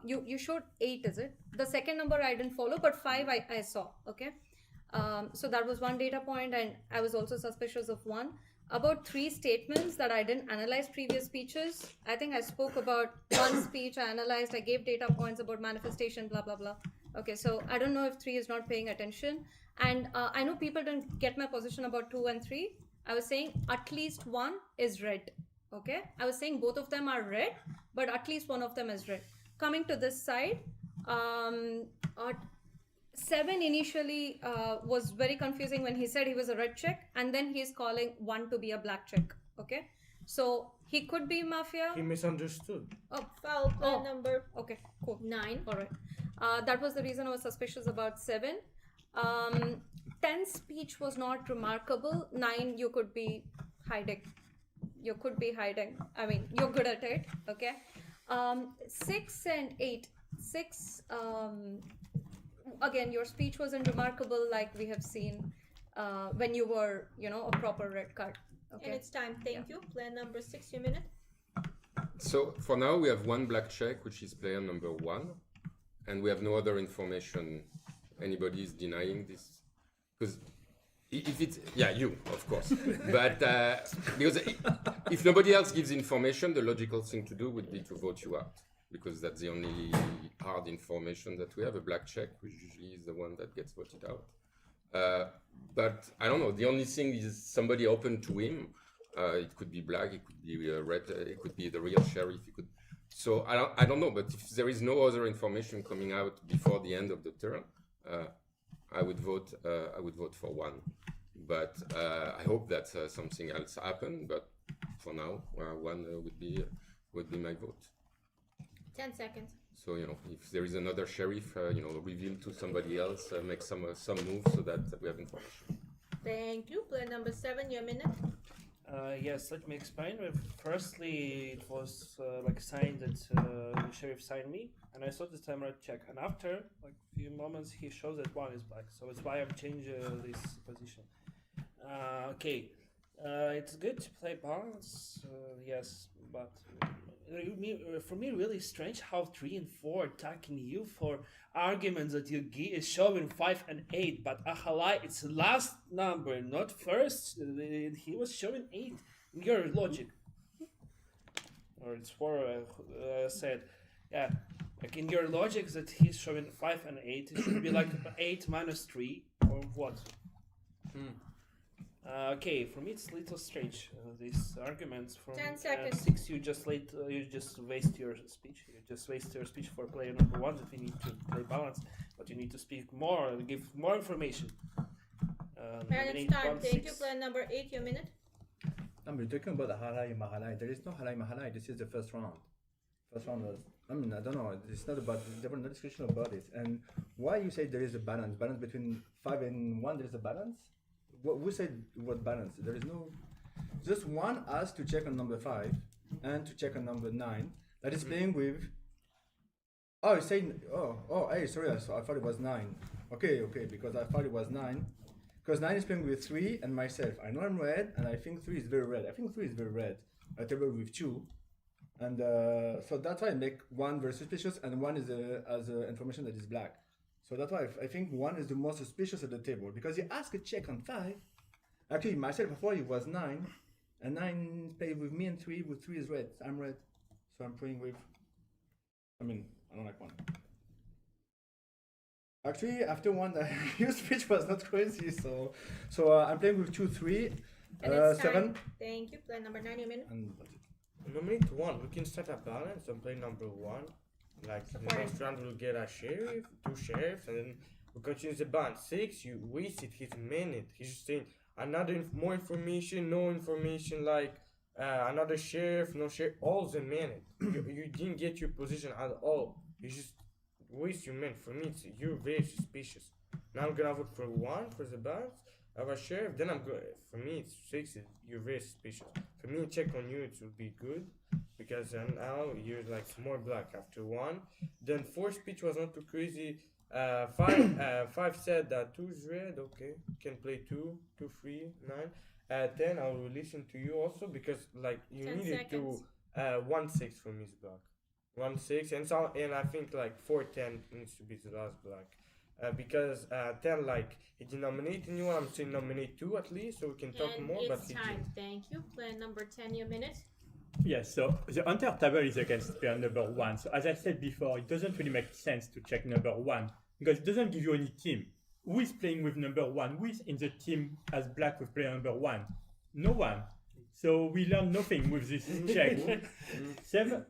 You showed 8, is it? The second number I didn't follow, but 5 I saw. Okay. So that was 1 data point, and I was also suspicious of 1. About 3 statements that I didn't analyze previous speeches. I think I spoke about 1 speech I analyzed. I gave data points about manifestation, blah, blah, blah. Okay, so I don't know if 3 is not paying attention. And I know people didn't get my position about 2 and 3. I was saying at least 1 is red. Okay, I was saying both of them are red, but at least 1 of them is red. Coming to this side, 7 initially was very confusing when he said he was a red check, and then he's calling 1 to be a black check. Okay, so he could be Mafia. He misunderstood. Oh, foul player number. Okay, cool. 9. All right. That was the reason I was suspicious about 7. 10 speech was not remarkable. 9, you could be hiding. You could be hiding. I mean, you're good at it. Okay. 6 and 8. 6. again, your speech wasn't remarkable like we have seen when you were, a proper red card. And Okay. it's time. Thank you. Player number 6, your minute. So for now, we have one black check, which is player number 1, and we have no other information. Anybody is denying this? Because if it's, yeah, you, of course. But because if nobody else gives information, the logical thing to do would be to vote you out, because that's the only hard information that we have. A black check, which usually is the one that gets voted out. But I don't know. The only thing is somebody open to him. It could be black. It could be red. It could be the real sheriff. It could. So I don't know. But if there is no other information coming out before the end of the turn, I would vote. I would vote for 1. But I hope that something else happen. But for now, 1 would be my vote. 10 seconds. So if there is another sheriff, reveal to somebody else, make some moves so that we have information. Thank you. Player number 7, your minute. Yes, let me explain. Firstly, it was like a sign that the sheriff signed me, and I thought this time I'd check. And after like a few moments, he shows that 1 is black, so it's why I've changed this position. Okay, it's good to play balance, yes, but for me, really strange how 3 and 4 attacking you for arguments that you is showing 5 and 8, but Ahalai, it's last number, not first. He was showing 8 in your logic. Or it's 4, said. Yeah, like in your logic that he's showing 5 and 8, it should be like 8 minus 3, or what? Okay, for me it's a little strange. These arguments from 10 seconds. 6, you just waste your speech. You just waste your speech for player number 1 that we need to play balance, but you need to speak more and give more information. And it's time. Thank you. Player number 8, your minute. We're talking about the halai mahalai. There is no halai mahalai. This is the first round. First round was, I don't know. It's not about. There was no discussion about it. And why you say there is a balance between 5 and 1? There is a balance. Who said what balance? There is no. Just 1 has to check on number 5 and to check on number 9. That is playing with. Oh, you're saying. Hey, sorry. I thought it was 9. Okay, because I thought it was 9. Because 9 is playing with 3 and myself. I know I'm red, and I think 3 is very red. I think 3 is very red. I table with 2. And so that's why I make 1 very suspicious, and 1 is as information that is black. So that's why I think 1 is the most suspicious at the table, because he asked a check on 5. Actually, myself before it was 9, and 9 played with me and 3. With 3 is red. I'm red, so I'm playing with. I don't like 1. Actually, after 1, your speech was not crazy, so I'm playing with 2, 3, And it's 7. time. Thank you. Player number 9, your minute. And that's it. Nominate 1. We can set a balance and play number 1. Like the next round we'll get a sheriff, 2 sheriffs, and then we continue the band. 6, you wasted his minute. He's just saying another more information, no information, like another sheriff, no sheriff, all the minute. You didn't get your position at all. You just waste your minute. For me, you're very suspicious. Now I'm gonna vote for 1 for the band. I have a sheriff, then I'm good. For me, it's 6. You're very suspicious. For me, check on you, it will be good. Because now you're like more black after 1. Then 4 speech was not too crazy. 5 said that 2 is red. Okay, can play 2, 2, 3, 9. 10 I will listen to you also, because like you 10 needed seconds. to 1 6 for me is black. 1 6 and I think like 4 10 needs to be the last black. Because 10 like he didn't nominate anyone. I'm saying nominate 2 at least, so we can talk And more. But it's he time. didn't. Thank you. Player number 10, your minute. Yes, so the Hunter table is against player number 1. So as I said before, it doesn't really make sense to check number 1 because it doesn't give you any team. Who is playing with number 1? Who is in the team as black with player number 1? No one. So we learn nothing with this check. 7,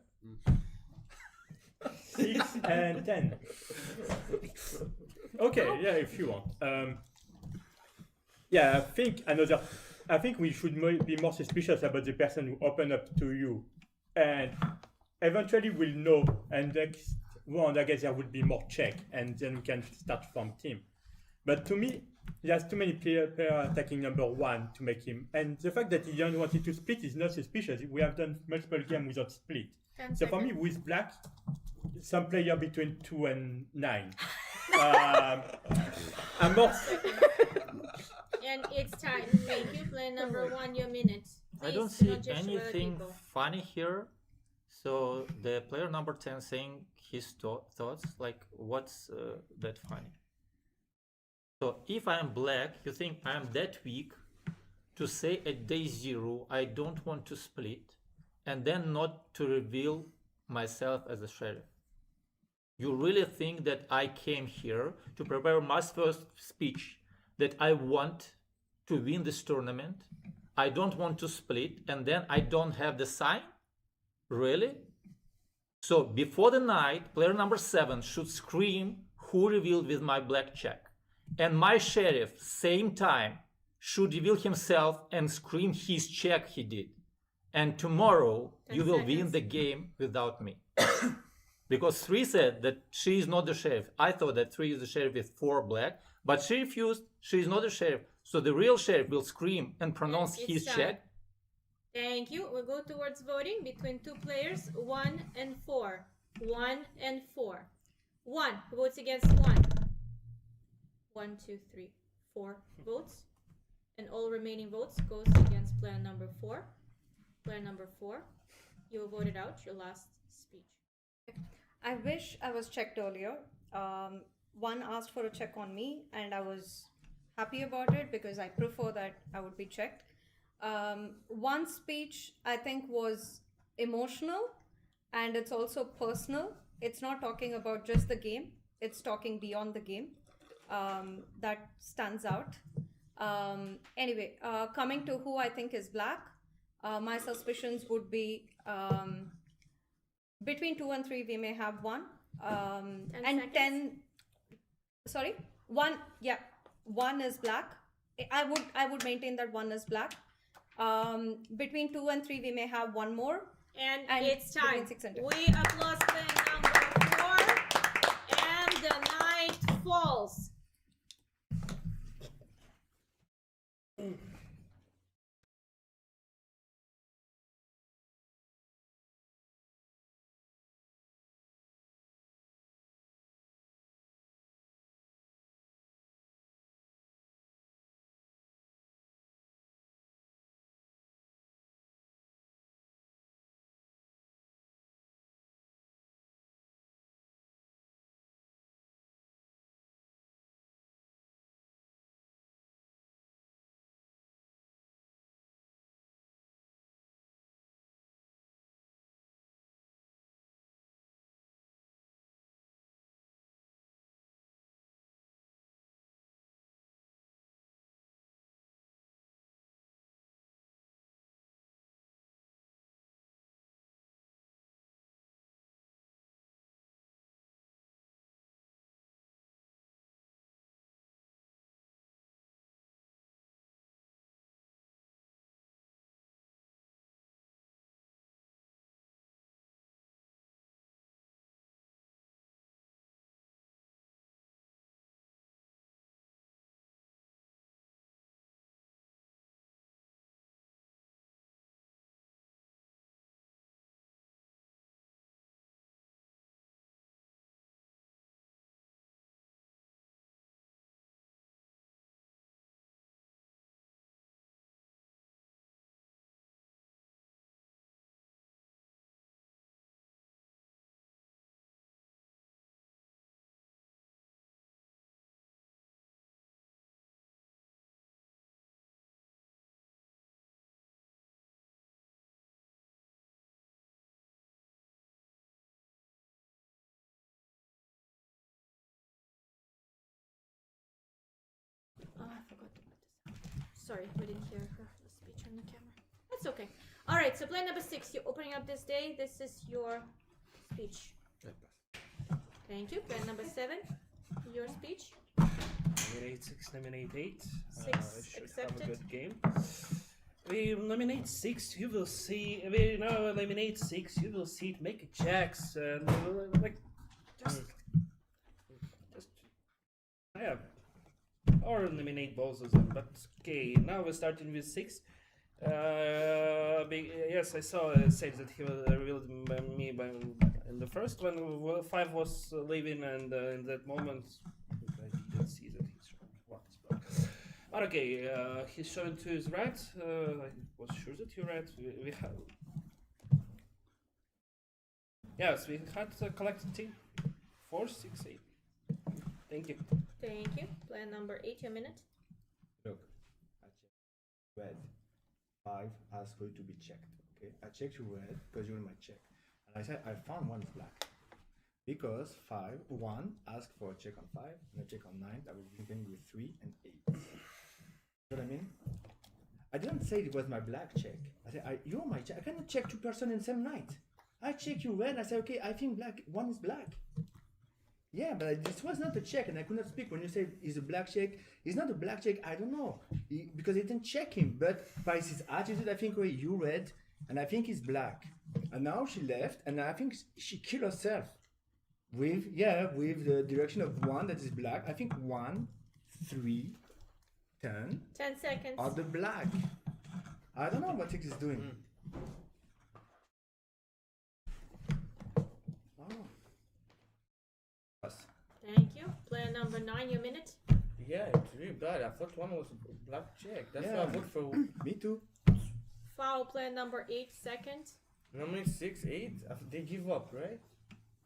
6, and 10. Okay, yeah, if you want. Yeah, I think we should be more suspicious about the person who opened up to you. And eventually we'll know. And next round, I guess there will be more check. And then we can start from team. But to me, there's too many players attacking number 1 to make him. And the fact that he didn't want it to split is not suspicious. We have done multiple games without split. So for me, with black, some player between 2 and 9. I'm more. And it's time. Thank you. Player number 1, your minute. I don't Please see not gesture other anything people. funny here. So the player number 10 saying his thoughts, like what's that funny? So if I'm black, you think I'm that weak to say at day 0 I don't want to split and then not to reveal myself as a sheriff? You really think that I came here to prepare my first speech that I want to win this tournament? I don't want to split and then I don't have the sign? Really? So before the night, player number 7 should scream who revealed with my black check. And my sheriff, same time, should reveal himself and scream his check he did. And tomorrow, 10 you will win seconds. the game without me. Because 3 said that she is not the sheriff. I thought that 3 is the sheriff with 4 black, but she refused. She is not the sheriff. So the real sheriff will scream and pronounce It's his time. check. Thank you. We'll go towards voting between 2 players, 1 and 4. 1 and 4. 1 who votes against 1. 1, 2, 3, 4 votes. And all remaining votes goes against player number 4. Player number 4, you voted out your last speech. I wish I was checked earlier. One asked for a check on me, and I was happy about it because I prefer that I would be checked. One speech I think was emotional, and it's also personal. It's not talking about just the game, it's talking beyond the game. That stands out. Anyway, coming to who I think is black, my suspicions would be between 2 and 3 we may have 1 and seconds. 10. Sorry, 1. Yeah, 1 is black. I would maintain that 1 is black. Between 2 and 3 we may have 1 more. And it's between time. 6 and 10. We applause player number 4, and the night falls. Oh, I forgot to put this out. Sorry, we didn't hear her speech on the camera. That's okay. All right, so player number 6, you're opening up this day. This is your speech. Thank you. Player number 7, your speech. Nominate 6, nominate 8. 6 Should accepted. have a good game. We nominate 6, you will see. We now eliminate 6, you will see it make checks and like just yeah. Or eliminate both of them. But okay, now we're starting with 6. Yes, I saw said that he will revealed me in the first one. 5 was leaving, and in that moment see that he's showing one is black. But okay, he's showing to his right. I was sure that you're right. We have. Yes, we had a collected team. 4, 6, 8. Thank you. Thank you. Player number 8, your minute. Look, I checked red. 5 asked for you to be checked. Okay, I checked you red because you're in my check, and I said I found one is black because 1 asked for a check on 5 and a check on 9. I was giving with 3 and 8. You know what I mean? I didn't say it was my black check. I said you're my check. I cannot check 2 persons in the same night. I check you red. I said okay, I think black. 1 is black. Yeah, but this was not a check, and I could not speak. When you say it's a black check, it's not a black check. I don't know because I didn't check him. But by his attitude, I think you red, and I think he's black. And now she left, and I think she killed herself with the direction of 1 that is black. I think 1, 3, 10. 10 seconds. Are the black? I don't know what he's doing. Thank you. Player number 9, your minute. Yeah, it's really bad. I thought one was a black check. That's why I voted for. Me too. Foul. Player number 8, second. Number 6, 8. They give up, right?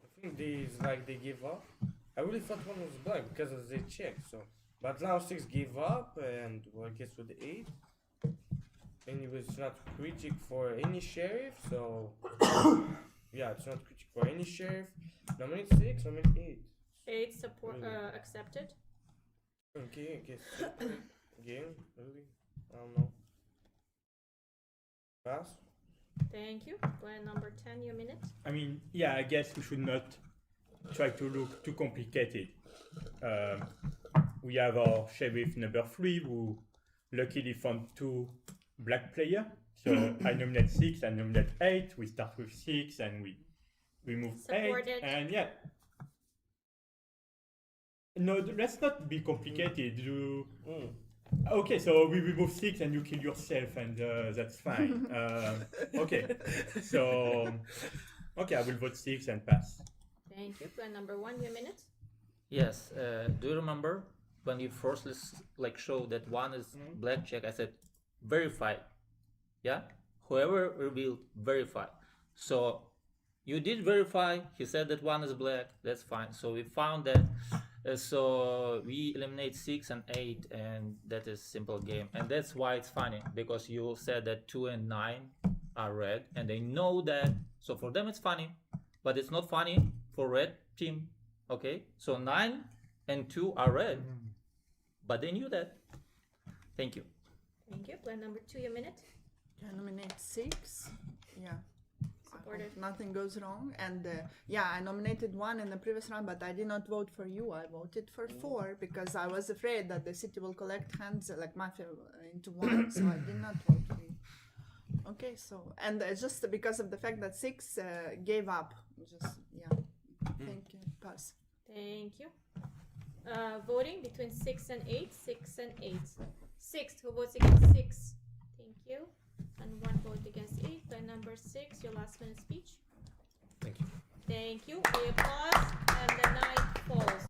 I think they give up. I really thought one was black because of the check. So, but now 6 gave up, and well, I guess with the 8, and he was not critic for any sheriff. So, yeah, it's not critic for any sheriff. Number 6, number 8. 8 support Really? accepted. Okay, I guess game really. I don't know. Pass. Thank you. Player number 10, your minute. I mean, yeah, I guess we should not try to look too complicated. We have our sheriff number 3 who luckily found 2 black players. So I nominate 6, I nominate 8. We start with 6 and we remove Supported. 8. And yeah. No, let's not be complicated. Okay, so we remove 6 and you kill yourself, and that's fine. Okay, so okay, I will vote 6 and pass. Thank you. Player number 1, your minute. Yes. Do you remember when you first showed that 1 is black check? I said verify. Yeah. Whoever revealed verify. So you did verify. He said that 1 is black. That's fine. So we found that. So we eliminate 6 and 8, and that is simple game. And that's why it's funny, because you said that 2 and 9 are red, and they know that. So for them it's funny, but it's not funny for red team. Okay, so 9 and 2 are red, but they knew that. Thank you. Thank you. Player number 2, your minute. I nominate 6. Yeah. Supported. Nothing goes wrong. And yeah, I nominated 1 in the previous round, but I did not vote for you. I voted for 4 because I was afraid that the city will collect hands like Mafia into 1, so I did not vote for you. Okay, so, and just because of the fact that 6 gave up, just, yeah. Thank you. Pass. Thank you. Voting between 6 and 8. 6 and 8. 6. Who votes against 6? Thank you. And 1 vote against 8. By number 6, your last minute speech. Thank you. Thank you. We applause, and the night falls.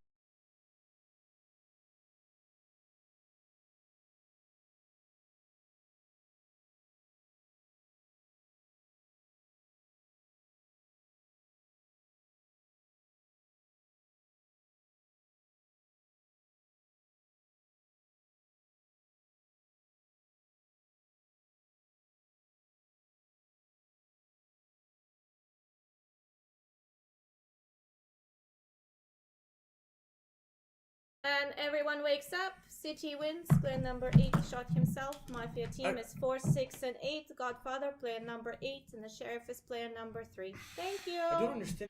And everyone wakes up. City wins. Player number 8 shot himself. Mafia team is 4, 6, and 8. Godfather, player number 8. And the sheriff is player number 3. Thank you. I don't understand.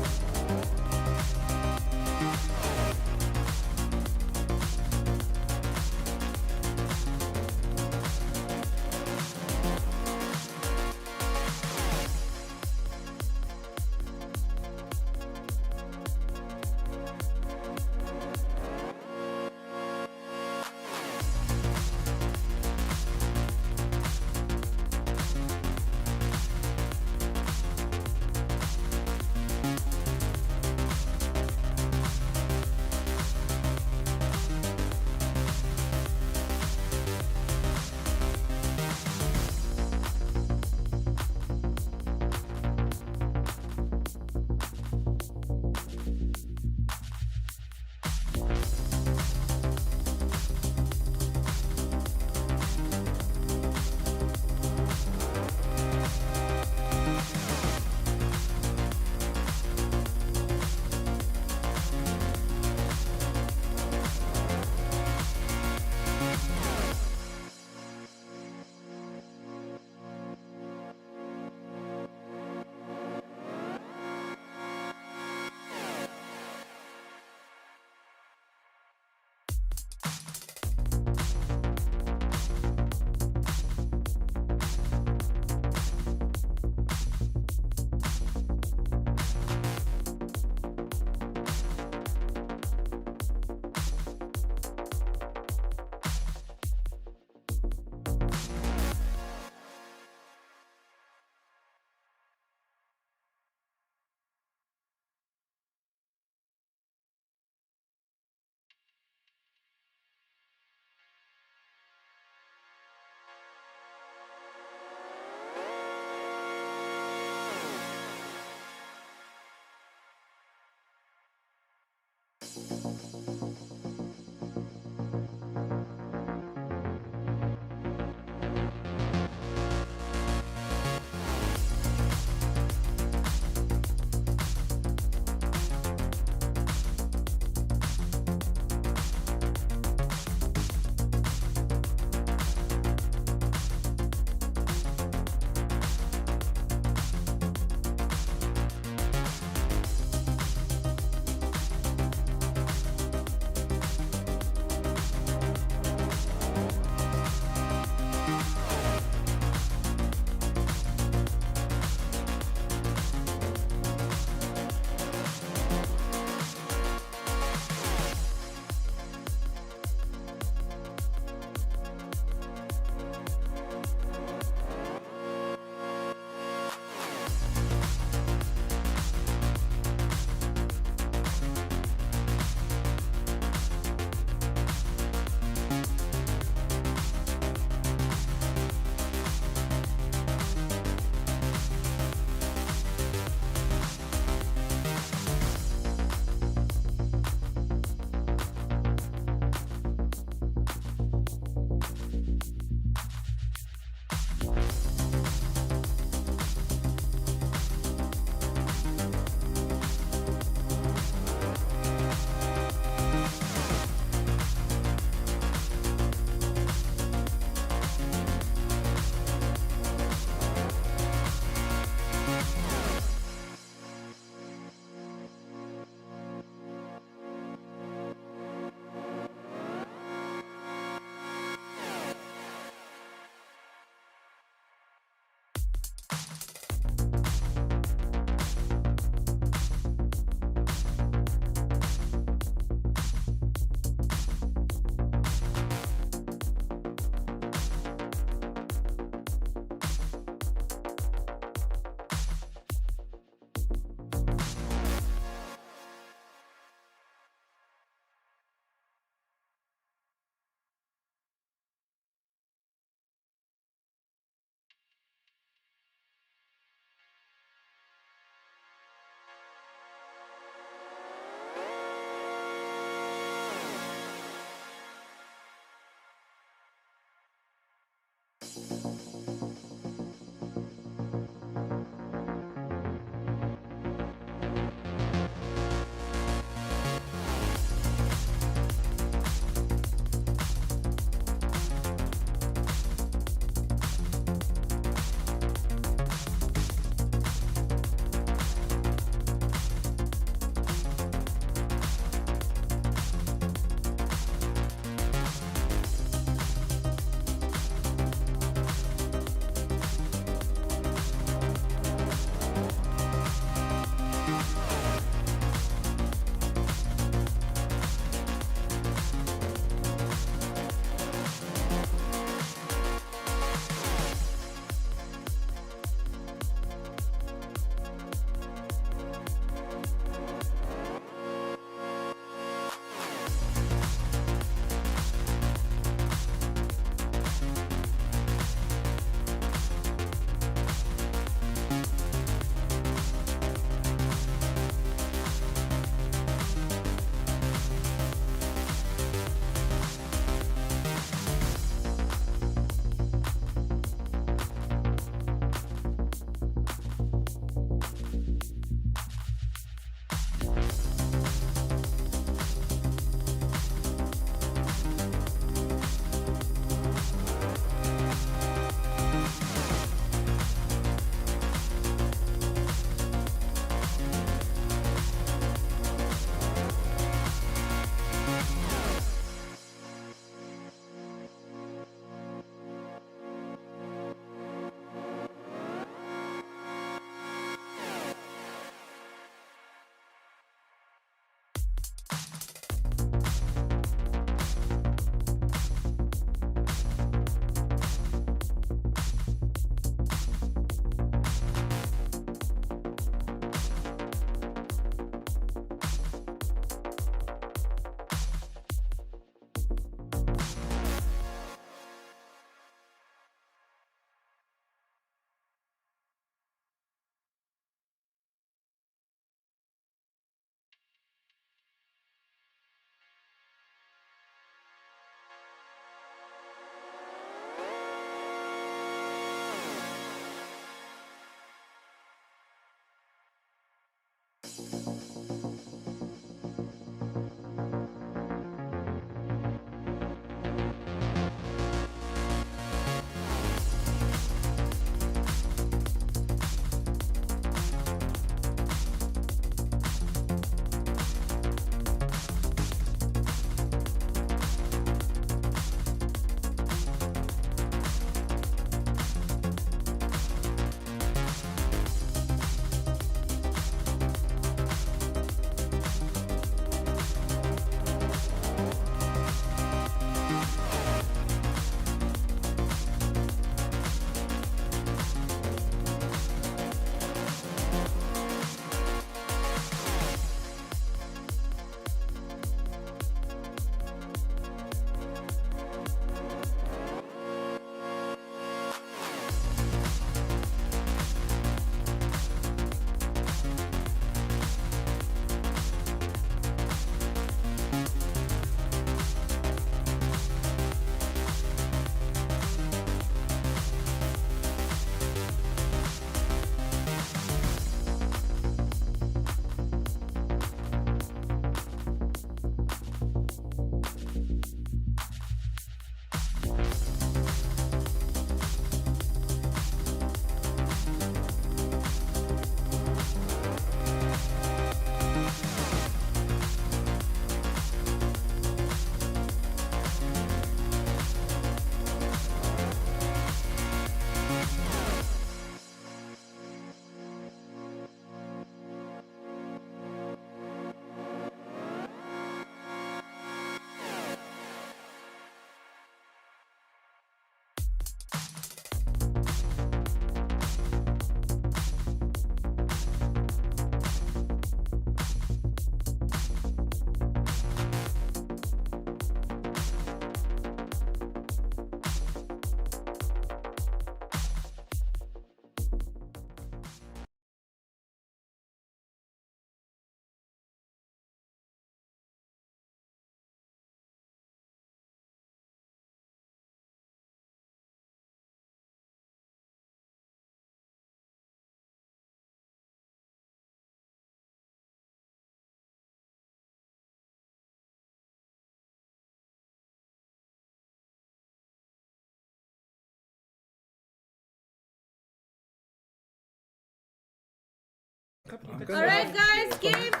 All right, guys, game 5.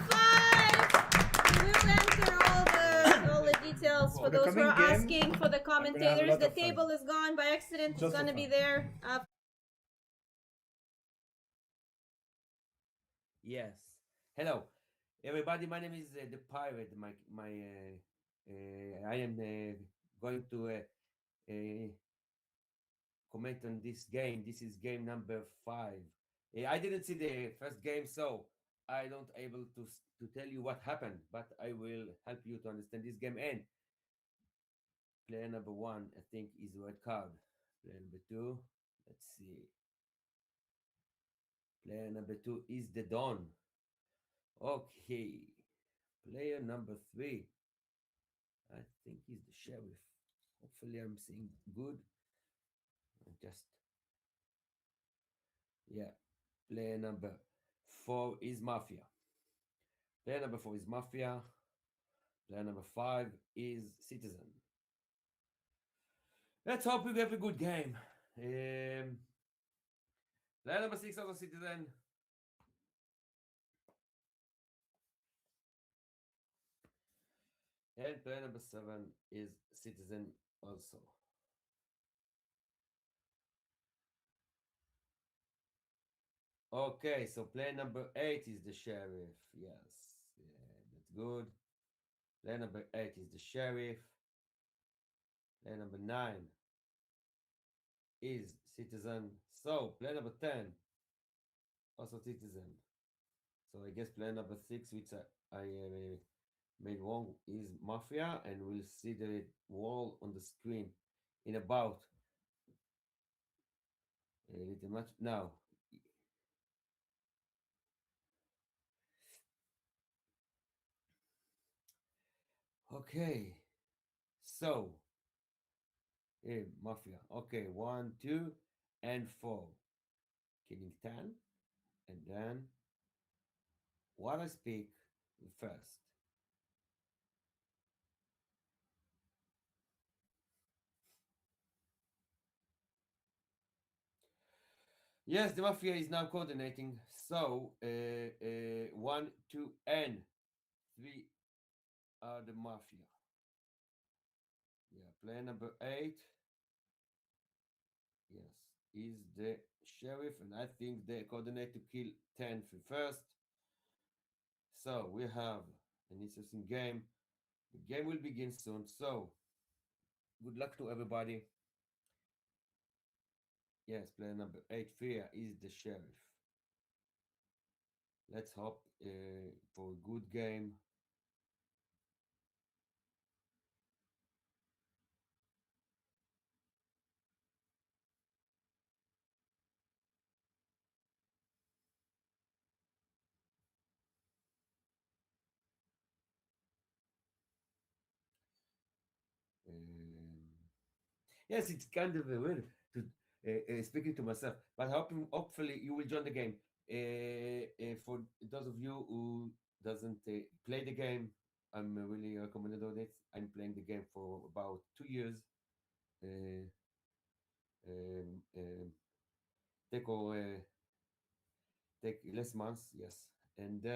We will enter all the details for those who are asking for the commentators. The table is gone by accident. It's gonna be there. Yes. Hello, everybody. My name is the pirate. I am going to comment on this game. This is game number 5. I didn't see the first game, so I don't able to tell you what happened, but I will help you to understand this game. And player number 1, I think, is red card. Player number 2, let's see. Player number 2 is the Don. Okay. Player number 3, I think he's the sheriff. Hopefully I'm seeing good. Yeah. Player number 4 is Mafia. Player number 4 is Mafia. Player number 5 is Citizen. Let's hope we have a good game. Player number 6 also Citizen. And player number 7 is Citizen also. Okay, so player number 8 is the sheriff. Yes, that's good. Player number 8 is the sheriff. Player number 9 is Citizen. So player number 10 also Citizen. So I guess player number 6, which I made wrong, is Mafia, and we'll see the wall on the screen in about a little much now. Okay, so Mafia. Okay, 1, 2, and 4. Killing 10, and then what I speak first. Yes, the Mafia is now coordinating. So 1, 2, and 3 are the Mafia. Yeah, player number 8. Yes, is the sheriff, and I think they coordinate to kill 10 first. So we have an interesting game. The game will begin soon. So good luck to everybody. Yes, player number 8, Fear, is the sheriff. Let's hope for a good game. Yes, it's kind of weird to speaking to myself, but hopefully you will join the game. For those of you who doesn't play the game, I'm really recommended on it. I'm playing the game for about 2 years. Take less months, yes, and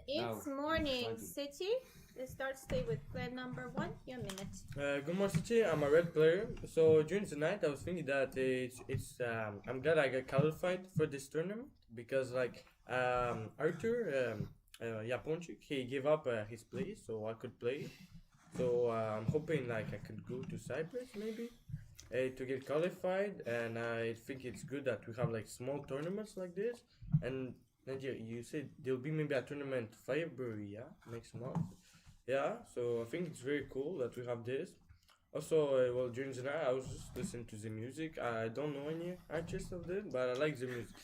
It's morning city. Let's stay with player number 1. Your minute. Good morning, City. I'm a red player. So during the night, I was thinking that I'm glad I got qualified for this tournament because Arthur Japonchik, he gave up his place so I could play. So I'm hoping I could go to Cyprus maybe to get qualified, and I think it's good that we have small tournaments like this. And Nadia, you said there'll be maybe a tournament February, next month. Yeah, so I think it's very cool that we have this. Also, well, during the night I was just listening to the music. I don't know any artists of this, but I like the music.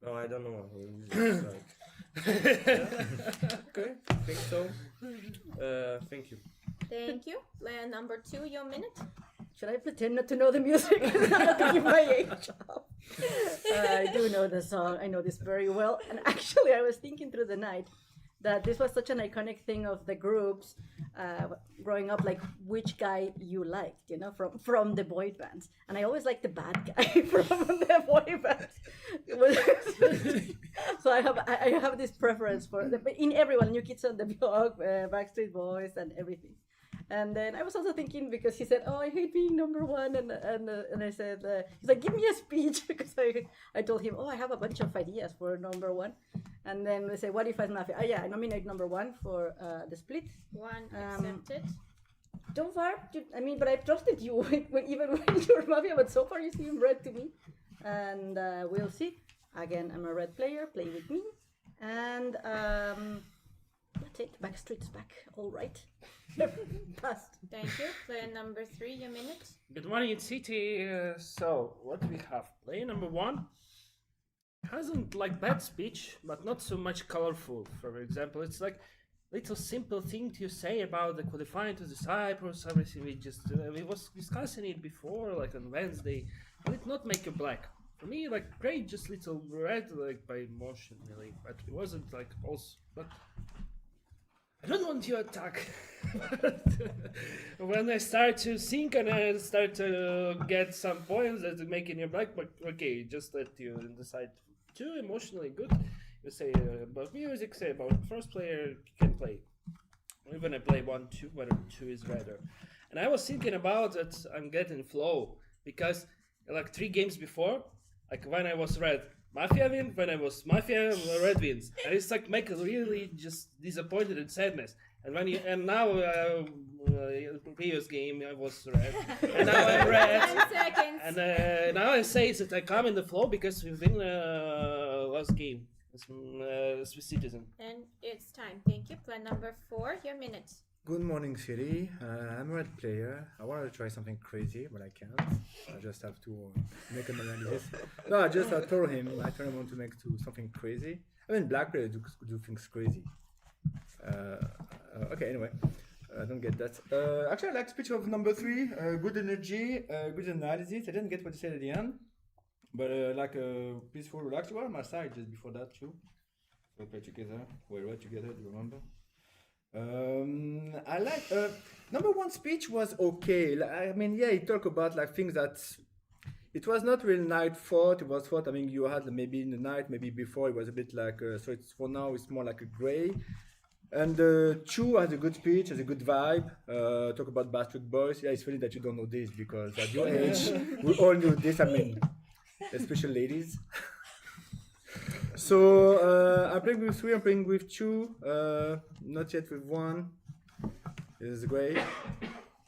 No, I don't know what music is like. Yeah. Okay, I think so. Thank you. Thank you. Player number 2, your minute. Should I pretend not to know the music? Not to give my age up. I do know the song. I know this very well. And actually, I was thinking through the night that this was such an iconic thing of the groups growing up, like which guy you liked, you know, from the boy bands. And I always liked the bad guy from the boy bands. So I have this preference for in everyone, New Kids on the Block, Backstreet Boys, and everything. And then I was also thinking, because he said, "Oh, I hate being number one," and I said, he's like, "Give me a speech," because I told him, "Oh, I have a bunch of ideas for number one." And then they say, "What if I'm Mafia?" Oh yeah, I nominate number one for the split. One accepted. Don't far. I mean, but I trusted you even when you're Mafia, but so far you seem red to me. And we'll see. Again, I'm a red player. Play with me. And that's it. Backstreet's back. All right. Passed. Thank you. Player number 3, your minute. Good morning, City. So, what do we have? Player number 1 hasn't like bad speech, but not so much colorful. For example, it's like little simple thing to say about the qualifying to the Cyprus, everything. We was discussing it before, like on Wednesday. Will it not make you black? For me, like great, just little red, like by emotion, really. But it wasn't like also. But I don't want you to attack. When I start to think and I start to get some points that making you black, but okay, just let you decide. Too emotionally good. You say about music, say about first player can play. Even I play 1-2, whether 2 is redder. And I was thinking about that I'm getting flow because like 3 games before, like when I was red, Mafia win, when I was Mafia, red wins. And it's like make us really just disappointed and sadness. And when now previous game I was red, and now I'm red. 10 seconds. And now I say that I come in the flow because we win last game with Citizen. And it's time. Thank you. Plan number 4, your minute. Good morning, City. I'm a red player. I wanted to try something crazy, but I can't. I just have to make an analysis. No, I told him I want to make something crazy. I mean, black players do things crazy. Okay, anyway, I don't get that. Actually, I like speech of number 3. Good energy, good analysis. I didn't get what you said at the end, but like a peaceful, relaxed. You were on my side just before that too. We play together. We read together. Do you remember? I like number 1 speech was okay. I mean, yeah, he talked about like things that it was not really night thought. It was thought. I mean, you had maybe in the night, maybe before it was a bit like. So it's for now it's more like a gray. And Chu has a good speech, has a good vibe. Talk about Backstreet Boys. Yeah, it's funny that you don't know this because at your age, we all knew this. I mean, especially ladies. So I'm playing with 3. I'm playing with 2. Not yet with 1. It is great.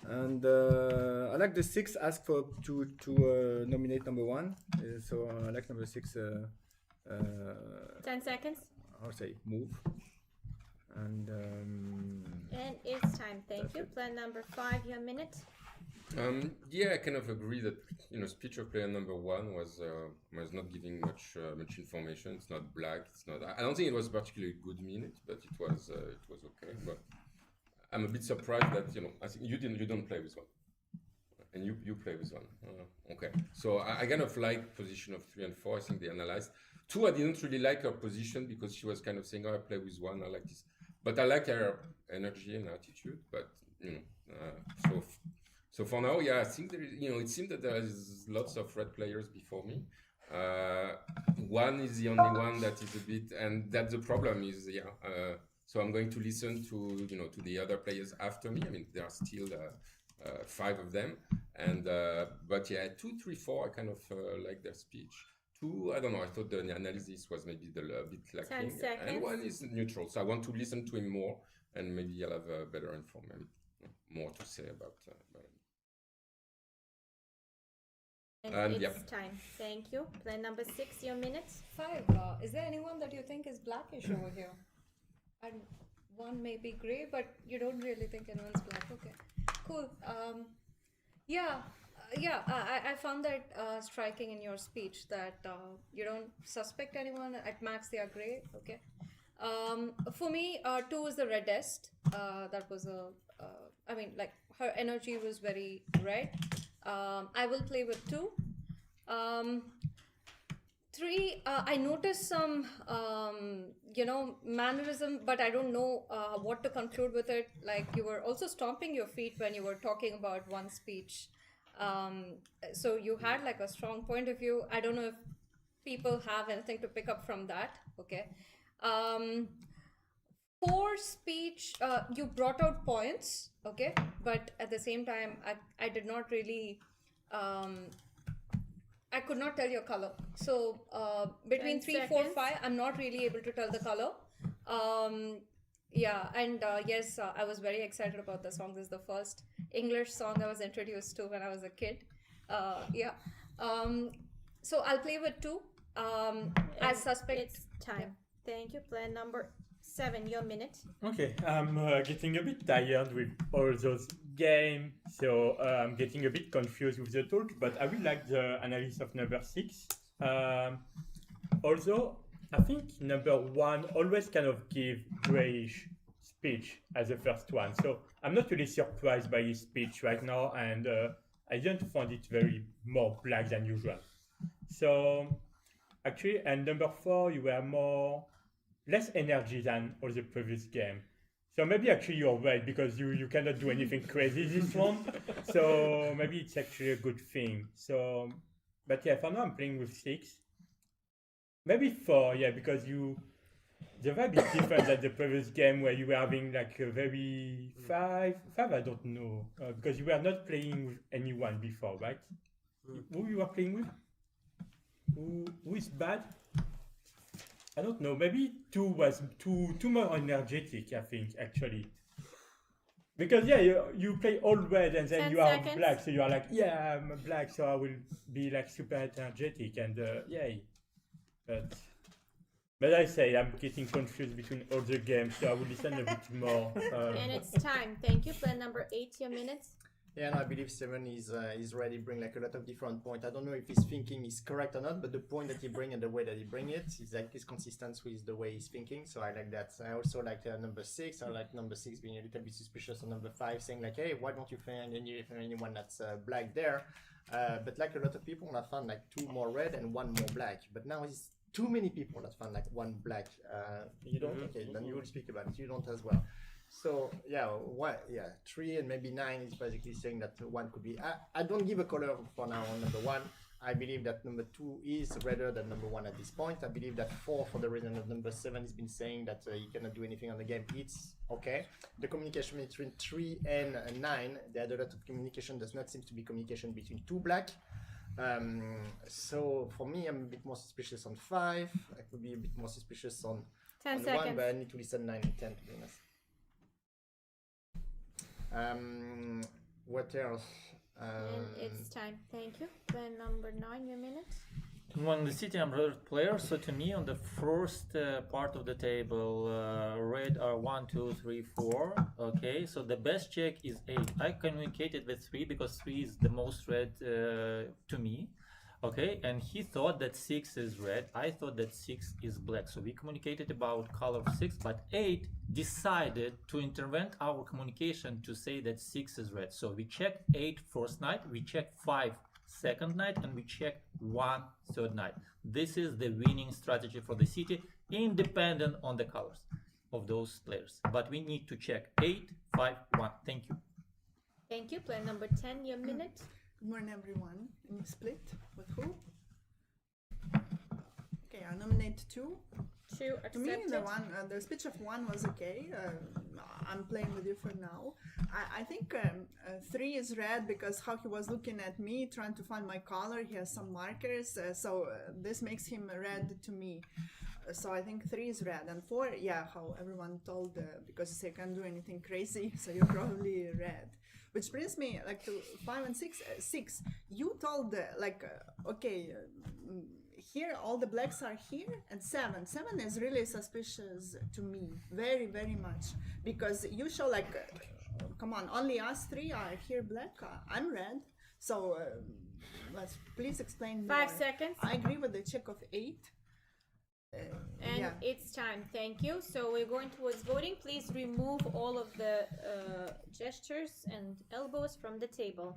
And I like the 6. Ask for to nominate number 1. So I like number 6. 10 seconds. I'll say move. And it's time. Thank you. Plan number 5, your minute. Yeah, I kind of agree that speech of player number 1 was not giving much information. It's not black. It's not. I don't think it was particularly good minute, but it was okay. But I'm a bit surprised that I think you don't play with 1, and you play with 1. Okay, so I kind of like position of 3 and 4. I think they analyzed 2. I didn't really like her position because she was kind of saying, "Oh, I play with 1. I like this," but I like her energy and attitude. But So for now, yeah, I think there is, it seems that there is lots of red players before me. 1 is the only one that is a bit, and that's the problem is, so I'm going to listen to, to the other players after me. I mean, there are still 5 of them. And, but yeah, 2, 3, 4, I kind of like their speech. 2, I don't know, I thought the analysis was maybe a bit lacking. 10 seconds. And 1 is neutral, so I want to listen to him more, and maybe I'll have a better information, more to say about him. And it's time. Thank you. Plan number 6, your minute. 5. Is there anyone that you think is blackish over here? And 1 may be grey, but you don't really think anyone's black. Okay, cool. I found that striking in your speech that you don't suspect anyone. At max, they are grey. Okay. For me, 2 is the reddest. That was I mean, like her energy was very red. I will play with 2. 3, I noticed some mannerism, but I don't know what to conclude with it. Like, you were also stomping your feet when you were talking about one speech. So you had like a strong point of view. I don't know if people have anything to pick up from that. Okay. For speech, you brought out points. Okay. But at the same time, I did not really. I could not tell your color. So between 10 3, 4, seconds. 5, I'm not really able to tell the color. Yeah, and yes, I was very excited about the song. This is the first English song I was introduced to when I was a kid. Yeah. So I'll play with 2. As suspect. It's time. Thank you. Player number 7, your minute. Okay, I'm getting a bit tired with all those games, so I'm getting a bit confused with the talk, but I will like the analysis of number 6. Also, I think number 1 always kind of give grayish speech as the first one, so I'm not really surprised by his speech right now, and I didn't find it very more black than usual. So, actually, and number 4, you were less energy than all the previous game. So maybe actually you're right, because you cannot do anything crazy this round. So maybe it's actually a good thing. So, but yeah, for now I'm playing with 6. Maybe 4, yeah, because the vibe is different than the previous game where you were having like a very 5, I don't know, because you were not playing with anyone before, right? Who you were playing with? Who is bad? I don't know, maybe 2 was too more energetic, I think, actually. Because, yeah, you play all red and then 10 you are seconds. black, so you are like, yeah, I'm black, so I will be like super energetic, and yay. But I say, I'm getting confused between all the games, so I will listen a bit more. And it's time. Thank you. Player number 8, your minute. Yeah, no, I believe 7 is ready. Bring like a lot of different points. I don't know if his thinking is correct or not, but the point that he bring and the way that he bring it is like is consistent with the way he's thinking. So I like that. I also like number 6. I like number 6 being a little bit suspicious on number 5, saying like, hey, why don't you find anyone that's black there? But like a lot of people, I found like 2 more red and 1 more black. But now it's too many people that found like 1 black. You don't? Okay, then you will speak about it. You don't as well. So yeah, 3 and maybe 9 is basically saying that 1 could be. I don't give a color for now on number 1. I believe that number 2 is redder than number 1 at this point. I believe that 4, for the reason that number 7 has been saying that he cannot do anything on the game, it's okay. The communication between 3 and 9, there are a lot of communication. Does not seem to be communication between 2 black. So for me, I'm a bit more suspicious on 5. I could be a bit more suspicious on 10 1, seconds. but I need to listen 9 and 10 to be honest. What else? And it's time. Thank you. Player number 9, your minute. Among the city, I'm red player. So to me, on the first part of the table, red are 1, 2, 3, 4. Okay, so the best check is 8. I communicated with 3 because 3 is the most red to me. Okay, and he thought that 6 is red. I thought that 6 is black. So we communicated about color 6, but 8 decided to intervene our communication to say that 6 is red. So we checked 8 first night, we checked 5 second night, and we checked 1 third night. This is the winning strategy for the city, independent on the colors of those players. But we need to check 8, 5, 1. Thank you. Thank you. Player number 10, your minute. Good morning, everyone. And you split with who? Okay, I nominate 2. 2 To me, accepted. the speech of 1 was okay. I'm playing with you for now. I think 3 is red because how he was looking at me, trying to find my color. He has some markers, so this makes him red to me. So I think 3 is red, and 4, yeah, how everyone told because you say you can't do anything crazy, so you're probably red. Which brings me like to 5 and 6. 6, you told okay. Here all the blacks are here, and 7 is really suspicious to me, very, very much, because you show like come on, only us 3 are here black. I'm red, so let's please explain 5 more. seconds. I agree with the check of 8. And yeah. it's time. Thank you. So we're going towards voting. Please remove all of the gestures and elbows from the table.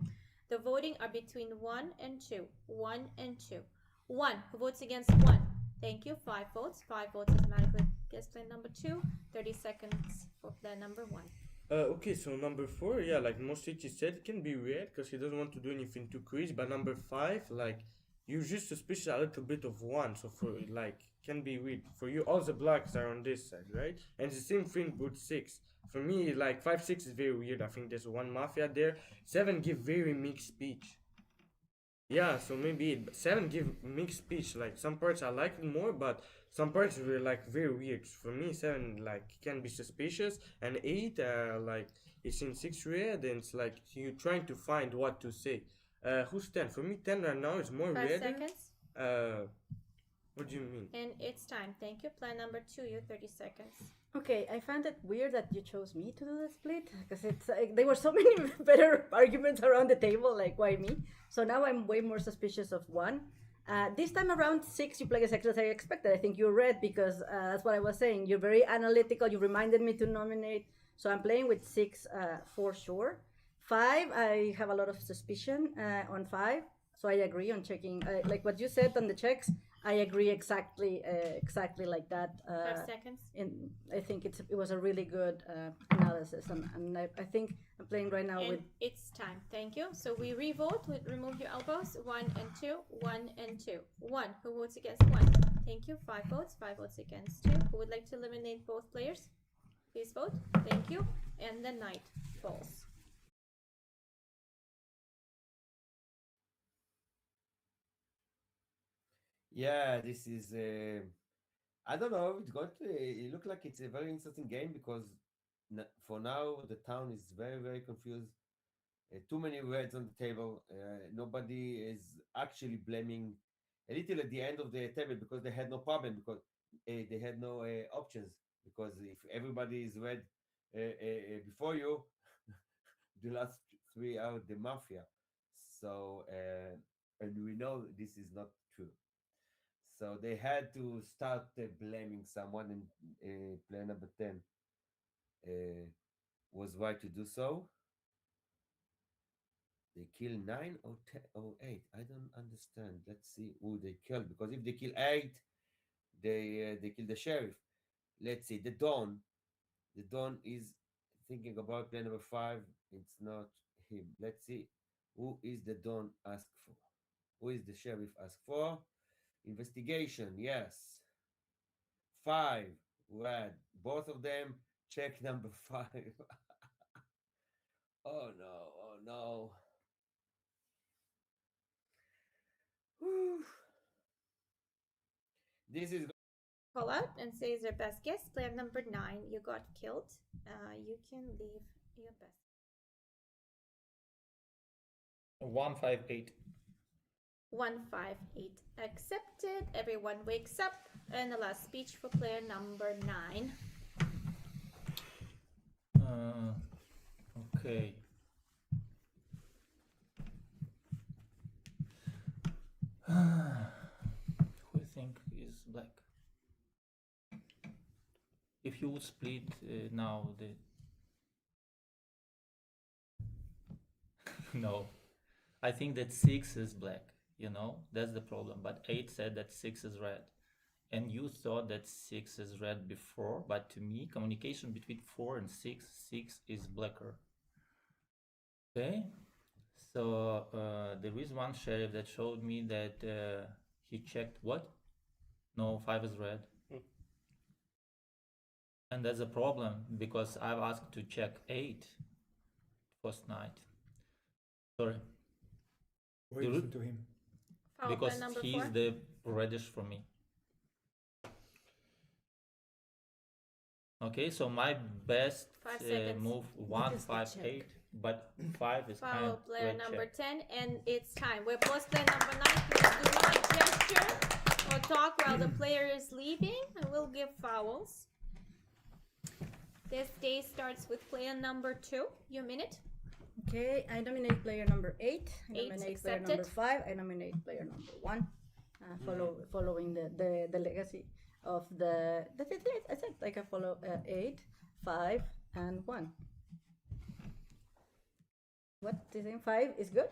The voting are between 1 and 2. 1 and 2. 1 who votes against 1. Thank you. 5 votes. 5 votes automatically guess player number 2. 30 seconds for player number 1. Okay, so number 4, yeah, like Mosaic said, it can be weird because he doesn't want to do anything too crazy. But number 5, like, you're just suspicious a little bit of 1, so for like, can be weird. For you, all the blacks are on this side, right? And the same thing with 6. For me, like 5, 6 is very weird. I think there's one mafia there. 7 give very mixed speech. Yeah, so maybe 7 give mixed speech. Like some parts I like it more, but some parts were like very weird. For me, 7 like can be suspicious, and 8 like it's in 6 red, and it's like you trying to find what to say. Who's 10? For me, 10 right now is more 5 red. seconds. What do you mean? And it's time. Thank you. Player number 2, you 30 seconds. Okay, I found it weird that you chose me to do the split because it's there were so many better arguments around the table. Like, why me? So now I'm way more suspicious of 1. This time around 6, you play exactly as I expected. I think you're red because that's what I was saying. You're very analytical. You reminded me to nominate. So I'm playing with 6 for sure. 5, I have a lot of suspicion on 5. So I agree on checking. Like what you said on the checks, I agree exactly like that. 5 seconds. I think it was a really good analysis, and I think I'm playing right now And with. it's time. Thank you. So we revote with remove your elbows. 1 and 2. 1 and 2. 1. Who votes against 1? Thank you. 5 votes. 5 votes against 2. Who would like to eliminate both players? Please vote. Thank you. And the knight falls. Yeah, this is. I don't know. It's going to. It look like it's a very interesting game because for now the town is very very confused. Too many reds on the table. Nobody is actually blaming. A little at the end of the table because they had no problem because they had no options because if everybody is red before you, the last 3 are the mafia. So and we know this is not true. So they had to start blaming someone, and player number 10 was right to do so. They kill 9 or 10 or 8. I don't understand. Let's see who they killed because if they kill 8, they kill the sheriff. Let's see the Don. The Don is thinking about player number 5. It's not him. Let's see who is the Don asked for. Who is the sheriff asked for? Investigation, yes. 5, red. Both of them, check number 5. Oh no, oh no. Whew. This is Call out and say is their best guess. Player number 9, you got killed. You can leave your best. 158. 158 accepted. Everyone wakes up. And the last speech for player number 9. Okay. Who you think is black? If you would split now the no, I think that 6 is black. You know, that's the problem. But 8 said that 6 is red. And you thought that 6 is red before, but to me, communication between 4 and 6, 6 is blacker. Okay, so there is one sheriff that showed me that he checked what? No, 5 is red. And that's a problem because I've asked to check 8 first night. Sorry. Why you listen to him? Because he's the reddish for me. Okay, so my best 5 seconds. move 158, but 5 is kind Follow of player red number check. 10, and it's time. We're post player number 9. Please do not gesture or talk while the player is leaving. I will give fouls. This day starts with player number 2. Your minute. Okay, I nominate player number 8. I 8 nominate player accepted. number 5. I nominate player number 1. Following the legacy of the. That's it. I said like I follow 8, 5, and 1. What do you think? 5 is good.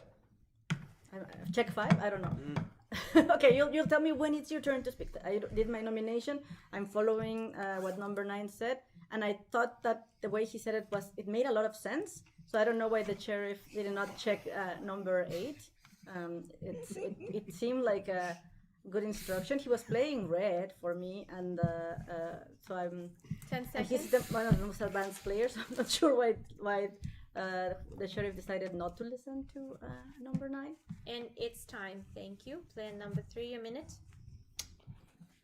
Check 5. I don't know. Okay, you'll tell me when it's your turn to speak. I did my nomination. I'm following what number 9 said, and I thought that the way he said it made a lot of sense. So I don't know why the sheriff did not check number 8. It seemed like a good instruction. He was playing red for me, and so I'm. 10 and seconds. he's one of the most advanced players. I'm not sure why the sheriff decided not to listen to number 9. And it's time. Thank you. Plan number 3, a minute.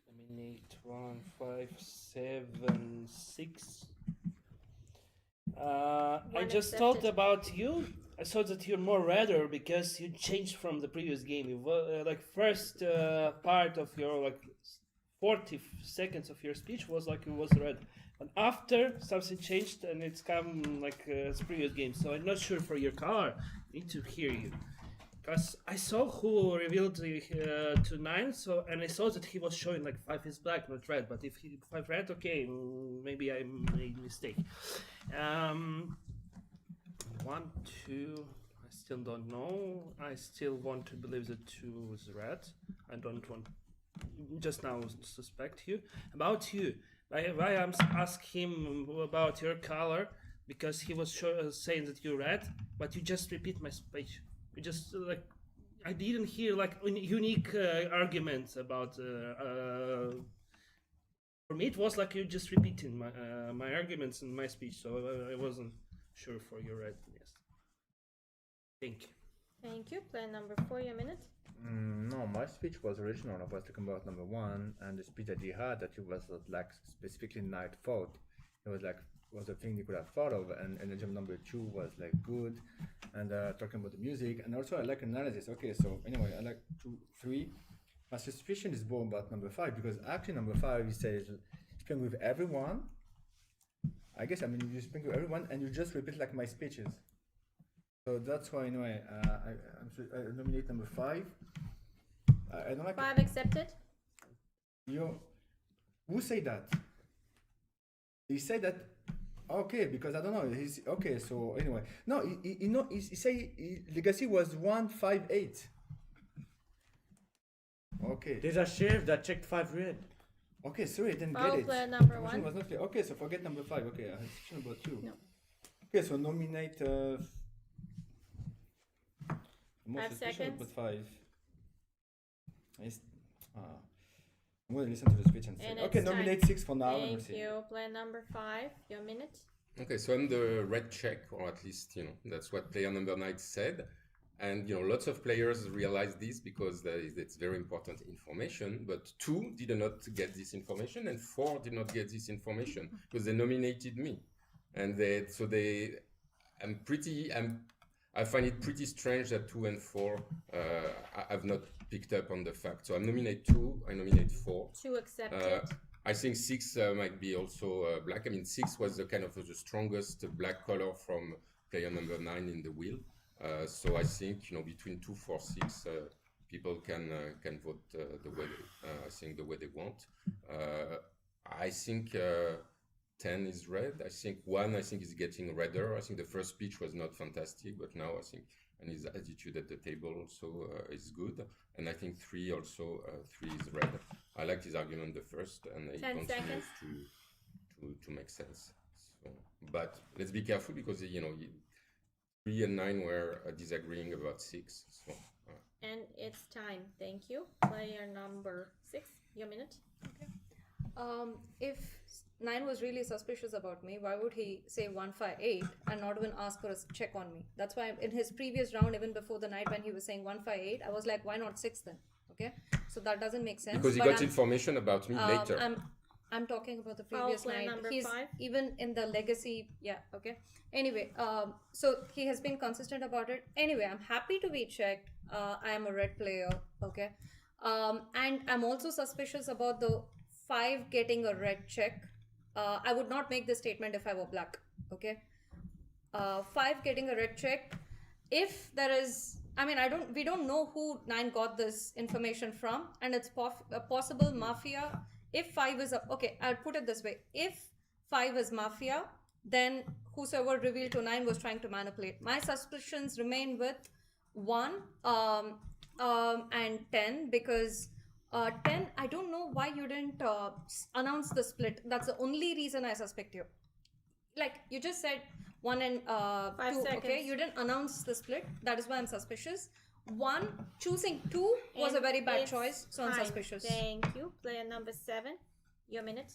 Eliminate 1, 5, 7, 6. I One just accepted. thought about you. I saw that you're more redder because you changed from the previous game. You like first part of your 40 seconds of your speech was like it was red, and after something changed and it's come like as previous game. So I'm not sure for your color. I need to hear you. Because I saw who revealed to 9, so and I saw that he was showing like 5 is black, not red. But if he 5 red, okay, maybe I made a mistake. 1, 2. I still don't know. I still want to believe that 2 is red. I don't want just now suspect you. About you, why I'm ask him about your color because he was saying that you're red, but you just repeat my speech. You just like I didn't hear like unique arguments about. For me, it was like you just repeating my arguments in my speech, so I wasn't sure for your red. Yes. Thank you. Thank you. Plan number 4, a minute. No, my speech was original. I was talking about number 1, and the speech that he had that he was like specifically night thought. It was like was a thing he could have thought of, and energy number 2 was like good, and talking about the music, and also I like analysis. Okay, so anyway, I like 2, 3. My suspicion is born about number 5 because actually number 5 he says he's playing with everyone. I guess I mean you speak with everyone and you just repeat like my speeches. So that's why anyway I nominate number 5. I don't like 5 accepted. Who said that? He said that. Okay, because I don't know. He's okay. So anyway, no, he say legacy was 158. Okay. There's a sheriff that checked 5 red. Okay, sorry, I didn't Foul get it. player number The 1. was not clear. Okay, so forget number 5. Okay, I had a question about 2. No. Okay, so nominate. More 5 suspicious seconds. about 5. I'm going to listen to the speech and say. And Okay, it's nominate time. 6 for now. and we'll Thank see. you. Plan number 5, your minute. Okay, so I'm the red check, or at least, that's what player number 9 said. And, lots of players realize this because it's very important information, but 2 did not get this information and 4 did not get this information because they nominated me. And I find it pretty strange that 2 and 4 have not picked up on the fact. So I nominate 2, I nominate 4. 2 accepted. I think 6 might be also black. I mean, 6 was the kind of the strongest black color from player number 9 in the wheel. So I think between 2, 4, 6, people can vote the way they want. I think 10 is red. I think 1 is getting redder. I think the first speech was not fantastic, but now I think and his attitude at the table also is good. And I think 3 also 3 is red. I like his argument the first, and it 10 continues to make sense. So, but let's be careful because 3 and 9 were disagreeing about 6. So, And it's time. Thank you. Player number 6, your minute. Okay. If 9 was really suspicious about me, why would he say 158 and not even ask for a check on me? That's why in his previous round, even before the night when he was saying 158, I was like, why not 6 then? Okay, so that doesn't make sense. because he got information about me later. I'm talking about the Foul previous play night. number He's 5. even in the legacy. Yeah. Okay. Anyway, so he has been consistent about it. Anyway, I'm happy to be checked. I am a red player. Okay. And I'm also suspicious about the 5 getting a red check. I would not make this statement if I were black. Okay. 5 getting a red check. If there is, we don't know who 9 got this information from, and it's possible Mafia. If 5 is okay, I'll put it this way: if 5 is Mafia, then whosoever revealed to 9 was trying to manipulate. My suspicions remain with 1. and 10 because 10, I don't know why you didn't announce the split. That's the only reason I suspect you. Like you just said 1 and 5 2, okay? seconds. You didn't announce the split. That is why I'm suspicious. 1, choosing 2 was a And very bad it's choice, so I'm time. suspicious. Thank you. Player number 7. Your minute.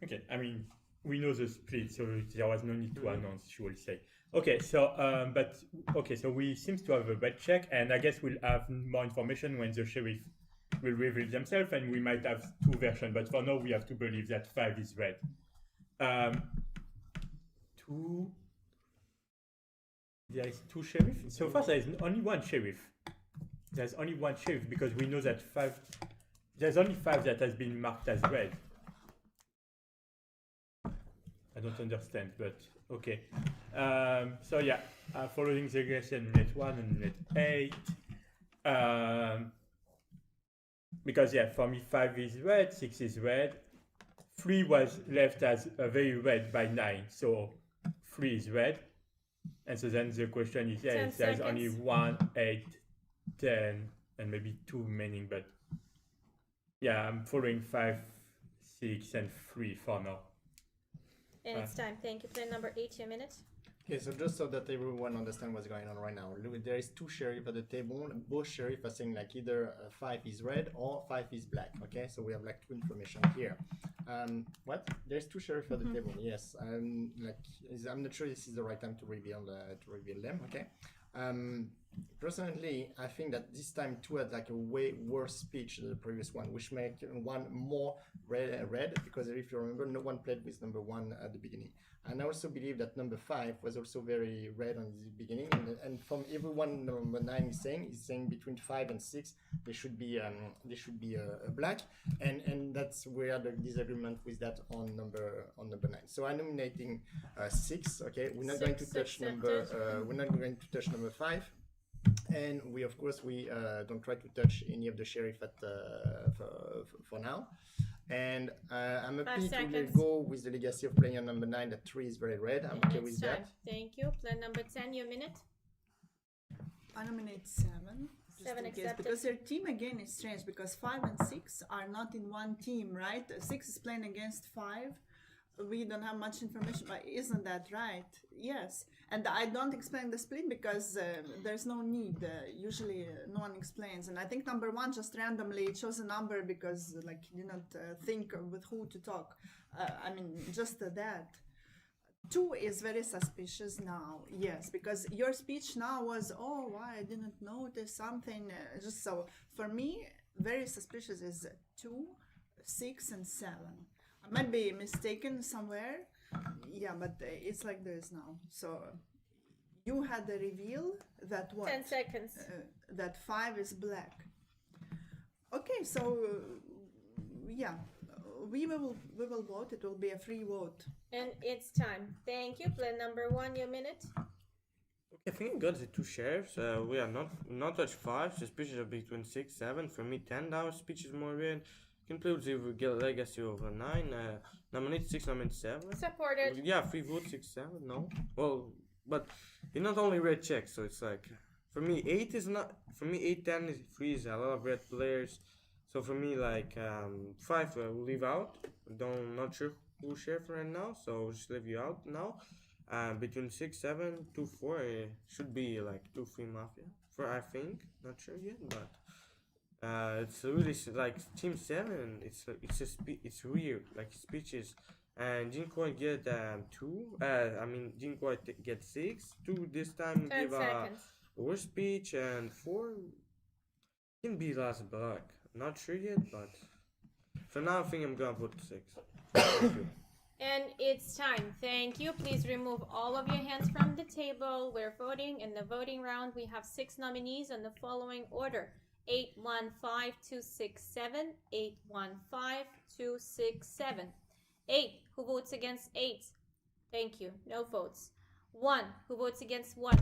Okay, I mean, we know the split, so there was no need to announce, she will say. Okay, so, so we seems to have a red check, and I guess we'll have more information when the sheriff will reveal themselves, and we might have 2 versions, but for now we have to believe that 5 is red. 2... There is 2 sheriffs? So far there is only 1 sheriff. There's only 1 sheriff, because we know that 5... There's only 5 that has been marked as red. I don't understand, but okay. So yeah, following the regression, net 1 and net 8. Because yeah, for me 5 is red, 6 is red. 3 was left as a very red by 9, so 3 is red. And so then the question is, yeah, 10 there's only seconds. 1, 8, 10, and maybe 2 remaining, but yeah, I'm following 5, 6, and 3 for now. And it's time. Thank you. Player number 8. Your minute. Okay, so just so that everyone understands what's going on right now, look, there is 2 sheriff at the table. Both sheriff are saying like either 5 is red or 5 is black. Okay, so we have like 2 information here. What? There's 2 sheriff at the table. Yes. I'm not sure this is the right time to reveal them. Okay. Personally, I think that this time 2 had like a way worse speech than the previous one, which make 1 more red because if you remember, no one played with number 1 at the beginning. And I also believe that number 5 was also very red on the beginning, and from everyone number 9 is saying between 5 and 6 there should be a black, and that's where the disagreement with that on number 9. So I'm nominating 6. Okay, we're not going to touch number 5. And we of course don't try to touch any of the sheriff for now. And I'm happy to go with the legacy of player number 9 that 3 is very red. I'm okay with that. Thank you. Player number 10, your minute. I nominate 7. just 7 in case, accepted. because their team again is strange because 5 and 6 are not in one team, right? 6 is playing against 5. We don't have much information, but isn't that right? Yes. And I don't explain the split because there's no need. Usually no one explains. And I think number 1 just randomly chose a number because like you not think with who to talk. I mean, just that. 2 is very suspicious now, yes, because your speech now was, oh, why I didn't notice something. Just so, for me, very suspicious is 2, 6, and 7. I might be mistaken somewhere, yeah, but it's like this now. So, you had the reveal that what? 10 seconds. That 5 is black. Okay, so, yeah. We will vote. It will be a free vote. And it's time. Thank you. Player number 1, your minute. Okay, I think I got the 2 sheriffs. We are not touch 5. Suspicious of between 6, 7. For me, 10 now. Speech is more red. Can play with the legacy of 9. Nominate 6, nominate 7. Supported. Yeah, free vote 6, 7. No. Well, but it's not only red check, so it's like for me 8 is not. For me 8, 10 is freeze. A lot of red players. So for me, like 5 will leave out. Not sure who sheriff right now, so I'll just leave you out now. Between 6, 7, 2, 4 should be like 2 free mafia. For I think, not sure yet, but it's really like team 7. It's weird like speeches. And Jinko get 2. Jinko get 6. 2 this time 10 give seconds. a worse speech, and 4 can be last black. Not sure yet, but for now I think I'm gonna put 6. Thank you. And it's time. Thank you. Please remove all of your hands from the table. We're voting. In the voting round, we have 6 nominees in the following order: 815267, 815267. 8. Who votes against 8? Thank you. No votes. 1. Who votes against 1?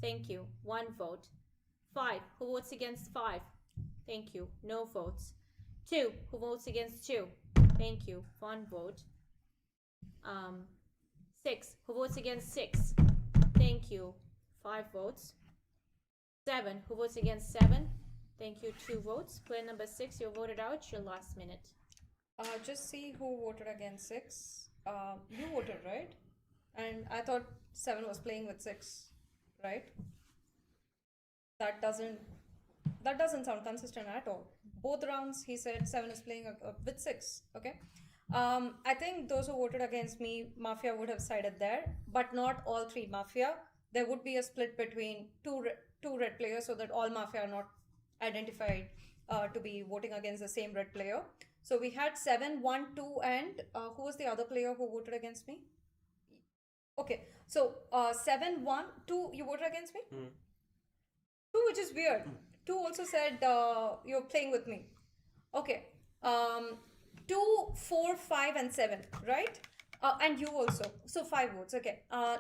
Thank you. 1 vote. 5. Who votes against 5? Thank you. No votes. 2. Who votes against 2? Thank you. 1 vote. 6. Who votes against 6? Thank you. 5 votes. 7. Who votes against 7? Thank you. 2 votes. Player number 6, you're voted out. Your last minute. Just see who voted against 6. You voted, right? And I thought 7 was playing with 6, right? That doesn't sound consistent at all. Both rounds he said 7 is playing with 6. Okay. I think those who voted against me, Mafia would have sided there, but not all 3 Mafia. There would be a split between two red players, so that all Mafia are not identified to be voting against the same red player. So we had 7, 1, 2, and who was the other player who voted against me? Okay, so 7, 1, 2, you voted against me? 2, which is weird. 2 also said you're playing with me. Okay, 2, 4, 5, and 7, right? And you also. So 5 votes, okay. 10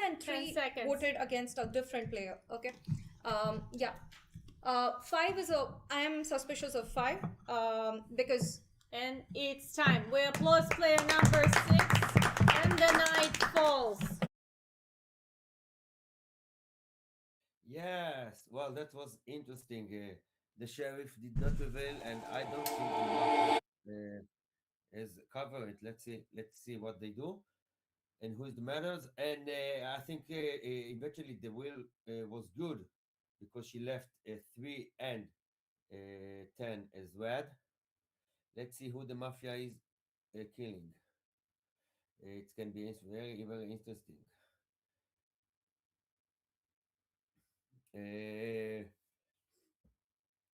and 3 seconds. voted against a different player, okay? Yeah. 5 is I am suspicious of 5 because... And it's time. We applause player number 6, and the night falls. Yes, well, that was interesting. The sheriff did not reveal, and I don't think the Mafia is cover it. Let's see what they do, and who's the matters. And I think eventually the will was good because she left 3 and 10 as red. Let's see who the Mafia is killing. It can be very, very interesting.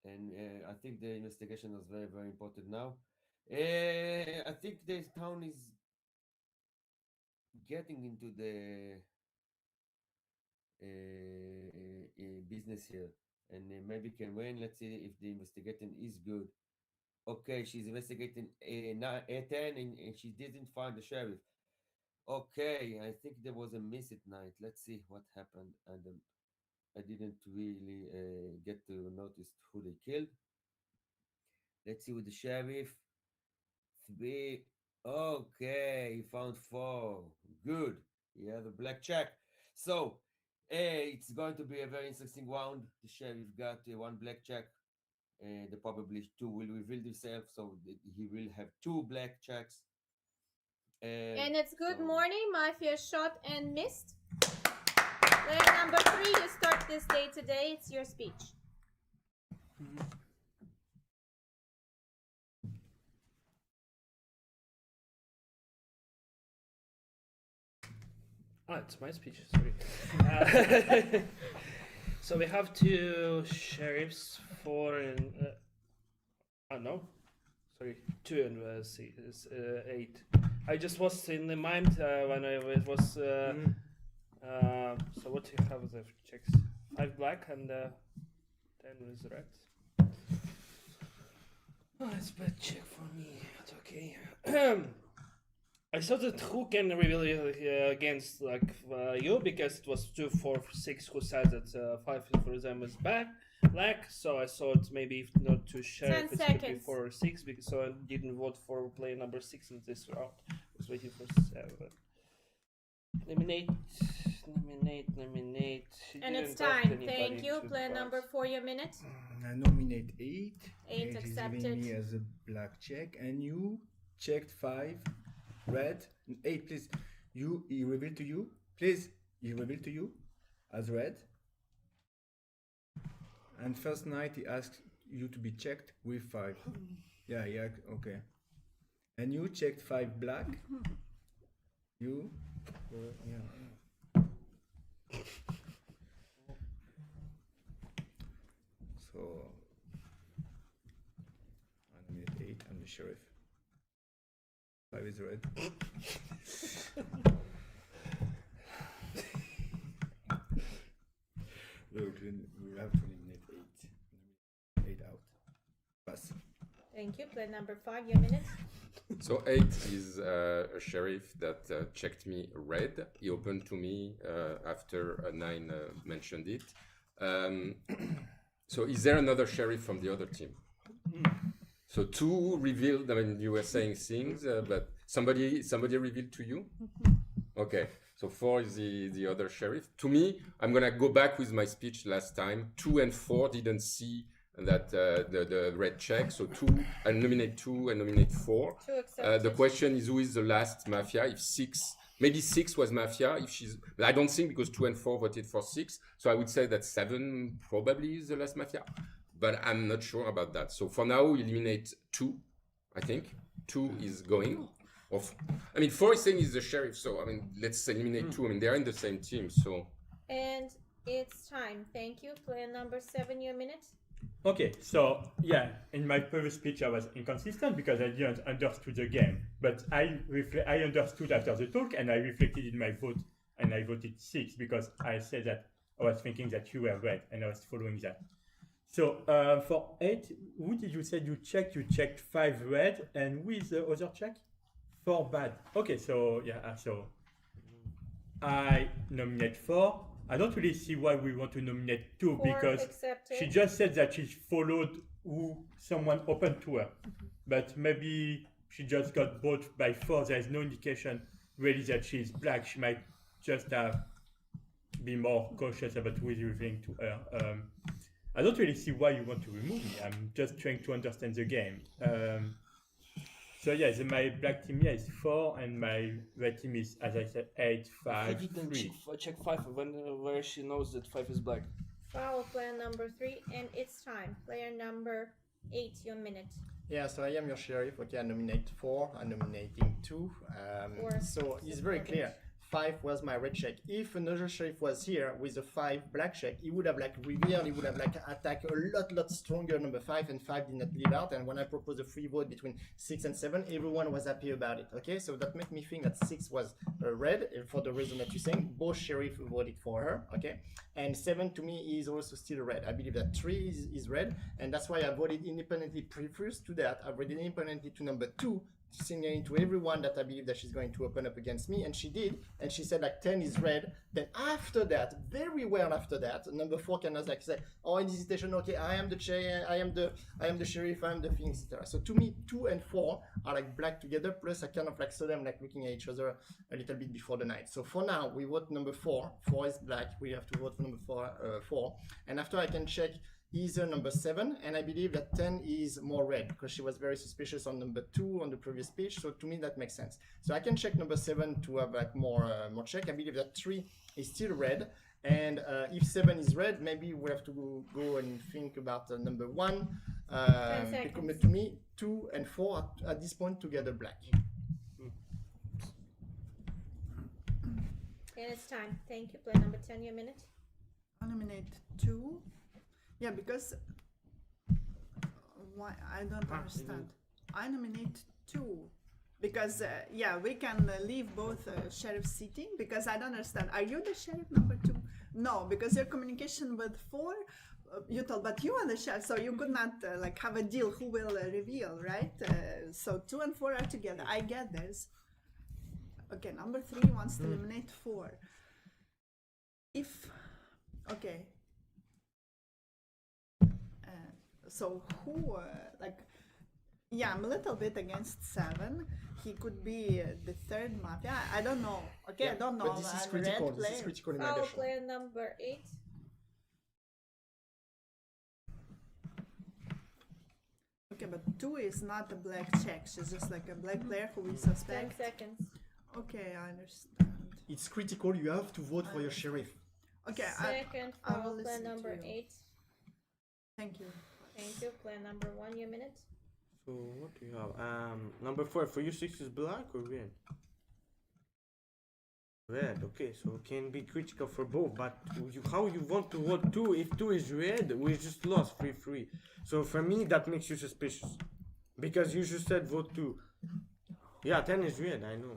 And I think the investigation is very, very important now. I think the town is getting into the business here, and maybe can win. Let's see if the investigation is good. Okay, she's investigating A10, and she didn't find the sheriff. Okay, I think there was a miss at night. Let's see what happened. And I didn't really get to notice who they killed. Let's see with the sheriff. 3. Okay, he found 4. Good. He has a black check. So, it's going to be a very interesting round. The sheriff got 1 black check. The probably 2 will reveal themselves, so he will have 2 black checks. And it's good morning, Mafia shot and missed. Player number 3, you start this day today. It's your speech. Oh, it's my speech. Sorry. So we have 2 sheriffs, 4 and no, sorry, 2 and 8. I just was in the mind when I was. So what do you have the checks? 5 black and 10 is red. Oh, it's bad check for me. It's okay. I thought that who can reveal against you, because it was 2, 4, 6 who said that 5 for them is black. So I thought maybe if not to share, 10 it could be seconds. 4 or 6, because so I didn't vote for player number 6 in this round. I was waiting for 7. Nominate. She And it's didn't vote time. anybody Thank you. to Player vote. number 4, your minute. I nominate 8. 8 is accepted. giving me as a black check, and you checked 5 red. 8, please. He revealed to you. Please, he revealed to you as red. And first night he asked you to be checked with 5. Yeah, okay. And you checked 5 black. You, yeah. So I nominate 8. I'm the sheriff. 5 is red. Look, we have to eliminate 8. 8 out. Pass. Thank you. Player number 5, your minute. So 8 is a sheriff that checked me red. He opened to me after 9 mentioned it. So is there another sheriff from the other team? So 2 revealed. I mean, you were saying things, but somebody revealed to you. Okay. So 4 is the other sheriff. To me, I'm gonna go back with my speech last time. 2 and 4 didn't see that the red check. So 2, I nominate 2 and nominate 4. The question is who is the last Mafia? If 6, maybe 6 was Mafia. If she's, but I don't think because 2 and 4 voted for 6. So I would say that 7 probably is the last Mafia, but I'm not sure about that. So for now, we eliminate 2. I think 2 is going. I mean, 4 is saying he's the sheriff. So I mean, let's eliminate 2. I mean, they're in the same team. So. And it's time. Thank you. Player number 7, your minute. Okay, so yeah, in my previous speech I was inconsistent because I didn't understood the game, but I understood after the talk and I reflected in my vote and I voted 6 because I said that I was thinking that you were red and I was following that. So for 8, who did you say you checked? You checked 5 red and who is the other check? 4 bad. Okay, so yeah, so I nominate 4. I don't really see why we want to nominate 2 because she just said that she followed who someone opened to her. But maybe she just got bought by 4. There is no indication really that she's black. She might just be more cautious about who is revealing to her. I don't really see why you want to remove me. I'm just trying to understand the game. So yeah, my black team here is 4 and my red team is, as I said, 8, 5, 3. Check 5 where she knows that 5 is black. Foul player number 3, and it's time. Player number 8, your minute. Yeah, so I am your sheriff. Okay, I nominate 4. I'm nominating 2. So it's very clear. 5 was my red check. If another sheriff was here with a 5 black check, he would have like revealed, he would have like attacked a lot stronger number 5, and 5 did not leave out. And when I proposed a free vote between 6 and 7, everyone was happy about it. Okay, so that made me think that 6 was red for the reason that you're saying. Both sheriff voted for her. Okay, and 7 to me is also still red. I believe that 3 is red, and that's why I voted independently previous to that. I voted independently to number 2, signaling to everyone that I believe that she's going to open up against me, and she did, and she said like 10 is red. Then after that, very well after that, number 4 can like say, oh, in hesitation, okay, I am the sheriff, I am the thing, etc. So to me, 2 and 4 are like black together, plus I kind of like saw them like looking at each other a little bit before the night. So for now, we vote number 4. 4 is black. We have to vote for number 4, and after I can check either number 7, and I believe that 10 is more red because she was very suspicious on number 2 on the previous speech. So to me that makes sense. So I can check number 7 to have like more check. I believe that 3 is still red, and if 7 is red, maybe we have to go and think about number 1. Because to me 2 and 4 are at this point together black. And it's time. Thank you. Player number 10, your minute. I nominate 2. Yeah, because why I don't understand. I nominate 2 because yeah, we can leave both sheriffs sitting because I don't understand. Are you the sheriff number 2? No, because your communication with 4, you told, but you are the sheriff, so you could not like have a deal who will reveal, right? So 2 and 4 are together. I get this. Okay, number 3 wants to eliminate 4. If okay. So who, yeah, I'm a little bit against 7. He could be the 3rd Mafia. I don't know. Okay, yeah, I don't know. But this is critical. This is critical in addition. Player number 8. Okay, but 2 is not a black check. She's just like a black player who we suspect. 10 seconds. Okay, I understand. It's critical. You have to vote for your sheriff. Okay, Second I will player listen number to you. 8. Thank you. Thank you. Player number 1, your minute. So what do you have? Number 4 for you, 6 is black or red? Red. Okay, so it can be critical for both. But how you want to vote 2 if 2 is red? We just lost 3-3. So for me, that makes you suspicious because you just said vote 2. Yeah, 10 is red. I know.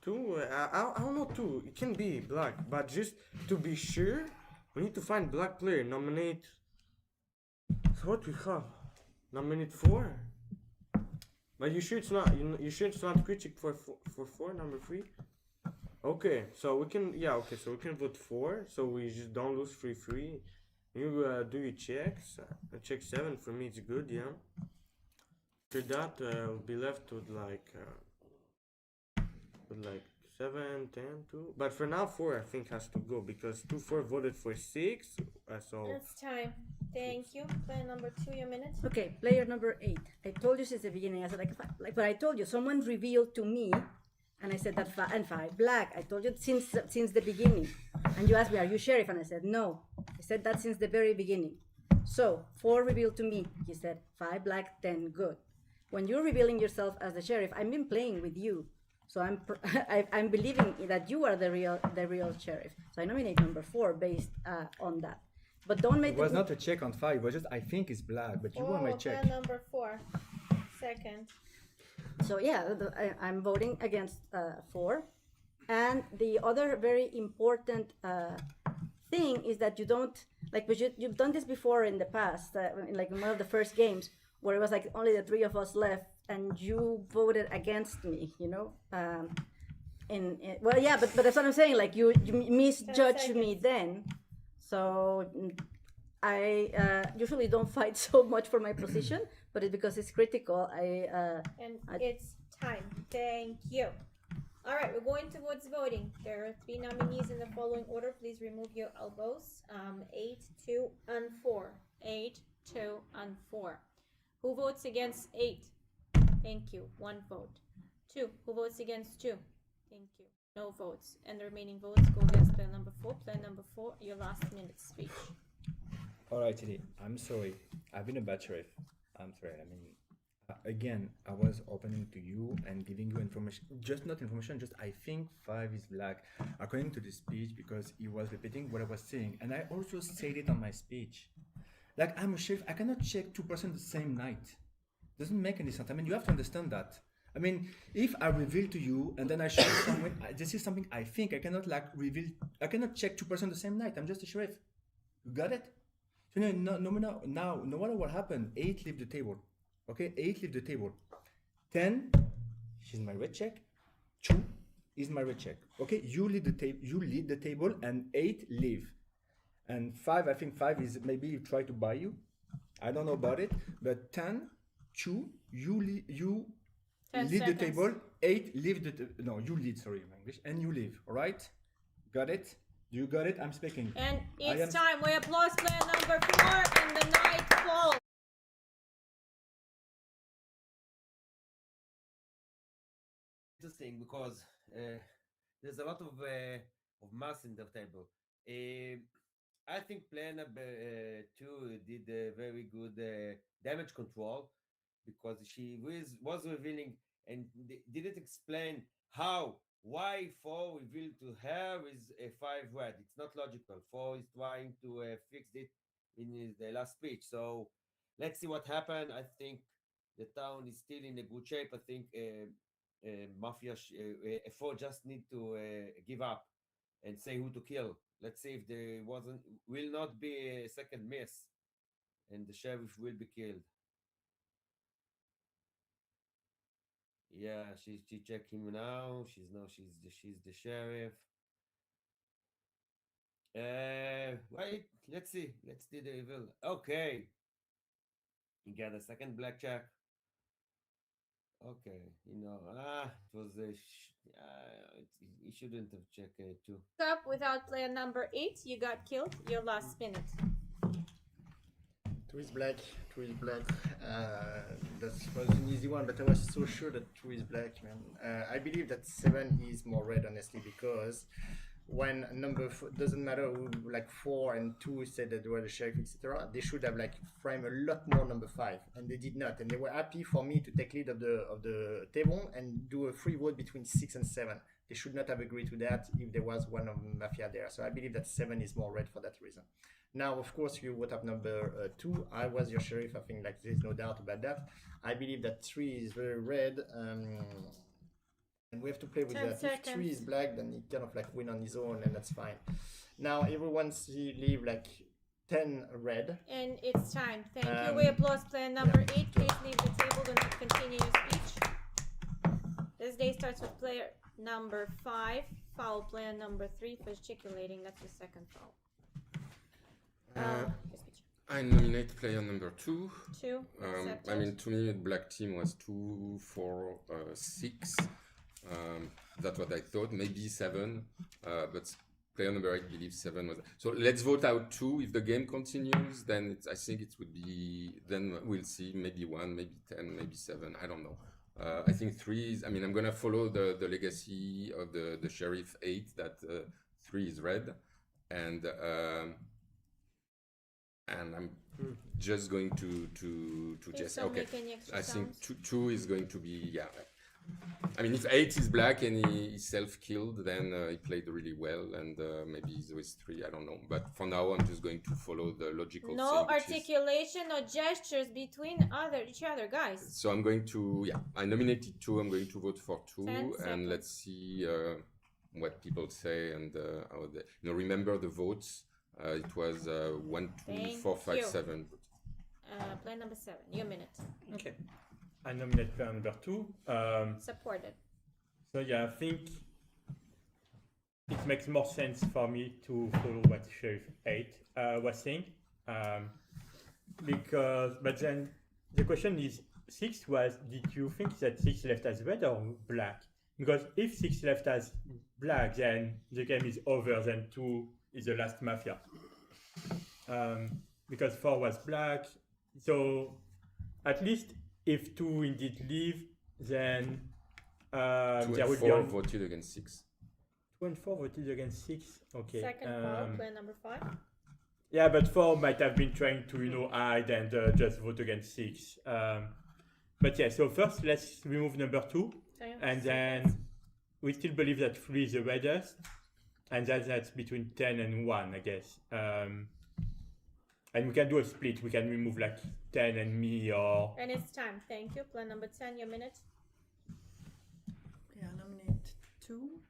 2. I don't know 2. It can be black, but just to be sure, we need to find black player. Nominate. So what we have? Nominate 4. But you sure it's not? You sure it's not critical for 4, number 3? Okay, so we can. Yeah, okay, so we can vote 4. So we just don't lose 3-3. You do your checks. Check 7 for me. It's good. Yeah. After that, we'll be left with like 7, 10, 2. But for now, 4 I think has to go because 2-4 voted for 6. So It's time. Thank you. Player number 2, your minute. Okay, player number 8. I told you since the beginning. I said but I told you someone revealed to me, and I said that and 5 black. I told you since the beginning, and you asked me, "Are you sheriff?" And I said no. I said that since the very beginning. So 4 revealed to me. He said 5 black, 10 good. When you're revealing yourself as the sheriff, I've been playing with you, so I'm believing that you are the real sheriff. So I nominate number 4 based on that. But don't make it was not a check on 5. It was just I think it's black, but you want my check. Player number 4. Second. So yeah, I'm voting against 4. And the other very important thing is that you don't you've done this before in the past, like in one of the first games where it was like only the 3 of us left, and you voted against me. You know. Well, yeah, but that's what I'm saying. Like you misjudged me then. So I usually don't fight so much for my position, but it's because it's critical. It's time. Thank you. All right, we're going towards voting. There are 3 nominees in the following order. Please remove your elbows. 8, 2, and 4. 8, 2, and 4. Who votes against 8? Thank you. 1 vote. 2. Who votes against 2? Thank you. No votes. And the remaining votes go against player number 4. Player number 4, your last minute speech. Alright, Tilly, I'm sorry. I've been a bad sheriff. I'm sorry. I mean, again, I was opening to you and giving you information. Just not information, just I think 5 is black, according to the speech, because he was repeating what I was saying. And I also said it on my speech. Like, I'm a sheriff. I cannot check 2% the same night. Doesn't make any sense. I mean, you have to understand that. I mean, if I reveal to you and then I show someone, this is something I think, I cannot reveal, I cannot check 2% the same night. I'm just a sheriff. You got it? So no matter what happened, 8 leave the table. Okay, 8 leave the table. 10, she's my red check. 2 is my red check. Okay, you lead the table, and 8 leave. And 5, I think 5 is maybe try to buy you. I don't know about it, but 10, 2, you lead the table. 8 leave you lead. Sorry, in English, and you leave. All right, got it? You got it? I'm speaking. And it's time. We applause player number 4, and the night falls. Interesting because there's a lot of mass in the table. I think player number 2 did a very good damage control because she was revealing and didn't explain why 4 revealed to her is a 5 red. It's not logical. 4 is trying to fix it in the last speech. So let's see what happened. I think the town is still in a good shape. I think Mafia 4 just need to give up and say who to kill. Let's see if there will not be a second miss and the sheriff will be killed. Yeah, she check him now. She's the sheriff. Wait, let's see. Let's do the reveal. Okay. He got a second blackjack. Okay, it was he shouldn't have checked it too. Up without player number 8, you got killed. Your last minute. 2 is black. 2 is black. That was an easy one, but I was so sure that 2 is black, man. I believe that 7 is more red, honestly, because when number 4, doesn't matter who, like 4 and 2 said that they were the sheriff, etc., they should have like framed a lot more number 5, and they did not. And they were happy for me to take lead of the table and do a free vote between 6 and 7. They should not have agreed to that if there was one of Mafia there. So I believe that 7 is more red for that reason. Now, of course, you vote up number 2. I was your sheriff. I think like there's no doubt about that. I believe that 3 is very red. And we have to play with that. If 3 is black, then he kind of like win on his own, and that's fine. Now everyone leave like 10 red. And it's time. Thank you. We applause player number 8. Please leave the table. Do not continue your speech. This day starts with player number 5. Foul player number 3 for gesticulating. That's your second foul. I nominate player number 2. 2. I mean, to me, black team was 2, 4, 6. That's what I thought. Maybe 7, but player number 8 believes 7 was. So let's vote out 2. If the game continues, then I think it would be. Then we'll see maybe 1, maybe 10, maybe 7. I don't know. I think 3 is. I mean, I'm gonna follow the legacy of the Sheriff 8 that 3 is red, and I'm just going to just don't okay. make any extra I think sounds. 2 is going to be I mean, if 8 is black and he self-killed, then he played really well, and maybe he's with 3, I don't know. But for now, I'm just going to follow the logical No thing, which is- articulation or gestures between each other, guys. So I'm going to, I nominated 2, I'm going to vote for 2, 10 and seconds. let's see what people say, and how they, remember the votes. It was 1, 2, Thank 4, 5, you. 7. Player number 7, your minute. Okay. I nominate player number 2. Supported. So yeah, I think it makes more sense for me to follow what Sheriff 8 was saying. But then the question is, 6 was, did you think that 6 left as red or black? Because if 6 left as black, then the game is over, then 2 is the last Mafia. Because 4 was black, so at least if 2 indeed leave, then 2 there and will 4 be voted against 6. 2 and 4 voted against 6. Okay. Second call, player number 5. Yeah, but 4 might have been trying to, hide and just vote against 6. But yeah, so first let's remove number 2, Sorry, and then we still believe that 3 is the reddest, and that's between 10 and 1, I guess. And we can do a split. We can remove like 10 and me, or And it's time. Thank you. Player number 10, your minute. Yeah, nominate 2.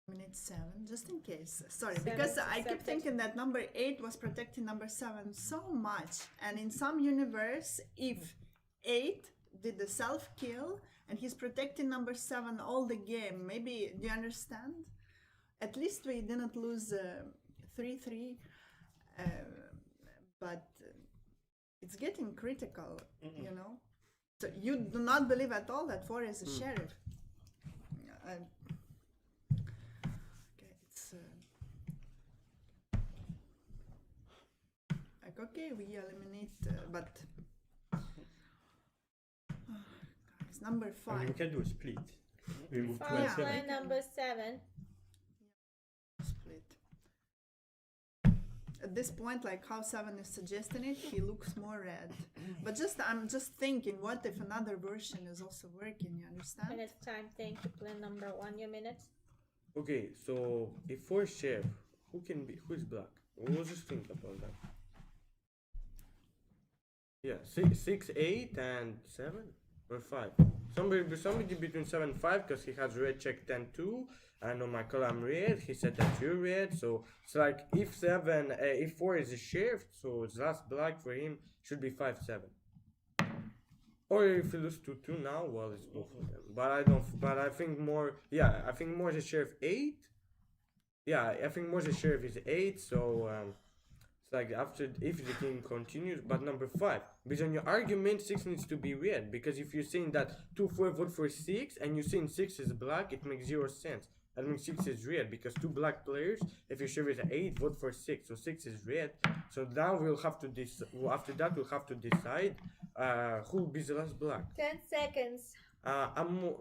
Nominate 7, just in case. Sorry, 7 because is I keep accepted. thinking that number 8 was protecting number 7 so much. And in some universe, if 8 did the self-kill and he's protecting number 7 all the game, maybe, do you understand? At least we didn't lose 3-3. But it's getting critical, you know. So you do not believe at all that 4 is a sheriff. Okay, it's like okay, we eliminate, but guys, number I mean, we 5. can do a split. Remove 2 and 5, 7. player number 7. Split. At this point, like how 7 is suggesting it, he looks more red. But I'm just thinking, what if another version is also working? You understand? And it's time. Thank you. Player number 1, your minute. Okay, so if 4 is sheriff, who is black? We'll just think about that. Yeah, 6, 8, and 7 or 5. Somebody between 7 and 5, because he has red check 10 2. And on my column red, he said that you're red. So it's like if 4 is a sheriff, so it's last black for him should be 5 7. Or if he loses to 2 now, well, it's both of them. But I think more. Yeah, I think more the sheriff 8. Yeah, I think more the sheriff is 8. So it's like after if the game continues, but number 5. Because on your argument, 6 needs to be red. Because if you're saying that 2 4 vote for 6 and you're saying 6 is black, it makes 0 sense. That means 6 is red because 2 black players, if your sheriff is 8, vote for 6. So 6 is red. So now we'll have to after that we'll have to decide who will be the last black. 10 seconds.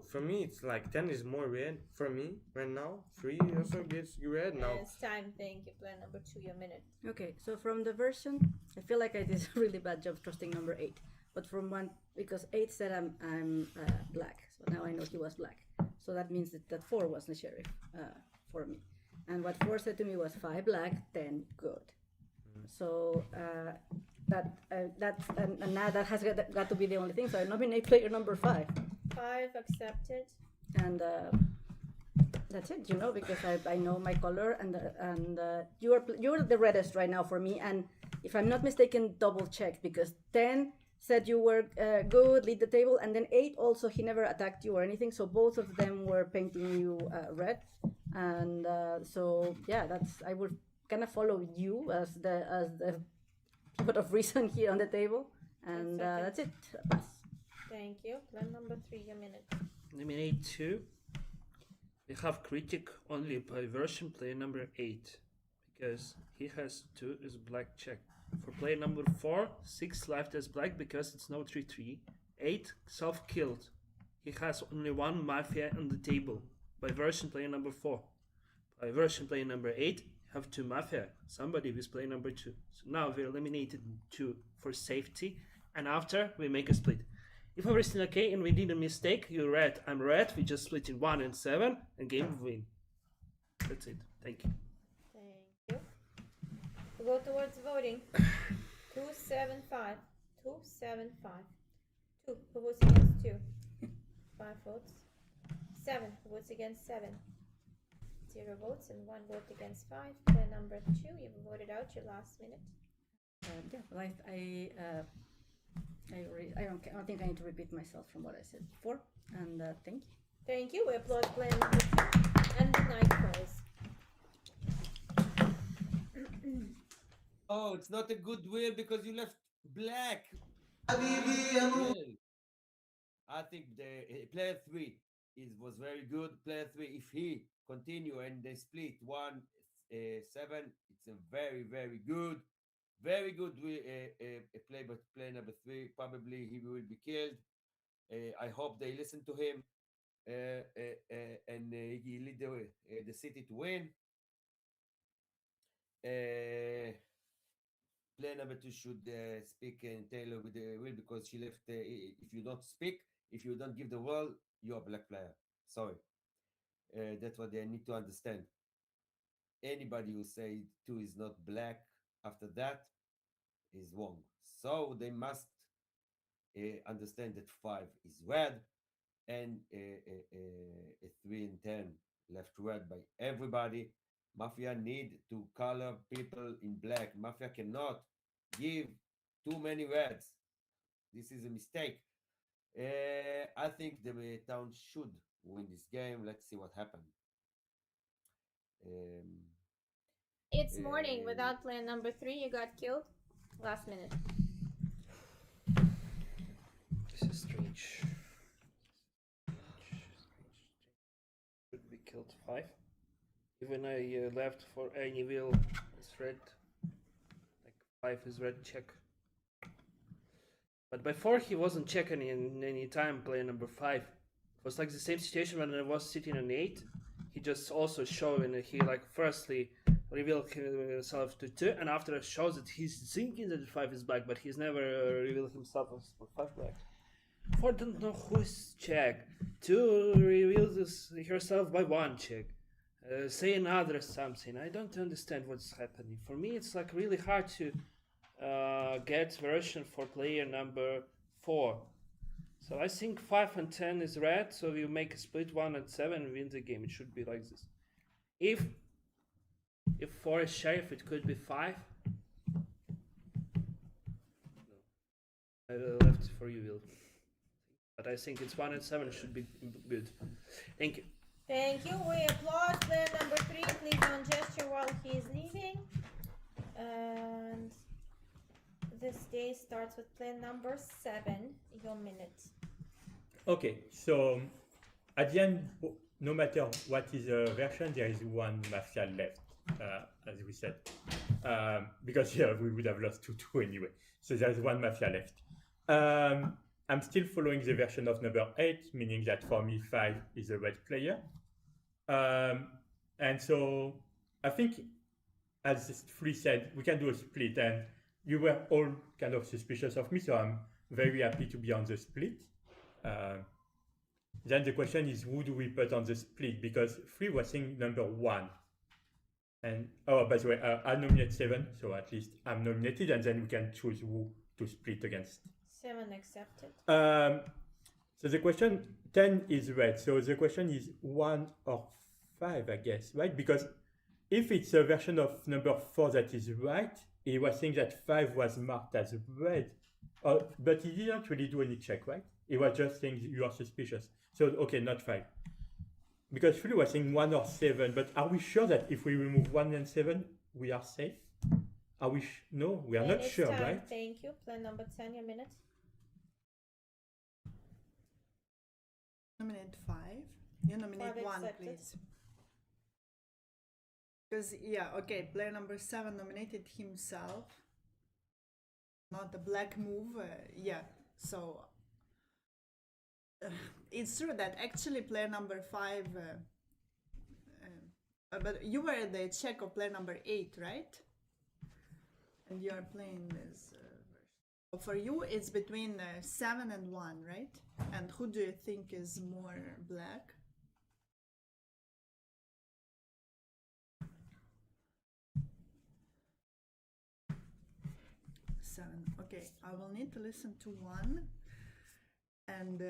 For me it's like 10 is more red for me right now. 3 also gets red now. And it's time. Thank you. Player number 2, your minute. Okay, so from the version, I feel like I did a really bad job trusting number 8. But from 1, because 8 said I'm black, so now I know he was black. So that means that 4 was the sheriff for me. And what 4 said to me was 5 black, 10 good. So now that has got to be the only thing. So I nominate player number 5. 5 accepted. And that's it, because I know my color, and you're the reddest right now for me. And if I'm not mistaken, double checked, because 10 said you were good, lead the table, and then 8 also, he never attacked you or anything, so both of them were painting you red. And so yeah, I would kind of follow you as the pivot of reason here on the table, and that's it. Pass. Thank you. Player number 3, your minute. Nominate 2. We have critic only by version player number 8 because he has 2 is black check. For player number 4, 6 left as black because it's no 3-3. 8 self-killed. He has only 1 mafia on the table by version player number 4. By version player number 8, have 2 mafia. Somebody with player number 2. So now we eliminated 2 for safety, and after we make a split. If everything okay and we did a mistake, you're red, I'm red, we just split in 1 and 7, and game win. That's it. Thank you. Thank you. We go towards voting. 275. 275. 2. Who votes against 2? 5 votes. 7. Who votes against 7? 0 votes and 1 vote against 5. Player number 2, you voted out your last minute. Yeah, well, I don't think I need to repeat myself from what I said before. And thank you. Thank you. We applaud player number 2 and the night calls. Oh, it's not a good will because you left black. Well, I think the player 3 was very good. Player 3, if he continue and they split 1-7, it's a very good play. But player number 3, probably he will be killed. I hope they listen to him and he lead the city to win. Player number 2 should speak and Taylor with the will because she left. If you don't speak, if you don't give the will, you're a black player. Sorry. That's what they need to understand. Anybody who say 2 is not black after that is wrong. So they must understand that 5 is red and 3 and 10 left red by everybody. Mafia need to color people in black. Mafia cannot give too many reds. This is a mistake. I think the town should win this game. Let's see what happens. It's morning. Without player number 3, you got killed. Last minute. This is strange. Should be killed 5. Even I left for any will, it's red. Like 5 is red check. But before he wasn't checking in any time player number 5. It was like the same situation when I was sitting on 8. He just also showed and he like firstly revealed himself to 2 and after shows that he's thinking that 5 is black, but he's never revealed himself as 5 black. 4 don't know who's check. 2 reveals herself by 1 check. Say another something. I don't understand what's happening. For me, it's like really hard to get version for player number 4. So I think 5 and 10 is red. So you make a split 1 and 7 and win the game. It should be like this. If 4 is sheriff, it could be 5. No. I left for you, Will. But I think it's 1 and 7 should be good. Thank you. Thank you. We applaud player number 3. Please don't gesture while he is leaving. And this day starts with player number 7. Your minute. Okay, so at the end, no matter what is the version, there is 1 mafia left, as we said, because we would have lost 2-2 anyway. So there is 1 mafia left. I'm still following the version of number 8, meaning that for me 5 is a red player. And so I think, as Free said, we can do a split, and you were all kind of suspicious of me, so I'm very happy to be on the split. Then the question is, who do we put on the split? Because Free was saying number 1. And, oh, by the way, I nominate 7, so at least I'm nominated, and then we can choose who to split against. 7 accepted. So the question, 10 is red, so the question is 1 or 5, I guess, right? Because if it's a version of number 4 that is right, he was saying that 5 was marked as red, but he didn't really do any check, right? He was just saying you are suspicious. So, okay, not 5. Because Phil was saying 1 or 7, but are we sure that if we remove 1 and 7, we are safe? Are we no, we are not sure, time. right? Thank you. Plan number 10, your minute. Nominate 5. You nominate Five one, accepted. please. Because, yeah, okay, player number 7 nominated himself. Not the black move, yeah, so. It's true that actually player number 5. But you were the check of player number 8, right? And you are playing this version. For you, it's between 7 and 1, right? And who do you think is more black? Seven. Okay, I will need to listen to 1. And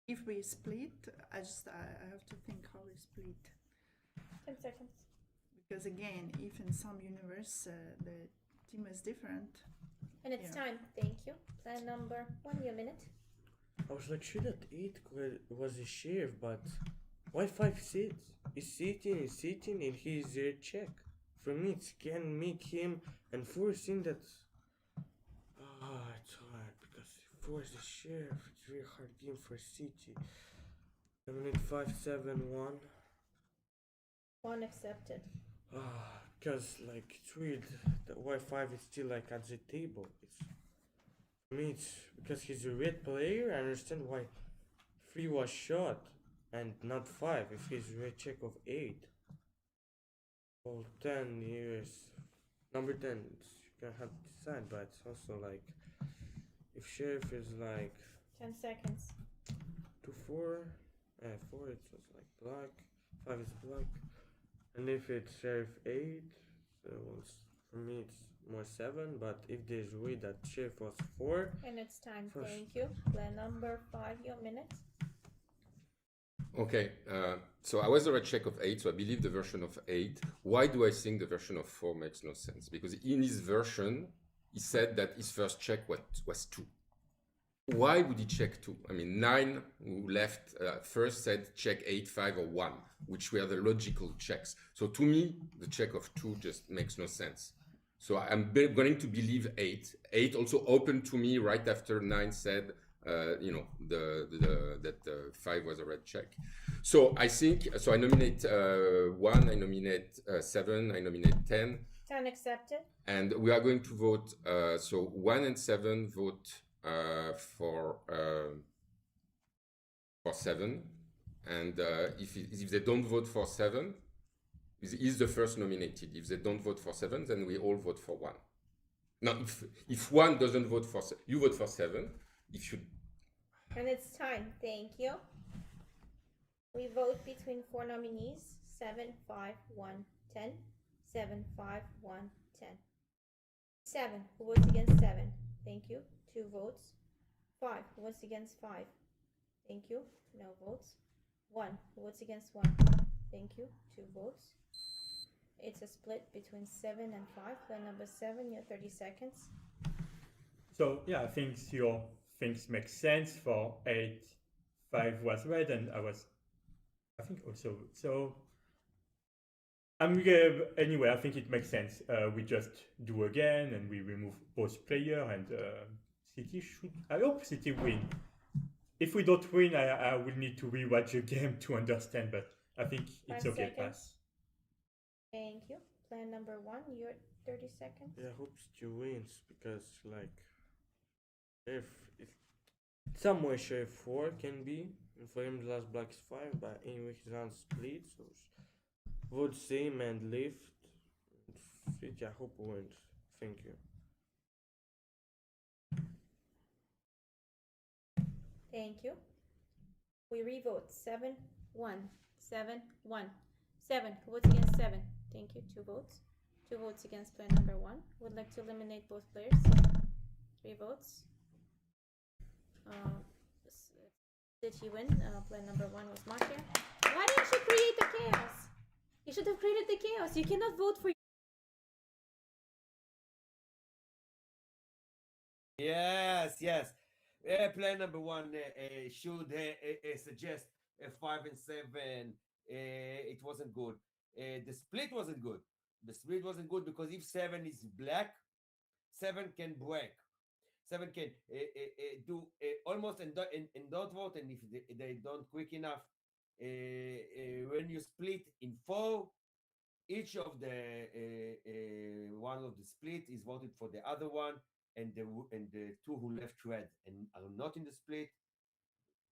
if we split, I have to think how we split. 10 seconds. Because again, if in some universe the team is different. And it's Yeah. time. Thank you. Plan number 1, your minute. I was like, should that 8 was a sheriff, but why 5 sits? He's sitting, and he's a check. For me, it can make him and forcing that. It's hard because force the sheriff. It's really hard game for City. I need 5, 7, 1. 1 accepted. Because like it's weird that Y5 is still like at the table. It's for me it's because he's a red player. I understand why 3 was shot and not 5 if he's red check of 8. Well, 10 years. Number 10 you can have to decide, but it's also like if sheriff is like 10 seconds. 2, 4, 4 it's just like black, 5 is black. And if it's sheriff 8, so for me it's more 7, but if there's way that sheriff was 4. And it's time. First. Thank you. Plan number 5, your minute. Okay, so I was the red check of 8, so I believe the version of 8. Why do I think the version of 4 makes no sense? Because in his version, he said that his first check was 2. Why would he check 2? I mean, 9 who left first said check 8, 5, or 1, which were the logical checks. So to me, the check of 2 just makes no sense. So I'm going to believe 8. 8 also opened to me right after 9 said, that 5 was a red check. So I think, so I nominate 1, I nominate 7, I nominate 10. 10 accepted. And we are going to vote, so 1 and 7 vote for 7, and if they don't vote for 7, is the first nominated. If they don't vote for 7, then we all vote for 1. Now, if 1 doesn't vote for 7, you vote for 7. If you And it's time. Thank you. We vote between 4 nominees. 7, 5, 1, 10. 7, 5, 1, 10. 7. Who votes against 7? Thank you. 2 votes. 5. Who votes against 5? Thank you. No votes. 1. Who votes against 1? Thank you. 2 votes. It's a split between 7 and 5. Plan number 7, you have 30 seconds. So yeah, I think your things make sense for 8. 5 was red, and I think also. So anyway, I think it makes sense. We just do again, and we remove both player, and City should. I hope City win. If we don't win, I will need to rewatch the game to understand. But I think it's 5 okay. seconds. Pass. Thank you. Plan number 1, you're 30 seconds. Yeah, I hope City wins because like if somewhere sheriff 4 can be, and for him the last black is 5, but anyway he's on split, so vote same and lift. City, I hope wins. Thank you. Thank you. We revote 7, 1, 7, 1. 7. Who votes against 7? Thank you. 2 votes. 2 votes against plan number 1. Would like to eliminate both players. 3 votes. Did he win? Plan number 1 was Mafia. Why didn't you create the chaos? You should have created the chaos. You cannot vote for. Yes. Player number 1 should suggest 5 and 7. It wasn't good. The split wasn't good. The split wasn't good because if 7 is black, 7 can break. Seven can do almost and don't vote, and if they don't quick enough, when you split in four, each of the one of the split is voted for the other one, and the two who left red and are not in the split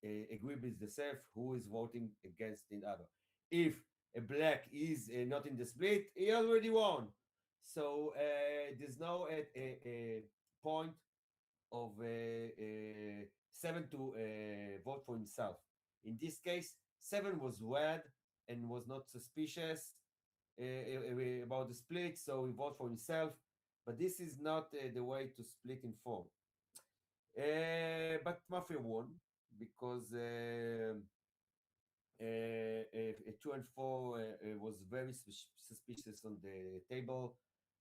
agree with the self who is voting against the other. If a black is not in the split, he already won. So there's no point of seven to vote for himself. In this case, seven was red and was not suspicious about the split, so he voted for himself. But this is not the way to split in four. But Mafia won because 2 and 4 was very suspicious on the table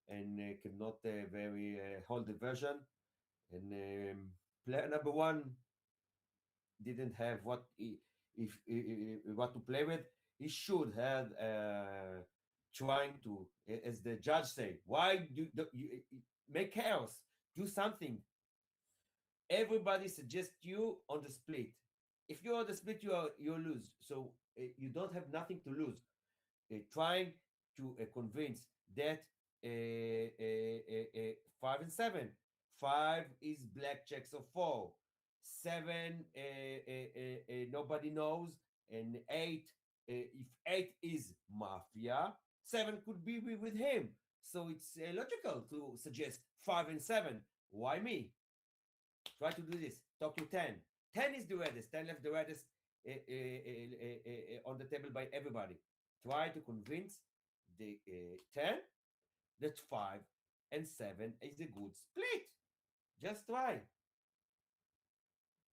and cannot very hold the version. And player number one didn't have what what to play with. He should have trying to, as the judge say, why do you make chaos? Do something. Everybody suggests you on the split. If you're on the split, you lose. So you don't have nothing to lose. Trying to convince that 5 and 7. 5 is black checks of 4. 7 nobody knows, and 8 if 8 is mafia, 7 could be with him. So it's logical to suggest 5 and 7. Why me? Try to do this. Talk to 10. 10 is the reddest. 10 left the reddest on the table by everybody. Try to convince the 10 that 5 and 7 is a good split. Just try.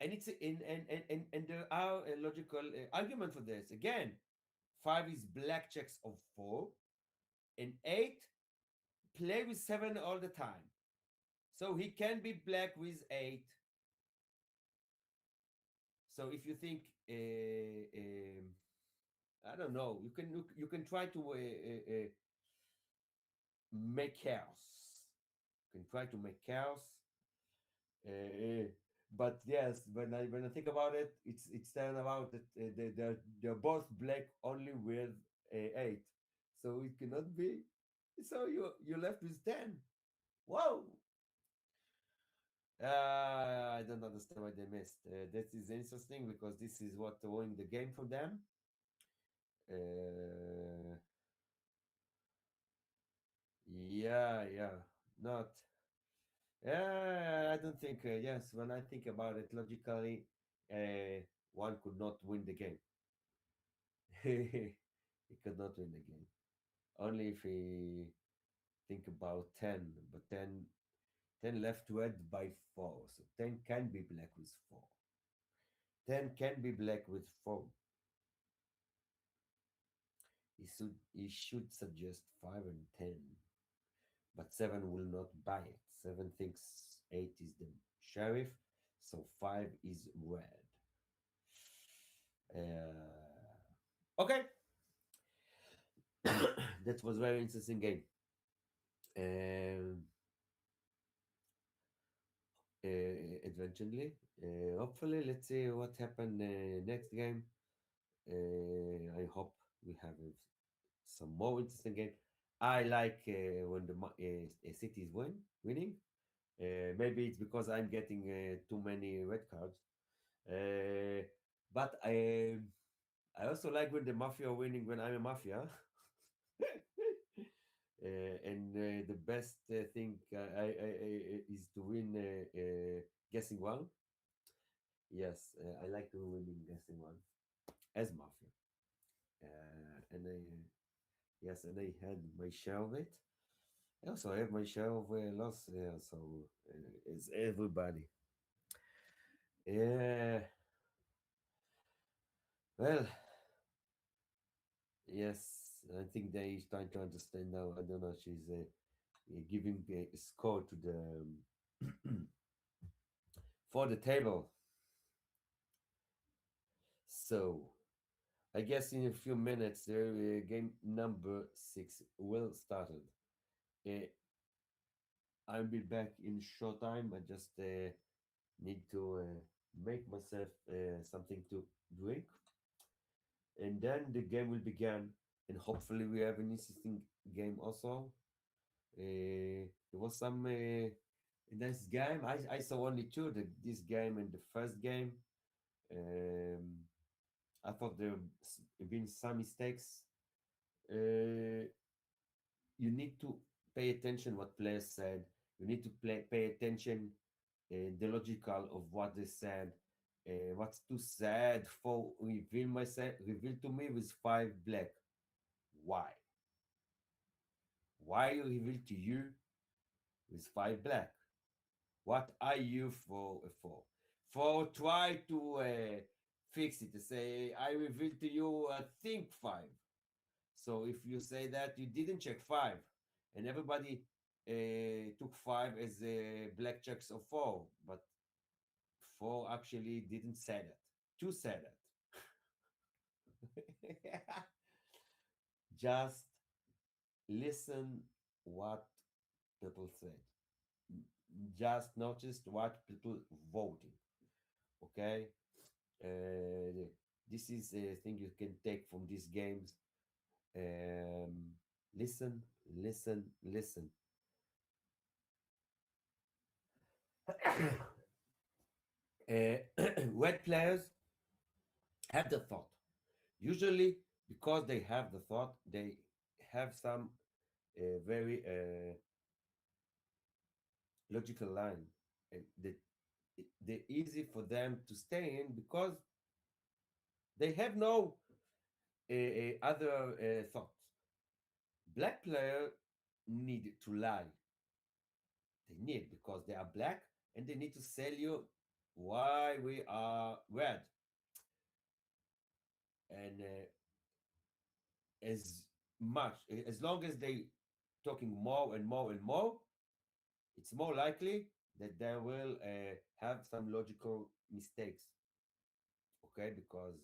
And it's and there are a logical argument for this. Again, 5 is black checks of 4, and 8 play with 7 all the time. So he can be black with 8. So if you think, I don't know, you can try to make chaos. You can try to make chaos. But yes, when I think about it, it's turned about that they're both black only with 8, so it cannot be. So you left with 10. Whoa! I don't understand why they missed. That is interesting because this is what won the game for them. Yeah, not. I don't think. Yes, when I think about it logically, one could not win the game. He could not win the game. Only if he think about 10, but 10 left red by 4, so 10 can be black with 4. 10 can be black with 4. He should suggest 5 and 10, but 7 will not buy it. 7 thinks 8 is the sheriff, so 5 is red. Okay. That was very interesting game. Eventually, hopefully, let's see what happened next game. I hope we have some more interesting game. I like when the cities winning. Maybe it's because I'm getting too many red cards. But I also like when the mafia are winning when I'm a mafia. And the best thing is to win guessing one. Yes, I like to win in guessing one as mafia. And I had my share of it. I also have my share of loss. So it's everybody. Yeah. Well, yes, I think they is trying to understand now. I don't know. She's giving a score to the for the table. So I guess in a few minutes, game number 6 will start. I'll be back in short time. I just need to make myself something to drink, and then the game will begin. And hopefully, we have an interesting game also. There was some nice game. I saw only two, this game and the first game. Um, I thought there been some mistakes. Uh, you need to pay attention what players said. You need to pay attention the logical of what they said. What's too sad for reveal to me with five black. Why? Why you reveal to you with five black? What are you for? For try to fix it. To say I reveal to you think five. So if you say that you didn't check five, and everybody took five as black checks of four, but four actually didn't say that. Two said that. Just listen what people said. Just notice what people voting. Okay, this is a thing you can take from these games. Um, listen, listen, listen. Red players have the thought. Usually, because they have the thought, they have some very logical line. That they're easy for them to stay in because they have no other thoughts. Black player need to lie. They need because they are black and they need to sell you why we are red. And as much as long as they talking more and more and more, it's more likely that they will have some logical mistakes. Okay, because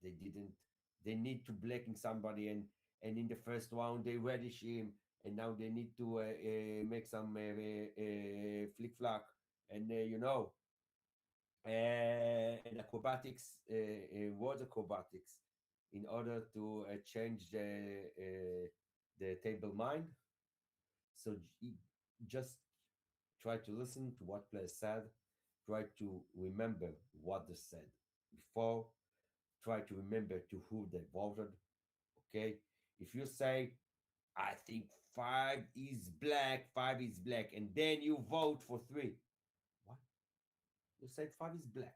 they need to blacking somebody, and in the first round they reddish him, and now they need to make some flick flack, and and acrobatics, word acrobatics, in order to change the table mind. So just try to listen to what players said, try to remember what they said before, try to remember to who they voted. Okay, if you say, I think five is black, and then you vote for three, what? You said five is black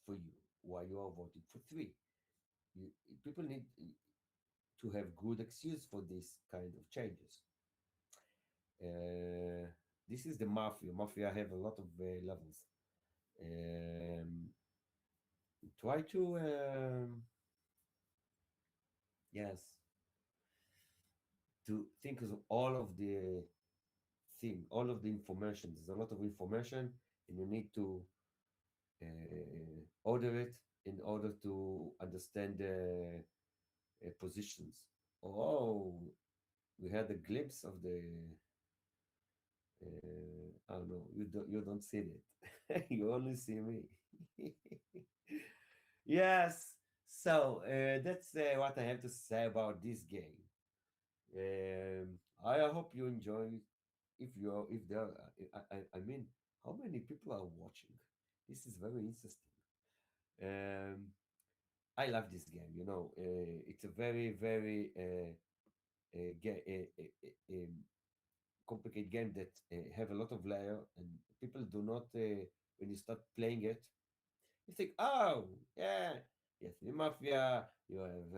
for you, why you are voting for three? you, People need to have good excuse for this kind of changes. uh, this is the mafia have a lot of levels. um, Try to yes, to think of all of the all of the information. There's a lot of information, and you need to order it in order to understand the positions. Oh, we had a glimpse of the. I don't know. You don't see it. You only see me. Yes. So that's what I have to say about this game. I hope you enjoy. If there, I mean, how many people are watching? This is very interesting. Um, I love this game. It's a very very complicated game that have a lot of layer, and people do not. When you start playing it, you think, oh yeah, yes, the mafia. You have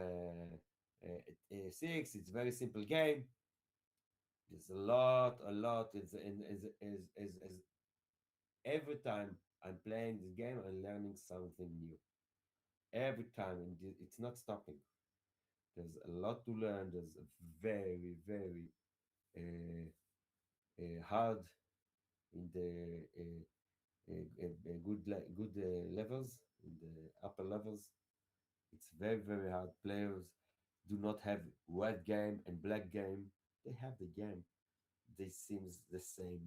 six. It's a very simple game. There's a lot. As every time I'm playing this game, I'm learning something new. Every time, and it's not stopping. There's a lot to learn. There's a very, very hard in the good levels, in the upper levels. It's very, very hard. Players do not have red game and black game. They have the game. They seems the same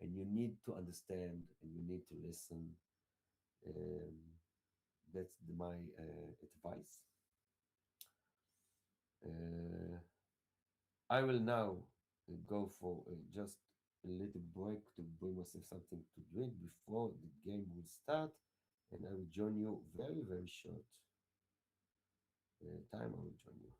and you need to understand and you need to listen. That's my advice. I will now go for just a little break to bring myself something to drink before the game will start, and I will join you very, very short time. I will join you.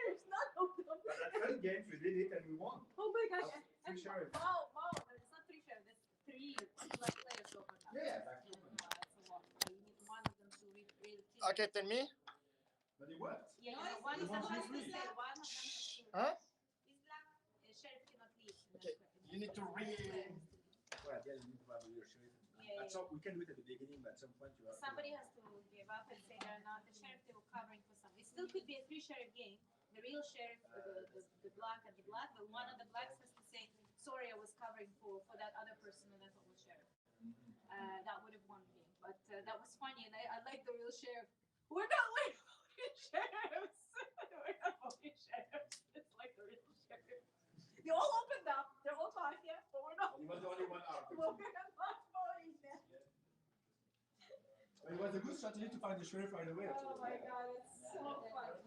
It's not open. That first game we did it and we won. Oh my gosh. Free sheriff. Wow, it's not three sheriff, that's three black players open now. Yeah, back to open. That's a lot. You need one of them to really Okay, tell me. But it worked. Yeah, one is won supposed to 3-3. say, one of them has to Huh? is black, sheriff cannot leave. Okay, you need to read. Well, yeah, you need to have a real sheriff. Yeah, At some, we can do it at the beginning, but at some point you have Somebody has to give up and say they're not the sheriff, they were covering for some. It still could be a three sheriff game. The real sheriff, the black and the black, but one of the blacks has to say, sorry, I was covering for that other person and I thought was sheriff. That would have won the game. But that was funny, and I like the real sheriff. We're not like voting sheriffs. We're not voting sheriffs. It's like the real sheriff. They all opened up. They're all mafia, but we're not. You was the only one out. Well, we're not voting them. It was a good strategy to find the sheriff right away. Oh my god, it's so fun.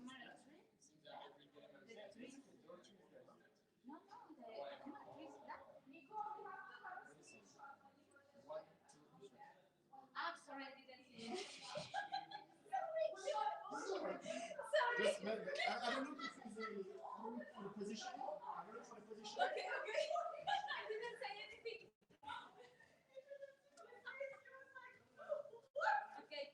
I'm sorry, I didn't see it. Sorry. Just, I don't know if it's for the position. I don't know for the position. Okay. I didn't say anything. Okay.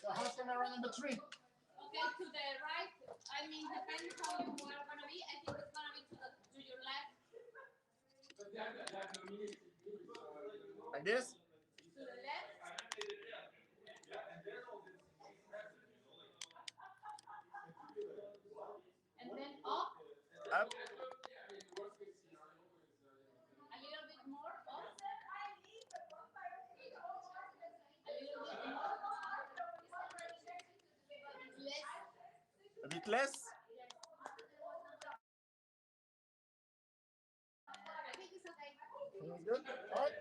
So how's camera number 3? Okay, to the right. I mean, depending how you are gonna be. I think it's gonna be to your left. Like this? To the left. And then up. Up. A little bit more. Up. A little bit more. Less. A bit less? I think it's okay. Sounds good. All right.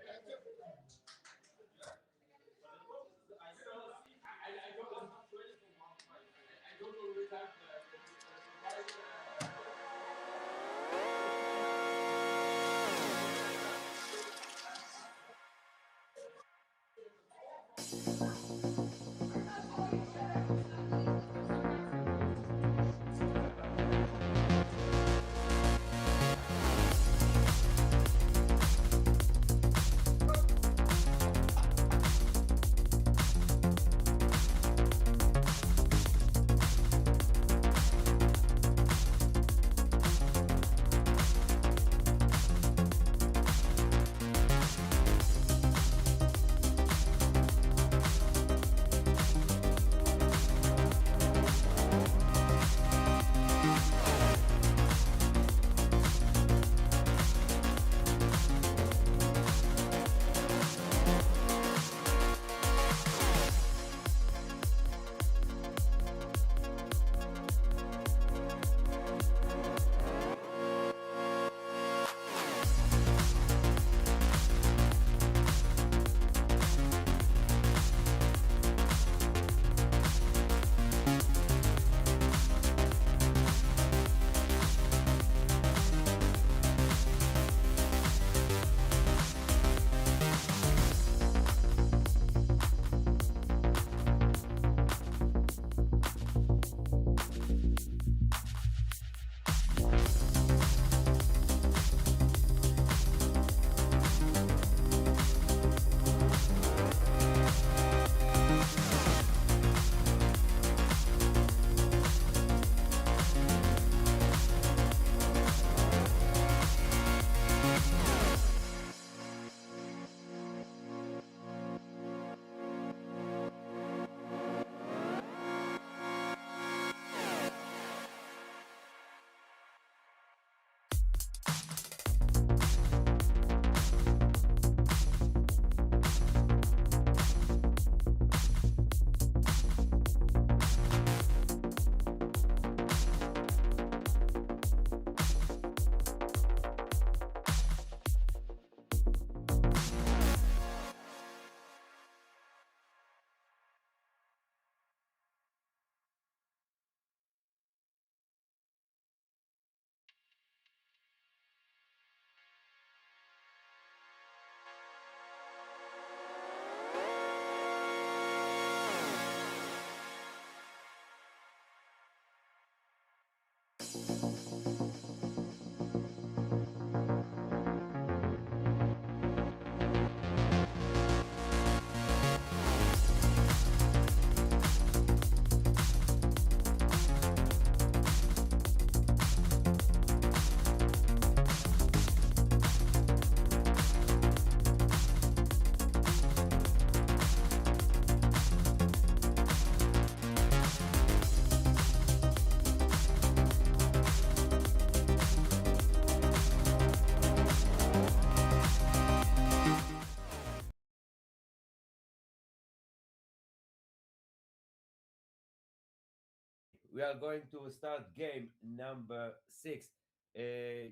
We are going to start game number 6.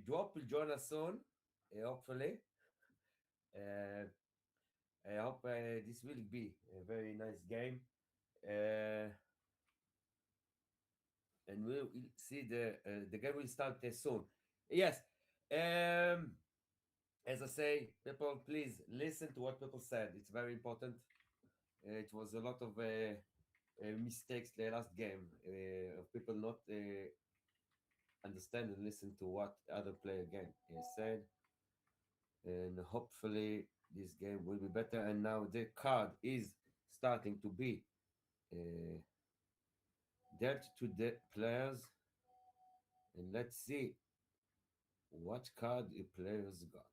Drop will join us soon, hopefully. Uh, I hope this will be a very nice game. And we'll see the game will start soon. Yes. As I say, people, please listen to what people said. It's very important. It was a lot of mistakes the last game of people not understand and listen to what other player again said, and hopefully this game will be better. And now the card is starting to be dealt to the players, and let's see what card the players got.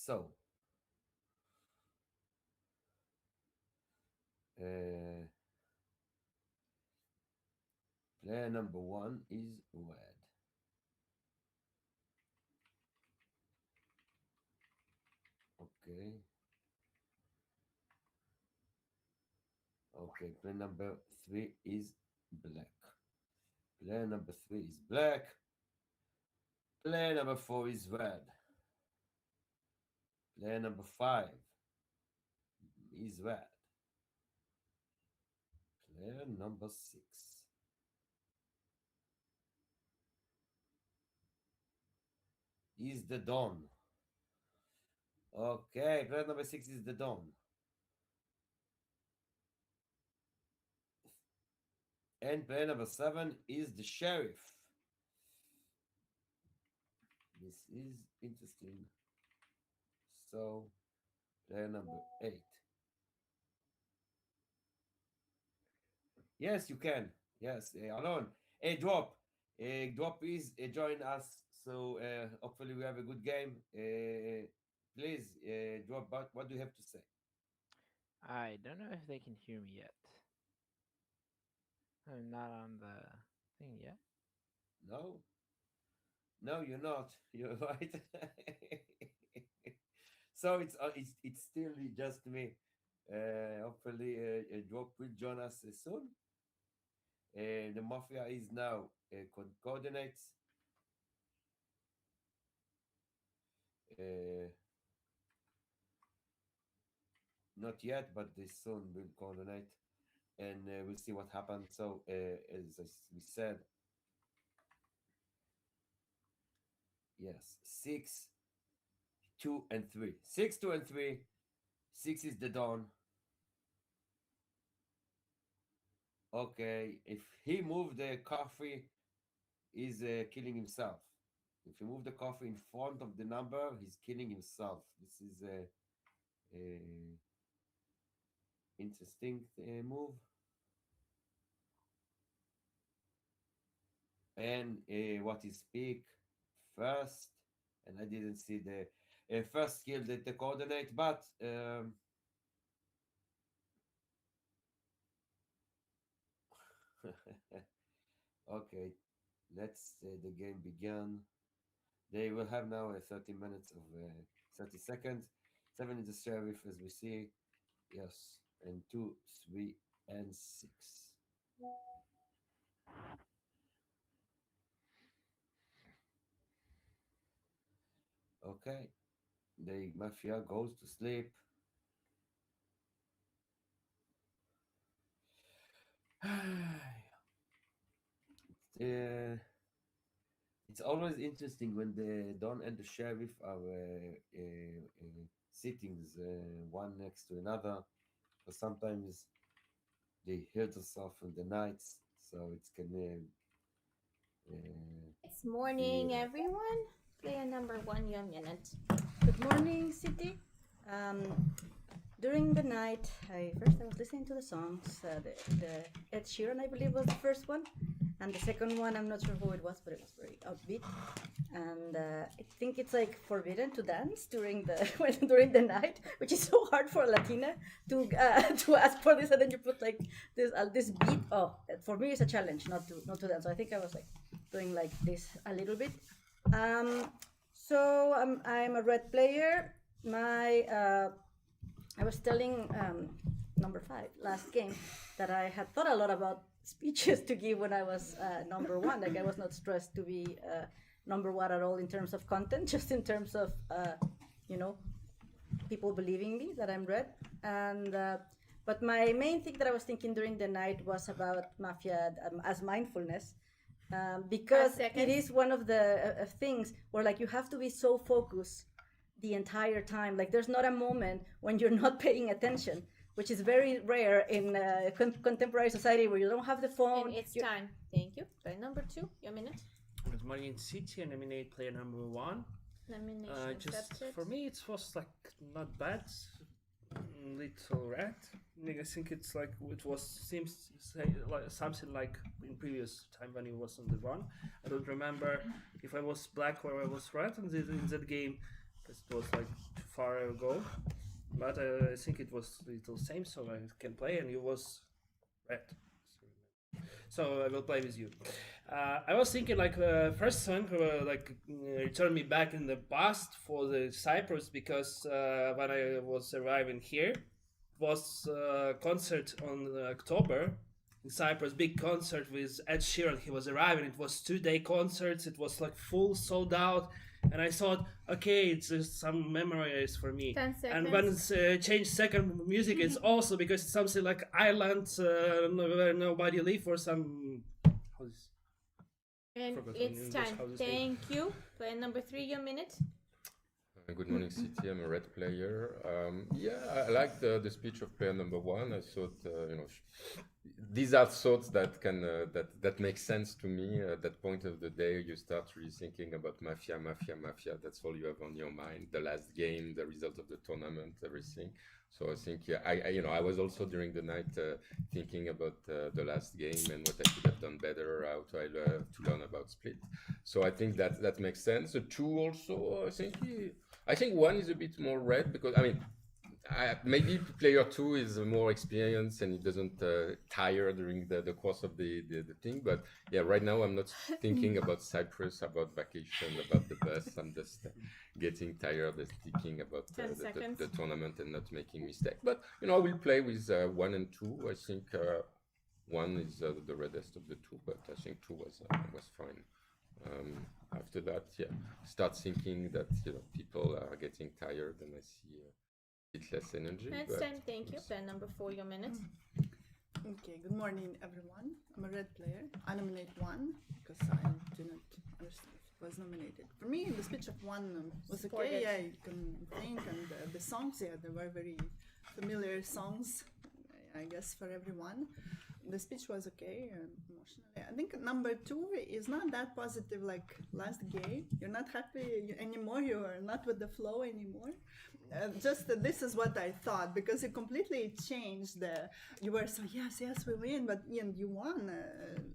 So player number 1 is red. Okay. Okay, player number 3 is black. Player number 3 is black. Player number 4 is red. Player number 5 is red. Player number 6 is the Dawn. Okay, player number 6 is the Dawn. And player number 7 is the Sheriff. This is interesting. So, player number 8. Yes, you can. Yes, Alon. Hey, Drop. Drop is join us. So, hopefully we have a good game. Please, Drop, what do you have to say? I don't know if they can hear me yet. I'm not on the thing yet. No? No, you're not. You're right. So it's still just me. Hopefully, Drop will join us soon. The Mafia is now coordinates. Not yet, but they soon will coordinate, and we'll see what happens. So, we said, yes, 6, 2, and 3. 6, 2, and 3. 6 is the Dawn. Okay, if he moved the coffee, he's killing himself. If he moved the coffee in front of the number, he's killing himself. This is a interesting move. And what is pick first, and I didn't see the first skill that the coordinate, but okay, let's the game began. They will have now 30 minutes of 30 seconds. 7 is the sheriff, as we see. Yes, and 2, 3, and 6. Okay, the Mafia goes to sleep. It's always interesting when the Don and the Sheriff are sitting one next to another. But sometimes they hurt us off in the nights, so it can It's morning, be everyone. Player number 1, your minute. Good morning, City. During the night, I was listening to the songs. The Ed Sheeran, I believe, was the first one, and the second one, I'm not sure who it was, but it was very upbeat. And I think it's like forbidden to dance during the during the night, which is so hard for a Latina to ask for this, and then you put like this beat. Oh, for me, it's a challenge not to dance. So I think I was like doing like this a little bit. So I'm a red player. I was telling number 5 last game that I had thought a lot about speeches to give when I was number 1. Like I was not stressed to be number 1 at all in terms of content, just in terms of people believing me that I'm red. And but my main thing that I was thinking during the night was about Mafia as mindfulness. Because it is one of the things where like you have to be so focused the entire time. Like there's not a moment when you're not paying attention, which is very rare in contemporary society where you don't have the phone. And it's time. Thank you. Player number 2, your minute. Good morning, City. I nominate player number 1. Nomination Just accepted. for me, it was like not bad. Little red. I think it's like seems like something like in previous time when he was on the run. I don't remember if I was black or I was red in that game because it was like too far ago. But I think it was little same, so I can play, and it was red. So I will play with you. I was thinking like first song returned me back in the past for the Cyprus because when I was arriving here, it was a concert on October in Cyprus, big concert with Ed Sheeran. He was arriving. It was 2-day concerts. It was like full sold out. And I thought, okay, it's just some memories for me. 10 seconds. And when it's changed second music, it's also because it's something like island where nobody live or some. And Forgot it's in time. English how to say. Thank you. Player number 3, your minute. Good morning, City. I'm a red player. I like the speech of player number 1. I thought, these are thoughts that can that make sense to me. At that point of the day, you start really thinking about mafia. That's all you have on your mind. The last game, the result of the tournament, everything. So I think, I was also during the night thinking about the last game and what I could have done better, how to learn about Split. So I think that makes sense. The 2 also, I think 1 is a bit more red because maybe player 2 is more experienced and he doesn't tire during the course of the thing. But yeah, right now I'm not thinking about Cyprus, about vacation, about the bus. I'm just getting tired of thinking about the tournament and not making mistakes. But I will play with 1 and 2. I think 1 is the reddest of the 2, but I think 2 was fine. After that, start thinking that people are getting tired and I see a bit less energy. Next time, thank you. Player number 4, your minute. Okay, good morning, everyone. I'm a red player. I nominate 1 because I do not understand if it was nominated. For me, the speech of 1 was okay. Yeah, you can think, and the songs, they were very familiar songs, I guess, for everyone. The speech was okay emotionally. I think number 2 is not that positive like last game. You're not happy anymore. You are not with the flow anymore. This is what I thought because it completely changed. You were so yes we win, but you won.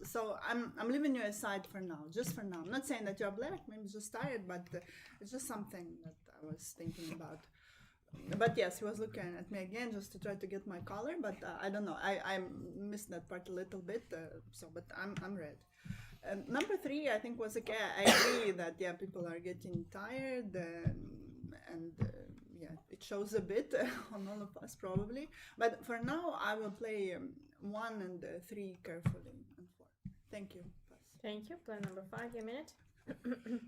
So I'm leaving you aside for now, just for now. I'm not saying that you're black, maybe just tired, but it's just something that I was thinking about. But yes, he was looking at me again just to try to get my color, but I don't know. I missed that part a little bit. But I'm red. Number 3, I think was okay. I agree that people are getting tired, and it shows a bit on all of us probably. But for now, I will play 1 and 3 carefully and 4. Thank you. Thank you. Player number 5, your minute.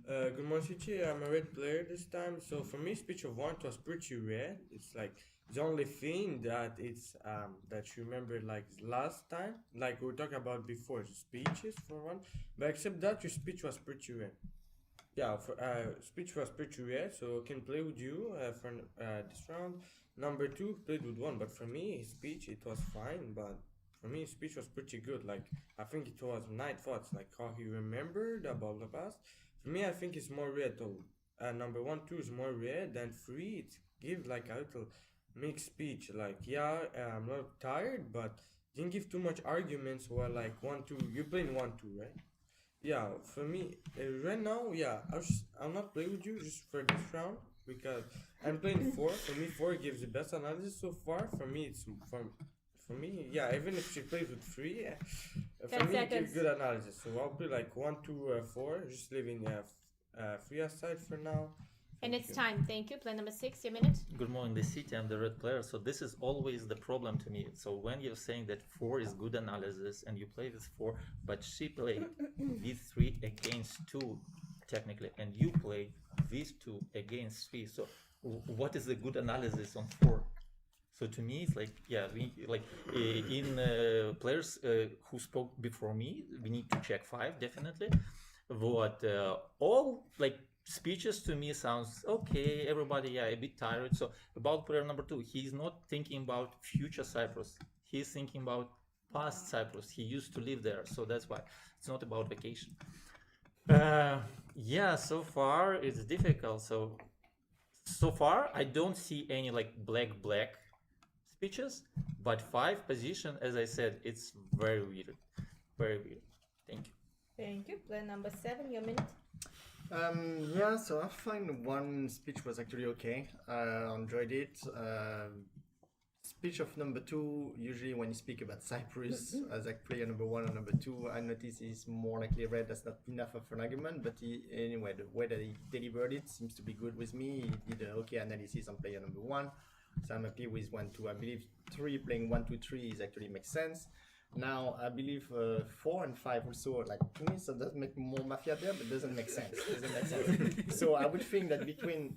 Good morning, Cici. I'm a red player this time. So for me, speech of 1 was pretty red. It's like the only thing that it's that you remember like last time, like we were talking about before, speeches for 1. But except that, your speech was pretty red. Yeah, speech was pretty rare, so can play with you for this round. Number two played with one, but for me, his speech it was fine. But for me, his speech was pretty good. Like I think it was night thoughts, like how he remembered about the past. For me, I think it's more rare though. Number one, two is more rare than three. It gives like a little mixed speech. Like yeah, I'm not tired, but didn't give too much arguments. While like one, two, you're playing one, two, right? Yeah, for me, right now, yeah, I'll not play with you just for this round because I'm playing four. For me, four gives the best analysis so far. For me, for me, yeah. Even if she plays with three, for 10 me, it gives seconds. good analysis. So I'll play like one, two, four, just leaving three aside for now. And it's time. Thank you. Play number 6, your minute. Good morning, the city. I'm the red player. So this is always the problem to me. So when you're saying that 4 is good analysis and you play with 4, but she played these 3 against 2 technically, and you play these 2 against 3. So what is the good analysis on 4? So to me, it's like, yeah, we like in players who spoke before me, we need to check 5 definitely. What all like speeches to me sounds okay. Everybody, yeah, a bit tired. So about player number 2, he's not thinking about future Cyprus. He's thinking about past Cyprus. He used to live there, so that's why it's not about vacation. Yeah, so far it's difficult. So far I don't see any like black speeches, but 5 position, as I said, it's very weird, very weird. Thank you. Thank you. Play number 7, your minute. Yeah, so I find one speech was actually okay. I enjoyed it. Speech of number 2, usually when you speak about Cyprus as like player number 1 or number 2, I notice he's more likely red. That's not enough of an argument, but anyway, the way that he delivered it seems to be good with me. He did an okay analysis on player number 1, so I'm happy with 1, 2. I believe 3 playing 1, 2, 3 is actually makes sense. Now I believe 4 and 5 also like to me, so does make more mafia there, but doesn't make sense. So I would think that between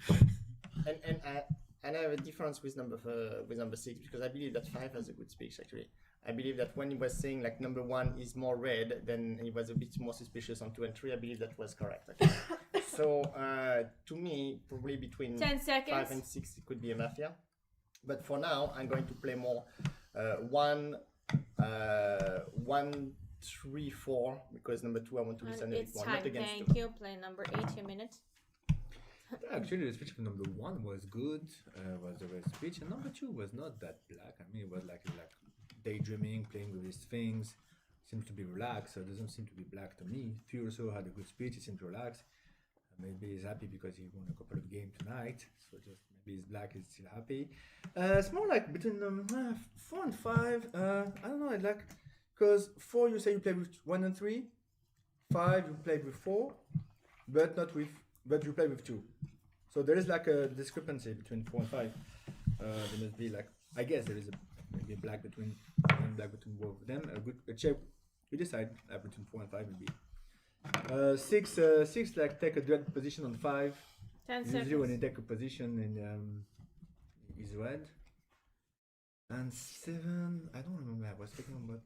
and I have a difference with number 6 because I believe that 5 has a good speech actually. I believe that when he was saying like number 1 is more red, then he was a bit more suspicious on 2 and 3. I believe that was correct. Okay. So to me, probably between 10 seconds. 5 and 6 it could be a mafia. But for now, I'm going to play more 1, 3, 4 because number 2 I want to listen a bit It's more. time. Not against Thank 2. you. Play number 8, your minute. Actually, the speech of number 1 was good, was the best speech, and number 2 was not that black. I mean, it was like daydreaming, playing with his things, seems to be relaxed, so it doesn't seem to be black to me. 3 also had a good speech, he seemed relaxed. Maybe he's happy because he won a couple of games tonight, so just maybe he's black, he's still happy. It's more like between 4 and 5, I don't know, I'd like, because 4 you say you play with 1 and 3, 5 you play with 4, but you play with 2. So there is like a discrepancy between 4 and 5. There must be like, I guess there is maybe a black between both of them. A check, we decide between 4 and 5 maybe. 6 like take a direct position on 5. 10 Usually seconds. when you take a position in is red. And 7, I don't remember. I was thinking about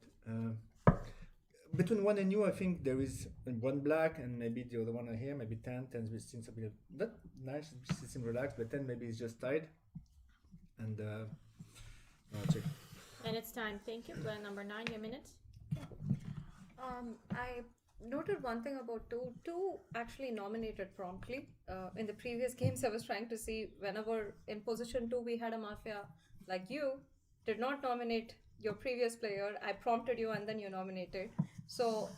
between 1 and you. I think there is 1 black and maybe the other one here. Maybe 10. 10 seems a bit not nice. It seems relaxed, but 10 maybe it's just tied. And I'll check. And it's time. Thank you. Play number 9, your minute. I noted one thing about 2. 2 actually nominated promptly. In the previous games, I was trying to see whenever in position 2 we had a mafia like you, did not nominate your previous player. I prompted you and then you nominated. So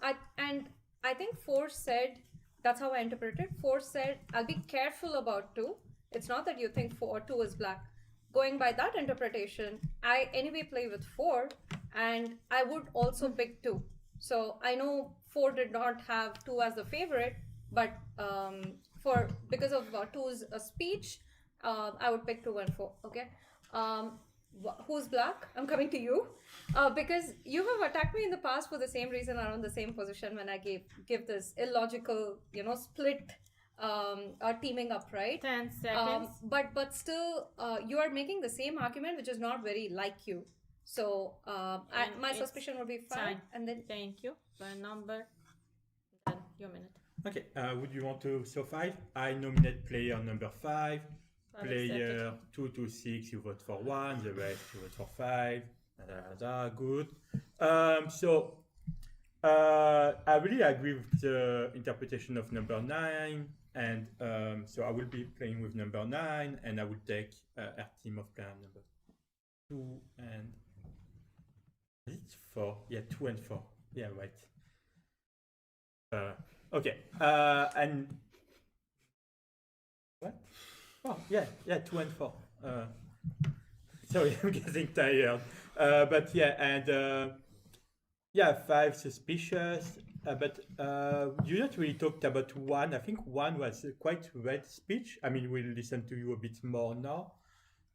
I think 4 said, that's how I interpreted. 4 said, I'll be careful about 2. It's not that you think 2 is black. Going by that interpretation, I anyway play with 4 and I would also pick 2. So I know 4 did not have 2 as the favorite, but because of 2's speech, I would pick 2 and 4. Okay. Who's black? I'm coming to you, because you have attacked me in the past for the same reason around the same position when I give this illogical, split teaming up, right? 10 seconds. But still, you are making the same argument, which is not very like you. So my suspicion would be 5, time. and then Thank you. Play number 10, your minute. Okay, would you want to, so 5, I nominate player number 5, player 2 to 6, you vote for 1, the rest you vote for 5, good. So, I really agree with the interpretation of number 9, and so I will be playing with number 9, and I will take our team of player number 2 and it's 4, yeah, 2 and 4, yeah, right. Okay, and what? Oh, yeah, 2 and 4. Sorry, I'm getting tired. But yeah, and yeah, 5 suspicious. But you not really talked about 1. I think 1 was quite red speech. I mean, we'll listen to you a bit more now.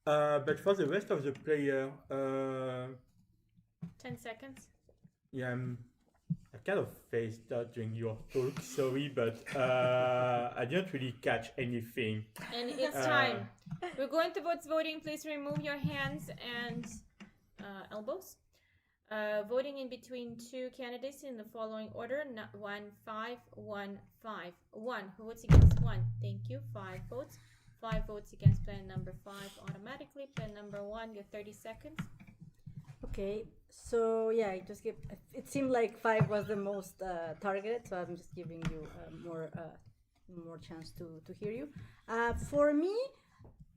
But for the rest of the player, 10 seconds. yeah, I kind of phased out during your talk, sorry, but I didn't really catch anything. And it's time. We're going to voting. Please remove your hands and elbows. Voting in between 2 candidates in the following order: 1, 5, 1, 5. 1. Who votes against 1? Thank you. 5 votes. 5 votes against player number 5 automatically. Player number 1, your 30 seconds. Okay, so yeah, it seemed like 5 was the most targeted, so I'm just giving you more chance to hear you. For me,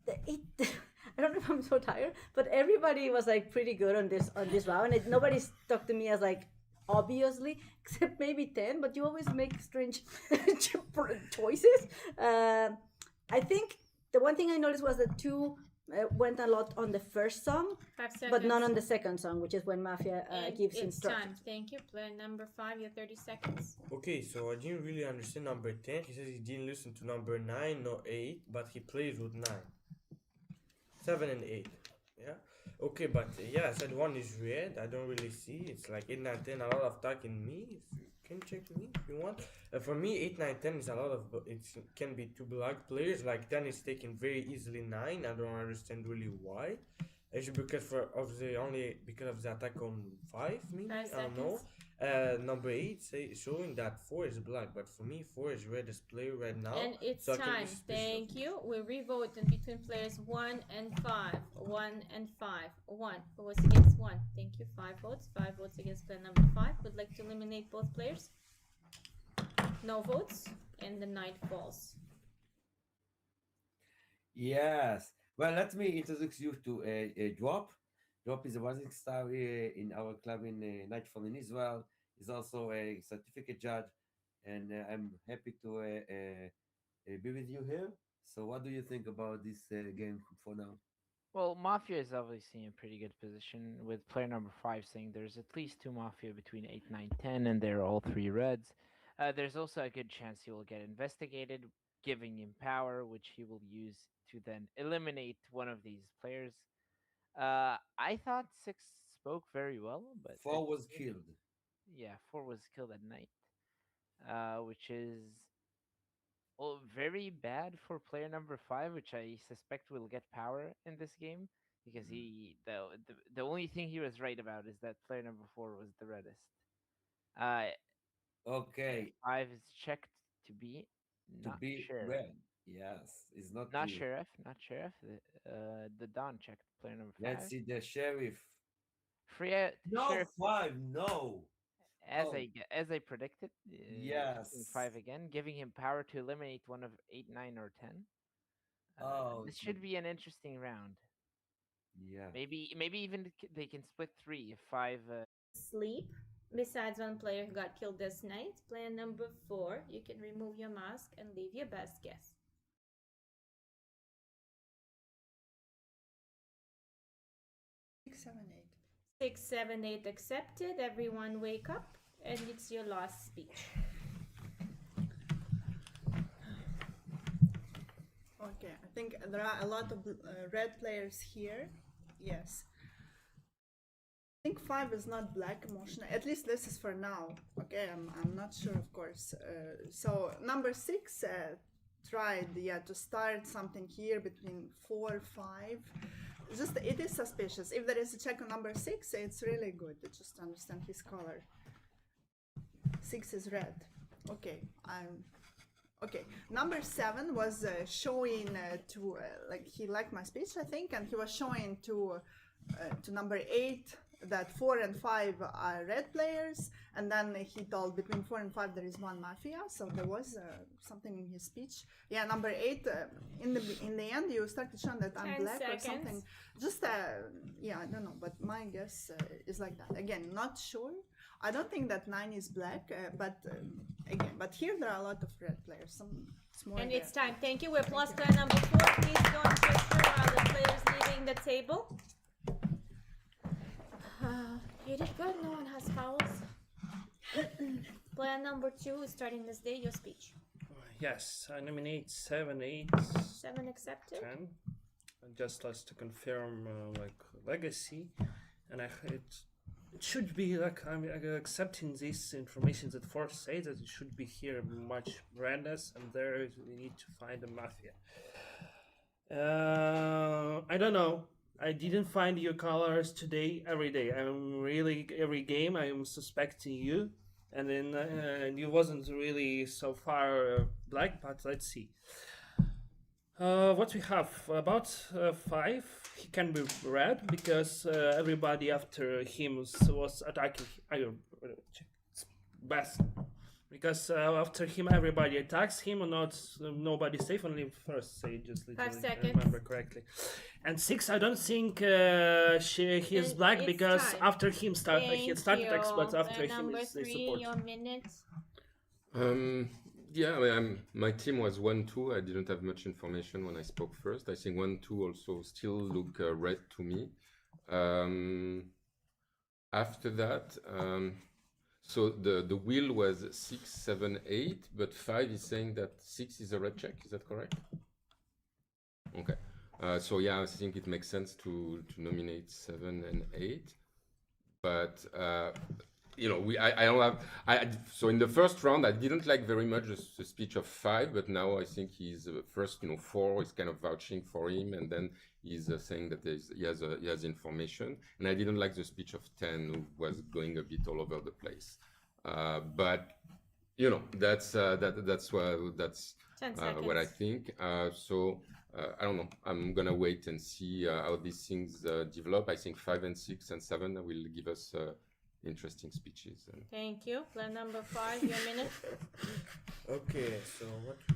I don't know if I'm so tired, but everybody was like pretty good on this round. Nobody stuck to me as like obviously, except maybe 10. But you always make strange choices. I think the one thing I noticed was that 2 went a lot on the first song, 5 seconds. but not on the second song, which is when Mafia gives instructions. Time. Thank you. Player number 5, your 30 seconds. Okay, so I didn't really understand number 10. He says he didn't listen to number 9 nor 8, but he plays with 9. 7 and 8. Yeah. Okay, but yeah, I said 1 is red. I don't really see. It's like 8, 9, 10. A lot of attacking me. You can check me if you want. For me, 8, 9, 10 is a lot of. It can be 2 black players. Like 10 is taken very easily 9. I don't understand really why. Actually, because of the attack on 5, maybe. 5 I don't know. seconds. Number 8 showing that 4 is black, but for me 4 is red as player right now. And it's so time. Thank you. We revote in between players 1 and 5. 1 and 5. 1. Who was against 1? Thank you. 5 votes. 5 votes against player number 5. Would like to eliminate both players. No votes, and the night falls. Yes. Well, let me introduce you to Drop. Drop is a rising star in our club in Nightfall in Israel. He's also a certificate judge, and I'm happy to be with you here. So, what do you think about this game for now? Well, Mafia is obviously in a pretty good position, with player number 5 saying there's at least 2 Mafia between 8, 9, 10, and they're all 3 reds. There's also a good chance he will get investigated, giving him power, which he will use to then eliminate one of these players. I thought 6 spoke very well, but 4 was killed. Yeah, 4 was killed at night, which is very bad for player number 5, which I suspect will get power in this game because the only thing he was right about is that player number 4 was the reddest. Okay. 5 is checked to be not sheriff. Red. Yes, it's not sheriff. Not sheriff. The Don checked player number 5. Let's see the sheriff. No, sheriff 5. No. As I predicted, yes, 5 again, giving him power to eliminate one of 8, 9, or 10. This should be an interesting round. Yeah. Maybe even they can split 3 if 5. Sleep. Besides one player who got killed this night, player number 4, you can remove your mask and leave your best guess. 6, 7, 8. 6, 7, 8 accepted. Everyone wake up, and it's your last speech. Okay, I think there are a lot of red players here. Yes. I think 5 is not black emotional. At least this is for now. Okay, I'm not sure, of course. So number 6 tried, to start something here between 4, 5. Just it is suspicious. If there is a check on number 6, it's really good to just understand his color. 6 is red. Okay, Okay, number 7 was showing to like he liked my speech, I think, and he was showing to number 8 that 4 and 5 are red players, and then he told between 4 and 5 there is one mafia. So there was something in his speech. Yeah, number 8. In the end, you started showing that I'm 10 black or seconds. something. Just yeah, I don't know, but my guess is like that. Again, not sure. I don't think that 9 is black, but again, but here there are a lot of red players. It's more And there. it's time. Thank you. We applause player number 4. Please don't gesture while the players leaving the table. You did good. No one has fouls. Player number 2 is starting this day. Your speech. Yes, I nominate 7, 8, 7 accepted. 10. Just to confirm like legacy, and it should be like I'm accepting this information that Force says that it should be here much redness, and there we need to find a mafia. I don't know. I didn't find your colors today. Every day, I'm really every game I am suspecting you, and then you wasn't really so far black, but let's see. What we have about 5. He can be red because everybody after him was attacking. Best because after him everybody attacks him, or not nobody safe. Only first say just 5 literally, if I seconds. remember correctly. And 6, I don't think he is black It's because time. after him he started attacks, but Player after him number is they 3, support. your minute. Yeah, my team was 1-2. I didn't have much information when I spoke first. I think 1-2 also still look red to me. After that, so the wheel was 6, 7, 8, but 5 is saying that 6 is a red check. Is that correct? Okay. So yeah, I think it makes sense to nominate 7 and 8, but you know, I don't have. So in the first round, I didn't like very much the speech of 5, but now I think he's first. 4 is kind of vouching for him, and then he's saying that he has information. And I didn't like the speech of 10, who was going a bit all over the place. But you know, that's what I think. So I don't know. I'm gonna wait and see how these things develop. I think 5 and 6 and 7 will give us interesting speeches. Thank you. Player number 5, your minute. Okay, so what we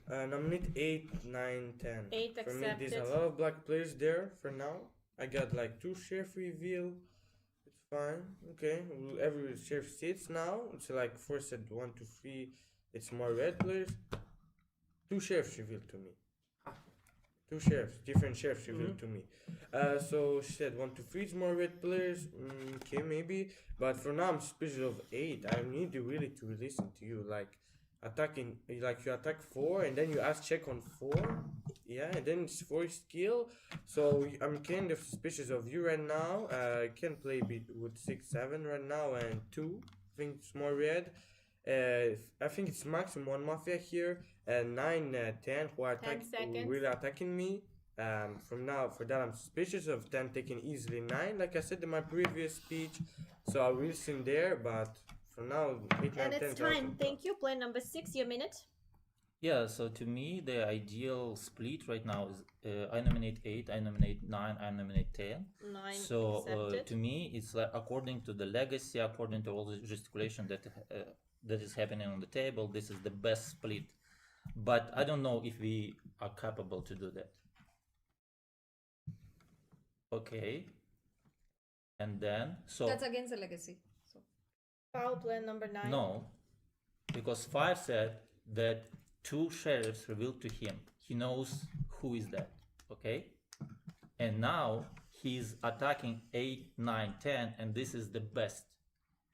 have? Nominate 8, 9, 10. 8 For me, there's accepted. a lot of black players there for now. I got like 2 sheriff reveal. It's fine. Okay, every sheriff sits now. It's like 4 said 1, 2, 3. It's more red players. 2 sheriffs revealed to me. 2 sheriffs, different sheriffs revealed to me. So she said 1, 2, 3 is more red players. Okay, maybe. But for now, I'm suspicious of 8. I need to really to listen to you. Like attacking, like you attack 4 and then you ask check on 4. Yeah, and then it's 4 skill. So I'm kind of suspicious of you right now. I can play a bit with 6, 7 right now, and 2. I think it's more red. I think it's maximum 1 mafia here, and 9, 10 who are 10 seconds. really attacking me. For that I'm suspicious of 10 taking easily 9, like I said in my previous speech. So I'll listen there, but for now 8, 9, And 10. it's time. Thank you. Player number 6, your minute. Yeah, so to me, the ideal split right now is I nominate 8, I nominate 9, I nominate 10. 9 So accepted. to me, it's like according to the legacy, according to all the gesticulation that is happening on the table, this is the best split. But I don't know if we are capable to do that. Okay. And then, so... That's against the legacy. So. Foul, player number 9. No, because 5 said that 2 sheriffs revealed to him. He knows who is that, okay? And now he's attacking 8, 9, 10, and this is the best.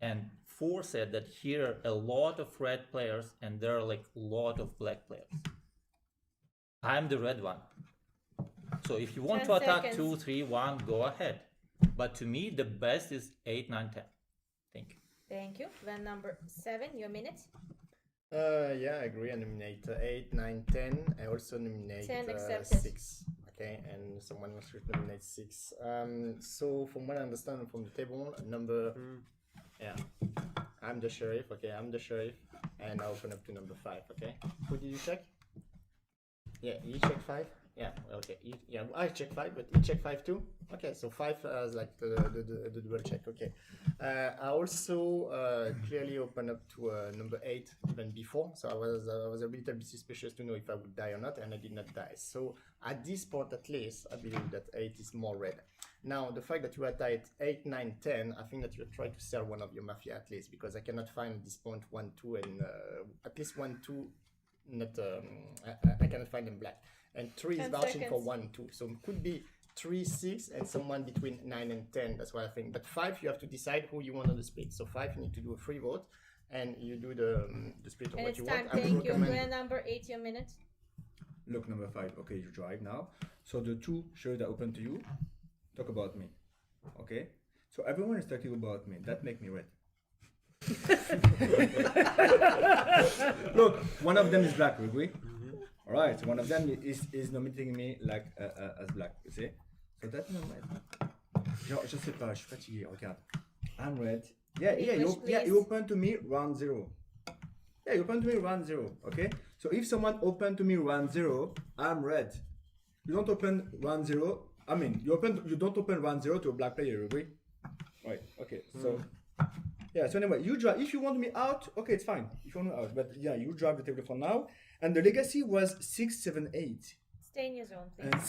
And 4 said that here are a lot of red players and there are like a lot of black players. I'm the red one. So if you want 10 to attack seconds. 2, 3, 1, go ahead. But to me, the best is 8, 9, 10. Thank you. Thank you. Player number 7, your minute. Yeah, I agree. I nominate 8, 9, 10. I also nominate 10 accepted. 6. Okay, and someone else should nominate 6. So from what I understand from the table, number... Yeah, I'm the sheriff. Okay, I'm the sheriff. and I open up to number 5. Okay. Who did you check? Yeah, you check 5. Yeah. Okay. Yeah, I check 5, but you check 5 too. Okay. So 5 as like the dual check. Okay. I also clearly opened up to number 8 even before, so I was a little bit suspicious to know if I would die or not, and I did not die. So at this point, at least, I believe that 8 is more red. Now, the fact that you are tied 8, 9, 10, I think that you're trying to sell one of your Mafia at least, because I cannot find at this point 1, 2, and at least 1, 2. Not I cannot find them black, and 3 is vouching for 1, 2. So it could be 3, 6, and someone between 9 and 10. That's what I think. But 5, you have to decide who you want on the split. So 5, you need to do a free vote, and you do the split of And what it's you time. want. Thank you. Plan number 8, your minute. Look, number 5. Okay, you drive now. So the 2 shirts are open to you. Talk about me. Okay. So everyone is talking about me. That make me red. Look, one of them is black, we agree? All right, so one of them is nominating me like as black, you see? So that's not red. Genre, je sais pas, je suis fatigué, regarde. I'm red. Yeah, you open to me round 0. Yeah, you open to me round 0, okay? So if someone open to me round 0, I'm red. You don't open round 0. I mean, you don't open round 0 to a black player, you agree? Right, okay, so... Yeah, so anyway, you drive. If you want me out, okay, it's fine. If you want me out, but yeah, you drive the table for now. And the legacy was 6, 7, 8. Stay in your zone, please. And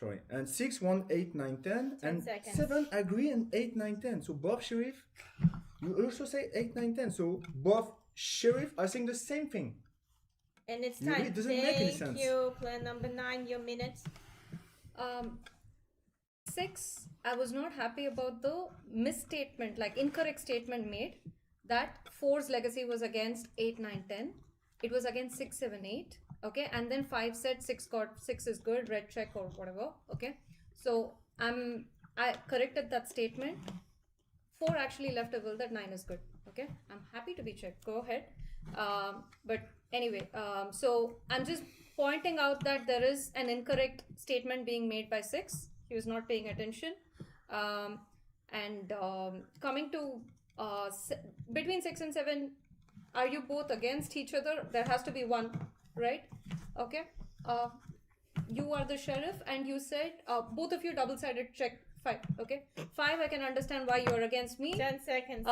sorry, and 6, 1, 8, 9, 10, 10 and seconds. 7 agree, and 8, 9, 10. So both sheriff, you also say 8, 9, 10. So both sheriff are saying the same thing. And it's You time. it doesn't make any sense. Thank you. Plan number 9, your minute. 6, I was not happy about the misstatement, like incorrect statement made that 4's legacy was against 8, 9, 10. It was against 6, 7, 8. Okay, and then 5 said 6 is good, red check or whatever. Okay, so I corrected that statement. 4 actually left a will that 9 is good. Okay, I'm happy to be checked. Go ahead. But anyway, so I'm just pointing out that there is an incorrect statement being made by 6. He was not paying attention. Coming to between 6 and 7, are you both against each other? There has to be one, right? Okay. You are the sheriff, and you said both of you double-sided check 5. Okay. 5, I can understand why you are against me. 10 seconds.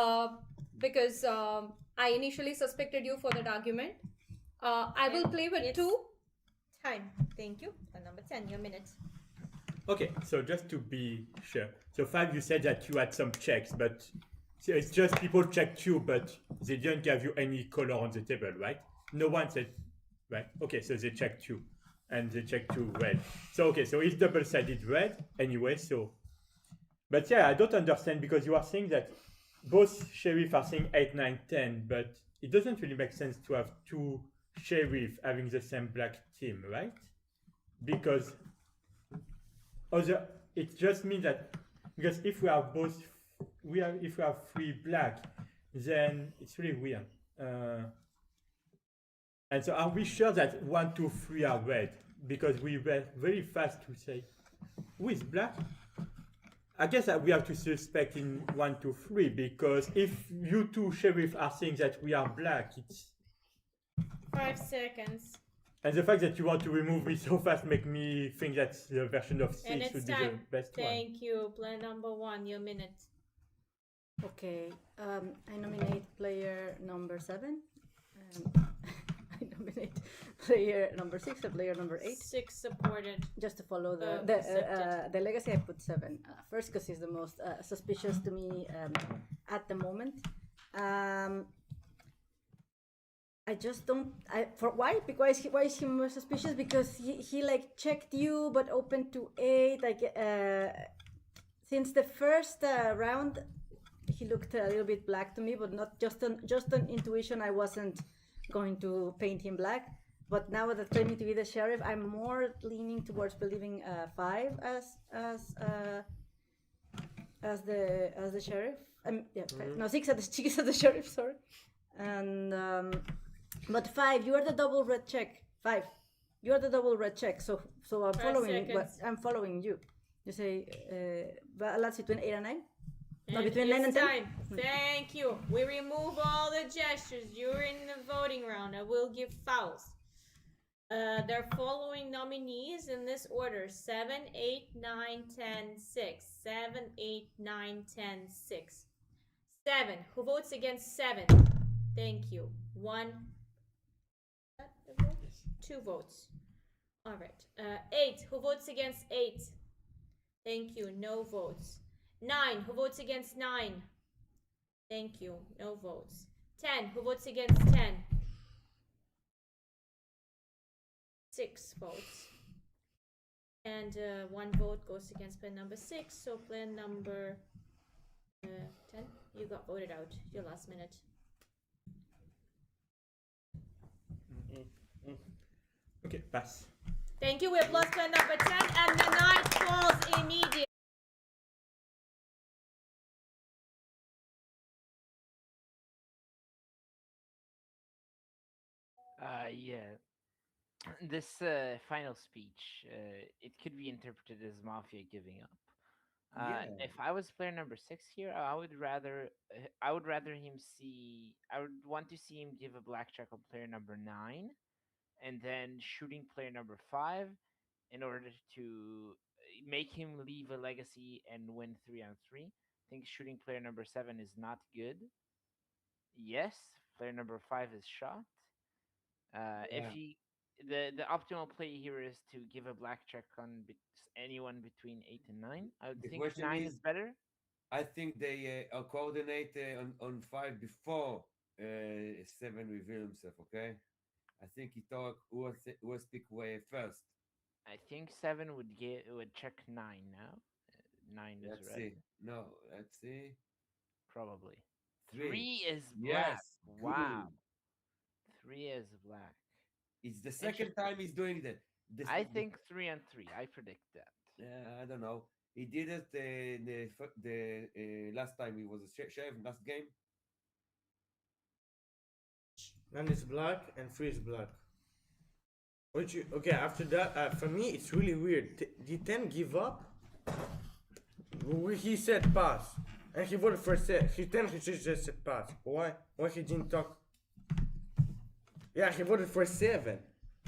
Because I initially suspected you for that argument. I will play with 2. Time. Thank you. And number 10, your minute. Okay, so just to be sure. So 5, you said that you had some checks, but so it's just people checked you, but they didn't give you any color on the table, right? No one said, right? Okay, so they checked you, and they checked you red. So okay, so it's double-sided red anyway. So, but yeah, I don't understand because you are saying that both sheriff are saying 8, 9, 10, but it doesn't really make sense to have 2 sheriff having the same black team, right? Because it just means that because if we have 3 black, then it's really weird. And so are we sure that 1, 2, 3 are red? Because we were very fast to say who is black? I guess that we have to suspect in 1, 2, 3 because if you 2 sheriff are saying that we are black, it's 5 seconds. And the fact that you want to remove me so fast make me think that the version of 6 And it's would be the time. best one. Thank you. Plan number 1, your minute. Okay, I nominate player number 7. I nominate player number 6 and player number 8. 6 supported. Just to follow Accepted. the legacy, I put 7. First, because he's the most suspicious to me at the moment. I just don't. Why? Because why is he more suspicious? Because he like checked you, but opened to 8. Like since the first round, he looked a little bit black to me, but not just on intuition. I wasn't going to paint him black. But now that they me to be the sheriff, I'm more leaning towards believing 5 as the sheriff. Yeah, 5. No, 6 as the sheriff. Sorry, and. But 5, you are the double red check. 5, you are the double red check. So I'm following. I'm following you. You say balance between 8 and 9. No, between 9 and it's 10? time. Thank you. We remove all the gestures. You're in the voting round. I will give fouls. They're following nominees in this order: 7, 8, 9, 10, 6. 7, 8, 9, 10, 6. 7. Who votes against 7? Thank you. 1. Yes. 2 votes. All right. 8. Who votes against 8? Thank you. No votes. 9. Who votes against 9? Thank you. No votes. 10. Who votes against 10? 6 votes. And 1 vote goes against plan number 6. So plan number 10, you got voted out. Your last minute. Okay, pass. Thank you. We have lost plan number 10, and the night falls immediately. Yeah. This final speech, it could be interpreted as Mafia giving up. If I was player number 6 here, I would rather I would want to see him give a blackjack on player number 9, and then shooting player number 5 in order to make him leave a legacy and win 3-on-3. I think shooting player number 7 is not good. Yes, player number 5 is shot. If Yeah. he the optimal play here is to give a blackjack on anyone between 8 and 9. I would The think question 9 is, is better. I think they coordinate on 5 before 7 reveal himself. Okay, I think he thought who was pick way first. I think 7 would check 9 now. 9 is Let's red. see. No, let's see. Probably. 3. 3 is black. Yes. Wow. Good. 3 is black. It's the second time he's doing that. I think 3-on-3. I predict that. I don't know. He did it the last time he was a chef last game. 9 is black and 3 is black. Okay, after that, for me, it's really weird. Did 10 give up? He said pass. And he voted for set. He just said pass. Why? Why he didn't talk? Yeah, he voted for 7.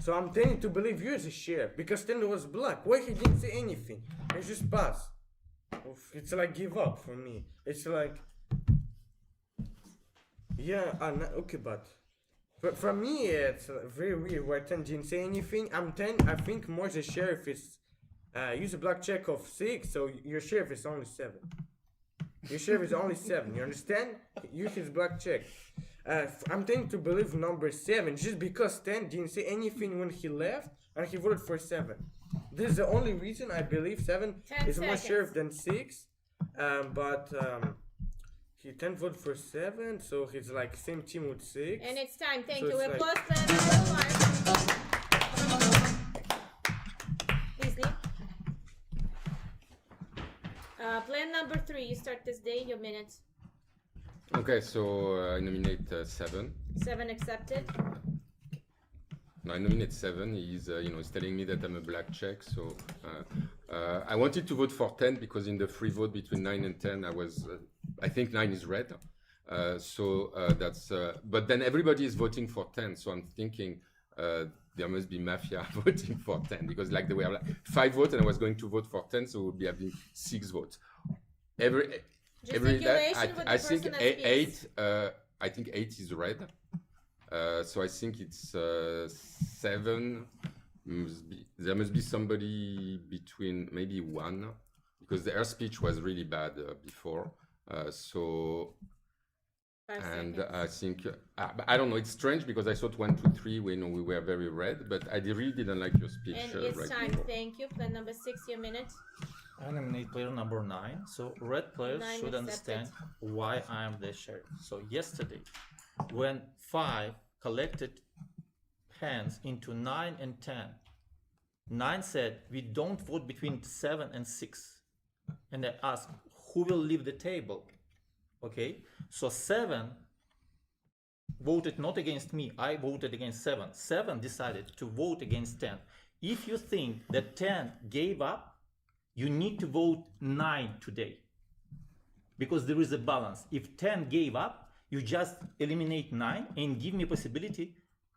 So I'm tending to believe you as a share. Because 10 was black. Why he didn't say anything? He just pass. It's like give up for me. It's like... Yeah, okay, but for me, it's very weird where 10 didn't say anything. I think more the sheriff is use a black check of 6, so your sheriff is only 7. Your sheriff is only 7, you understand? Use his black check. I'm tending to believe number 7 just because 10 didn't say anything when he left and he voted for 7. This is the only reason I believe 7 is more sheriff than 6. But he 10 voted for 7, so he's like same team with 6. And it's time. Thank So you. it's We've like- lost plan number 5. Please leave. Plan number 3. You start this day. Your minute. Okay, so I nominate 7. 7 accepted. No, I nominate 7. He's he's telling me that I'm a black check. So I wanted to vote for 10 because in the free vote between 9 and 10, I think 9 is red. That's. But then everybody is voting for 10. So I'm thinking there must be Mafia voting for 10 because like there were 5 votes and I was going to vote for 10, so we'll be having 6 votes. I think 8. I think 8 is red. So I think it's 7. There must be somebody between maybe 1 because their speech was really bad before. 5 And seconds. I think I don't know. It's strange because I thought 1, 2, 3 when we were very red, but I really didn't like your speech. And it's right time. before. Thank you. Plan number 6. Your minute. I nominate player number 9. So red players 9 should accepted. understand why I am the sheriff. So yesterday, when 5 collected hands into 9 and 10, 9 said we don't vote between 7 and 6. And I asked who will leave the table. Okay, so 7 voted not against me, I voted against 7. 7 decided to vote against 10. If you think that 10 gave up, you need to vote 9 today. because there is a balance. If 10 gave up, you just eliminate 9 and give me a possibility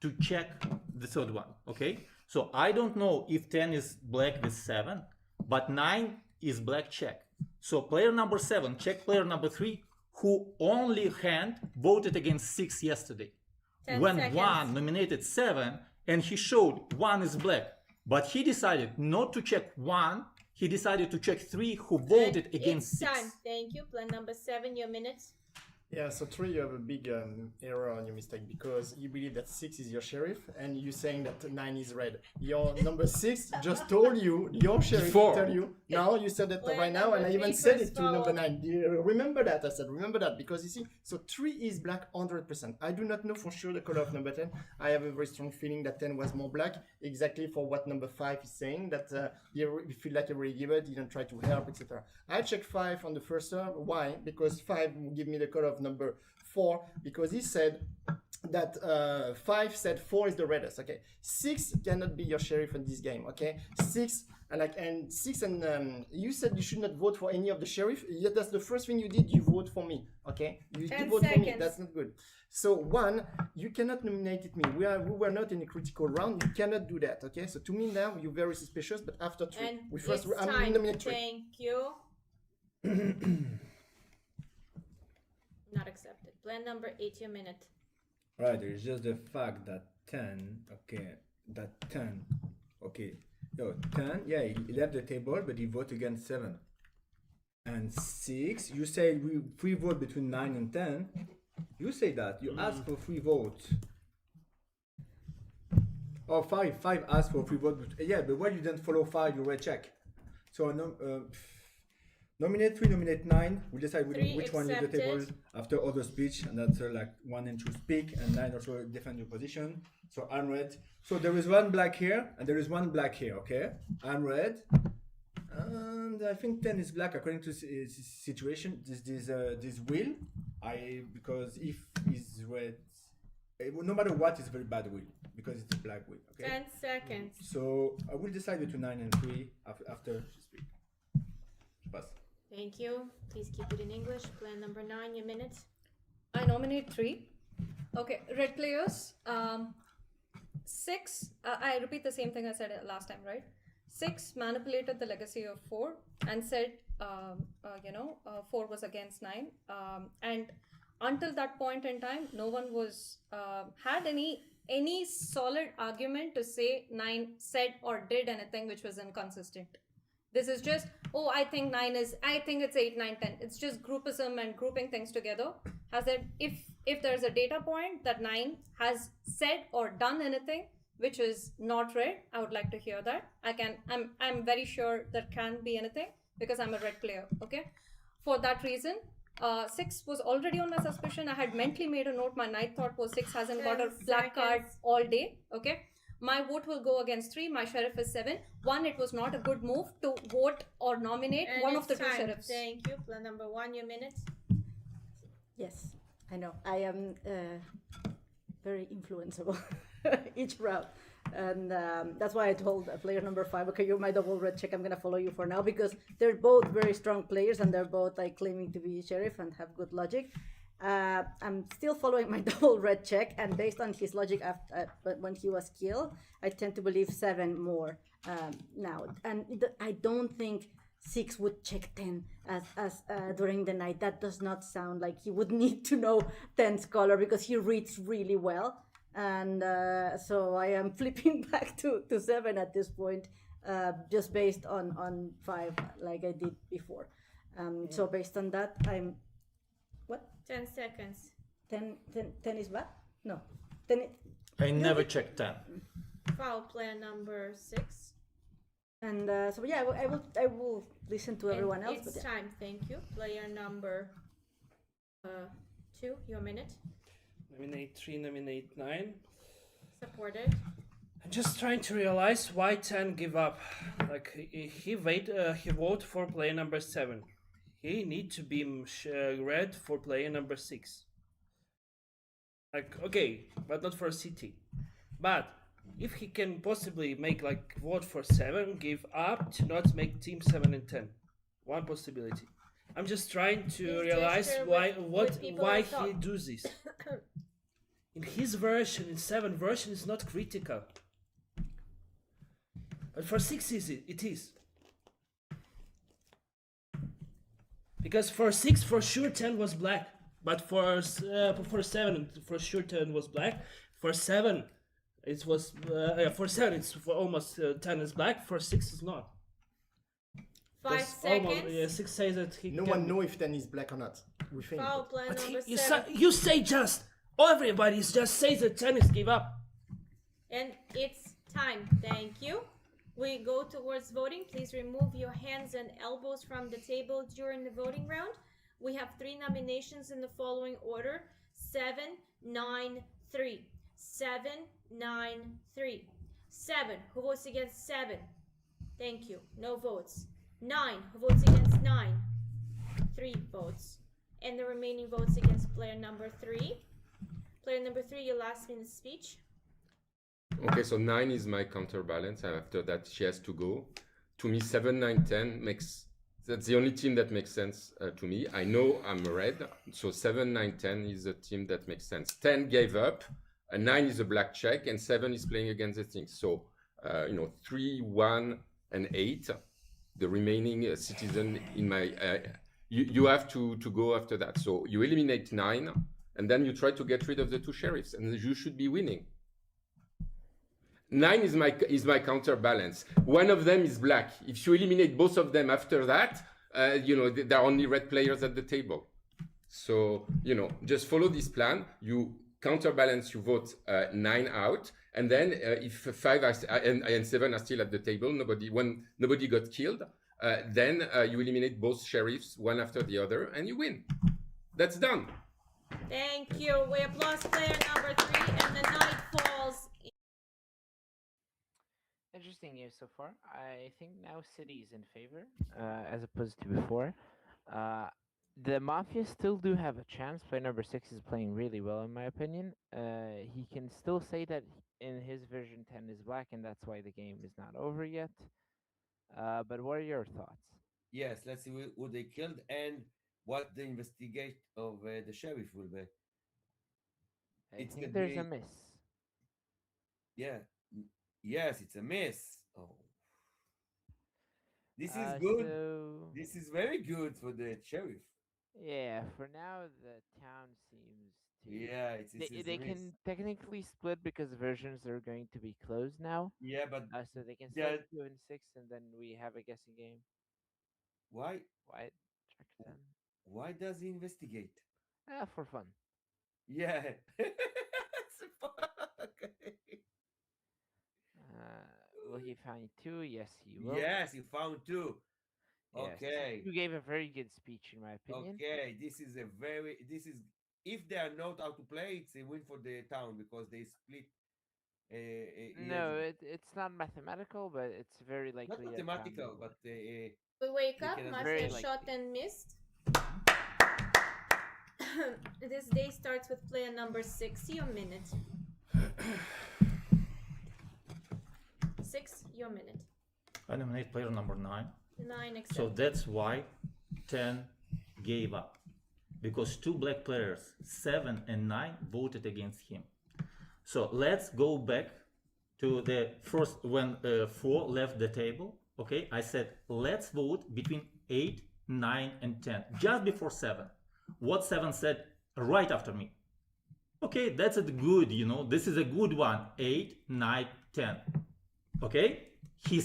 to check the third one, okay? So I don't know if 10 is black with 7, but 9 is black check. So player number 7 check player number 3, who only hand voted against 6 yesterday. 10 when seconds. 1 nominated 7 and he showed 1 is black, but he decided not to check 1, he decided to check 3 who voted against It's 6. time. Thank you. Plan number 7, your minutes. Yeah, so 3, you have a big error on your mistake because you believe that 6 is your sheriff and you're saying that 9 is red. Your number 6 just told you, your sheriff Before. tell you, now you said that Well, right now, and I number even 3 said first it to number foul. 9. Do you remember that? I said, remember that, because you see, so 3 is black 100%. I do not know for sure the color of number 10. I have a very strong feeling that 10 was more black, exactly for what number 5 is saying, that you feel like you already give it, didn't try to help, etc. I checked 5 on the first turn. Why? Because 5 will give me the color of number 4, because he said that 5 said 4 is the reddest. Okay, 6 cannot be your sheriff in this game. Okay, 6 and 6 and you said you should not vote for any of the sheriff. Yeah, that's the first thing you did. You vote for me. Okay, you 10 did vote for me. seconds. That's not good. So 1, you cannot nominate me. We were not in a critical round. You cannot do that. Okay, so to me now you're very suspicious. But after 3, And we first it's I'm time. nominate 3. Thank you. Not accepted. Plan number 8, your minute. Right, there is just the fact that 10, okay, yo, 10, yeah, he left the table, but he voted against 7. And 6, you say we free vote between 9 and 10. You say that, you ask for free vote. Or 5 asked for free vote, yeah, but why you didn't follow 5, you were check. So, nominate 3, nominate 9. We decide 3 which one leave the table accepted. after other speech, and that's like 1 and 2 speak, and 9 also defend your position. So I'm red. So there is 1 black here, and there is 1 black here. Okay, I'm red, and I think 10 is black according to this situation. This wheel. Because if he's red, no matter what, it's a very bad wheel because it's a black wheel. Okay. 10 seconds. So I will decide between 9 and 3 after she speak. Pass. Thank you. Please keep it in English. Plan number 9, your minute. I nominate 3. Okay, red players. 6. I repeat the same thing I said last time, right? 6 manipulated the legacy of 4 and said, 4 was against 9. And until that point in time, no one was had any solid argument to say 9 said or did anything which was inconsistent. This is just, I think it's 8, 9, 10. It's just groupism and grouping things together. Has that if there's a data point that 9 has said or done anything which is not red, I would like to hear that. I'm very sure there can be anything because I'm a red player. Okay, for that reason, 6 was already on my suspicion. I had mentally made a note. My night thought was 6 hasn't got a 10 black card seconds. all day. Okay. My vote will go against 3. My sheriff is 7. 1, it was not a good move to vote or nominate And one of the it's 2 time. sheriffs. Thank you. Plan number 1, your minute. Yes, I know. I am very influenceable each round. And that's why I told player number 5, okay, you're my double red check. I'm going to follow you for now because they're both very strong players and they're both like claiming to be sheriff and have good logic. I'm still following my double red check, and based on his logic when he was killed, I tend to believe 7 more now. And I don't think 6 would check 10 as during the night. That does not sound like he would need to know 10's color because he reads really well. And so I am flipping back to 7 at this point, just based on 5 like I did before. So based on that, I'm... What? 10 seconds. 10 is what? No. 10 I never checked 10. Foul. Plan number 6. And so yeah, I will listen to everyone else. It's But yeah. time. Thank you. Player number 2, your minute. Nominate 3, nominate 9. Supported. I'm just trying to realize why 10 give up. Like he vote for player number 7. He need to be red for player number 6. Like okay, but not for City. But if he can possibly make like vote for 7, give up to not make team 7 and 10. One possibility. I'm just trying to Please realize gesture why with people why on top. he does this. In his version, in 7 version, is not critical. But for 6 it is. Because for 6 for sure 10 was black. But for 7 for sure 10 was black. For 7 it was for 7 it's for almost 10 is black. For 6 is not. 5 Because seconds. 6 says that he No can one know if 10 is black or not. We think. Foul play But number you, 7. you say just everybody just says that tennis give up. And it's time. Thank you. We go towards voting. Please remove your hands and elbows from the table during the voting round. We have 3 nominations in the following order: 7, 9, 3. 7, 9, 3. 7. Who votes against 7? Thank you. No votes. 9. Who votes against 9? 3 votes. And the remaining votes against player number 3. Player number 3, your last minute speech. Okay, so 9 is my counterbalance, and after that she has to go. To me, 7, 9, 10 makes... That's the only team that makes sense to me. I know I'm red, so 7, 9, 10 is a team that makes sense. 10 gave up, 9 is a black check, and 7 is playing against the things. So, 3, 1, and 8, the remaining citizen in my... you have to go after that. So you eliminate 9, and then you try to get rid of the 2 sheriffs, and you should be winning. 9 is my counterbalance. One of them is black. If you eliminate both of them after that, there are only red players at the table. So, just follow this plan. You counterbalance, you vote 9 out, and then if 5 and 7 are still at the table, when nobody got killed, then you eliminate both sheriffs one after the other, and you win. That's done. Thank you. We applause player number 3, and the night falls. Interesting news so far. I think now City is in favor, as opposed to before. The Mafia still do have a chance. Player number 6 is playing really well, in my opinion. He can still say that in his version 10 is black, and that's why the game is not over yet. But what are your thoughts? Yes, let's see who they killed and what the investigation of the sheriff will be. I think there's a miss. Yeah. Yes, it's a miss. Oh. This is good. This is very good for the sheriff. Yeah, for now the town seems to. Yeah, it's they can technically split because versions are going to be closed now. Yeah, but so they can start 2 and 6, and then we have a guessing game. Why? Why? Check them. Why does he investigate? For fun. Yeah. Will he find 2? Yes, he will. Yes, he found 2. Yes. Okay. You gave a very good speech, in my opinion. Okay, this is if they are not how to play, it's a win for the town because they split. No, it's not mathematical, but it's very likely. Not mathematical, but we wake up. Mafia shot and missed. This day starts with player number 6. Your minute. 6. Your minute. I nominate player number 9. 9 accepted. So that's why 10 gave up. Because 2 black players, 7 and 9, voted against him. So let's go back to the first, when 4 left the table. Okay, I said, let's vote between 8, 9, and 10, just before 7. What 7 said right after me. Okay, that's a good, this is a good one. 8, 9, 10. Okay, he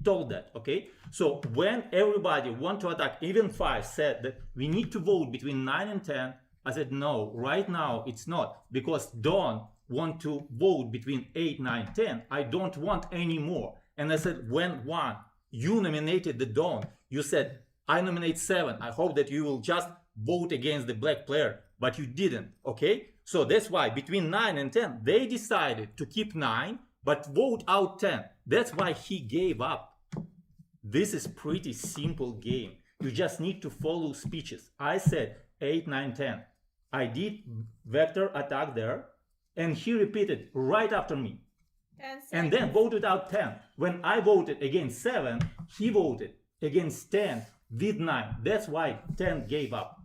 told that. Okay, so when everybody want to attack, even 5 said that we need to vote between 9 and 10, I said no, right now it's not, because Dawn want to vote between 8, 9, 10. I don't want any more. And I said, when you nominated the Dawn, you said I nominate 7. I hope that you will just vote against the black player, but you didn't. Okay, so that's why between 9 and 10 they decided to keep 9 but vote out 10. That's why he gave up. This is pretty simple game. You just need to follow speeches. I said 8, 9, 10. I did vector attack there, and he repeated right after me. 10 seconds. And then voted out 10. When I voted against 7, he voted against 10 with 9. That's why 10 gave up.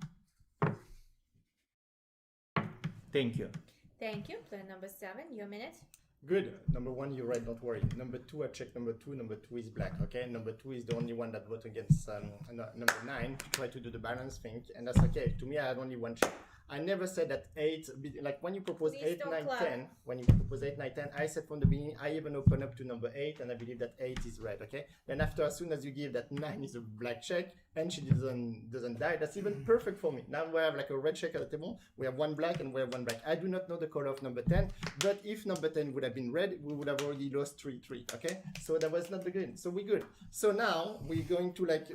Thank you. Thank you. Player number 7, your minute. Good. Number 1, you're right, don't worry. Number 2, I checked number 2. Number 2 is black, okay? Number 2 is the only one that voted against number 9 to try to do the balance thing, and that's okay. To me, I had only one check. I never said that 8, like when you propose Please 8, don't 9, clap. 10, when you propose 8, 9, 10, I said from the beginning, I even open up to number 8, and I believe that 8 is red, okay? Then after, as soon as you give that 9 is a black check, and she doesn't die, that's even perfect for me. Now we have like a red check at the table, we have one black and we have one black. I do not know the color of number 10, but if number 10 would have been red, we would have already lost 3-3, okay? So that was not the game, so we're good. So now we're going to like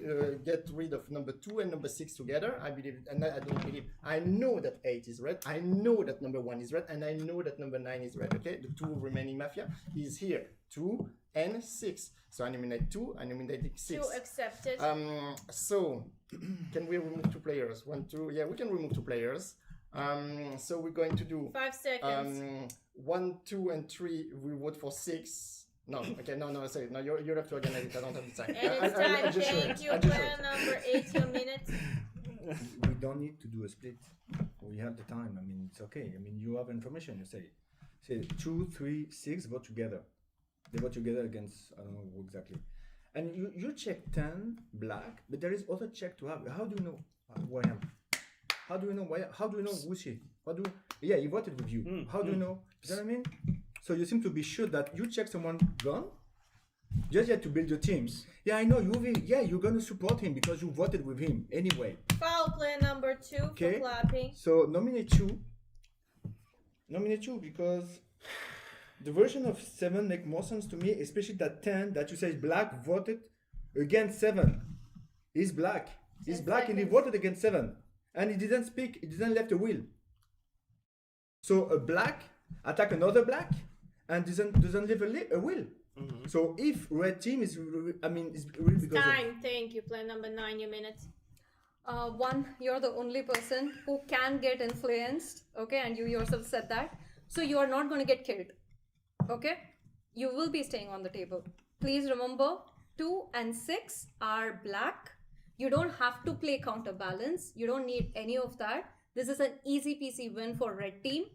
get rid of number 2 and number 6 together, I believe, and I don't believe, I know that 8 is red, I know that number 1 is red, and I know that number 9 is red, okay? The 2 remaining Mafia is here, 2 and 6. So I nominate 2, I nominate 6. 2 accepted. So can we remove 2 players? 1, 2, yeah, we can remove 2 players. So we're going to do 5 seconds. 1, 2, and 3. We vote for 6. No, okay, no, sorry, no, you have to organize it. I don't have the time. And it's time. Thank you. Player number 8, your minute. We don't need to do a split. We have the time. I mean, it's okay. I mean, you have information. You say 2, 3, 6 vote together. They vote together against, I don't know who exactly. And you check 10 black, but there is other check to have. How do you know who I am? How do you know why? How do you know who's he? Yeah, he voted with you. How do you know? You know what I mean? So you seem to be sure that you check someone gun. Just yet to build your teams. Yeah, I know you will. Yeah, you're gonna support him because you voted with him anyway. Foul player number 2 for clapping. So nominate 2. Nominate 2 because the version of 7 make more sense to me, especially that 10 that you say is black voted against 7. He's black. He's black and he voted against 7. And he didn't speak, he didn't left a will. So a black attack another black and doesn't leave a will. So if red team is, is really because Time. Thank you. Player number 9, your minute. 1, you're the only person who can get influenced, okay, and you yourself said that. So you are not going to get killed, okay? You will be staying on the table. Please remember, 2 and 6 are black. You don't have to play counterbalance. You don't need any of that. This is an easy peasy win for red team.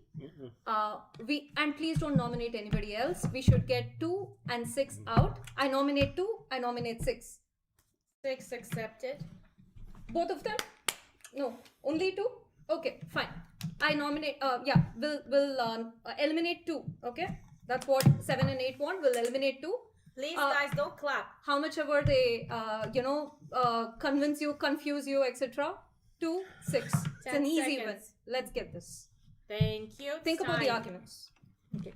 And please don't nominate anybody else. We should get 2 and 6 out. I nominate 2. I nominate 6. 6 accepted. Both of them? No, only 2. Okay, fine. I nominate. We'll eliminate 2. Okay, that's what 7 and 8 want. We'll eliminate 2. Please, guys, don't clap. How much ever they, convince you, confuse you, etc. 2, 6. It's an easy win. Let's get this. Thank you. Think about the arguments. Okay.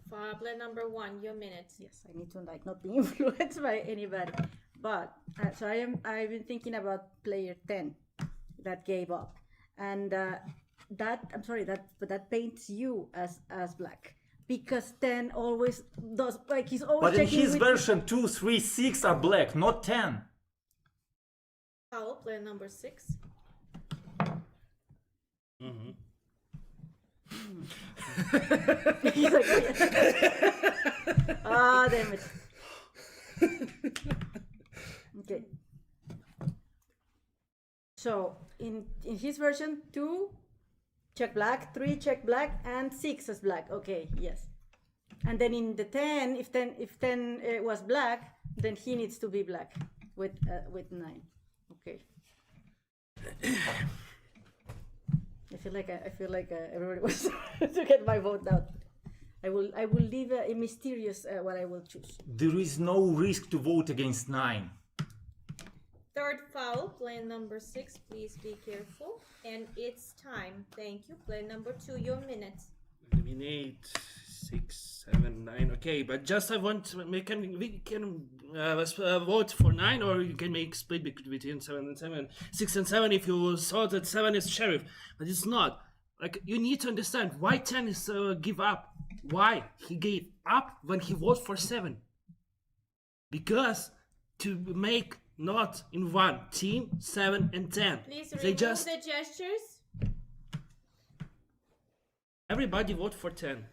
Player number 1, your minute. Yes, I need to not be influenced by anybody. But I've been thinking about player 10 that gave up, and that paints you as black. Because 10 always does, like he's always. But in his version, 2, 3, 6 are black, not 10. Foul, player number 6. He's like, damn it. Okay. So in his version, 2 check black, 3 check black, and 6 is black. Okay, yes. And then in the 10, if 10 was black, then he needs to be black with 9. Okay. I feel like everybody was to get my vote out. I will leave a mysterious what I will choose. There is no risk to vote against 9. Third foul, player number 6. Please be careful. And it's time. Thank you. Player number 2, your minute. Eliminate 6, 7, 9. Okay, but just I want to we can vote for 9, or you can make split between 7 and 7, 6 and 7 if you thought that 7 is sheriff, but it's not. Like, you need to understand why 10 is give up. Why he gave up when he voted for 7? Because to make not in one team 7 and 10. Please they remove just the gestures. everybody vote for 10.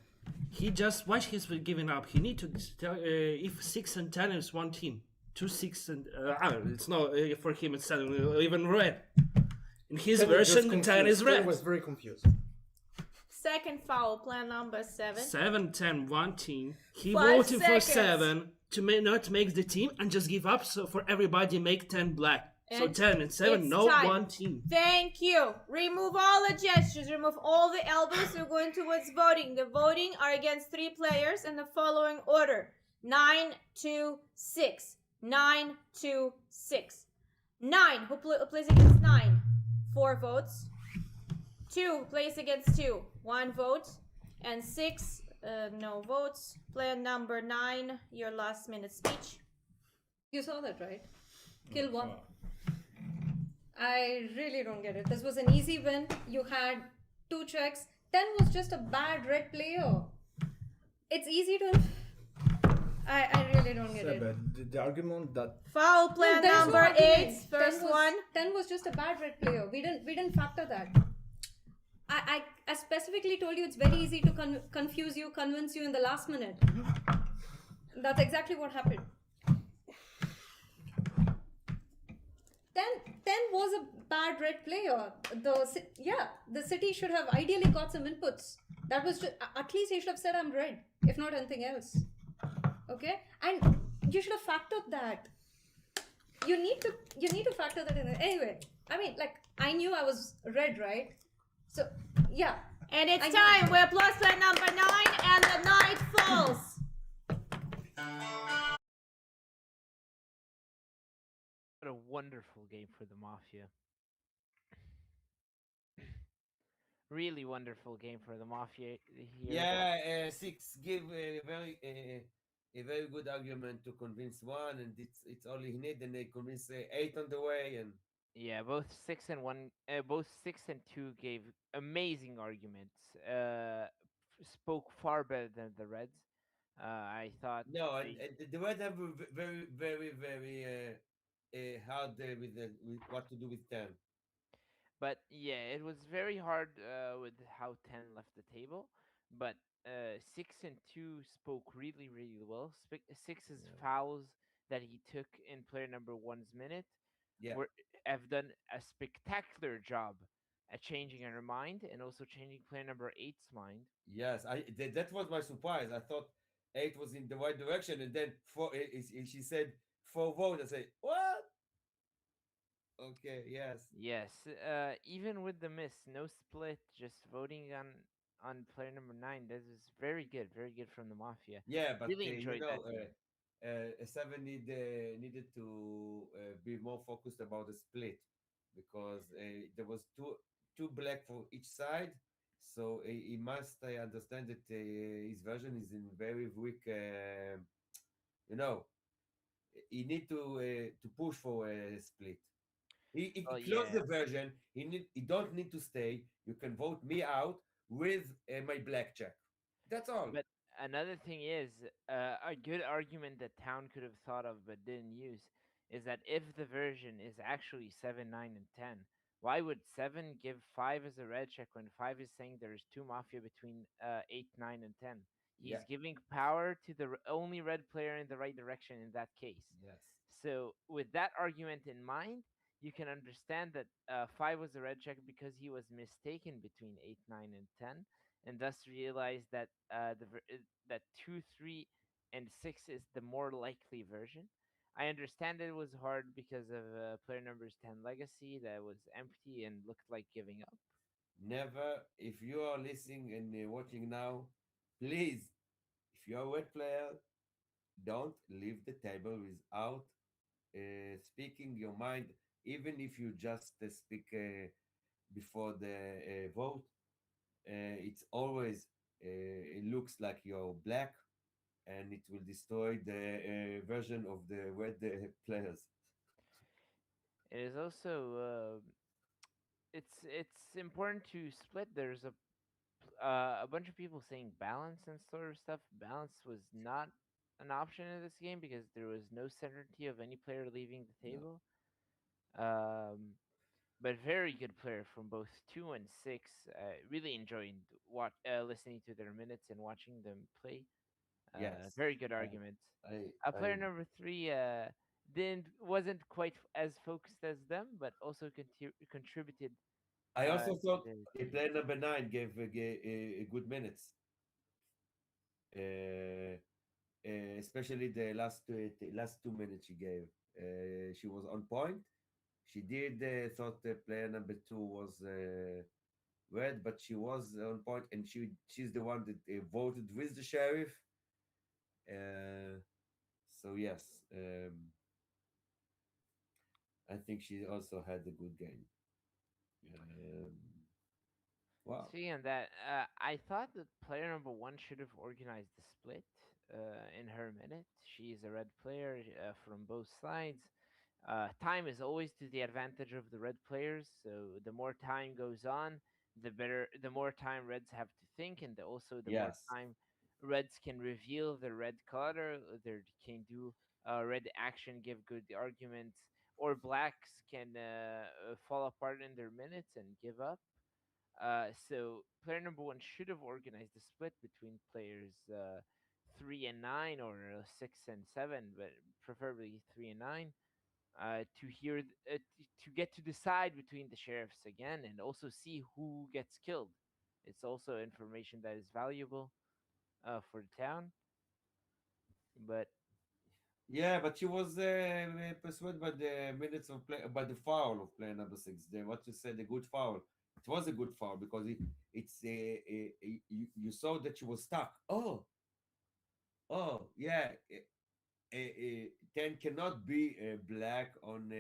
He just why he's giving up. He need to tell if 6 and 10 is one team. two six and it's not for him. It's even red. In his 10 was just version, 10 is confused. red. 10 was very confused. Second foul, player number 7. 7, 10, 1 team. He 5 voted for seconds. 7 to not make the team and just give up. So for everybody, make 10 black. So And 10 and 7, it's no time. one team. Thank you. Remove all the gestures. Remove all the elbows. We're going towards voting. The voting are against 3 players in the following order: 9, 2, 6. 9, 2, 6. 9. Who plays against 9? 4 votes. 2 plays against 2. 1 vote. And 6, no votes. Player number 9, your last minute speech. You saw that, right? Kill one. I really don't get it. This was an easy win. You had 2 checks. 10 was just a bad red player. It's easy to. I really don't get Yeah, it. but the argument that Foul player there's no number argument. 8, first 10 was, one. 10 was just a bad red player. We didn't factor that. I specifically told you it's very easy to confuse you, convince you in the last minute. That's exactly what happened. 10 was a bad red player. The city should have ideally got some inputs. That was just, at least he should have said I'm red, if not anything else. Okay, and you should have factored that. You need to factor that in. Anyway, I mean, like, I knew I was red, right? So yeah, And it's time. We applause player number 9, and the night falls. What a wonderful game for the Mafia. Really wonderful game for the Mafia here. Yeah, 6 give a very good argument to convince 1, and it's all he need, and they convince 8 on the way, and Yeah, both 6 and 2 gave amazing arguments. Spoke far better than the Reds. I thought. no, and, they- and the Red have a very hard with what to do with 10. But yeah, it was very hard with how 10 left the table. But 6 and 2 spoke really, really well. Six's fouls that he took in player number 1's minute Yeah. have done a spectacular job at changing her mind and also changing player number 8's mind. Yes, that was my surprise. I thought 8 was in the right direction, and then she said 4 votes. I say what? Okay, yes. Yes, even with the miss, no split, just voting on player number 9. This is very good from the Mafia. Yeah, but Really enjoyed that game. 7 needed to be more focused about the split because there was two black for each side, so he must understand that his version is in very weak. You know, he need to push for a split. He Oh closed yeah, the version. He don't need to stay. You can vote me out with my black check. That's all. but another thing is a good argument that Town could have thought of but didn't use is that if the version is actually 7, 9, and 10, why would 7 give 5 as a red check when 5 is saying there's 2 Mafia between 8, 9, and 10? He's Yeah. giving power to the only red player in the right direction in that case. Yes. So, with that argument in mind, you can understand that 5 was a red check because he was mistaken between 8, 9, and 10, and thus realized that that 2, 3, and 6 is the more likely version. I understand it was hard because of player number's 10 legacy that was empty and looked like giving up. Never, if you are listening and watching now, please, if you're a wet player, don't leave the table without speaking your mind, even if you just speak before the vote. It's always, it looks like you're black and it will destroy the version of the red players. It is also it's important to split. There's a bunch of people saying balance and sort of stuff. Balance was not an option in this game because there was no certainty of any player leaving the table. But very good player from both 2 and 6. Really enjoyed listening to their minutes and watching them play. Yes. Very good arguments. I Player number 3 didn't wasn't quite as focused as them, but also contributed I also to thought the team. player number nine gave a good minutes, uh, especially the last 2 minutes she gave. She was on point. She did thought player number two was red, but she was on point, and she's the one that voted with the sheriff. Uh, so yes, I think she also had a good game. Um, wow. Speaking of that, I thought that player number one should have organized the split in her minute. She's a red player from both sides. Time is always to the advantage of the red players, so the more time goes on, the better, the more time reds have to think, and also the more Yes. time reds can reveal the red color, they can do red action, give good arguments, or blacks can fall apart in their minutes and give up. So player number one should have organized the split between players 3 and 9 or 6 and 7, but preferably 3 and 9, to get to decide between the sheriffs again and also see who gets killed. It's also information that is valuable for the town. But Yeah, but she was persuaded by the minutes of play, by the foul of player number six. What you said, a good foul. It was a good foul because you saw that she was stuck. Oh, yeah. 10 cannot be black on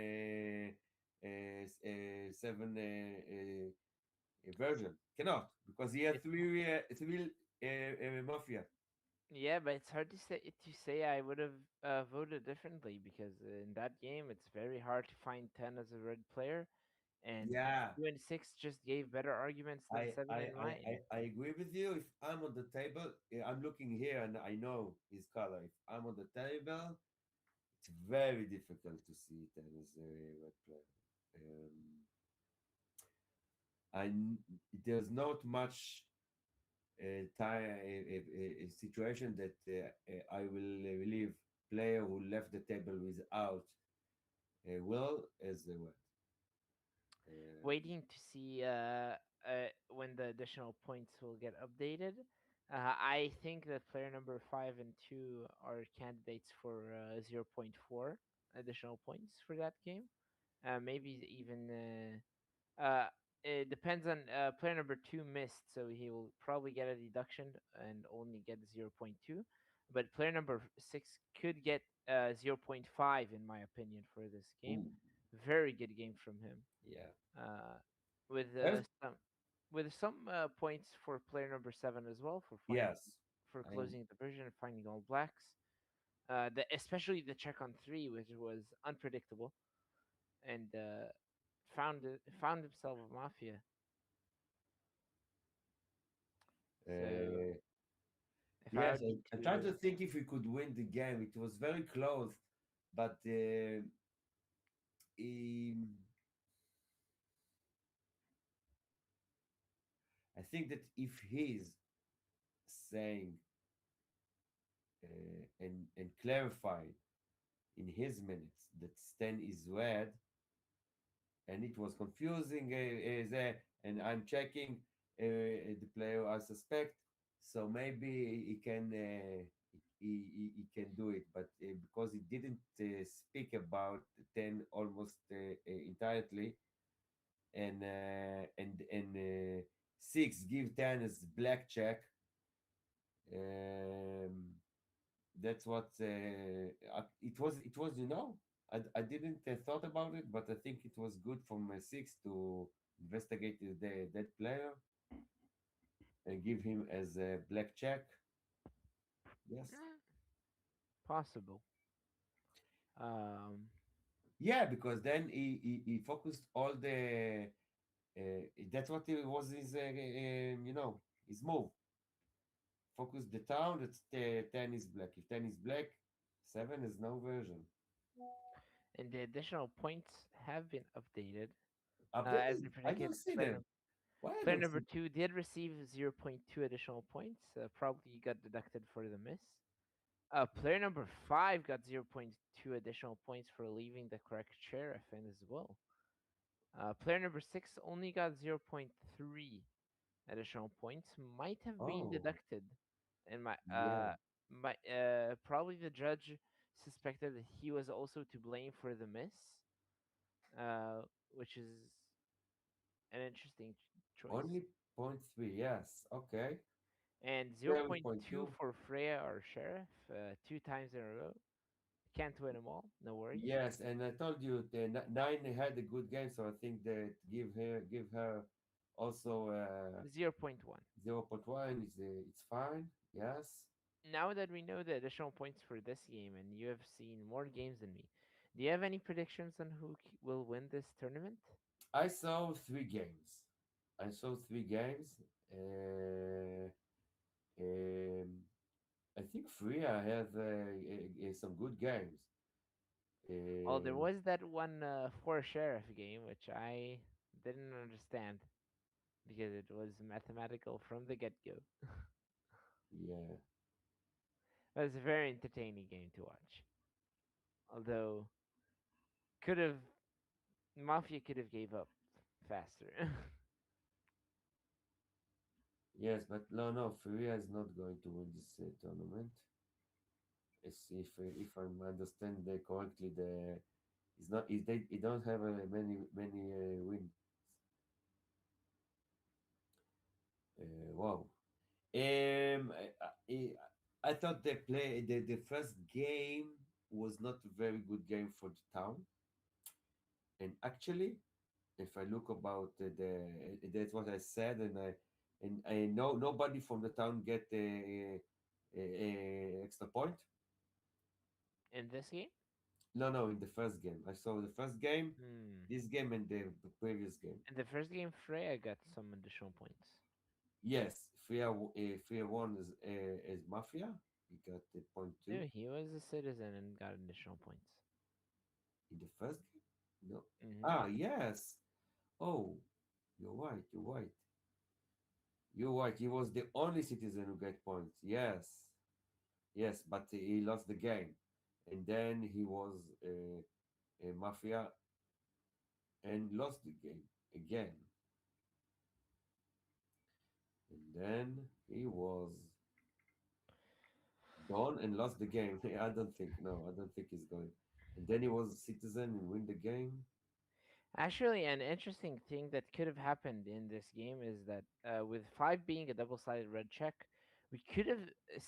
seven version. Cannot because he had three mafia. yeah, but it's hard to say I would have voted differently because in that game it's very hard to find 10 as a red player, and Yeah. 2 and 6 just gave better arguments than I, 7 I, and I, 9. I agree with you. If I'm on the table, I'm looking here and I know his color. If I'm on the table, it's very difficult to see it as a red player. There's not much time a situation that I will leave player who left the table without will as the red. Waiting to see when the additional points will get updated. I think that player number 5 and 2 are candidates for 0. 0.4 additional points for that game. Maybe even it depends on player number 2 missed, so he will probably get a deduction and only get 0. 0.2. But player number 6 could get 0. 0.5 in my opinion for this game. Ooh. Very good game from him. Yeah. Uh, with Well, some points for player number 7 as well yes. for I- closing the version and finding all blacks. Especially the check on 3, which was unpredictable, and found himself a mafia. So Uh, if I yes, would be I to tried to think if we could win the game. It was very close, but I think that if he's saying and clarified in his minutes that Stan is red, and it was confusing, and I'm checking the player I suspect, so maybe he can do it, but because he didn't speak about 10 almost entirely, and 6 give 10 as black check. Um, that's what it was. I didn't thought about it, but I think it was good from 6 to investigate the dead player and give him as a black check. Yes. possible. Um, Yeah, because then he focused all the that's what it was his his move. Focus the town. That's 10 is black. If 10 is black, 7 is no version. and the additional points have been updated. As Updated? we I predicted, don't see them. Why I player don't number see? 2 did receive 0. 0.2 additional points. Probably got deducted for the miss. Player number 5 got 0.2 additional points for leaving the correct sheriff in as well. Player number 6 only got 0.3 additional points. Might have been Oh, deducted, and yeah. probably the judge suspected that he was also to blame for the miss, which is an interesting choice. Only point three. Yes. Okay. And Seven zero point point 0.2 two. for Freya or Sheriff, 2 times in a row. Can't win them all, no worries. Yes, and I told you the nine had a good game, so I think that give her also 0.1. 0.1 is it's fine. Yes. Now that we know the additional points for this game, and you have seen more games than me, do you have any predictions on who will win this tournament? I saw three games. I saw three games. Uh, um, I think Freya have some good games. Oh, there Uh, was that one for Sheriff game, which I didn't understand because it was mathematical from the get go. yeah. It was a very entertaining game to watch. Although, could have Mafia could have gave up faster. Yes, but no, Freya is not going to win this tournament. If I'm understand correctly, it's not is they it don't have many wins. Wow. I thought the first game was not a very good game for the town, and actually, if I look about that's what I said, and I know nobody from the town get a extra point. In this game? No, in the first game. I saw the first game, Hmm. this game, and the previous game. In the first game, Freya got some additional points. Yes, Fear One is Mafia. He got the point two No, he was a citizen and got additional points. in the first game. No. Hmm. Ah, yes. Oh, you're right. You're right. You're right. He was the only citizen who got points. Yes, yes, but he lost the game, and then he was a Mafia and lost the game again, and then he was gone and lost the game. I don't think. No, I don't think he's going. And then he was a citizen and win the game. Actually, an interesting thing that could have happened in this game is that with 5 being a double-sided red check, we could have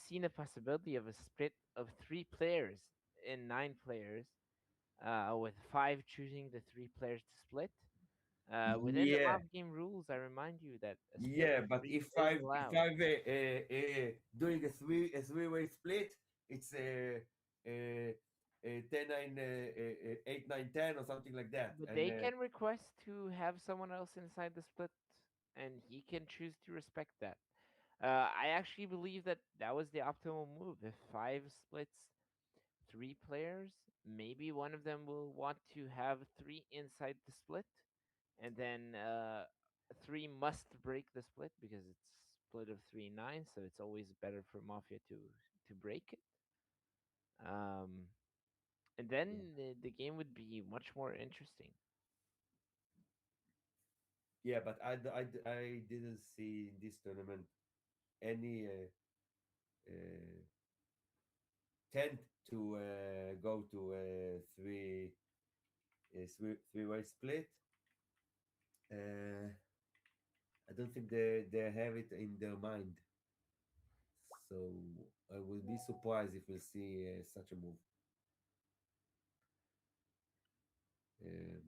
seen a possibility of a split of 3 players in 9 players, with 5 choosing the 3 players to split. Within the Yeah, mob game rules, I remind you that a split yeah. of But 3 if is if allowed. I've doing a three-way split, it's a 10 9 8 9 10 or something like that. But And they can request to have someone else inside the split, and he can choose to respect that. I actually believe that that was the optimal move. If 5 splits 3 players, maybe one of them will want to have 3 inside the split, and then 3 must break the split because it's split of 3 9. So it's always better for Mafia to break it. Um, and then the game would be much more interesting. yeah, but I didn't see in this tournament any tend to go to a three-way split. Uh, I don't think they have it in their mind. So I will be surprised if we'll see such a move. Um,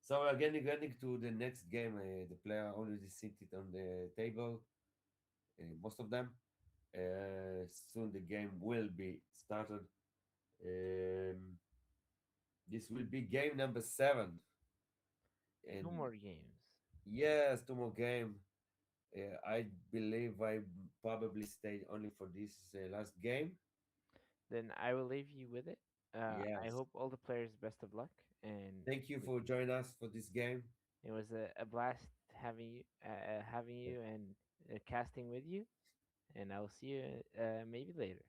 so again, getting to the next game, the player already seated on the table. Most of them. Soon the game will be started. Um, this will be game number 7, and 2 more games. yes, two more game. I believe I probably stay only for this last game. Then I will leave you with it. I Yes. hope all the players best of luck, and Thank you for joining us for this game. it was a blast having you, and casting with you, and I'll see you maybe later.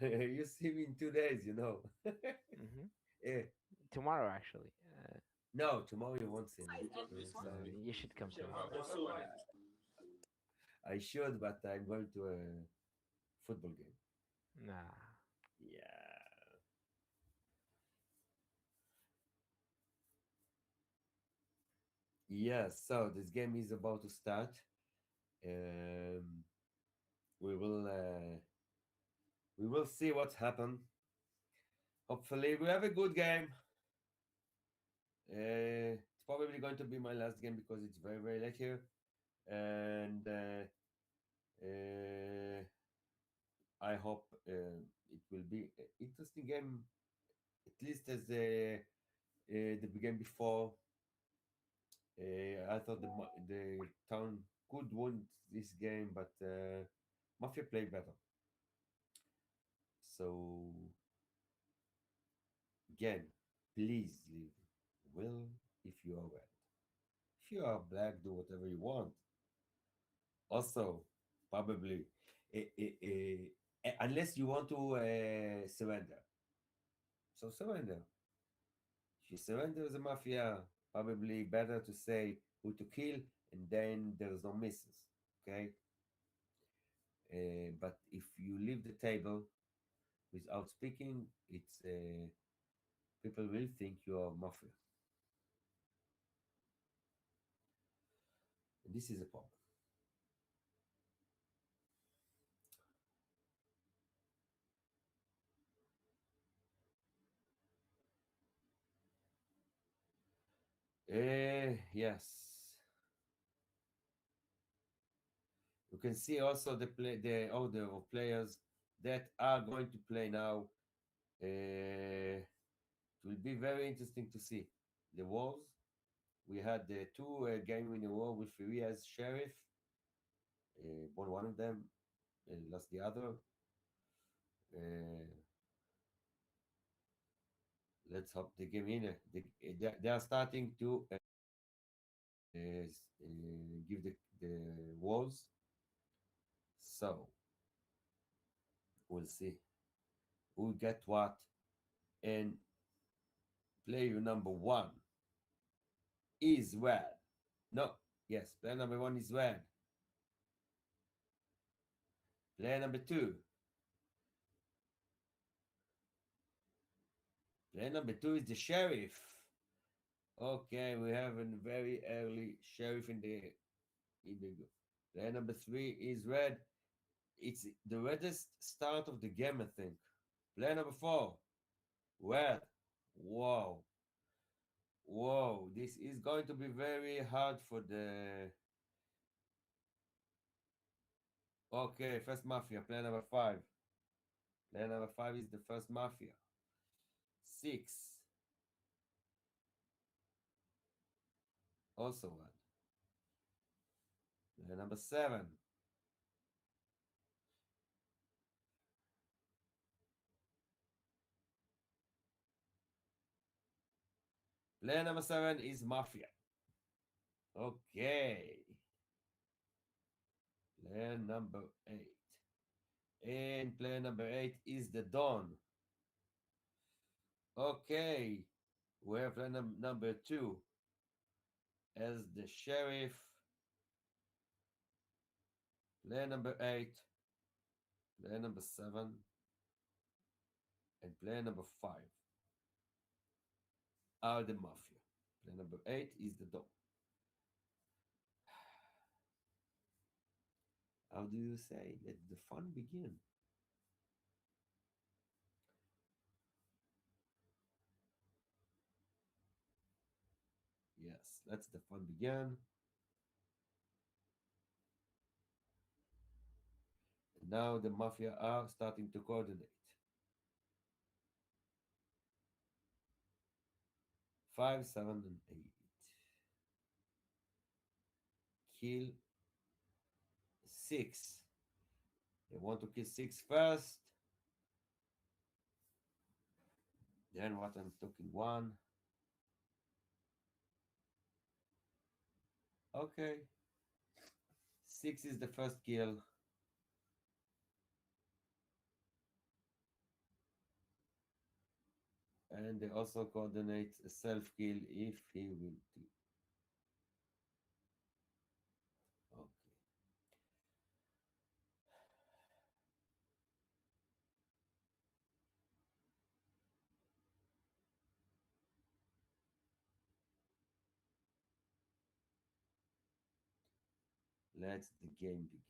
You see me in 2 days, you know. Hmm. Eh, Tomorrow, actually. no, tomorrow you won't see me. Uh, Sorry. you should come tomorrow. I should, but I'm going to a football game. Nah. Yeah. Yes, so this game is about to start. Um, we will see what's happened. Hopefully, we have a good game. It's probably going to be my last game because it's very very late here, and I hope it will be an interesting game, at least as the game before. I thought the town could win this game, but Mafia played better. So again, please leave will if you are red. If you are black, do whatever you want. Also, probably, unless you want to surrender. So surrender. If you surrender as a mafia, probably better to say who to kill, and then there's no misses. Okay. But if you leave the table without speaking, it's people will think you are mafia. And this is a problem. Yes. You can see also the order of players that are going to play now. It will be very interesting to see the wars. We had the two game in a row with Riaz Sheriff. Won one of them, lost the other. Let's hope they game in. They are starting to give the walls. So we'll see who get what. And player number one is red. No, yes, player number one is red. Player number two. Player number two is the sheriff. Okay, we have a very early sheriff in the player number three is red. It's the reddest start of the game, I think. Player number four, red. Wow. Whoa, this is going to be very hard for the. Okay, first mafia, player number five. Player number five is the first mafia. Six. Also red. Player number seven. Player number seven is Mafia. Okay. Player number eight. And player number eight is the Don. Okay. We have player number two as the Sheriff. Player number eight. Player number seven. And player number five are the Mafia. Player number eight is the Don. How do you say? Let the fun begin. Yes, let's the fun begin. And now the Mafia are starting to coordinate. 5, 7, and 8. Kill 6. They want to kill 6 first. Then what I'm talking 1. Okay. 6 is the first kill. And they also coordinate a self kill if he will do. Okay. Let the game begin.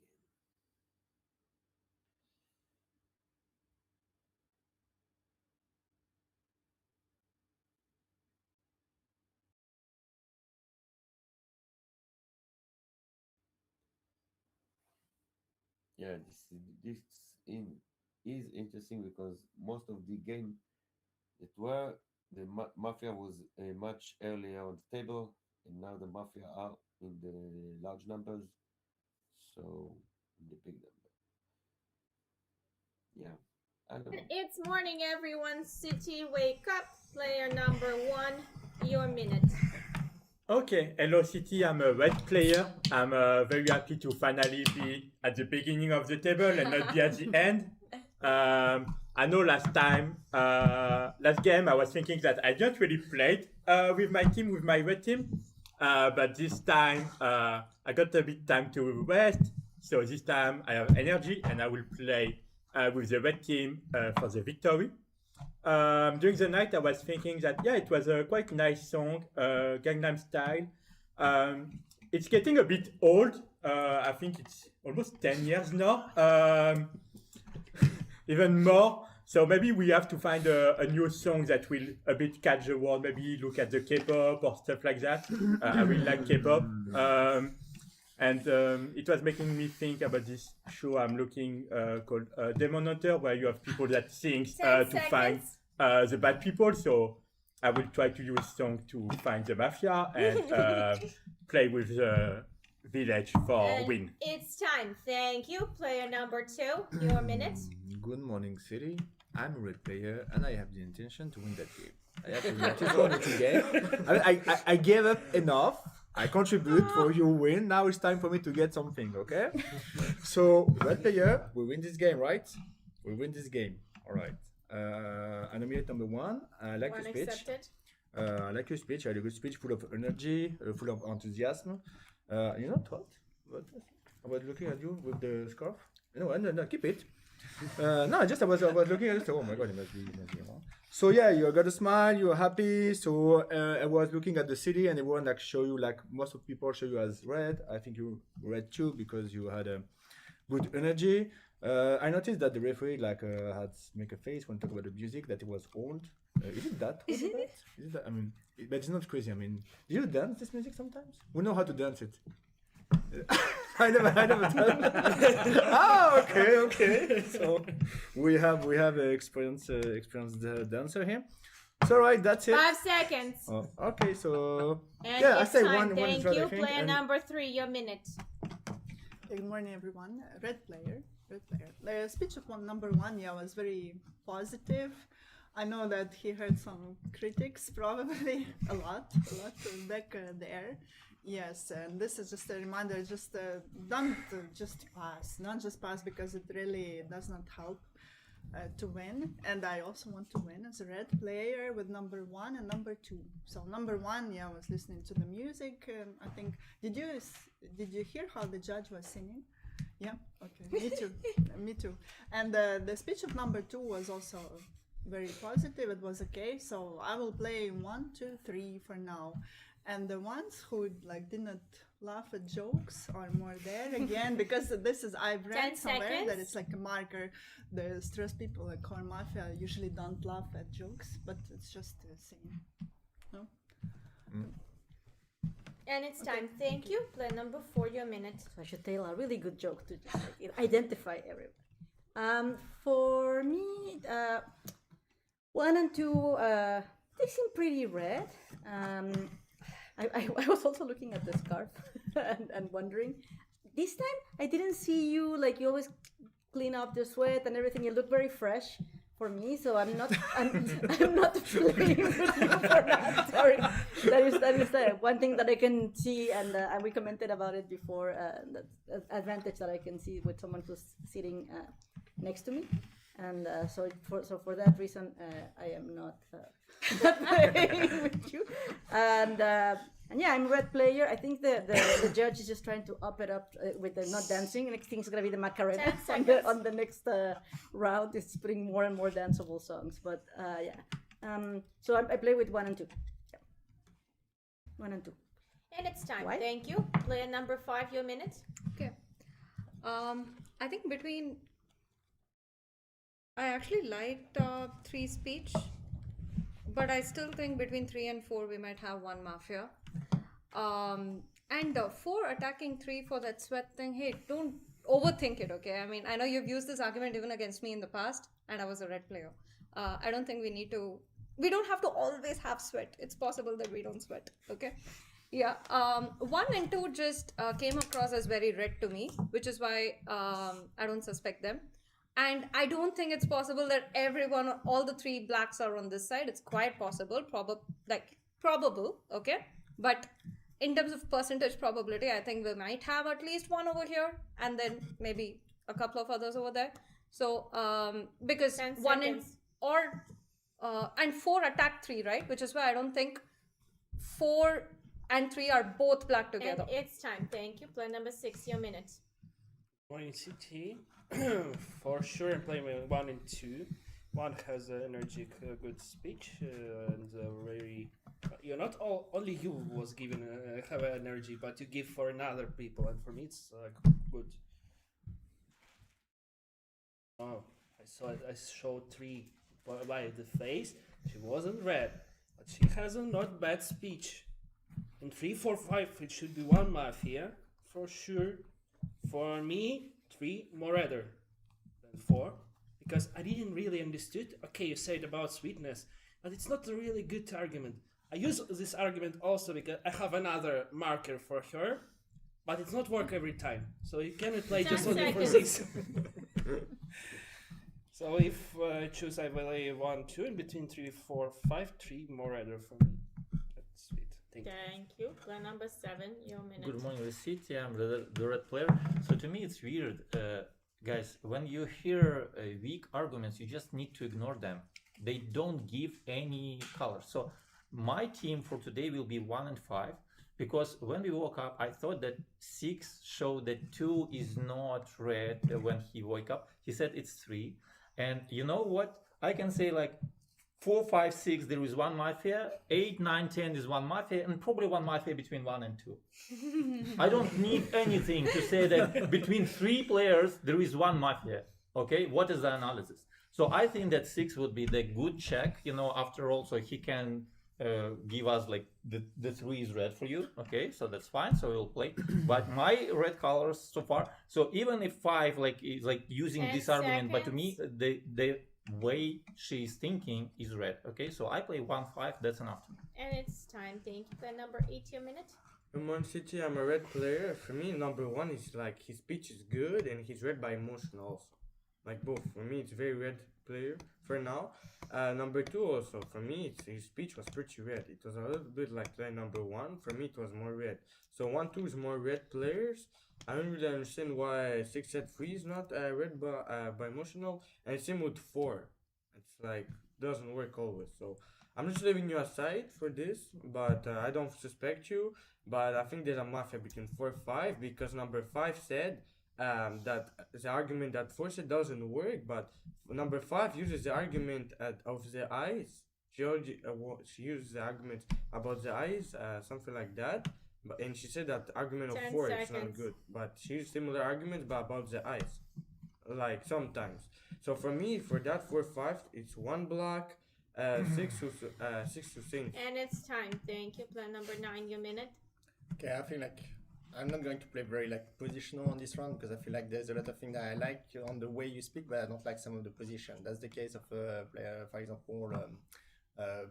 Yeah, is interesting because most of the game that were the Mafia was much earlier on the table, and now the Mafia are in the large numbers, so in the big number. Yeah, I don't know. It's morning, everyone. City, wake up. Player number 1, your minute. Okay, hello City, I'm a red player. I'm very happy to finally be at the beginning of the table and not be at the end. I know last game, I was thinking that I just really played with my team, with my red team. But this time, I got a bit time to rest. So this time I have energy and I will play with the red team for the victory. During the night, I was thinking that, yeah, it was a quite nice song, Gangnam Style. It's getting a bit old. I think it's almost 10 years now. Even more. So maybe we have to find a new song that will a bit catch the world. Maybe look at the K-pop or stuff like that. I really like K-pop. And it was making me think about this show I'm looking called Demon Hunter, where you have people that sing to find the bad people. So I will try to use song to find the mafia and play with the village for And win. it's time. Thank you. Player number 2, your minute. Good morning, City. I'm a red player, and I have the intention to win that game. I have to win at least 1 or 2 games. I gave up enough. I contribute for you win. Now it's time for me to get something, okay? So, red player, we win this game, right? We win this game. All right. I nominate number 1. I like your speech. Accepted. I like your speech. I had a good speech, full of energy, full of enthusiasm. You know what? I was looking at you with the scarf. No, keep it. No, I was looking at it. Oh my god, it must be wrong. So yeah, you got a smile. You're happy. So I was looking at the city, and everyone like show you, like most of people show you as red. I think you red too because you had a good energy. I noticed that the referee had make a face when talk about the music, that it was old. Is it that? Is it that? I mean, but it's not crazy. I mean, do you dance this music sometimes? We know how to dance it. I never done. Okay. So we have an experienced dancer here. So right, that's it. 5 seconds. Oh, okay, so And yeah, I it's say time. one Thank is right, you. I think, Player and- number 3, your minute. Good morning, everyone. Red player. The speech of number 1, yeah, was very positive. I know that he heard some critics, probably a lot back there. Yes, and this is just a reminder. Just don't just pass. Not just pass because it really does not help to win. And I also want to win as a red player with number 1 and number 2. So number 1, yeah, I was listening to the music. I think did you hear how the judge was singing? Yeah. Okay. Me too. Me too. And the speech of number 2 was also very positive. It was okay. So I will play 1, 2, 3 for now. And the ones who did not laugh at jokes are more there again because I've read 10 somewhere that seconds. it's like a marker. The stress people like core mafia usually don't laugh at jokes, but it's just a saying. No. And it's time. Thank you. Player number 4, your minute. So I should tell a really good joke to just identify everyone. For me, 1 and 2, they seem pretty red. I was also looking at the scarf and wondering. This time I didn't see you, like you always clean up the sweat and everything. You look very fresh for me, so I'm not I'm not playing with you for that. Sorry, that is one thing that I can see, and we commented about it before. That advantage that I can see with someone who's sitting next to me, and for that reason, I am not playing with you, and yeah, I'm a red player. I think the judge is just trying to up it up with the not dancing. Next thing's gonna be the Macarena on the next round. It's putting more and more danceable songs. But yeah, so I play with 1 and 2. Yeah. 1 and 2. And it's time. Why? Thank you. Player number 5, your minute. Okay. I think I actually liked 3 speech, but I still think between 3 and 4 we might have 1 Mafia. And 4 attacking 3 for that sweat thing. Hey, don't overthink it, okay? I mean, I know you've used this argument even against me in the past, and I was a red player. I don't think we don't have to always have sweat. It's possible that we don't sweat, okay? Yeah, 1 and 2 just came across as very red to me, which is why I don't suspect them. And I don't think it's possible that all the 3 blacks are on this side. It's quite possible, probable, okay? But in terms of percentage probability, I think we might have at least 1 over here, and then maybe a couple of others over there. So, because 1 and 4 attack 3, right? Which is why I don't think 4 and 3 are both black together. And it's time. Thank you. Player number 6, your minute. Morning City, for sure I'm playing with 1 and 2. 1 has an energetic, good speech, and very. You're not only you was given have energy, but you give for another people, and for me it's good. Oh, I showed 3 by the face. She wasn't red, but she has a not bad speech. In 3, 4, 5, it should be 1 Mafia for sure. For me, 3 more redder than 4, because I didn't really understood. Okay, you said about sweetness, but it's not a really good argument. I use this argument also because I have another marker for her, but it's not work every time. So you cannot play just only for this. So if I choose, I will play 1, 2, in between 3, 4, 5, 3 more redder for me. That's sweet. Thank you. Player number 7, your minute. Good morning, the city. I'm the red player. So to me, it's weird, guys. When you hear weak arguments, you just need to ignore them. They don't give any color. So my team for today will be 1 and 5, because when we woke up, I thought that 6 showed that 2 is not red when he woke up. He said it's 3, and you know what? I can say like 4, 5, 6, there is 1 Mafia. 8, 9, 10 is 1 Mafia, and probably 1 Mafia between 1 and 2. I don't need anything to say that between 3 players there is 1 Mafia. Okay, what is the analysis? So I think that 6 would be the good check. You know, after all, so he can give us like the 3 is red for you. Okay, so that's fine. So we'll play. But my red colors so far. So even if 5 is like using 10 this argument, but to me seconds. the way she's thinking is red. Okay, so I play 1, 5. That's enough to me. And it's time. Thank you. Player number 8, your minute. In Man City, I'm a red player. For me, number 1 is like his speech is good and he's red by emotion also. Like both. For me, it's very red player for now. Number 2 also. For me, his speech was pretty red. It was a little bit like number 1. For me, it was more red. So 1, 2 is more red players. I don't really understand why 6 at 3 is not red by emotional. And same with 4. It's like doesn't work always. So I'm just leaving you aside for this, but I don't suspect you. But I think there's a mafia between 4 and 5, because number 5 said that the argument that 4 said doesn't work, but number 5 uses the argument of the eyes. She uses the argument about the eyes, something like that. And she said that argument of 4 is not good, but she used similar arguments but about the eyes, like sometimes. So for me, for that 4, 5, it's 1 black, 6 to sing. And it's time. Thank you. Player number 9, your minute. Okay, I feel like I'm not going to play very positional on this round, because I feel like there's a lot of things that I like on the way you speak, but I don't like some of the position. That's the case of player, for example,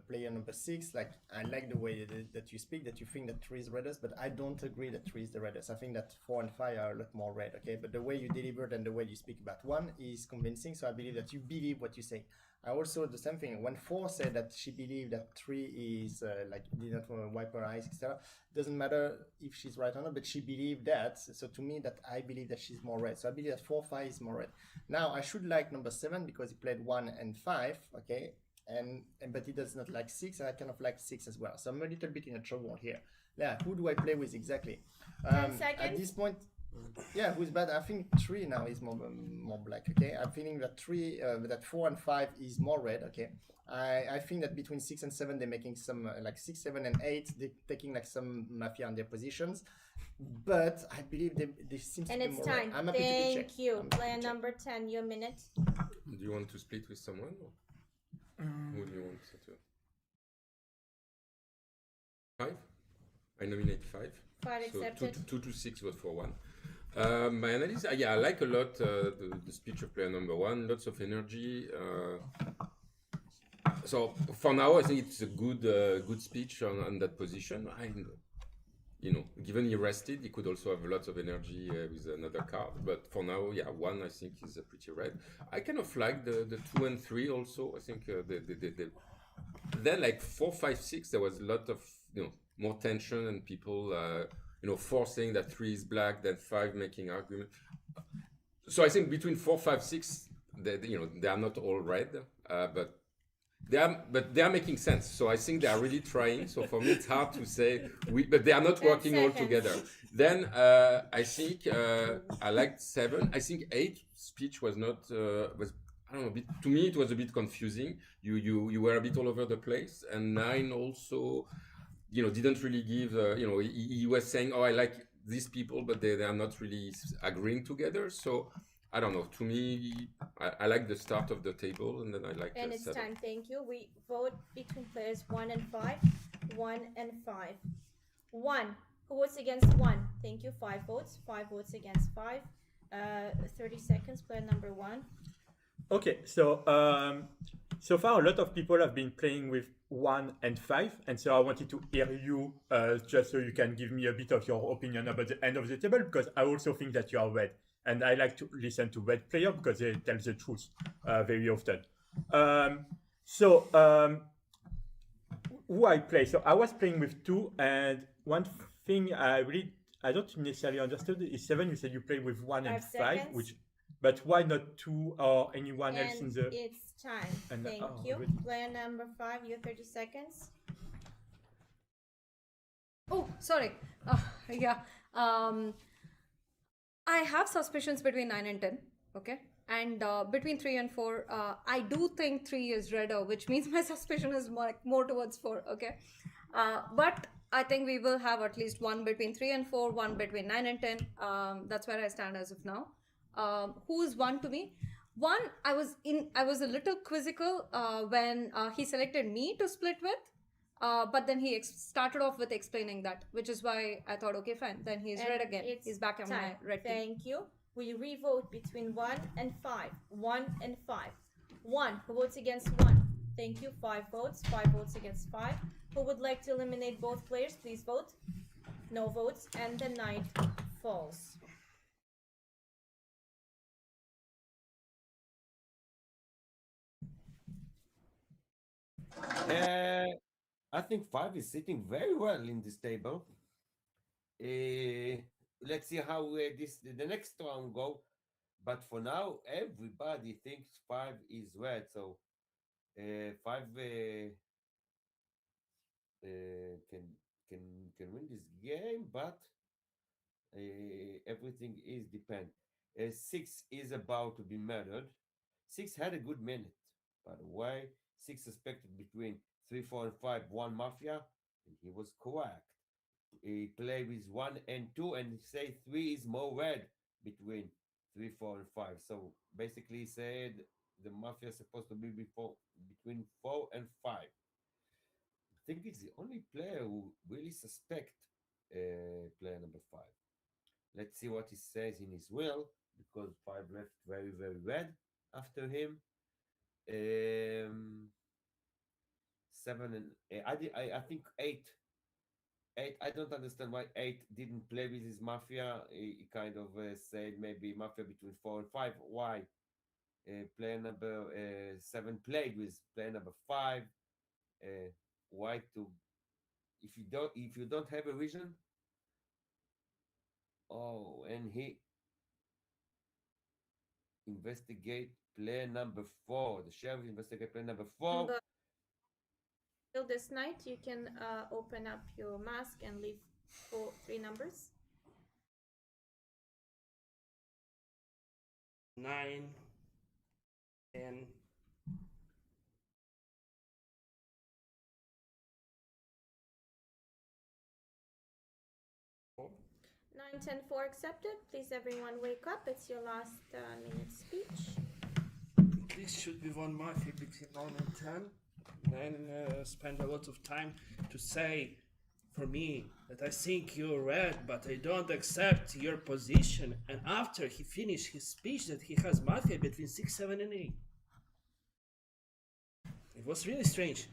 player number 6, like I like the way that you speak, that you think that 3 is reddest, but I don't agree that 3 is the reddest. I think that 4 and 5 are a lot more red, okay? But the way you delivered and the way you speak about 1 is convincing, so I believe that you believe what you say. I also the same thing when 4 said that she believed that 3 is like did not want to wipe her eyes, etc. Doesn't matter if she's right or not, but she believed that. So to me, that I believe that she's more red. So I believe that 4, 5 is more red. Now I should like number 7 because he played 1 and 5, okay? And but he does not like 6, and I kind of like 6 as well. So I'm a little bit in a trouble here. Yeah, who do I play with exactly? 10 seconds. At this point, yeah, who's bad? I think 3 now is more black. Okay, I'm feeling that 4 and 5 is more red. Okay, I think that between 6 and 7 they're making some like 6, 7, and 8 they're taking like some mafia on their positions, but I believe they seem to And be it's more time. red. I'm happy to Thank check. you. Player number 10, your minute. Do you want to split with someone? Or who do you want to? 5? I nominate 5. 5 So accepted. 2 to 6 vote for 1. My analysis, yeah, I like a lot the speech of player number 1. Lots of energy. So for now, I think it's a good speech on that position. Given he rested, he could also have lots of energy with another card. But for now, yeah, 1 I think is pretty red. I kind of like the 2 and 3 also. I think then like 4, 5, 6, there was a lot of more tension and people four saying that 3 is black, then 5 making argument. So I think between 4, 5, 6, they are not all red, but they are making sense. So I think they are really trying. So for me, it's hard to say, but they are not working all together. Then I think I liked 7. I think 8 speech was not I don't know. To me, it was a bit confusing. You were a bit all over the place, and 9 also, didn't really give. He was saying, "Oh, I like these people," but they are not really agreeing together. So I don't know. To me, I like the start of the table, and then I like. And it's 7. time. Thank you. We vote between players 1 and 5. 1 and 5. 1. Who votes against 1? Thank you. 5 votes. 5 votes against 5. 30 seconds. Player number 1. Okay, so so far a lot of people have been playing with 1 and 5, and so I wanted to hear you just so you can give me a bit of your opinion about the end of the table, because I also think that you are red, and I like to listen to red players because they tell the truth very often. Who I play? So I was playing with 2, and one thing I don't necessarily understood is 7. You said you play with 1 and 5, which. But why not 2 or anyone else in the... It's time. Thank you. Already. Player number 5, you have 30 seconds. Oh, sorry. Yeah. I have suspicions between 9 and 10. Okay. And between 3 and 4, I do think 3 is redder, which means my suspicion is more towards 4. Okay. But I think we will have at least 1 between 3 and 4, 1 between 9 and 10. That's where I stand as of now. Who is 1 to me? 1, I was a little quizzical when he selected me to split with, but then he started off with explaining that, which is why I thought, okay, fine, then he's red again. He's back on my red team. Thank you. We revote between 1 and 5. 1 and 5. 1, who votes against 1? Thank you. 5 votes. 5 votes against 5. Who would like to eliminate both players? Please vote. No votes, and the knight falls. I think 5 is sitting very well in this table. Let's see how the next round go. But for now, everybody thinks 5 is red. So 5 can win this game, but everything is depend. 6 is about to be murdered. 6 had a good minute, by the way. 6 suspected between 3, 4, and 5 1 mafia, and he was correct. He played with 1 and 2, and he say 3 is more red between 3, 4, and 5. So basically, he said the mafia is supposed to be between 4 and 5. I think it's the only player who really suspect player number 5. Let's see what he says in his will, because 5 left very, very red after him. 7 and I think 8. 8. I don't understand why 8 didn't play with his Mafia. He kind of said maybe Mafia between 4 and 5. Why? Player number 7 played with player number 5. Why to? If you don't have a vision. Oh, and he investigate player number 4. The sheriff investigate player number 4. But till this night, you can open up your mask and leave 3 numbers. 9, 10. Four. 9, 10, 4 accepted. Please, everyone, wake up. It's your last minute speech. This should be one Mafia between 9 and 10. Then spend a lot of time to say for me that I think you're red, but I don't accept your position. And after he finished his speech that he has Mafia between 6, 7, and 8. It was really strange.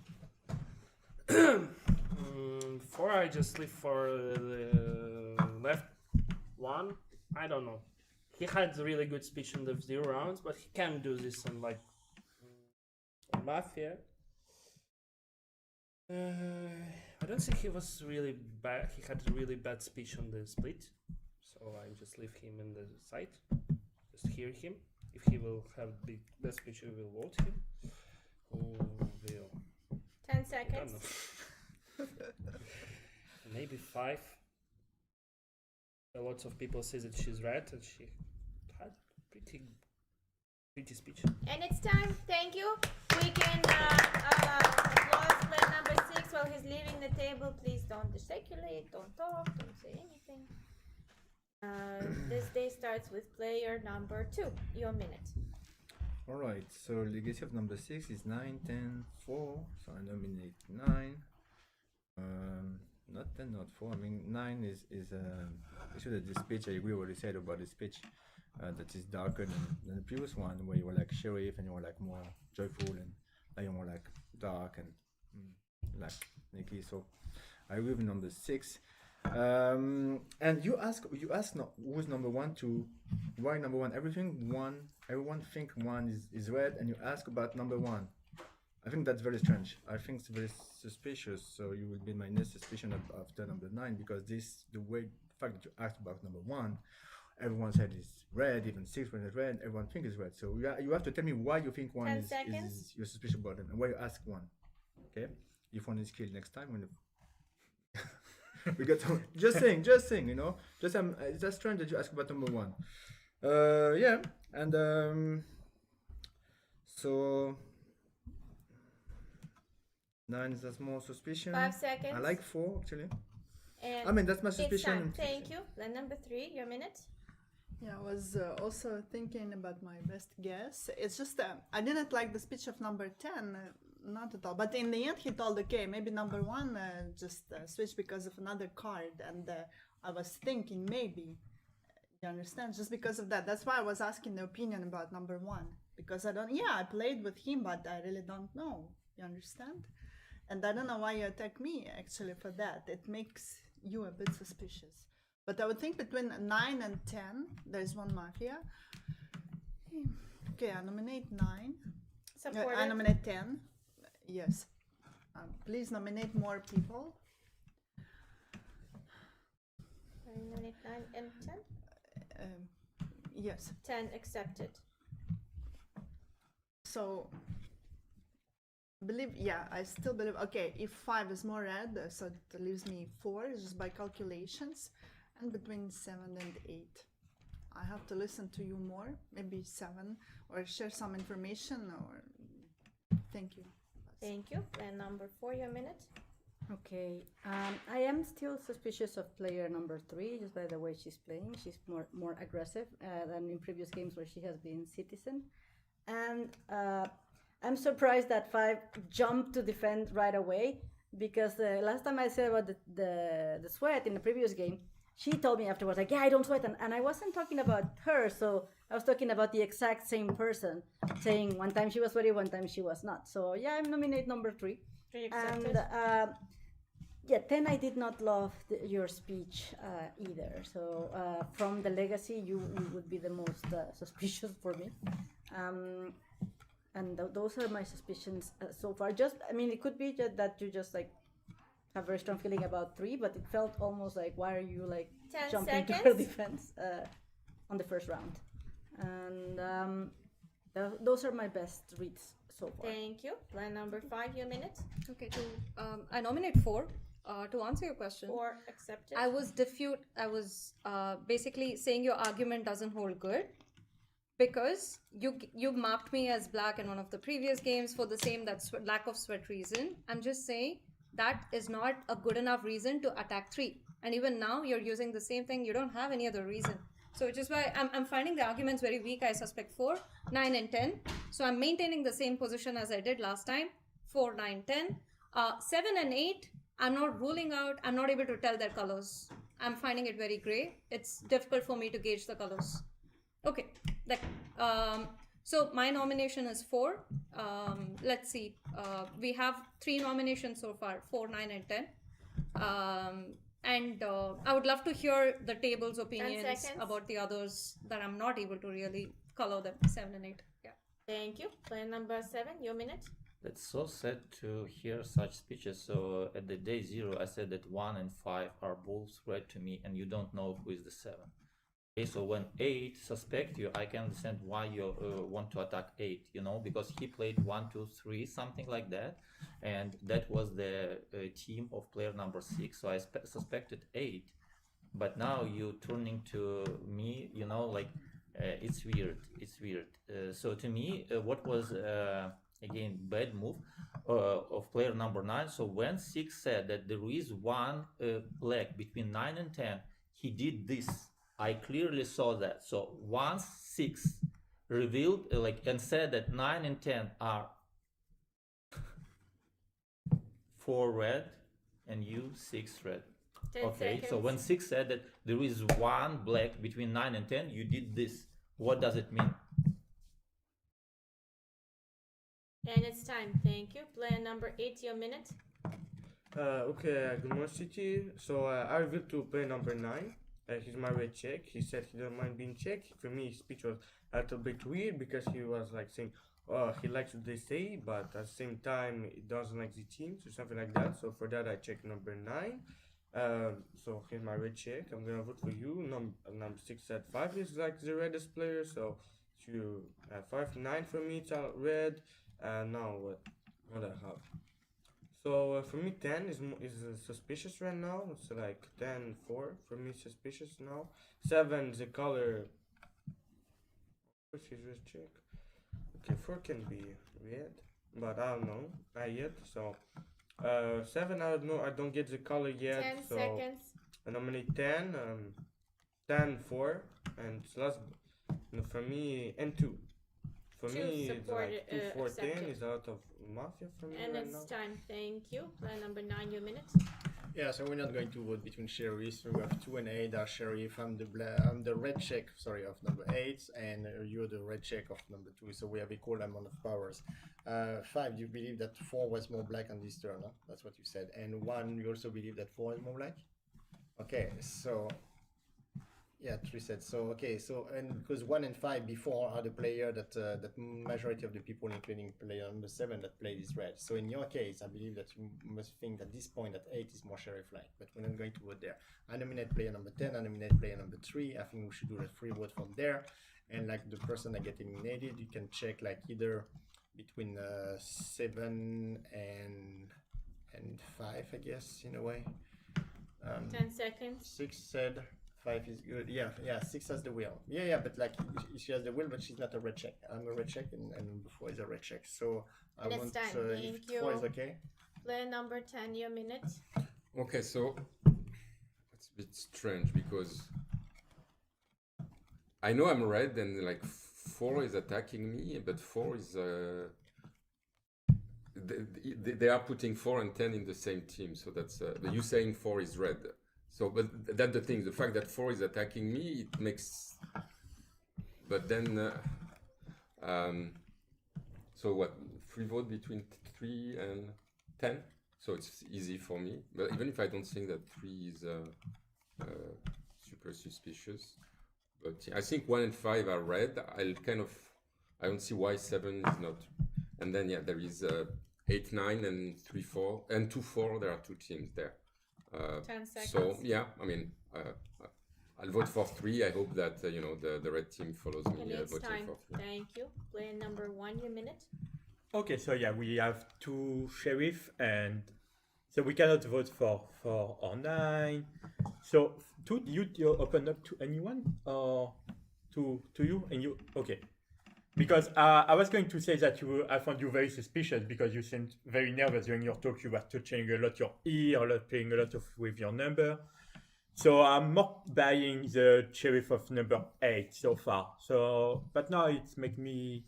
4, I just leave for the left one. I don't know. He had a really good speech in the 0 rounds, but he can't do this on like Mafia. I don't think he was really bad. He had a really bad speech on the split, so I just leave him in the side. Just hear him. If he will have the best speech, we will vote him. Who will? 10 seconds. Maybe 5. A lot of people say that she's red, and she had pretty speech. And it's time. Thank you. We can applause player number 6 while he's leaving the table. Please don't gesticulate, don't talk, don't say anything. This day starts with player number 2. Your minute. Alright, so legacy of number 6 is 9, 10, 4. So I nominate 9. Not 10, not 4. I mean, 9 is actually the speech. I agree with what you said about the speech. That is darker than the previous one, where you were like sheriff and you were like more joyful, and now you're more like dark and like Nikki. So I agree with number 6. And you ask no, who's number 1 to why number 1? Everyone think 1 is red, and you ask about number 1. I think that's very strange. I think it's very suspicious. So you will be my next suspicion after number 9, because the fact that you asked about number 1, everyone said it's red, even 6 when it's red, everyone thinks it's red. So you have to tell me why you think 1 is you're suspicious about it, and why you ask 1. Okay? If 1 is killed next time, when we got to, just saying, you know, it's just strange that you ask about number 1. Yeah, and so 9 is a small suspicion. 5 seconds. I like 4 actually. And I mean, that's my it's suspicion. time. Thank you. Then number 3, your minute. Yeah, I was also thinking about my best guess. It's just I didn't like the speech of number 10, not at all. But in the end, he told, okay, maybe number 1 just switched because of another card. And I was thinking maybe, you understand, just because of that. That's why I was asking the opinion about number 1. Because I played with him, but I really don't know. You understand? And I don't know why you attack me, actually, for that. It makes you a bit suspicious. But I would think between 9 and 10, there's 1 Mafia. Okay, I nominate 9. I nominate 10. Yes. Please nominate more people. I nominate 9 and 10? Yes. 10 accepted. So, I still believe, okay, if 5 is more red, so it leaves me 4, just by calculations, and between 7 and 8. I have to listen to you more, maybe 7, or share some information, or thank you. Thank you. And number 4, your minute. Okay, I am still suspicious of player number 3, just by the way she's playing. She's more aggressive than in previous games where she has been citizen. And I'm surprised that 5 jumped to defend right away, because the last time I said about the sweat in the previous game, she told me afterwards, like, yeah, I don't sweat. And I wasn't talking about her, so I was talking about the exact same person, saying one time she was sweaty, one time she was not. So yeah, I nominate number 3. Three And accepted. yeah, 10, I did not love your speech either. So from the legacy, you would be the most suspicious for me. And those are my suspicions so far. Just, I mean, it could be just that you just like have a very strong feeling about 3, but it felt almost like, why are you like 10 jumping to her seconds. defense on the first round? And those are my best reads so far. Thank you. Plan number 5, your minute. Okay, I nominate 4. To answer your question, 4 accepted. I was basically saying your argument doesn't hold good because you marked me as black in one of the previous games for the same lack of sweat reason. I'm just saying that is not a good enough reason to attack 3. And even now you're using the same thing. You don't have any other reason. So which is why I'm finding the arguments very weak. I suspect 4, 9, and 10. So I'm maintaining the same position as I did last time. 4, 9, 10. 7 and 8. I'm not ruling out. I'm not able to tell their colors. I'm finding it very gray. It's difficult for me to gauge the colors. Okay. So my nomination is 4. Let's see. We have 3 nominations so far, 4, 9, and 10. And I would love to hear the table's opinions seconds. about the others that I'm not able to really color them, 7 and 8. Yeah. Thank you. Plan number 7, your minute. It's so sad to hear such speeches. So at the day 0, I said that 1 and 5 are both red to me, and you don't know who is the 7. Okay, so when 8 suspect you, I can understand why you want to attack 8, you know, because he played 1, 2, 3, something like that, and that was the team of player number 6. So I suspected 8, but now you turning to me, you know, like it's weird. It's weird. So to me, what was again bad move of player number 9. So when 6 said that there is one black between 9 and 10, he did this. I clearly saw that. So once 6 revealed and said that 9 and 10 are 4 red and you 6 red. 10 Okay, so seconds. when 6 said that there is one black between 9 and 10, you did this. What does it mean? And it's time. Thank you. Plan number 8, your minute. Okay, good morning, City. So I revealed to play number 9. He's my red check. He said he doesn't mind being checked. For me, his speech was a little bit weird because he was like saying, oh, he likes what they say, but at the same time, he doesn't like the teams or something like that. So for that, I checked number 9. So here's my red check. I'm gonna vote for you. Number 6 said 5 is like the reddest player. So you 5, 9 for me, it's all red. Now what I have? So for me 10 is suspicious right now. It's like 10, 4 for me suspicious now. 7 the color. What's his red check? Okay, 4 can be red, but I don't know, not yet. So 7 I don't know. I don't get the color yet. 10 so seconds. I nominate 10. 10, 4, and last for me and 2. For Two me, it's support, like 2, 4, 10 accepted. is out of Mafia for me And right it's now. time. Thank you. Plan number 9, your minute. Yeah, so we're not going to vote between sheriffs. We have 2 and 8 are sheriff. I'm the red check, sorry, of number 8, and you're the red check of number 2. So we have equal amount of powers. 5, you believe that 4 was more black on this turn, huh? That's what you said. And 1, you also believe that 4 is more black? Okay, so yeah, 3 said. So okay, so and because 1 and 5 before are the player that that majority of the people, including player number 7, that played is red. So in your case, I believe that you must think at this point that 8 is more sheriff-like, but we're not going to vote there. I nominate player number 10. I nominate player number 3. I think we should do a free vote from there. And like the person that get eliminated, you can check like either between 7 and 5, I guess, in a way. 10 seconds. 6 said 5 is good. Yeah, 6 has the wheel. Yeah, but like she has the wheel, but she's not a red check. I'm a red check, and number 4 is a red check. So I And it's want time. if Thank you. 4 is okay. Plan number 10, your minute. Okay, so it's a bit strange because I know I'm red and like 4 is attacking me, but 4 is they are putting 4 and 10 in the same team, so that's you saying 4 is red. So, but that's the thing. The fact that 4 is attacking me, it makes. But then, so what? Free vote between 3 and 10, so it's easy for me. But even if I don't think that 3 is super suspicious, but I think 1 and 5 are red. I don't see why 7 is not. And then yeah, there is 8, 9, and 3, 4, and 2, 4. There are 2 teams there. 10 seconds. So yeah, I mean, I'll vote for 3. I hope that the red team follows me And it's voting time. for 3. Thank you. Player number 1, your minute. Okay, so yeah, we have 2 sheriff, and so we cannot vote for 4 or 9. So you open up to anyone or to you and you? Okay, because I was going to say that I found you very suspicious because you seemed very nervous during your talk. You were touching a lot your ear, playing a lot with your number. So I'm more buying the sheriff of number 8 so far. So, but now it's make me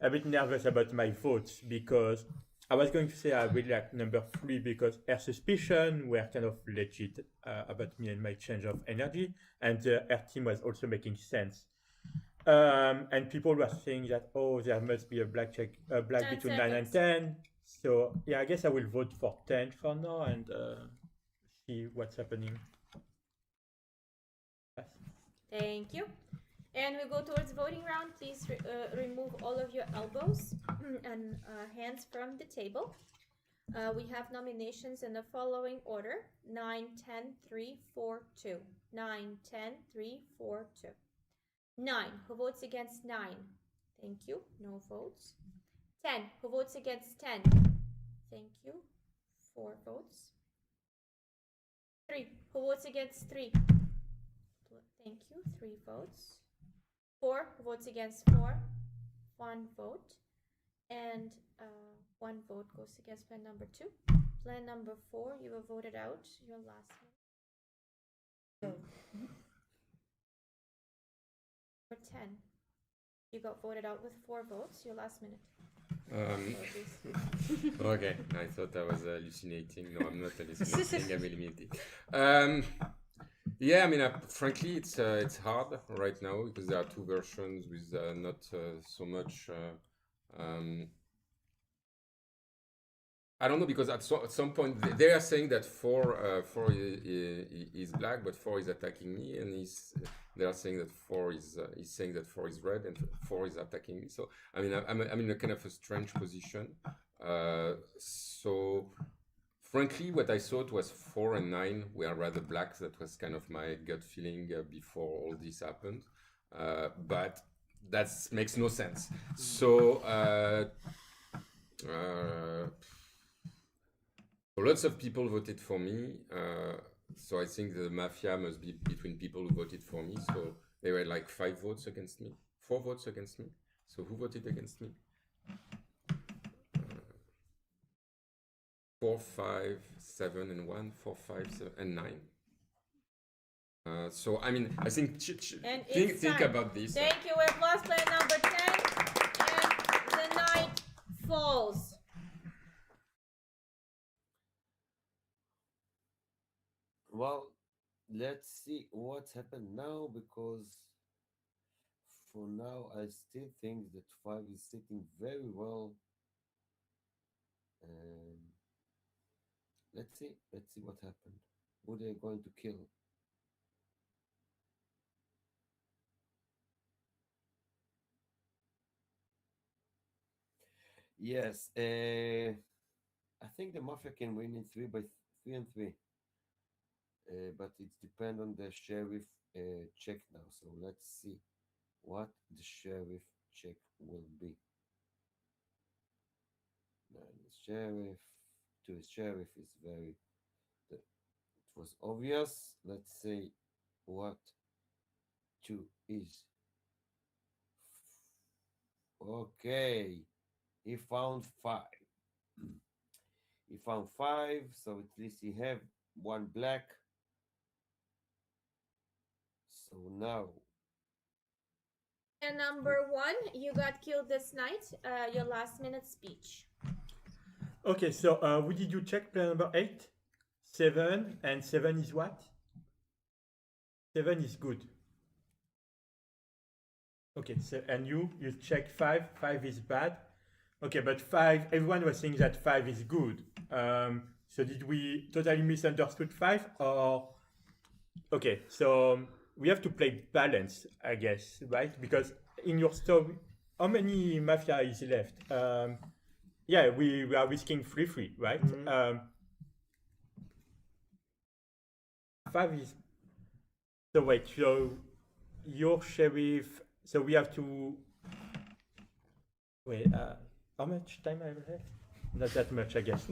a bit nervous about my votes because I was going to say I really like number 3 because her suspicion were kind of legit about me and my change of energy, and her team was also making sense. And people were saying that there must be a black between 9 and 10. So yeah, I guess I will vote for 10 for now and see what's happening. Thank you. And we go towards voting round. Please remove all of your elbows and hands from the table. We have nominations in the following order: 9, 10, 3, 4, 2. 9, 10, 3, 4, 2. 9. Who votes against 9? Thank you. No votes. 10. Who votes against 10? Thank you. 4 votes. 3. Who votes against 3? Thank you. 3 votes. 4 votes against 4, 1 vote, and 1 vote goes against plan number 2. Plan number 4, you were voted out. Your last minute. Number 10, you got voted out with 4 votes. Your last minute. Okay, I thought I was hallucinating. No, I'm not hallucinating. I'm eliminating. Yeah, I mean, frankly, it's hard right now because there are 2 versions with not so much. I don't know, because at some point they are saying that 4 is black, but 4 is attacking me, and they are saying that 4 is saying that 4 is red and 4 is attacking me. So I mean, I'm in a kind of a strange position. So. Frankly, what I thought was 4 and 9 were rather black. That was kind of my gut feeling before all this happened. But that makes no sense. So lots of people voted for me. So I think the mafia must be between people who voted for me. So there were like 5 votes against me, 4 votes against me. So who voted against me? 4, 5, 7, and 1, 4, 5, 7, and 9. So I mean, I think think about this. Thank you. We've lost player number 10, and the night falls. Well, let's see what's happened now, because for now I still think that 5 is sitting very well. Let's see what happened. Who they're going to kill? Yes, I think the mafia can win in 3 by 3 and 3. But it depends on the sheriff check now. So let's see what the sheriff check will be. 9 is sheriff, 2 is sheriff is very. It was obvious. Let's see what 2 is. Okay, he found 5. He found 5, so at least he have 1 black. So now. And number 1, you got killed this night. Your last minute speech. Okay, so who did you check? Player number 8, 7, and 7 is what? 7 is good. Okay, so and you check 5. 5 is bad. Okay, but 5. Everyone was saying that 5 is good. So did we totally misunderstood 5 or? Okay, so we have to play balance, I guess, right? Because in your story, how many Mafia is left? Yeah, we are risking 3-3, right? 5 is. So wait, so your sheriff. So we have to. Wait, how much time I have left? Not that much, I guess.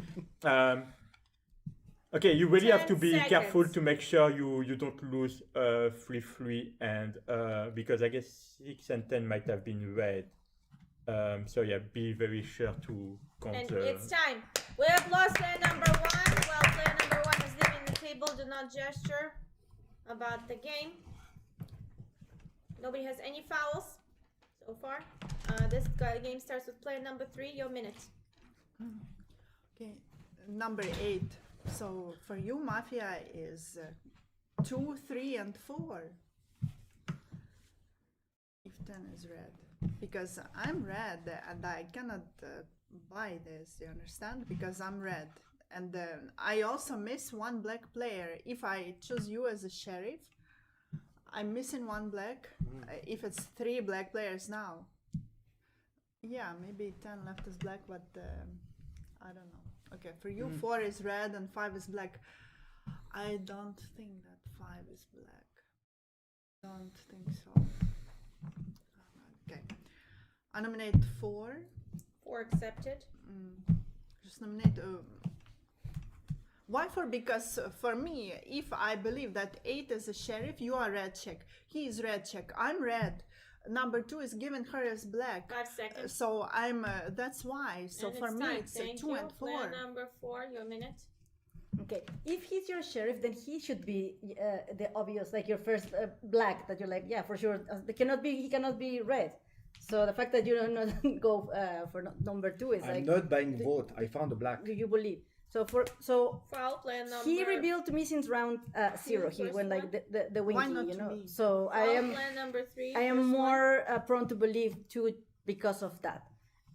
Okay, you really have to 10 be careful seconds. to make sure you don't lose 3-3 and because I guess 6 and 10 might have been red. So yeah, be very sure to count. And it's time. We have lost player number 1. While player number 1 is leaving the table, do not gesture about the game. Nobody has any fouls so far. This game starts with player number 3. Your minute. Okay, number 8. So for you, Mafia is 2, 3, and 4. If 10 is red, because I'm red and I cannot buy this. You understand? Because I'm red, and I also miss one black player. If I choose you as a sheriff, I'm missing one black. If it's 3 black players now, yeah, maybe 10 left is black, but I don't know. Okay, for you, 4 is red and 5 is black. I don't think that 5 is black. Don't think so. Okay. I nominate 4. 4 accepted. Just nominate. Why 4? Because for me, if I believe that 8 is a sheriff, you are red check. He is red check. I'm red. Number 2 is given her as black. 5 seconds. So I'm. That's why. So And for me, time. it's Thank 2 you. and 4. Player number 4. Your minute. Okay, if he's your sheriff, then he should be the obvious, like your first black that you're like, yeah, for sure. He cannot be red. So the fact that you don't go for number 2 is I'm like not buying vote. I found a black. Do you believe? So foul player number. he revealed to me since round 0. He went like the Why winky, not you to know. me? So I Foul am player number 3. I am first more prone to believe 2 because of that.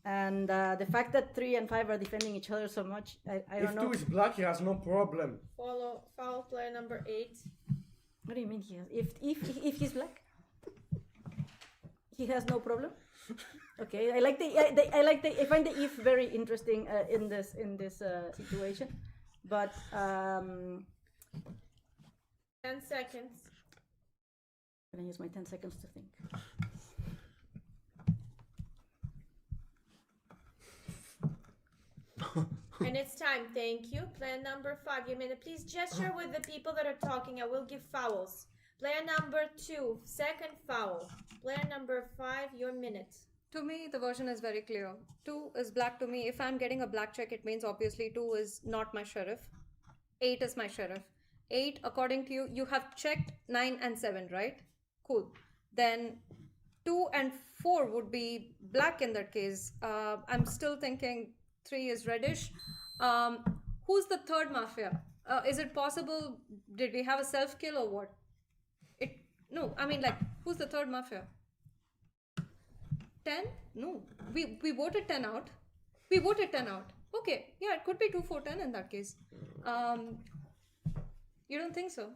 And the fact that 3 and 5 are defending each other so much, I don't If know. 2 is black, he has no problem. one. Foul player number 8. What do you mean he has? If he's black, he has no problem. Okay, I find the if very interesting in this situation, but 10 seconds. Can I use my 10 seconds to think? And it's time. Thank you. Player number 5. You minute. Please gesture with the people that are talking. I will give fouls. Player number 2. Second foul. Player number 5. Your minute. To me, the version is very clear. 2 is black to me. If I'm getting a black check, it means obviously 2 is not my sheriff. 8 is my sheriff. 8, according to you, you have checked 9 and 7, right? Cool. Then 2 and 4 would be black in that case. I'm still thinking 3 is reddish. Who's the third Mafia? Is it possible? Did we have a self kill or what? No, I mean, like, who's the third Mafia? 10? No, we voted 10 out. We voted 10 out. Okay, yeah, it could be 2, 4, 10 in that case. You don't think so?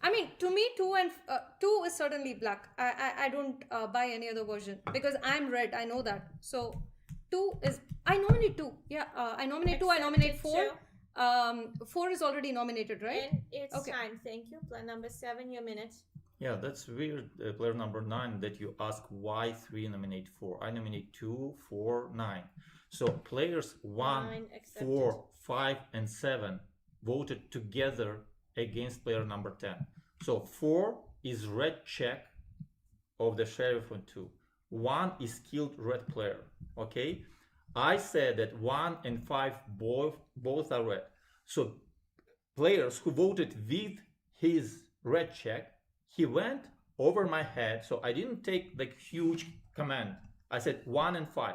I mean, to me, 2 is certainly black. I don't buy any other version because I'm red. I know that. So 2 is. I nominate 2. Yeah, I nominate 2. I nominate 4. 4 is already nominated, right? And it's Okay. time. Thank you. Player number 7. Your minute. Yeah, that's weird, player number 9, that you ask why 3 nominate 4. I nominate 2, 4, 9. So players 1, 9 accepted. 4, 5, and 7 voted together against player number 10. So 4 is red check of the sheriff on 2. 1 is killed red player. Okay, I said that 1 and 5 both are red. So players who voted with his red check, he went over my head, so I didn't take like huge command. I said 1 and 5,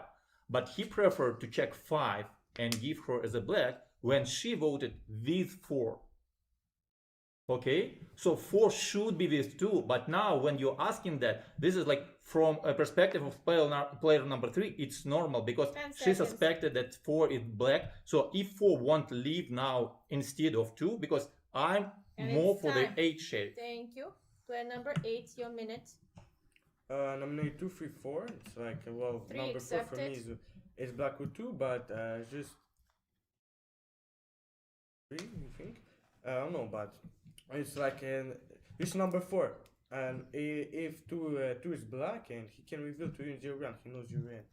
but he preferred to check 5 and give her as a black when she voted with 4. Okay, so 4 should be with 2, but now when you're asking that, this is like from a perspective of player number 3, it's normal because 10 she seconds. suspected that 4 is black. So if 4 won't leave now instead of 2, because I'm And more it's for time. the 8 sheriff. Thank you. Player number 8, your minute. Nominate 2, 3, 4. It's like, well, 3 number 4 for me accepted. is black with 2, but just 3, you think? I don't know, but it's like it's number 4. And if 2 is black and he can reveal to you in 0 round, he knows you red.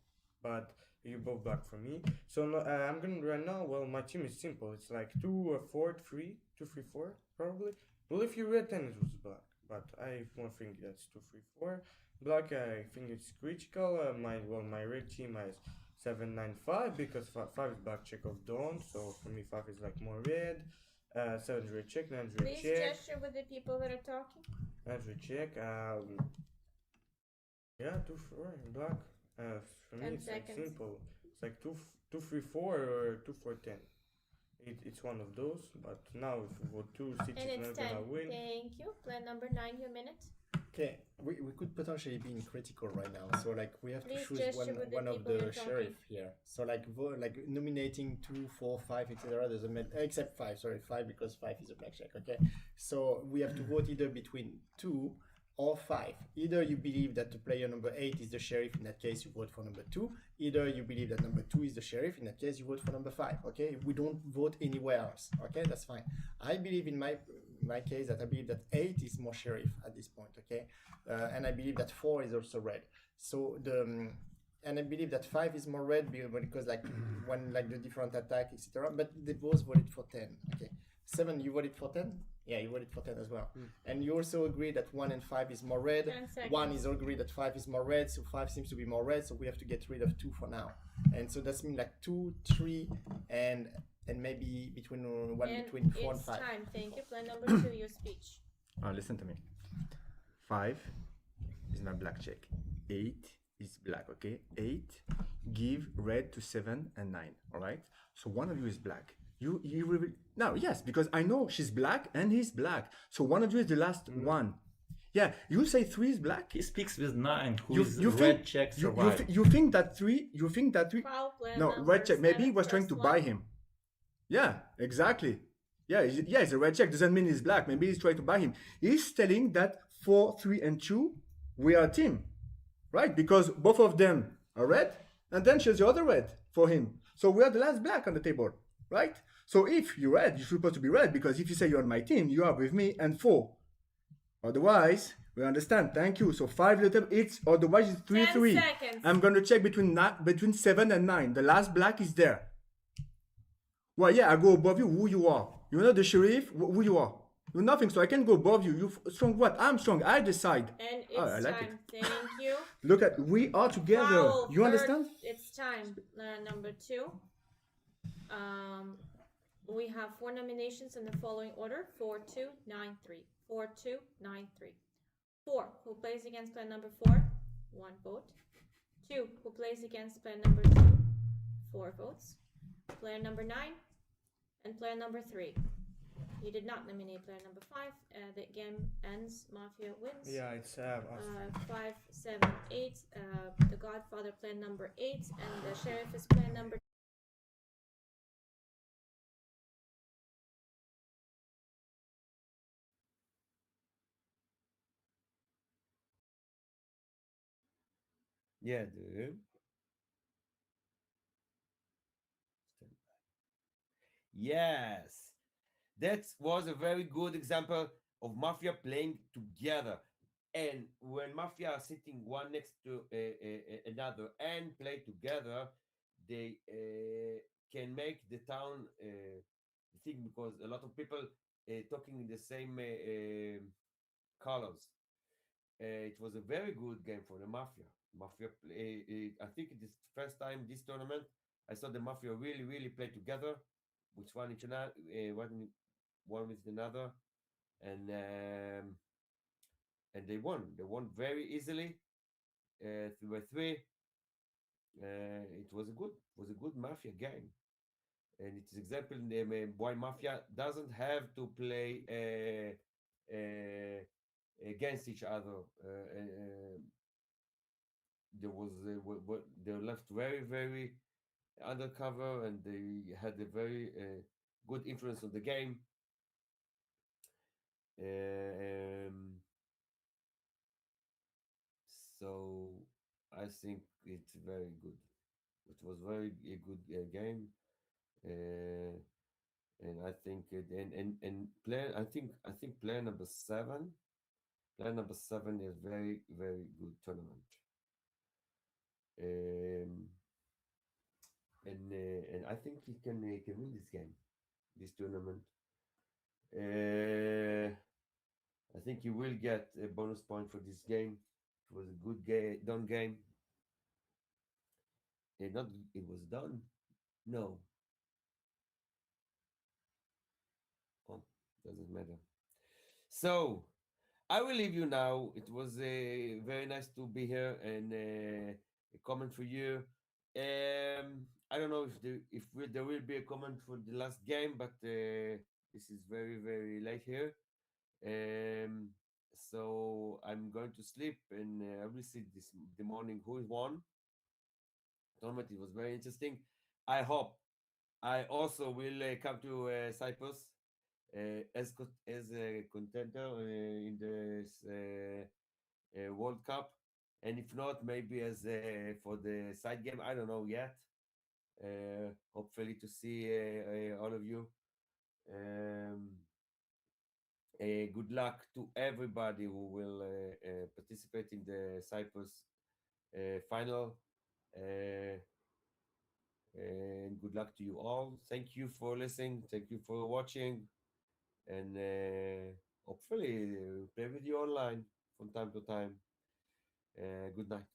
But you're both black for me. So no, I'm gonna right now. Well, my team is simple. It's like 2, 4, 3, 2, 3, 4, probably. Well, if you read, then it was black. But I won't think that's 2, 3, 4. Black, I think it's critical. My red team has 7, 9, 5 because 5 is black check of dawn. So for me, 5 is like more red. 7 is red check, 9 is red Please check. gesture with the people that are talking. 9 is red check. Yeah, 2, 4 black. For me, 10 it's like seconds. simple. It's like 2, 3, 4 or 2, 4, 10. It's one of those. But now if we vote 2, City And is it's not gonna 10. win. Thank you. Player number 9, your minute. Okay, we could potentially be in critical right now. So like we have to Please choose gesture with the one of people you're the talking. sheriff here. So like like nominating 2, 4, 5, etc. doesn't matter except 5. Sorry, 5 because 5 is a black check. Okay, so we have to vote either between 2 or 5. Either you believe that the player number 8 is the sheriff. In that case, you vote for number 2. Either you believe that number 2 is the sheriff. In that case, you vote for number 5. Okay, we don't vote anywhere else. Okay, that's fine. I believe in my case that I believe that 8 is more sheriff at this point. Okay, and I believe that 4 is also red. So and I believe that 5 is more red because like when like the different attack, etc. But they both voted for 10. Okay, 7, you voted for 10. Yeah, you voted for 10 as well. And you also agree that 1 and 5 is more red. 10 seconds. 1 is agree that 5 is more red, so 5 seems to be more red, so we have to get rid of 2 for now. And so that's mean like 2, 3, and maybe between between 4 and it's 5. time. Thank you. Player number 2, your speech. Listen to me. 5 is my black check. 8 is black, okay? 8 give red to 7 and 9, all right? So one of you is black. You reveal now, yes, because I know she's black and he's black. So one of you is the last one. Yeah, you say 3 is black. He speaks with 9, who You, is you red think check you, survive. you think that 3? Foul player No, number red check. Maybe he 7, was trying first to one. buy him. Yeah, exactly. Yeah, it's a red check. Doesn't mean he's black. Maybe he's trying to buy him. He's telling that 4, 3, and 2, we are a team, right? Because both of them are red, and then she's the other red for him. So we are the last black on the table, right? So if you're red, you're supposed to be red because if you say you're on my team, you are with me and 4. Otherwise, we understand. Thank you. So 5 little it's otherwise it's 3, 10 3. seconds. I'm gonna check between 7 and 9. The last black is there. Well, yeah, I go above you. Who you are? You're not the sheriff. Who you are? You're nothing. So I can go above you. You strong what? I'm strong. I decide. And it's I like time. Thank you. Look at we are together. Foul, You third, understand? It's time. Number 2. We have 4 nominations in the following order: 4, 2, 9, 3. 4, 2, 9, 3. 4. Who plays against player number 4? 1 vote. 2. Who plays against player number 2? 4 votes. Player number 9 and player number 3. You did not nominate player number 5. The game ends. Mafia wins. Yeah, it's 5, 7, 8. The Godfather player number 8, and the Sheriff is player number. Yeah, dude. Yes, that was a very good example of Mafia playing together. And when Mafia are sitting one next to another and play together, they can make the town thing because a lot of people talking in the same colors. It was a very good game for the Mafia. I think it is the first time this tournament I saw the Mafia really, really play together, with one each another, one with another, and they won. They won very easily, 3-3. It was a good Mafia game, and it's example why Mafia doesn't have to play against each other. There was they were left very undercover, and they had a very good influence on the game. So I think it's very good. It was very a good game, and I think and player I think player number seven is very good tournament. Um, and I think he can win this game, this tournament. I think he will get a bonus point for this game. It was a good game, done game. Not it was done. No, oh, doesn't matter. So I will leave you now. It was very nice to be here and a comment for you. I don't know if there will be a comment for the last game, but this is very late here. Um, so I'm going to sleep, and I will see the morning who won. Tournament, it was very interesting. I hope I also will come to Cyprus as a contender in this World Cup, and if not, maybe as for the side game. I don't know yet. Hopefully to see all of you. Good luck to everybody who will participate in the Cyprus final. And good luck to you all. Thank you for listening. Thank you for watching. And hopefully play with you online from time to time. Good night.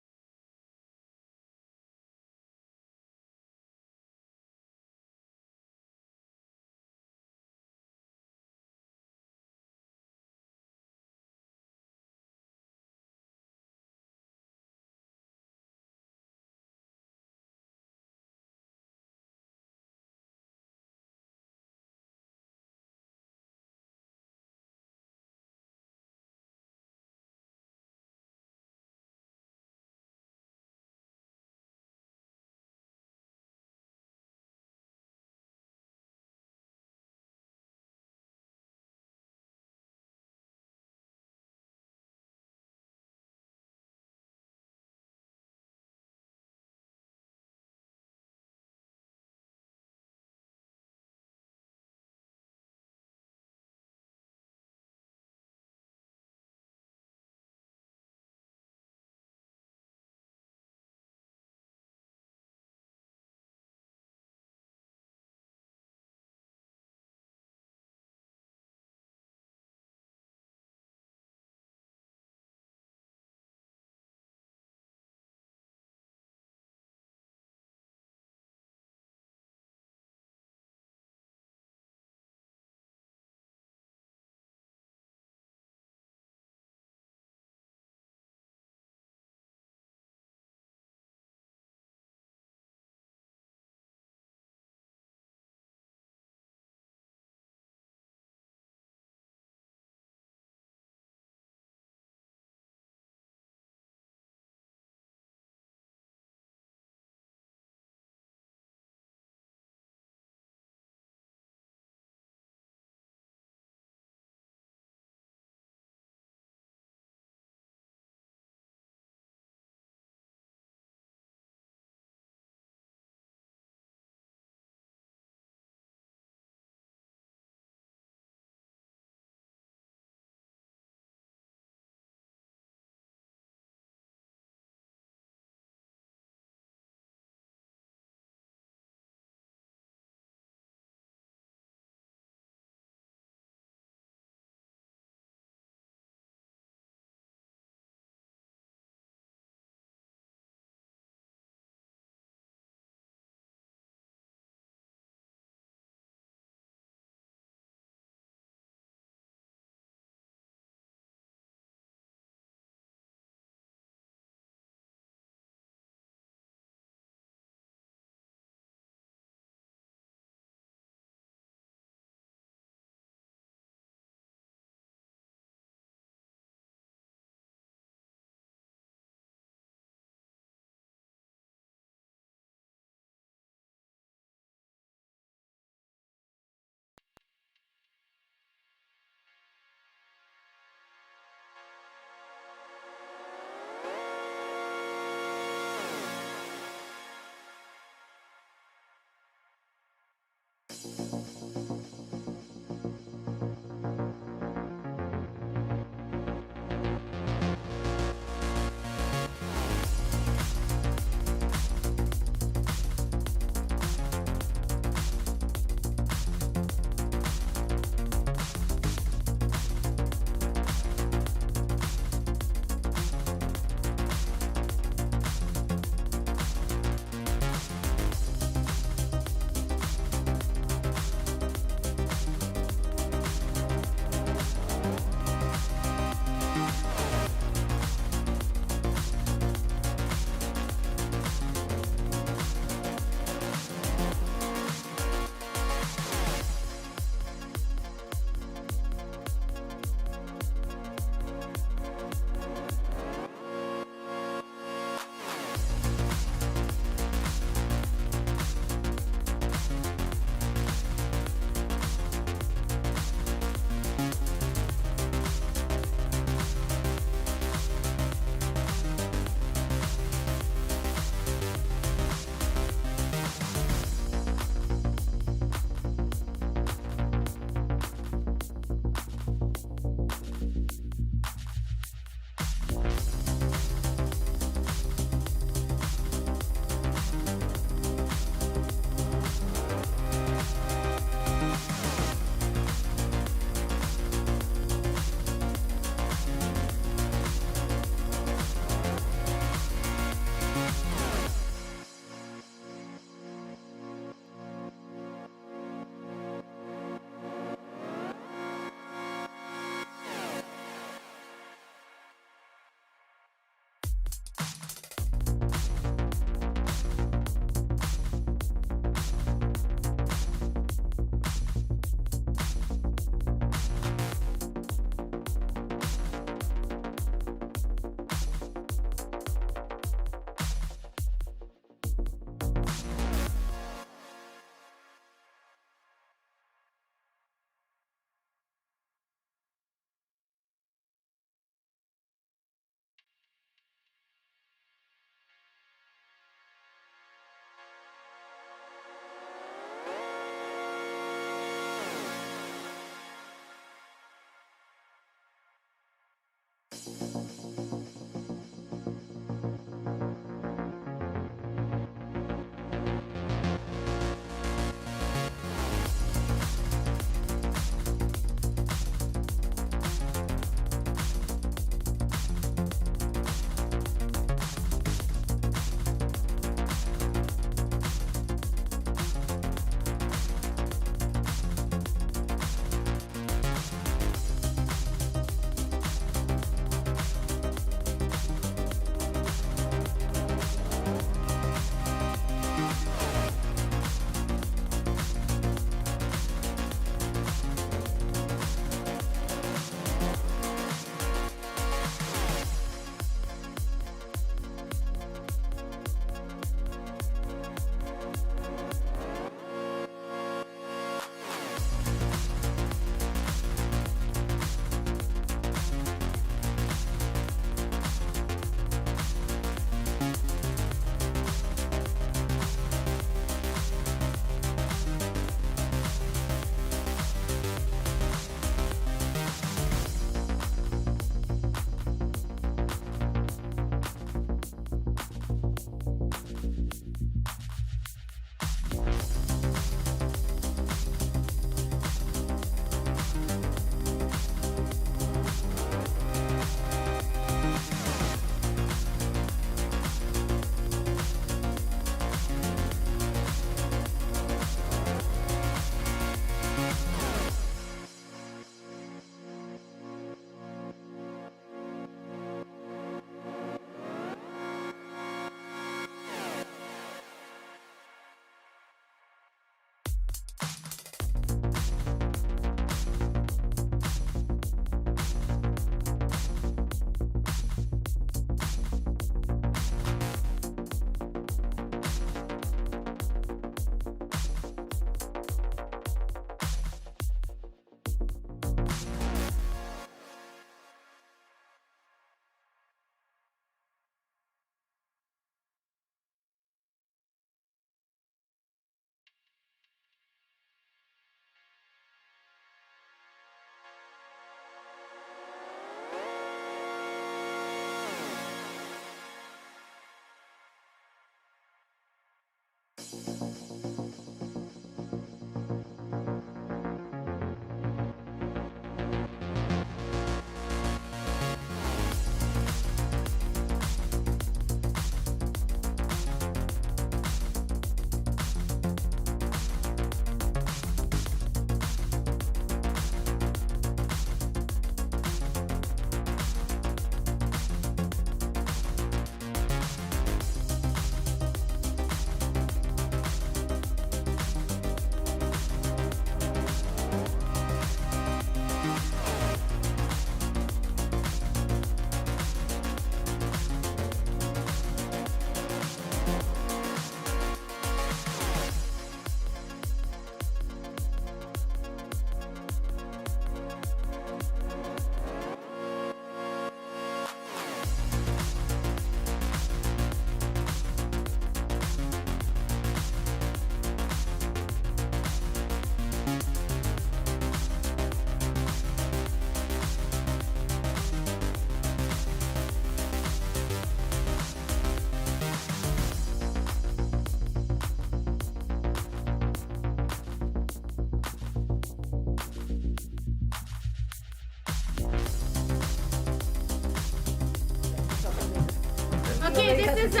This is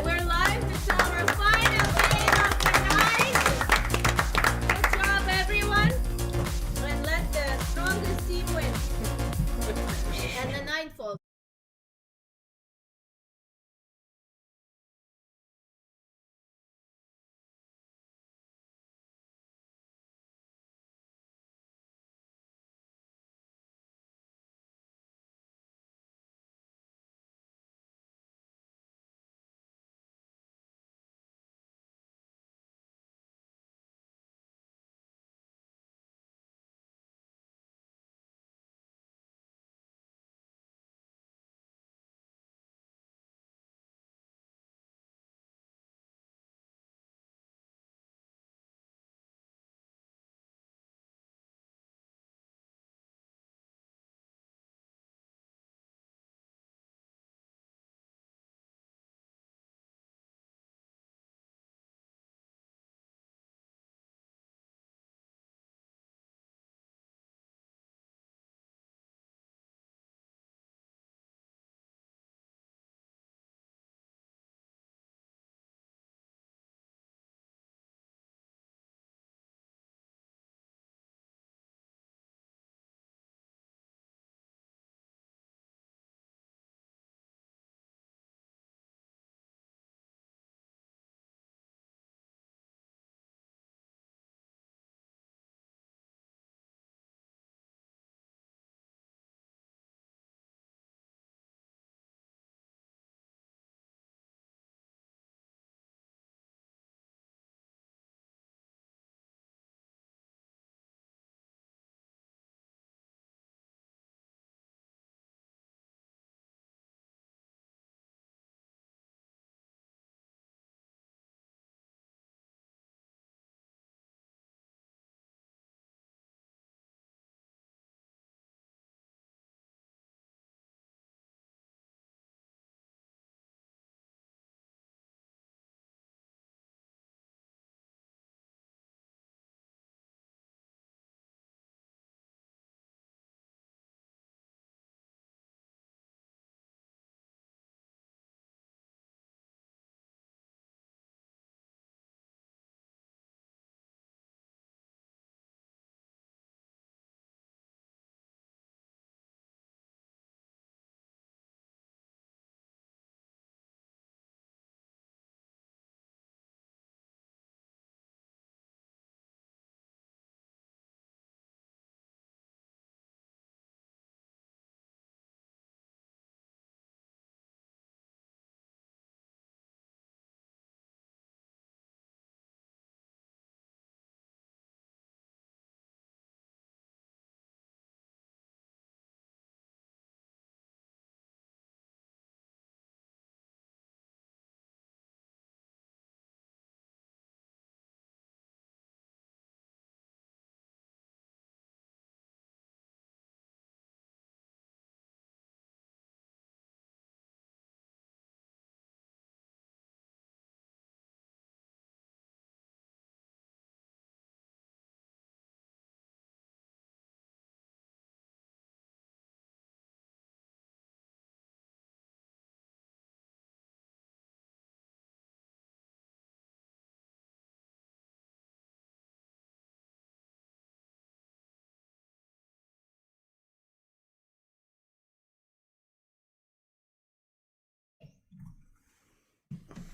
we're live. It's our final game of the night. Good job, everyone. And let the strongest team win. And the ninth.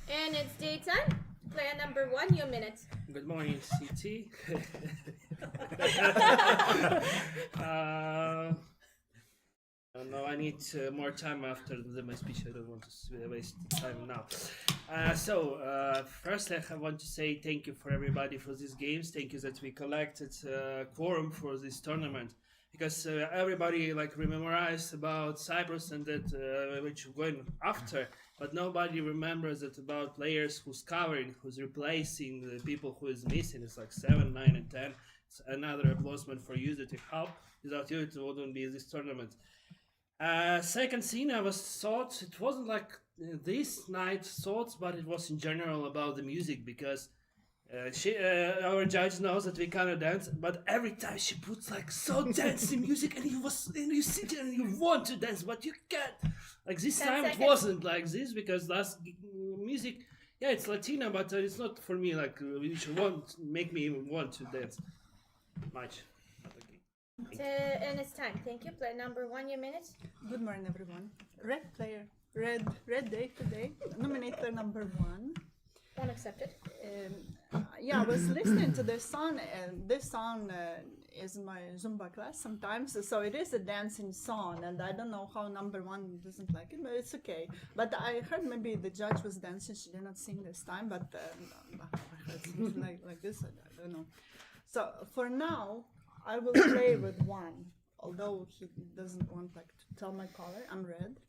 And it's daytime. Player number 1, your minute. Good morning, CT. No, I need more time after my speech. I don't want to waste time now. First, I want to say thank you for everybody for these games. Thank you that we collected quorum for this tournament, because everybody memorized about Cyprus and that which going after, but nobody remembers that about players who's covering, who's replacing the people who is missing. It's like 7, 9, and 10. It's another applaudiment for you that you help. Without you, it wouldn't be this tournament. Second scene, I was thought it wasn't like this night thoughts, but it was in general about the music, because Our judge knows that we cannot dance, but every time she puts like so dancey music, and you sit there and you want to dance, but you can't. Like this 10 time it seconds. wasn't like this because last music, yeah, it's Latina, but it's not for me. Like which won't make me want to dance much. And it's time. Thank you. Player number 1, your minute. Good morning, everyone. Red player, red day today. Nominator number 1. Unaccepted. Yeah, I was listening to this song, and this song is my Zumba class sometimes. So it is a dancing song, and I don't know how number 1 doesn't like it, but it's okay. But I heard maybe the judge was dancing. She did not sing this time, but I heard something like this. I don't know. So for now, I will play with 1, although he doesn't want like to tell my color. I'm red.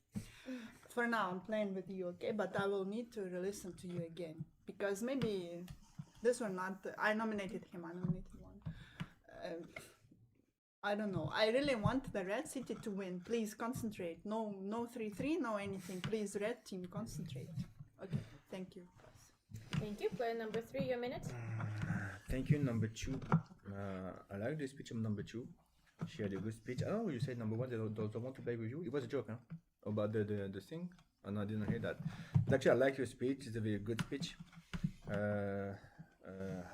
For now, I'm playing with you, okay? But I will need to re-listen to you again because maybe this one not. I nominated him. I nominated 1. I don't know. I really want the red city to win. Please concentrate. No 3-3. No anything. Please, red team, concentrate. Okay. Thank you. Thank you. Player number 3, your minute. Thank you, number 2. I like the speech of number 2. She had a good speech. Oh, you said number 1 they don't want to play with you. It was a joke, huh? About the thing. Oh, no, I didn't hear that. But actually, I like your speech. It's a very good speech.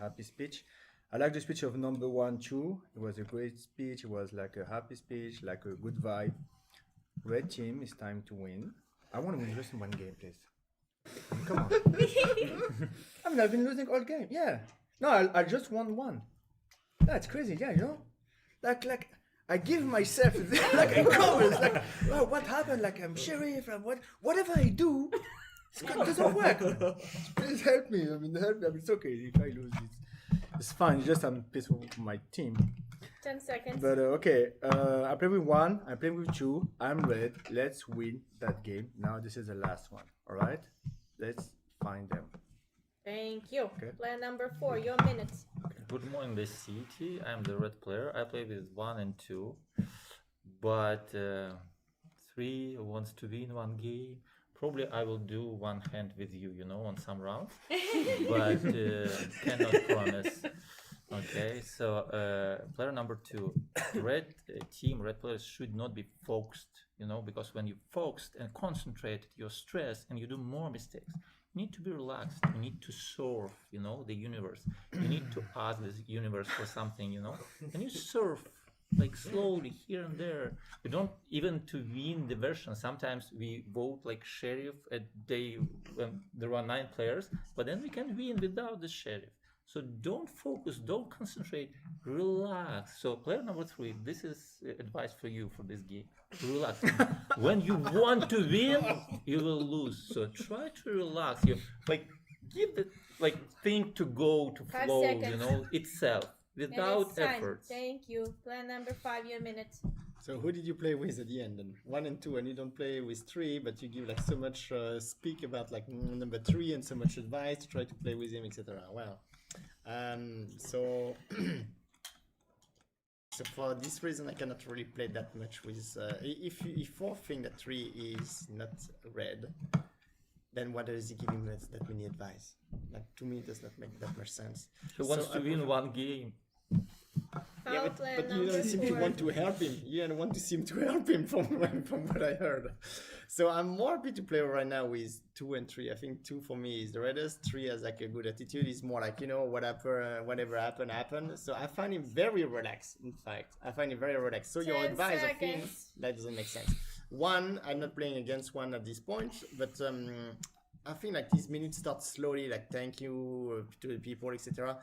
Happy speech. I like the speech of number 1 too. It was a great speech. It was like a happy speech, like a good vibe. Red team, it's time to win. I want to win just in 1 game, please. Come on. I mean, I've been losing all game. Yeah. No, I just won 1. That's crazy. Yeah, you know? Like I give myself like a comment. Like, oh, what happened? Like I'm sheriff. Whatever I do, it doesn't work. Please help me. I mean, help me. I mean, it's okay if I lose it. It's fine. It's just I'm pissed with my team. 10 seconds. But okay, I play with 1. I play with 2. I'm red. Let's win that game. Now this is the last one. All right. Let's find them. Thank you. Okay. Player number 4, your minute. Good morning, this city. I'm the red player. I play with 1 and 2, but 3 wants to win 1 game. Probably I will do 1 hand with you, you know, on some rounds, but cannot promise. Okay, so player number 2, red team, red players should not be focused, you know, because when you focused and concentrate, you're stressed and you do more mistakes. You need to be relaxed. You need to serve, you know, the universe. You need to ask the universe for something, you know, and you serve like slowly here and there. You don't even to win the version. Sometimes we vote like sheriff at day when there are 9 players, but then we can win without the sheriff. So don't focus, don't concentrate, relax. So player number 3, this is advice for you for this game. Relax. When you want to win, you will lose. So try to relax. You like give the like thing to go to 5 flow, seconds. you know, itself without And it's time. effort. Thank you. Player number 5, your minute. So who did you play with at the end? And 1 and 2, and you don't play with 3, but you give like so much speak about like number 3 and so much advice to try to play with him, etc. Well, so so for this reason, I cannot really play that much with. If you think that 3 is not red, then what does he give him that many advice? Like to me, it does not make that much sense. He wants to win 1 game. Yeah, but you don't seem to want to help him. You don't want to seem to help him from what I heard. So I'm more happy to play right now with 2 and 3. I think 2 for me is the reddest. 3 has like a good attitude. He's more like, you know, whatever happened. So I find him very relaxed. In fact, I find him very relaxed. So your 10 advice of him, seconds. that doesn't make sense. 1, I'm not playing against 1 at this point, but I think like these minutes start slowly, like thank you to the people, etc.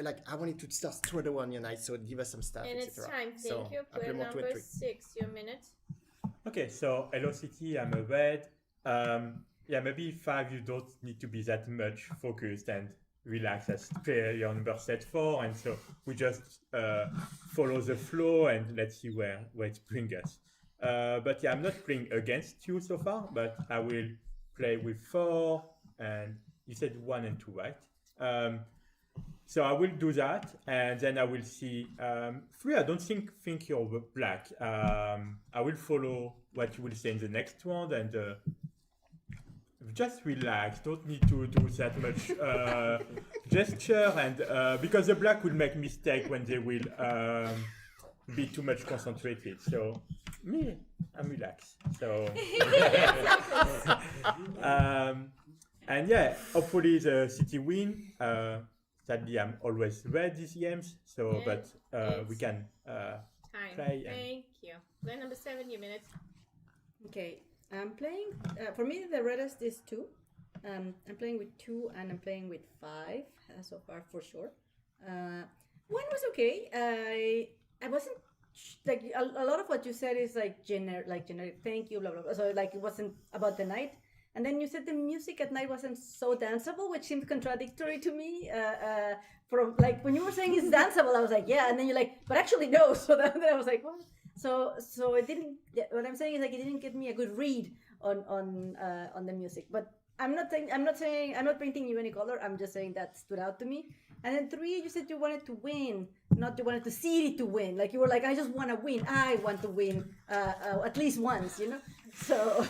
Like I wanted to start straight away on your night, so give us some stuff, And it's etc. time. Thank you. I play Player more 2 and number 3. 6, your minute. Okay, so hello city, I'm a red. Yeah, maybe 5 you don't need to be that much focused and relaxed as player number set 4, and so we just follow the flow and let's see where it brings us. But yeah, I'm not playing against you so far, but I will play with 4, and you said 1 and 2, right? So I will do that, and then I will see 3. I don't think you're black. I will follow what you will say in the next round, and just relax. Don't need to do that much gesture, and because the black will make mistake when they will be too much concentrated. So me, I'm relaxed. So and yeah, hopefully the city win. Sadly, I'm always red these games. So, but we can Time. play. Thank you. Player number 7, your minute. Okay, I'm playing. For me, the reddest is 2. I'm playing with 2 and I'm playing with 5 so far for sure. 1 was okay. I wasn't like a lot of what you said is like generic. Thank you, blah blah blah. So like it wasn't about the night. And then you said the music at night wasn't so danceable, which seemed contradictory to me. From like when you were saying it's danceable, I was like, yeah, and then you're like, but actually no. So then I was like, what? So it didn't. What I'm saying is like it didn't give me a good read on the music. But I'm not painting you any color. I'm just saying that stood out to me. And then 3, you said you wanted to win, not you wanted the city to win. Like you were like, I just want to win. I want to win at least once, you know. So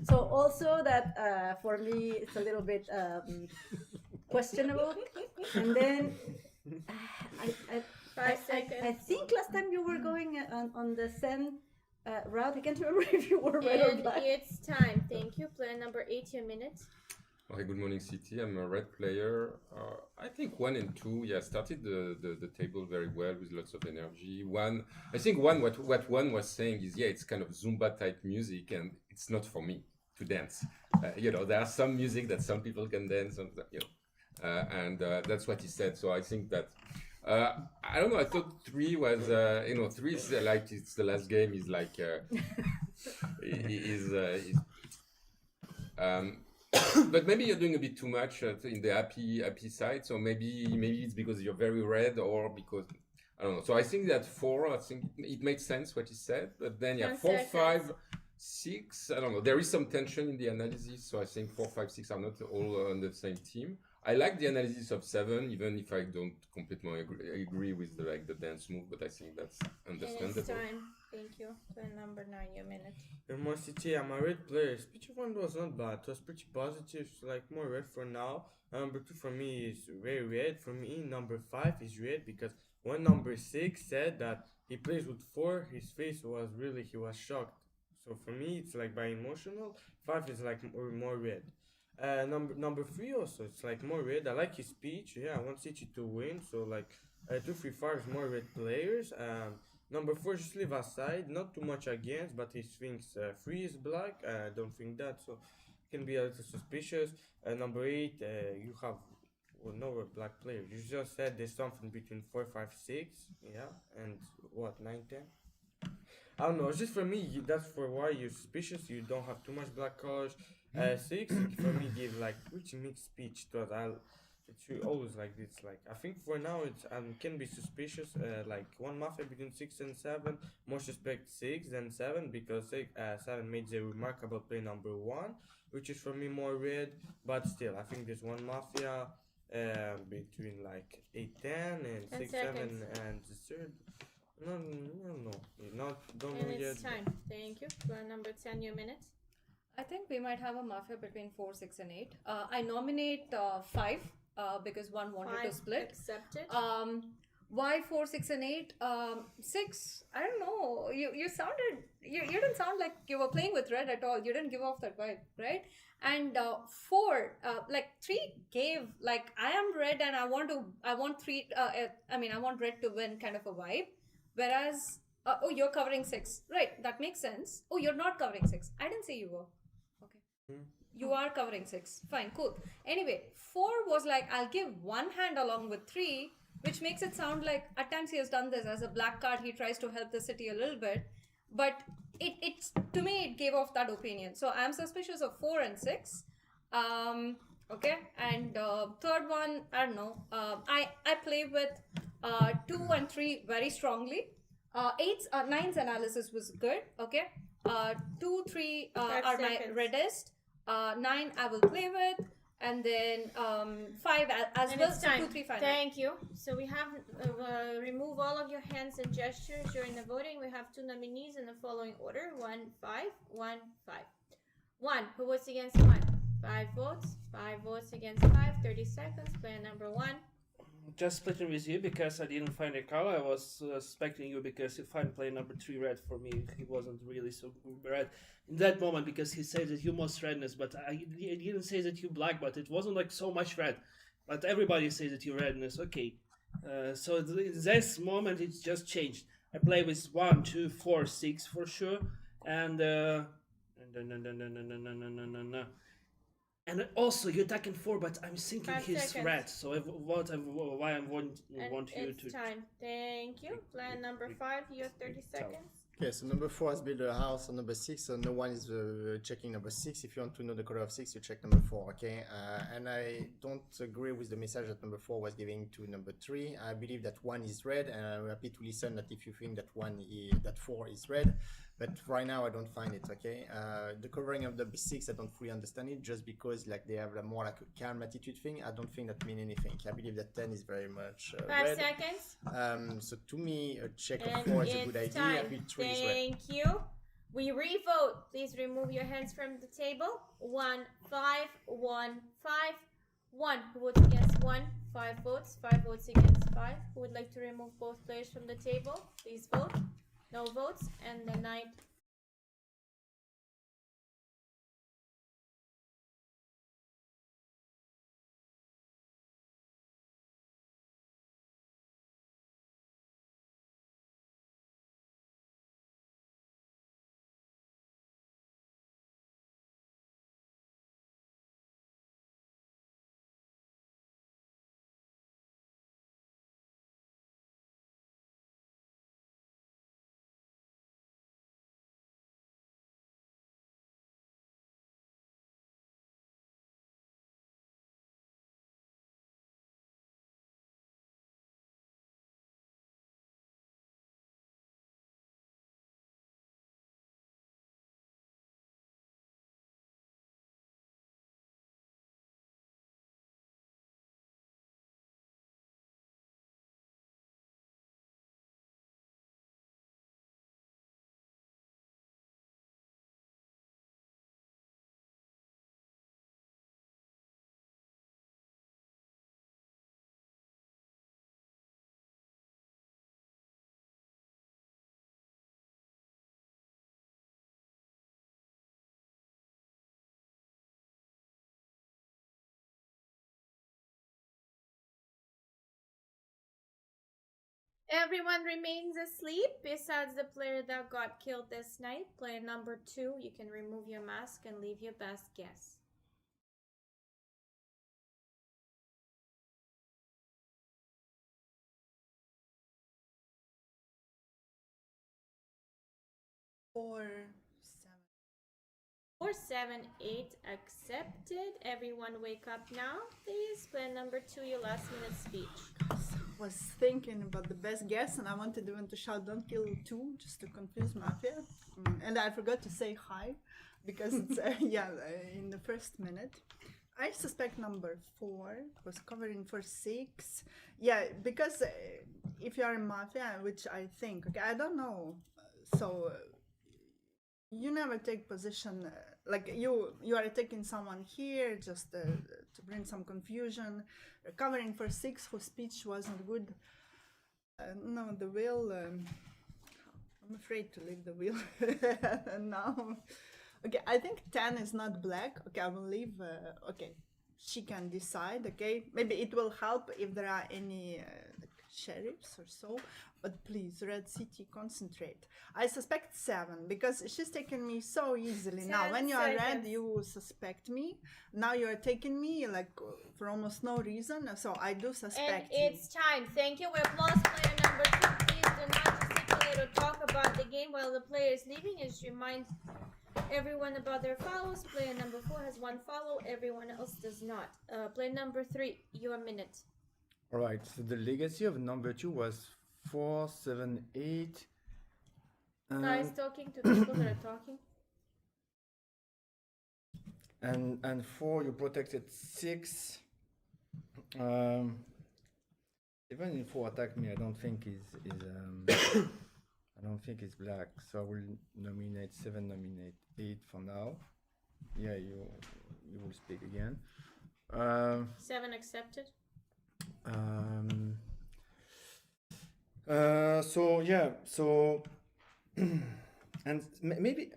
also that for me it's a little bit questionable. And then I think last time you were going on the Sen route. I can't remember if you were red or And black. it's time. Thank you. Player number 8, your minute. Okay, good morning, City. I'm a red player. I think 1 and 2, yeah, started the table very well with lots of energy. I think what one was saying is, yeah, it's kind of Zumba type music, and it's not for me to dance. You know, there are some music that some people can dance, and you know, and that's what he said. So I think that I don't know. I thought 3 was, 3 is like it's the last game. Is like but maybe you're doing a bit too much in the happy side. So maybe it's because you're very red, or because I don't know. So I think that 4, I think it made sense what he said. But then 4, 5, 6. I don't know. There is some tension in the analysis. So I think 4, 5, 6 are not all on the same team. I like the analysis of 7, even if I don't completely agree with the dance move. But I think that's understandable. And it's time. Thank you. Player number 9, your minute. In my city, I'm a red player. Speech 1 was not bad. It was pretty positive. Like more red for now. Number 2 for me is very red. For me, number 5 is red because when number 6 said that he plays with 4, his face was really, he was shocked. So for me, it's like by emotional. 5 is like more red. Number 3 also, it's like more red. I like his speech. Yeah, I want City to win. So like 2, 3, 5 is more red players. Number 4 just leave aside, not too much against, but he thinks 3 is black. I don't think that, so can be a little suspicious. Number 8, you have no black player. You just said there's something between 4, 5, 6, yeah, and what 9, 10. I don't know. It's just for me. That's for why you're suspicious. You don't have too much black colors. 6 for me give like pretty mixed speech. It's always like this. Like I think for now it's can be suspicious. Like one mafia between 6 and 7. More suspect 6 than 7 because 7 made the remarkable play number 1, which is for me more red. But still, I think there's one mafia between like 8, 10 and 6, 7 and the third. No, don't And know it's yet. time. Thank you. Player number 10, your minute. I think we might have a mafia between 4, 6, and 8. I nominate 5 because one wanted 5 to split. accepted. Why 4, 6, and 8? 6. I don't know. You didn't sound like you were playing with red at all. You didn't give off that vibe, right? And 4, like 3 gave like I am red and I want 3. I want red to win kind of a vibe. Whereas oh, you're covering 6, right? That makes sense. Oh, you're not covering 6. I didn't say you were. Okay. You are covering 6. Fine, cool. Anyway, 4 was like, I'll give one hand along with 3, which makes it sound like at times he has done this as a black card. He tries to help the city a little bit. But it's to me, it gave off that opinion. So I'm suspicious of 4 and 6. Okay. And third one, I don't know. I play with 2 and 3 very strongly. 9's analysis was good. Okay. 2, 3 are my reddest. 9 I will play with, and then 5 as And well. it's time. 2, 3, 5. Thank you. So we have remove all of your hands and gestures during the voting. We have 2 nominees in the following order: 1, 5, 1, 5. 1. Who was against 1? 5 votes. 5 votes against 5. 30 seconds. Player number 1. Just splitting with you because I didn't find a color. I was suspecting you because you find player number 3 red for me. He wasn't really so red in that moment because he said that you most redness, but I didn't say that you black, but it wasn't like so much red. But everybody says that you redness. Okay. So this moment it's just changed. I play with 1, 2, 4, 6 for sure, and and also you're attacking 4, but I'm thinking 5 he's seconds. red. So why I want you It's to. time. Thank you. Player number 5, you have 30 seconds. Okay, so number 4 has built a house on number 6, so no one is checking number 6. If you want to know the color of 6, you check number 4, okay? And I don't agree with the message that number 4 was giving to number 3. I believe that 1 is red, and I'm happy to listen that if you think that 4 is red, but right now I don't find it, okay? The covering of number 6, I don't fully understand it, just because like they have more like a calm attitude thing. I don't think that mean anything. I believe that 10 is very much 5 red. seconds. So to me, a check of And 4 is a good it's idea. I time. feel 3 is red. Thank you. We revote. Please remove your hands from the table. 1, 5, 1, 5, 1. Who votes against 1? 5 votes. 5 votes against 5. Who would like to remove both players from the table? Please vote. No votes. And the night. Everyone remains asleep besides the player that got killed this night. Player number 2, you can remove your mask and leave your best guess. Four, 7, 8 accepted. Everyone wake up now, please. Player number 2, your last minute speech. was thinking about the best guess, and I wanted even to shout "Don't kill 2" just to confuse Mafia, and I forgot to say hi because it's in the first minute. I suspect number 4 was covering for 6. Yeah, because if you are in Mafia, which I think, okay, I don't know, so you never take position. Like you are taking someone here just to bring some confusion. Covering for 6 whose speech wasn't good. No, the wheel. I'm afraid to leave the wheel now. Okay, I think 10 is not black. Okay, I will leave. Okay, she can decide. Okay, maybe it will help if there are any sheriffs or so. But please, Red City, concentrate. I suspect 7 because she's taken me so easily. Now, when you are red, you suspect me. Now you are taking me like for almost no reason. So I do suspect. And it's time. Thank you. We applause player number 2. Please do not gesticulate or talk about the game while the player is leaving. Just remind everyone about their follows. Player number 4 has 1 follow. Everyone else does not. Player number 3, your minute. All right. So the legacy of number 2 was 4, 7, 8. Guys talking to people that are talking. And 4, you protected 6. Even if 4 attack me, I don't think is I don't think it's black. So I will nominate 7, nominate 8 for now. yeah, you will speak again. 7 accepted. So yeah, so and maybe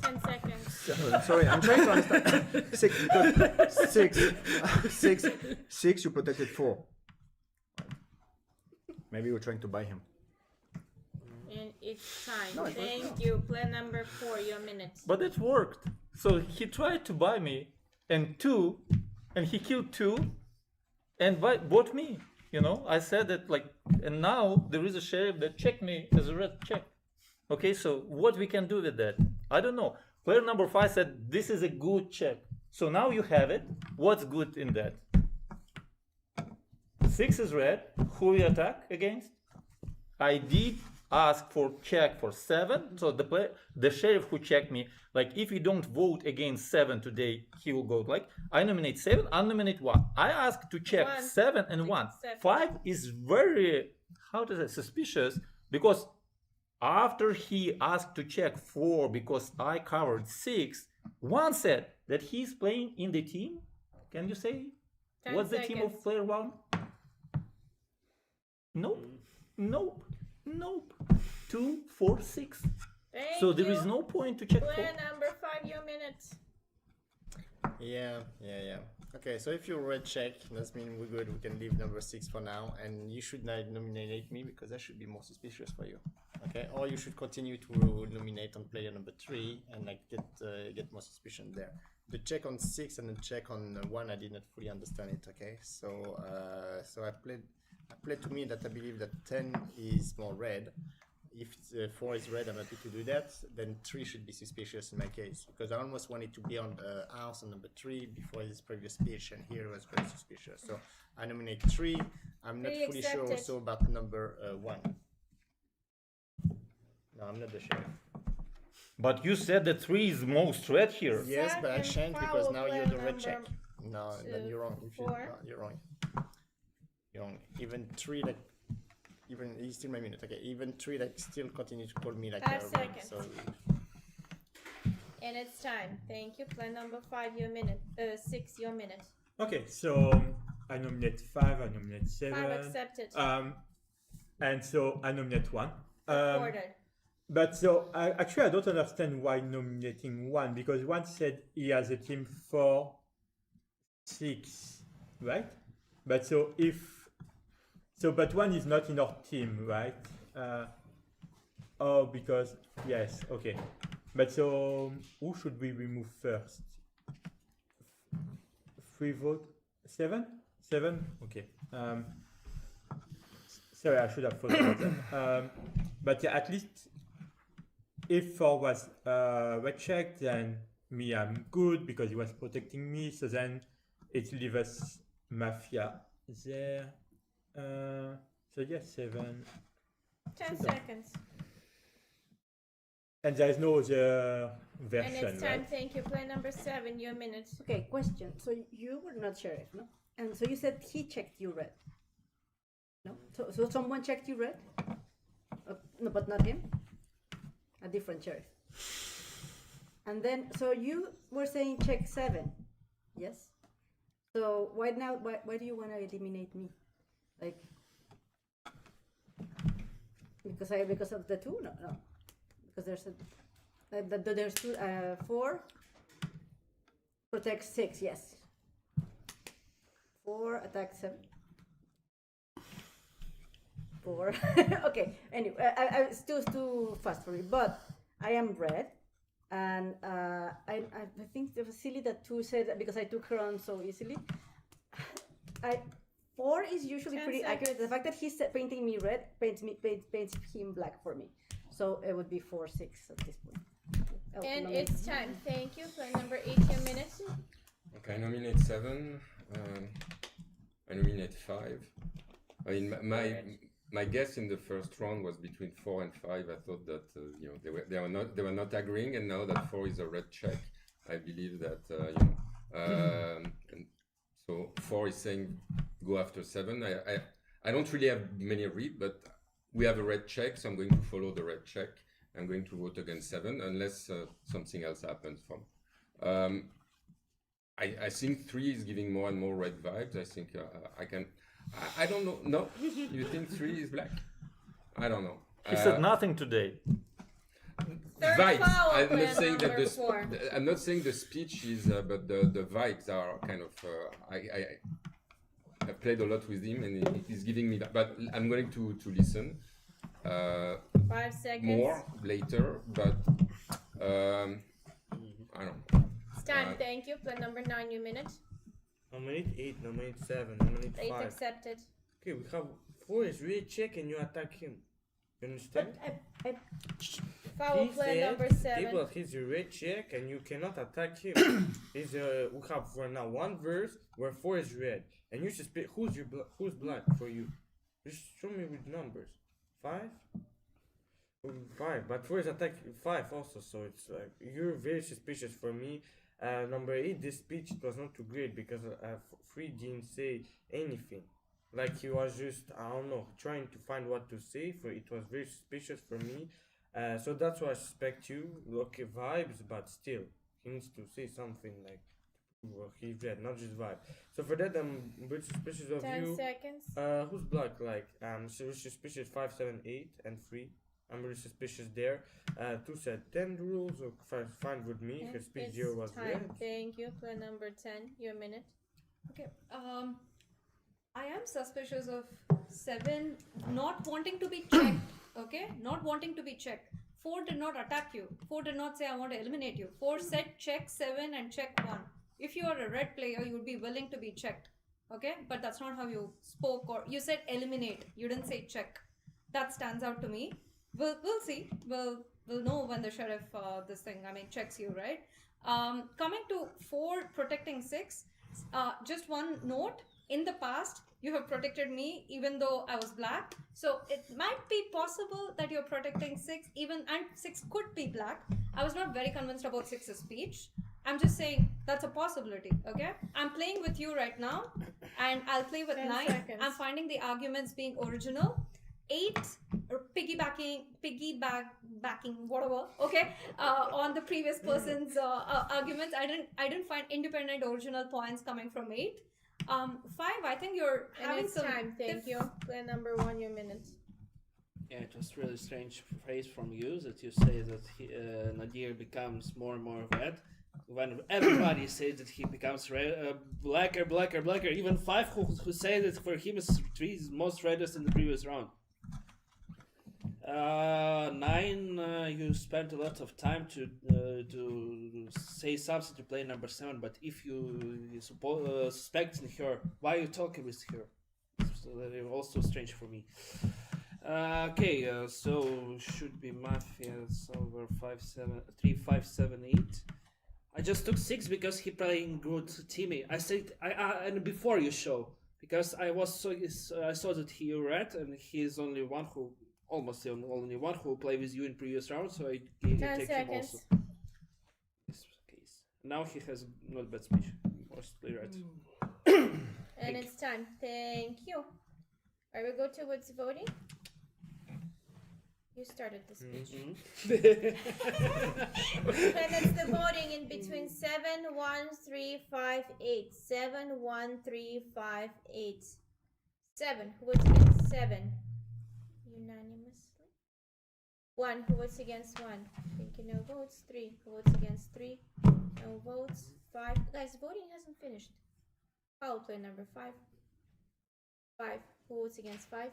10 seconds. sorry, I'm trying to understand. Six. You protected 4. Maybe you're trying to buy him. And it's time. No, it was Thank you. Plan number 4, your minute. But it worked. So he tried to buy me and he killed 2 and bought me. You know, I said that and now there is a sheriff that checked me as a red check. Okay, so what we can do with that? I don't know. Player number 5 said this is a good check. So now you have it. What's good in that? 6 is red. Who we attack against? I did ask for check for 7. So the sheriff who checked me, if you don't vote against 7 today, he will go I nominate 7, I nominate 1. I asked to check 7 and 1. 5 is very, suspicious, because after he asked to check 4 because I covered 6, 1 said that he's playing in the team. Can you say 10 what's the team of seconds. player 1? Nope. 2, 4, 6. Thank So there you. is no point to check 4. Plan number 5, your minute. Yeah. Okay, so if you red check, that means we're good. We can leave number 6 for now, and you should not nominate me because that should be more suspicious for you. Okay, or you should continue to nominate on player number 3 and get more suspicion there. The check on 6 and the check on 1, I did not fully understand it. Okay, so I played to me that I believe that 10 is more red. If 4 is red, I'm happy to do that. Then 3 should be suspicious in my case, because I almost wanted to be on the house on number 3 before his previous speech, and here it was very suspicious. So I nominate 3. I'm not fully sure accepted. also about number 1. No, I'm not the sheriff. But you said that 3 is most red here. Yes, but I changed because now you're the red check. number No, then you're wrong. If you, 4. no, you're wrong. You're wrong. Even 3 even he's still my minute. Okay, even 3 still continue to call me 5 red, seconds. so And it's time. Thank you. Plan number 5, your minute. 6, your minute. Okay, so I nominate 5, I nominate 7. 5 accepted. And so I nominate 1. Ordered. But so actually I don't understand why nominating 1, because 1 said he has a team 4, 6, right? But but 1 is not in our team, right? Because yes, okay. But so who should we remove first? 3 vote, 7? 7? Okay. Sorry, I should have thought about that. But yeah, at least if 4 was red checked, then me, I'm good because he was protecting me. So then it leaves us Mafia there. So yes, 7. 10 seconds. And there is no other And version, it's time. right? Thank you. Plan number 7, your minute. Okay, question. So you were not sheriff, no? And so you said he checked you red. No? So someone checked you red? No, but not him? A different sheriff. And then, so you were saying check 7, yes? So why do you want to eliminate me? Because of the 2? No. Because there's 2, 4 protect 6, yes. 4 attack 7. 4. Okay. Anyway, I still too fast for me, but I am red, and I think it was silly that 2 said that because I took her on so easily. 4 is usually 10 pretty accurate. The seconds. fact that he's painting me red paints him black for me. So it would be 4, 6 at this point. And it's time. Thank you. Plan number 8, your minute. Okay, I nominate 7. I nominate 5. I mean, my guess in the first round was between 4 and 5. I thought that they were not agreeing, and now that 4 is a red check, I believe that and so 4 is saying go after 7. I don't really have many read, but we have a red check, so I'm going to follow the red check, I'm going to vote against 7 unless something else happens from. I think 3 is giving more and more red vibes. I think I don't know. No, you think 3 is black? I don't know. He said nothing today. Vibes. foul, I'm player not saying that number 4. I'm not saying the speech is, but the vibes are kind of. I've played a lot with him, and he's giving me that. But I'm going to listen. 5 seconds. More later, but I don't know. It's time. Thank you. Player number 9, your minute. Nominate 8, nominate 7, nominate 8 5. accepted. Okay, we have 4 is really check and you attack him. You understand? Foul player number 7. Table, he's a red check and you cannot attack him. We have for now 1 verse where 4 is red. And you should pick who's black for you. Just show me with numbers. 5? 5, but 4 is attack 5 also, so it's like you're very suspicious for me. Number 8, this speech was not too great because 3 didn't say anything. Like he was just, I don't know, trying to find what to say. For it was very suspicious for me. So that's why I suspect you. Okay, vibes, but still, he needs to say something like he's red, not just vibe. So for that, I'm very suspicious of 10 you. seconds. Who's black? Like, so suspicious 5, 7, 8, and 3. I'm really suspicious there. 2 said 10 rules, or fine with me. His speech 0 was time. red. Thank you. Player number 10, your minute. Okay. I am suspicious of 7 not wanting to be checked. Okay, not wanting to be checked. 4 did not attack you. 4 did not say I want to eliminate you. 4 said check 7 and check 1. If you are a red player, you would be willing to be checked. Okay, but that's not how you spoke, or you said eliminate. You didn't say check. That stands out to me. We'll see. We'll know when the sheriff checks you, right? Coming to 4 protecting 6. Just one note. In the past, you have protected me even though I was black. So it might be possible that you're protecting 6 and 6 could be black. I was not very convinced about 6's speech. I'm just saying that's a possibility, okay? I'm playing with you right now and I'll play with 10 9. seconds. I'm finding the arguments being original. 8 or piggybacking whatever, okay, on the previous person's arguments. I didn't find independent original points coming from 8. 5, I think you're And having it's some time. Thank you. Player number 1, your minute. Yeah, it was really strange phrase from you that you say that Nadir becomes more and more red. When everybody says that he becomes blacker. Even 5 who say that for him is 3 is most reddest in the previous round. 9, you spent a lot of time to say something to play number 7, but if you suspecting her, why are you talking with her? So that is also strange for me. Okay, so should be Mafia over 3, 5, 7, 8. I just took 6 because he playing good teammate. I said and before you show because I saw that he red and he is only one who. Almost the only one who played with you in previous rounds, so I take 10 him also. seconds. This case. Now he has not bad speech. Mostly right. And it's time. Thank you. Are we go towards voting? You started the speech. And it's the voting in between 7, 1, 3, 5, 8. 7, 1, 3, 5, 8. 7. Who votes against 7? Unanimously. 1. Who votes against 1? Thank you. No votes. 3. Who votes against 3? No votes. 5. Guys, voting hasn't finished. Foul play number 5. 5. Who votes against 5?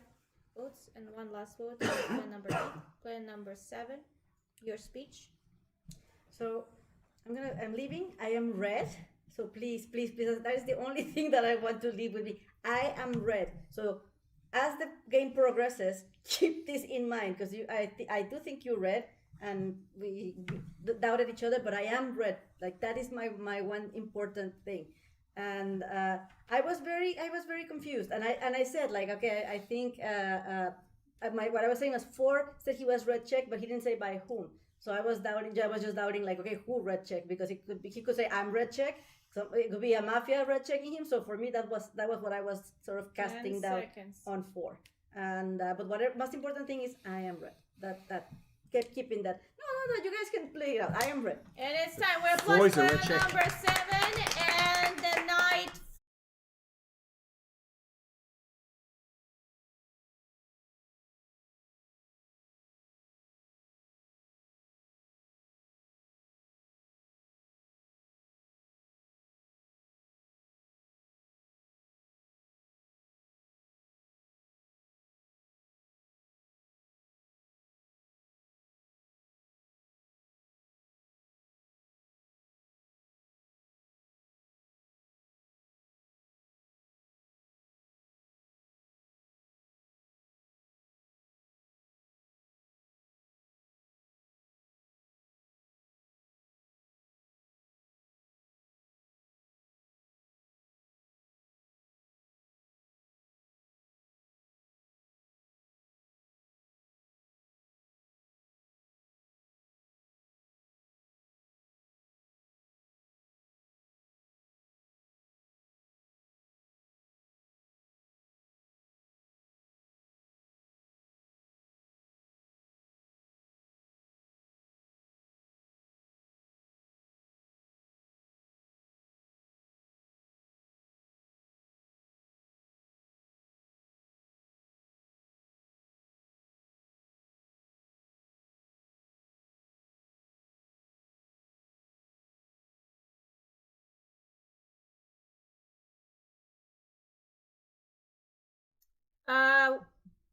Votes. And 1 last vote. Player number 8. Player number 7. Your speech. So I'm leaving. I am red. So please, that is the only thing that I want to leave with me. I am red. So as the game progresses, keep this in mind because I do think you're red, and we doubted each other, but I am red. Like that is my one important thing, and I was very confused, and I said like okay, I think what I was saying was 4 said he was red check, but he didn't say by whom. So I was just doubting like okay, who red check, because he could say I'm red check. So it could be a Mafia red checking him. So for me, that was what I was sort of casting down on 4. And but most important thing is I am red. That kept keeping that. No, you guys can play it out. I am red. And it's time. We're Four plus is a red player check. number 7 and the knight.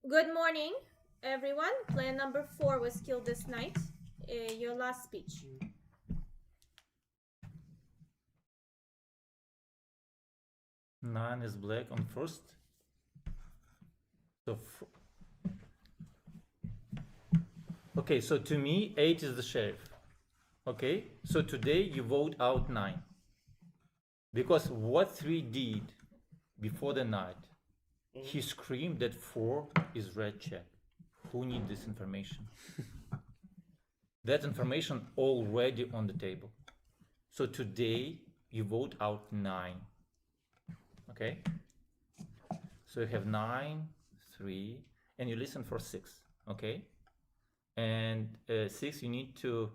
Good morning, everyone. Player number 4 was killed this night. Your last speech. Nine is black on first. So okay, so to me, 8 is the sheriff. Okay, so today you vote out 9. Because what 3 did before the night, he screamed that 4 is red check. Who needs this information? That information already on the table. So today you vote out 9. Okay? So you have 9, 3, and you listen for 6. Okay? And 6, you need to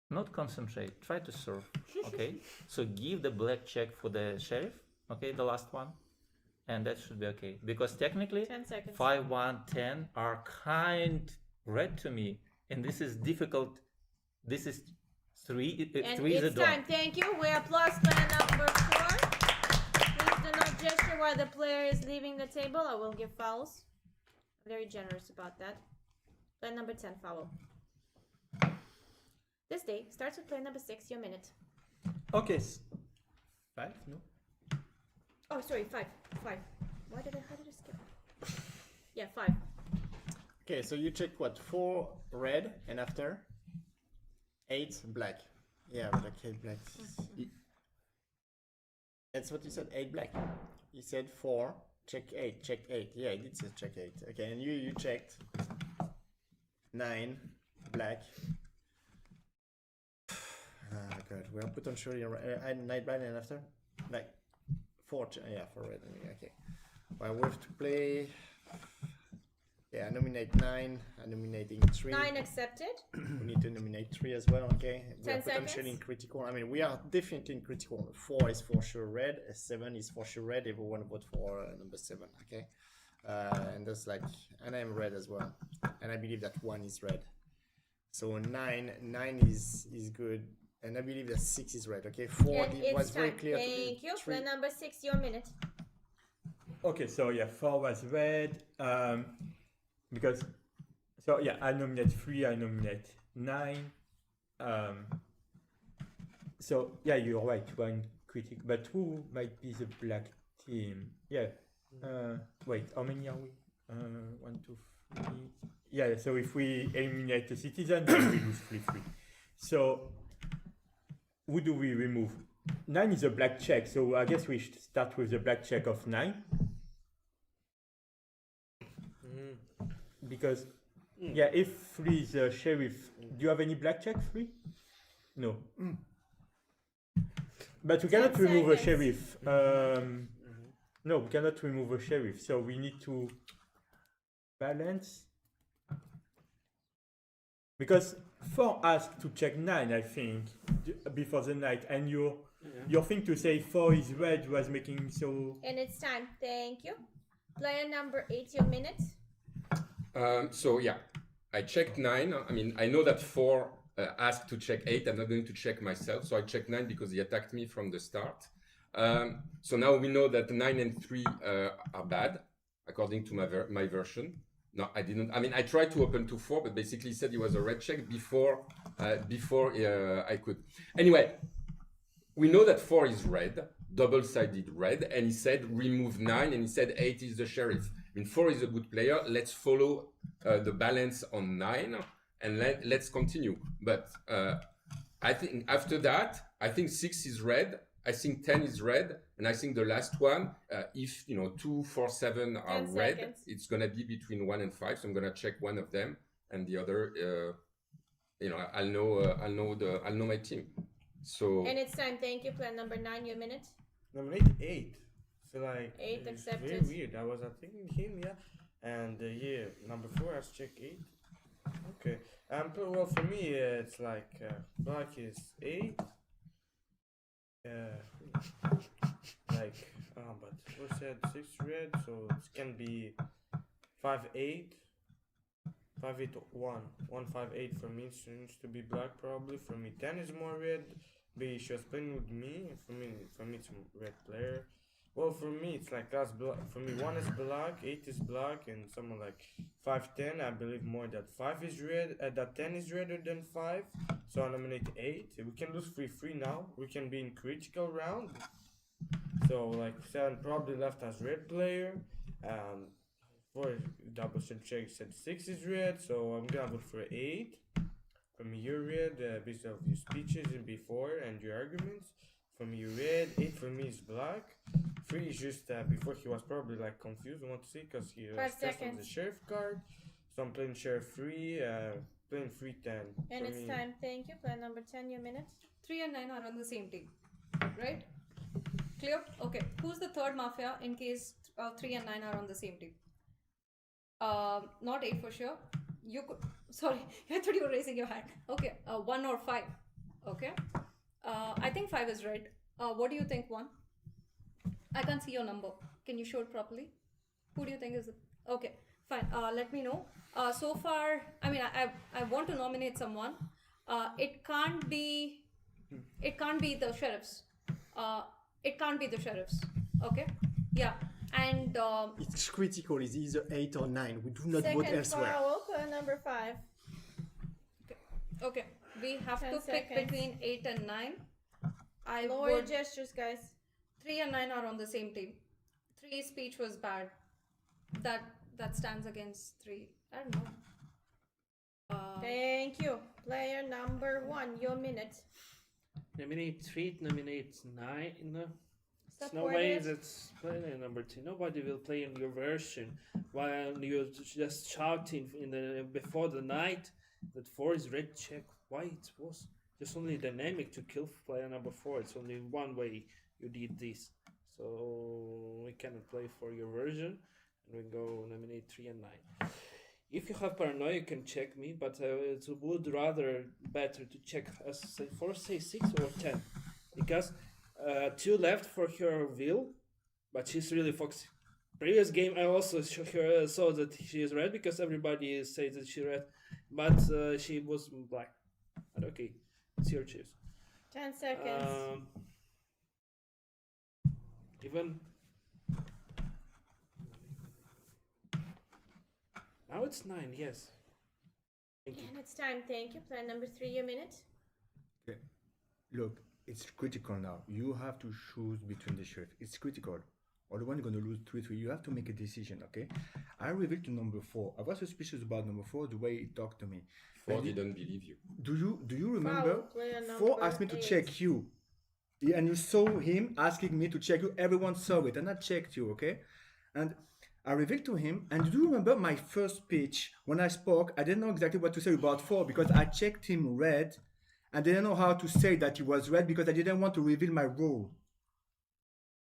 not concentrate, try to serve. Okay? So give the black check for the sheriff. Okay, the last one. And that should be okay. Because technically, 10 seconds. 5, 1, 10 are kind red to me. And this is difficult. This is 3. And 3 is a it's dog. time. Thank you. We applause player number 4. Please do not gesture while the player is leaving the table. I will give fouls. I'm very generous about that. Player number 10 foul. This day starts with player number 6. Your minute. Okay. 5? No. Oh, sorry, 5. How did I skip? Yeah, 5. Okay, so you check what? 4 red and after 8 black. Yeah, but okay, black. That's what you said, 8 black. You said 4, check 8, check 8. Yeah, I did say check 8. Okay, and you checked 9 black. Ah, God, we are potentially 9 black and after? Like 4, yeah, 4 red. Okay. Well, we have to play. Yeah, I nominate 9. I'm nominating 3. 9 accepted. We need to nominate 3 as well, okay? We 10 are potentially seconds. in critical. I mean, we are definitely in critical. 4 is for sure red. 7 is for sure red. Everyone vote for number 7, okay? And that's like, and I'm red as well. And I believe that 1 is red. So 9 is good. And I believe that 6 is red, okay? 4 And it was it's very time. clear. Thank you. 3. Player number 6. Your minute. Okay, so yeah, 4 was red. Because, so yeah, I nominate 3, I nominate 9. So yeah, you're right, 1 critic, but who might be the black team? Yeah. Wait, how many are we? 1, 2, 3. Yeah, so if we eliminate the citizen, then we lose 3-3. So who do we remove? 9 is a black check, so I guess we should start with the black check of 9. Because, yeah, if 3 is a sheriff, do you have any black check, 3? No. But we cannot 10 remove a seconds. sheriff. No, we cannot remove a sheriff, so we need to balance. Because 4 asked to check 9, I think, before the night, and your thing to say 4 is red was making so... And it's time. Thank you. Player number 8, your minute. So yeah, I checked 9. I mean, I know that 4 asked to check 8. I'm not going to check myself, so I checked 9 because he attacked me from the start. So now we know that 9 and 3 are bad, according to my version. No, I didn't. I mean, I tried to open to 4, but basically he said it was a red check before I could. Anyway, we know that 4 is red, double-sided red, and he said remove 9, and he said 8 is the sheriff. I mean, 4 is a good player. Let's follow the balance on 9, and let's continue. But I think after that, I think 6 is red. I think 10 is red, and I think the last one, if 2, 4, 7 are red, seconds. it's gonna be between 1 and 5. So I'm gonna check one of them, and the other, I'll know my team. So And it's time. Thank you. Player number 9, your minute. Nominate 8. So like 8 it's accepted. very weird. I was thinking him, yeah. And yeah, number 4 has check 8. Okay. Well, for me, it's like black is 8. But we said 6 red, so it can be 5 8. 5 8 1 1 5 8 for me seems to be black probably. For me 10 is more red. B she was playing with me. For me it's a red player. Well, for me it's like that's black. For me 1 is black, 8 is black, and someone like 5 10. I believe more that 5 is red. That 10 is redder than 5. So I nominate 8. We can lose 3-3 now. We can be in critical round. So like 7 probably left as red player. For double check said 6 is red, so I'm gonna vote for 8. From you red, based off your speeches and before and your arguments. From you red, 8 for me is black. 3 is just before he was probably like confused. I want to see because he was 5 just on the seconds. sheriff card. So I'm playing sheriff 3, playing 3 10. And For it's me, time. Thank you. Player number 10, your minute. 3 and 9 are on the same team, right? Clear? Okay. Who's the third mafia in case 3 and 9 are on the same team? Not 8 for sure. You could. Sorry, I thought you were raising your hand. Okay. 1 or 5. Okay. I think 5 is red. What do you think? 1. I can't see your number. Can you show it properly? Who do you think is it? Okay. Fine. Let me know. So far, I mean, I want to nominate someone. It can't be the sheriffs. It can't be the sheriffs. Okay. Yeah. And It's critical. It's either 8 or 9. We do not vote second elsewhere. foul, player number 5. okay, we have 10 to pick seconds. between 8 and 9. I Lower your would. gestures, guys. 3 and 9 are on the same team. 3 speech was bad. That stands against 3. I don't know. Thank you. Player number 1, your minute. Nominate 3, nominate 9. There's no Support way it. that's player number 2. Nobody will play in your version while you're just shouting before the night that 4 is red check. Why it was just only dynamic to kill player number 4. It's only one way you did this. So we cannot play for your version. And we go nominate 3 and 9. If you have paranoia, you can check me, but it would rather better to check us say 4, say 6 or 10, because 2 left for her will, but she's really foxy. Previous game I also saw that she is red because everybody says that she red, but she was black. But okay, it's your choice. 10 seconds. Even now it's 9, yes. Thank you. And it's time. Thank you. Player number 3, your minute. Okay. Look, it's critical now. You have to choose between the sheriff. It's critical. Otherwise, you're going to lose 3-3. You have to make a decision, okay? I revealed to number 4. I was suspicious about number 4, the way he talked to me. 4 And he- didn't believe you. Do you remember? Foul, player 4 number asked me to 8. check you. Yeah, and you saw him asking me to check you. Everyone saw it, and I checked you, okay? And I revealed to him, and do you remember my first speech? When I spoke, I didn't know exactly what to say about 4 because I checked him red, and didn't know how to say that he was red because I didn't want to reveal my role.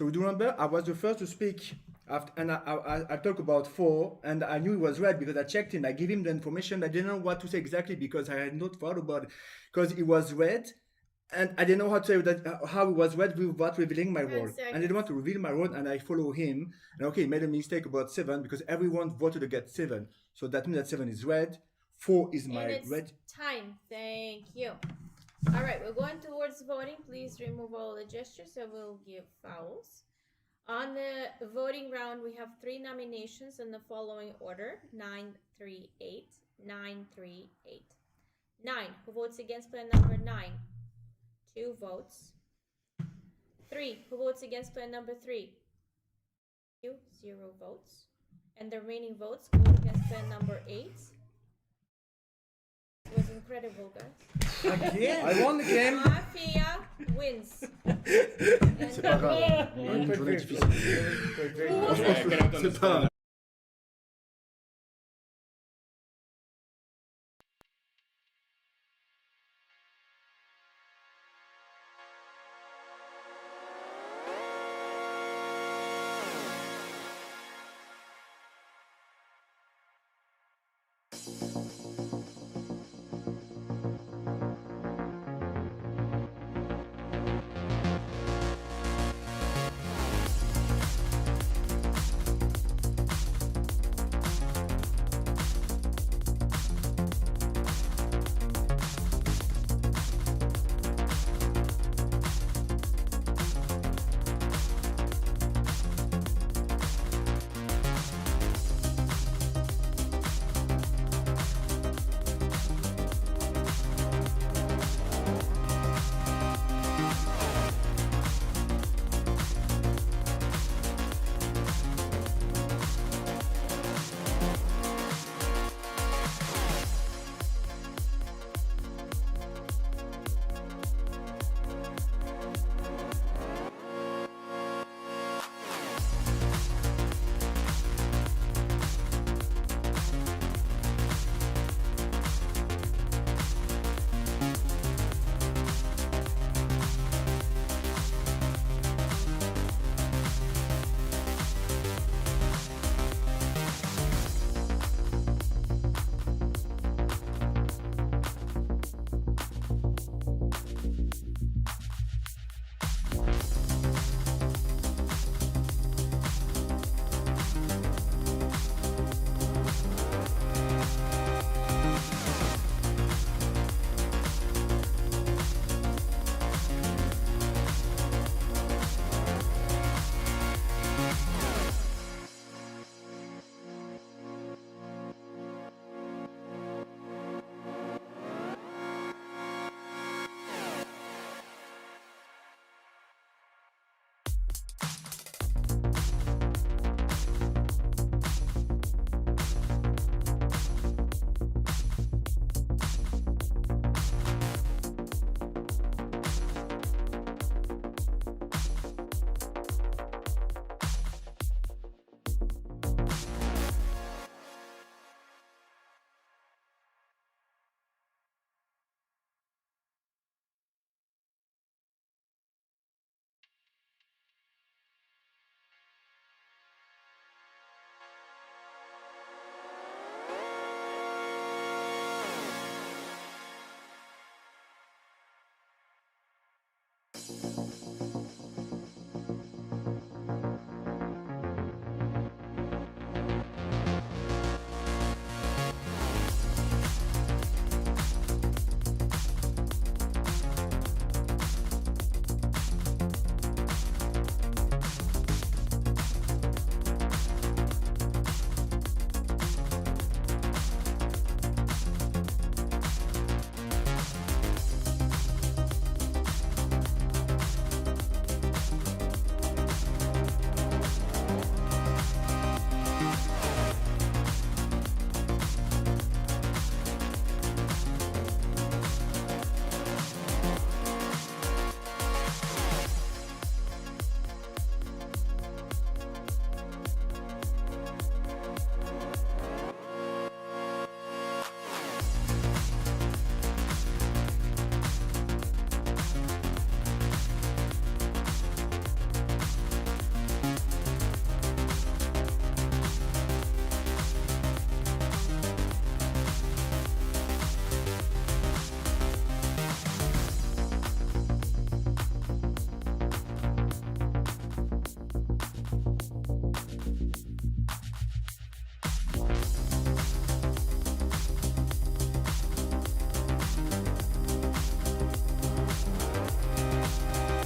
So do you remember? I was the first to speak, after, and I talked about 4, and I knew he was red because I checked him. I gave him the information. I didn't know what to say exactly because I had not thought about it, because it was red, and I didn't know how to say that how it was red without revealing my role. And I didn't want to reveal my role, and I follow him. And okay, he made a mistake about 7 because everyone voted against 7, so that means that 7 is red. 4 is my And it's red. time. Thank you. All right, we're going towards voting. Please remove all the gestures, so we'll give fouls. On the voting round, we have 3 nominations in the following order: 9, 3, 8, 9, 3, 8. 9. Who votes against player number 9? 2 votes. 3. Who votes against player number 3? 2, 0 votes. And the remaining votes go against player number 8. It was incredible, guys. Again? I won the game. Mafia wins. C'est pas grave. On a une journée difficile. C'est pas grave. Thank you.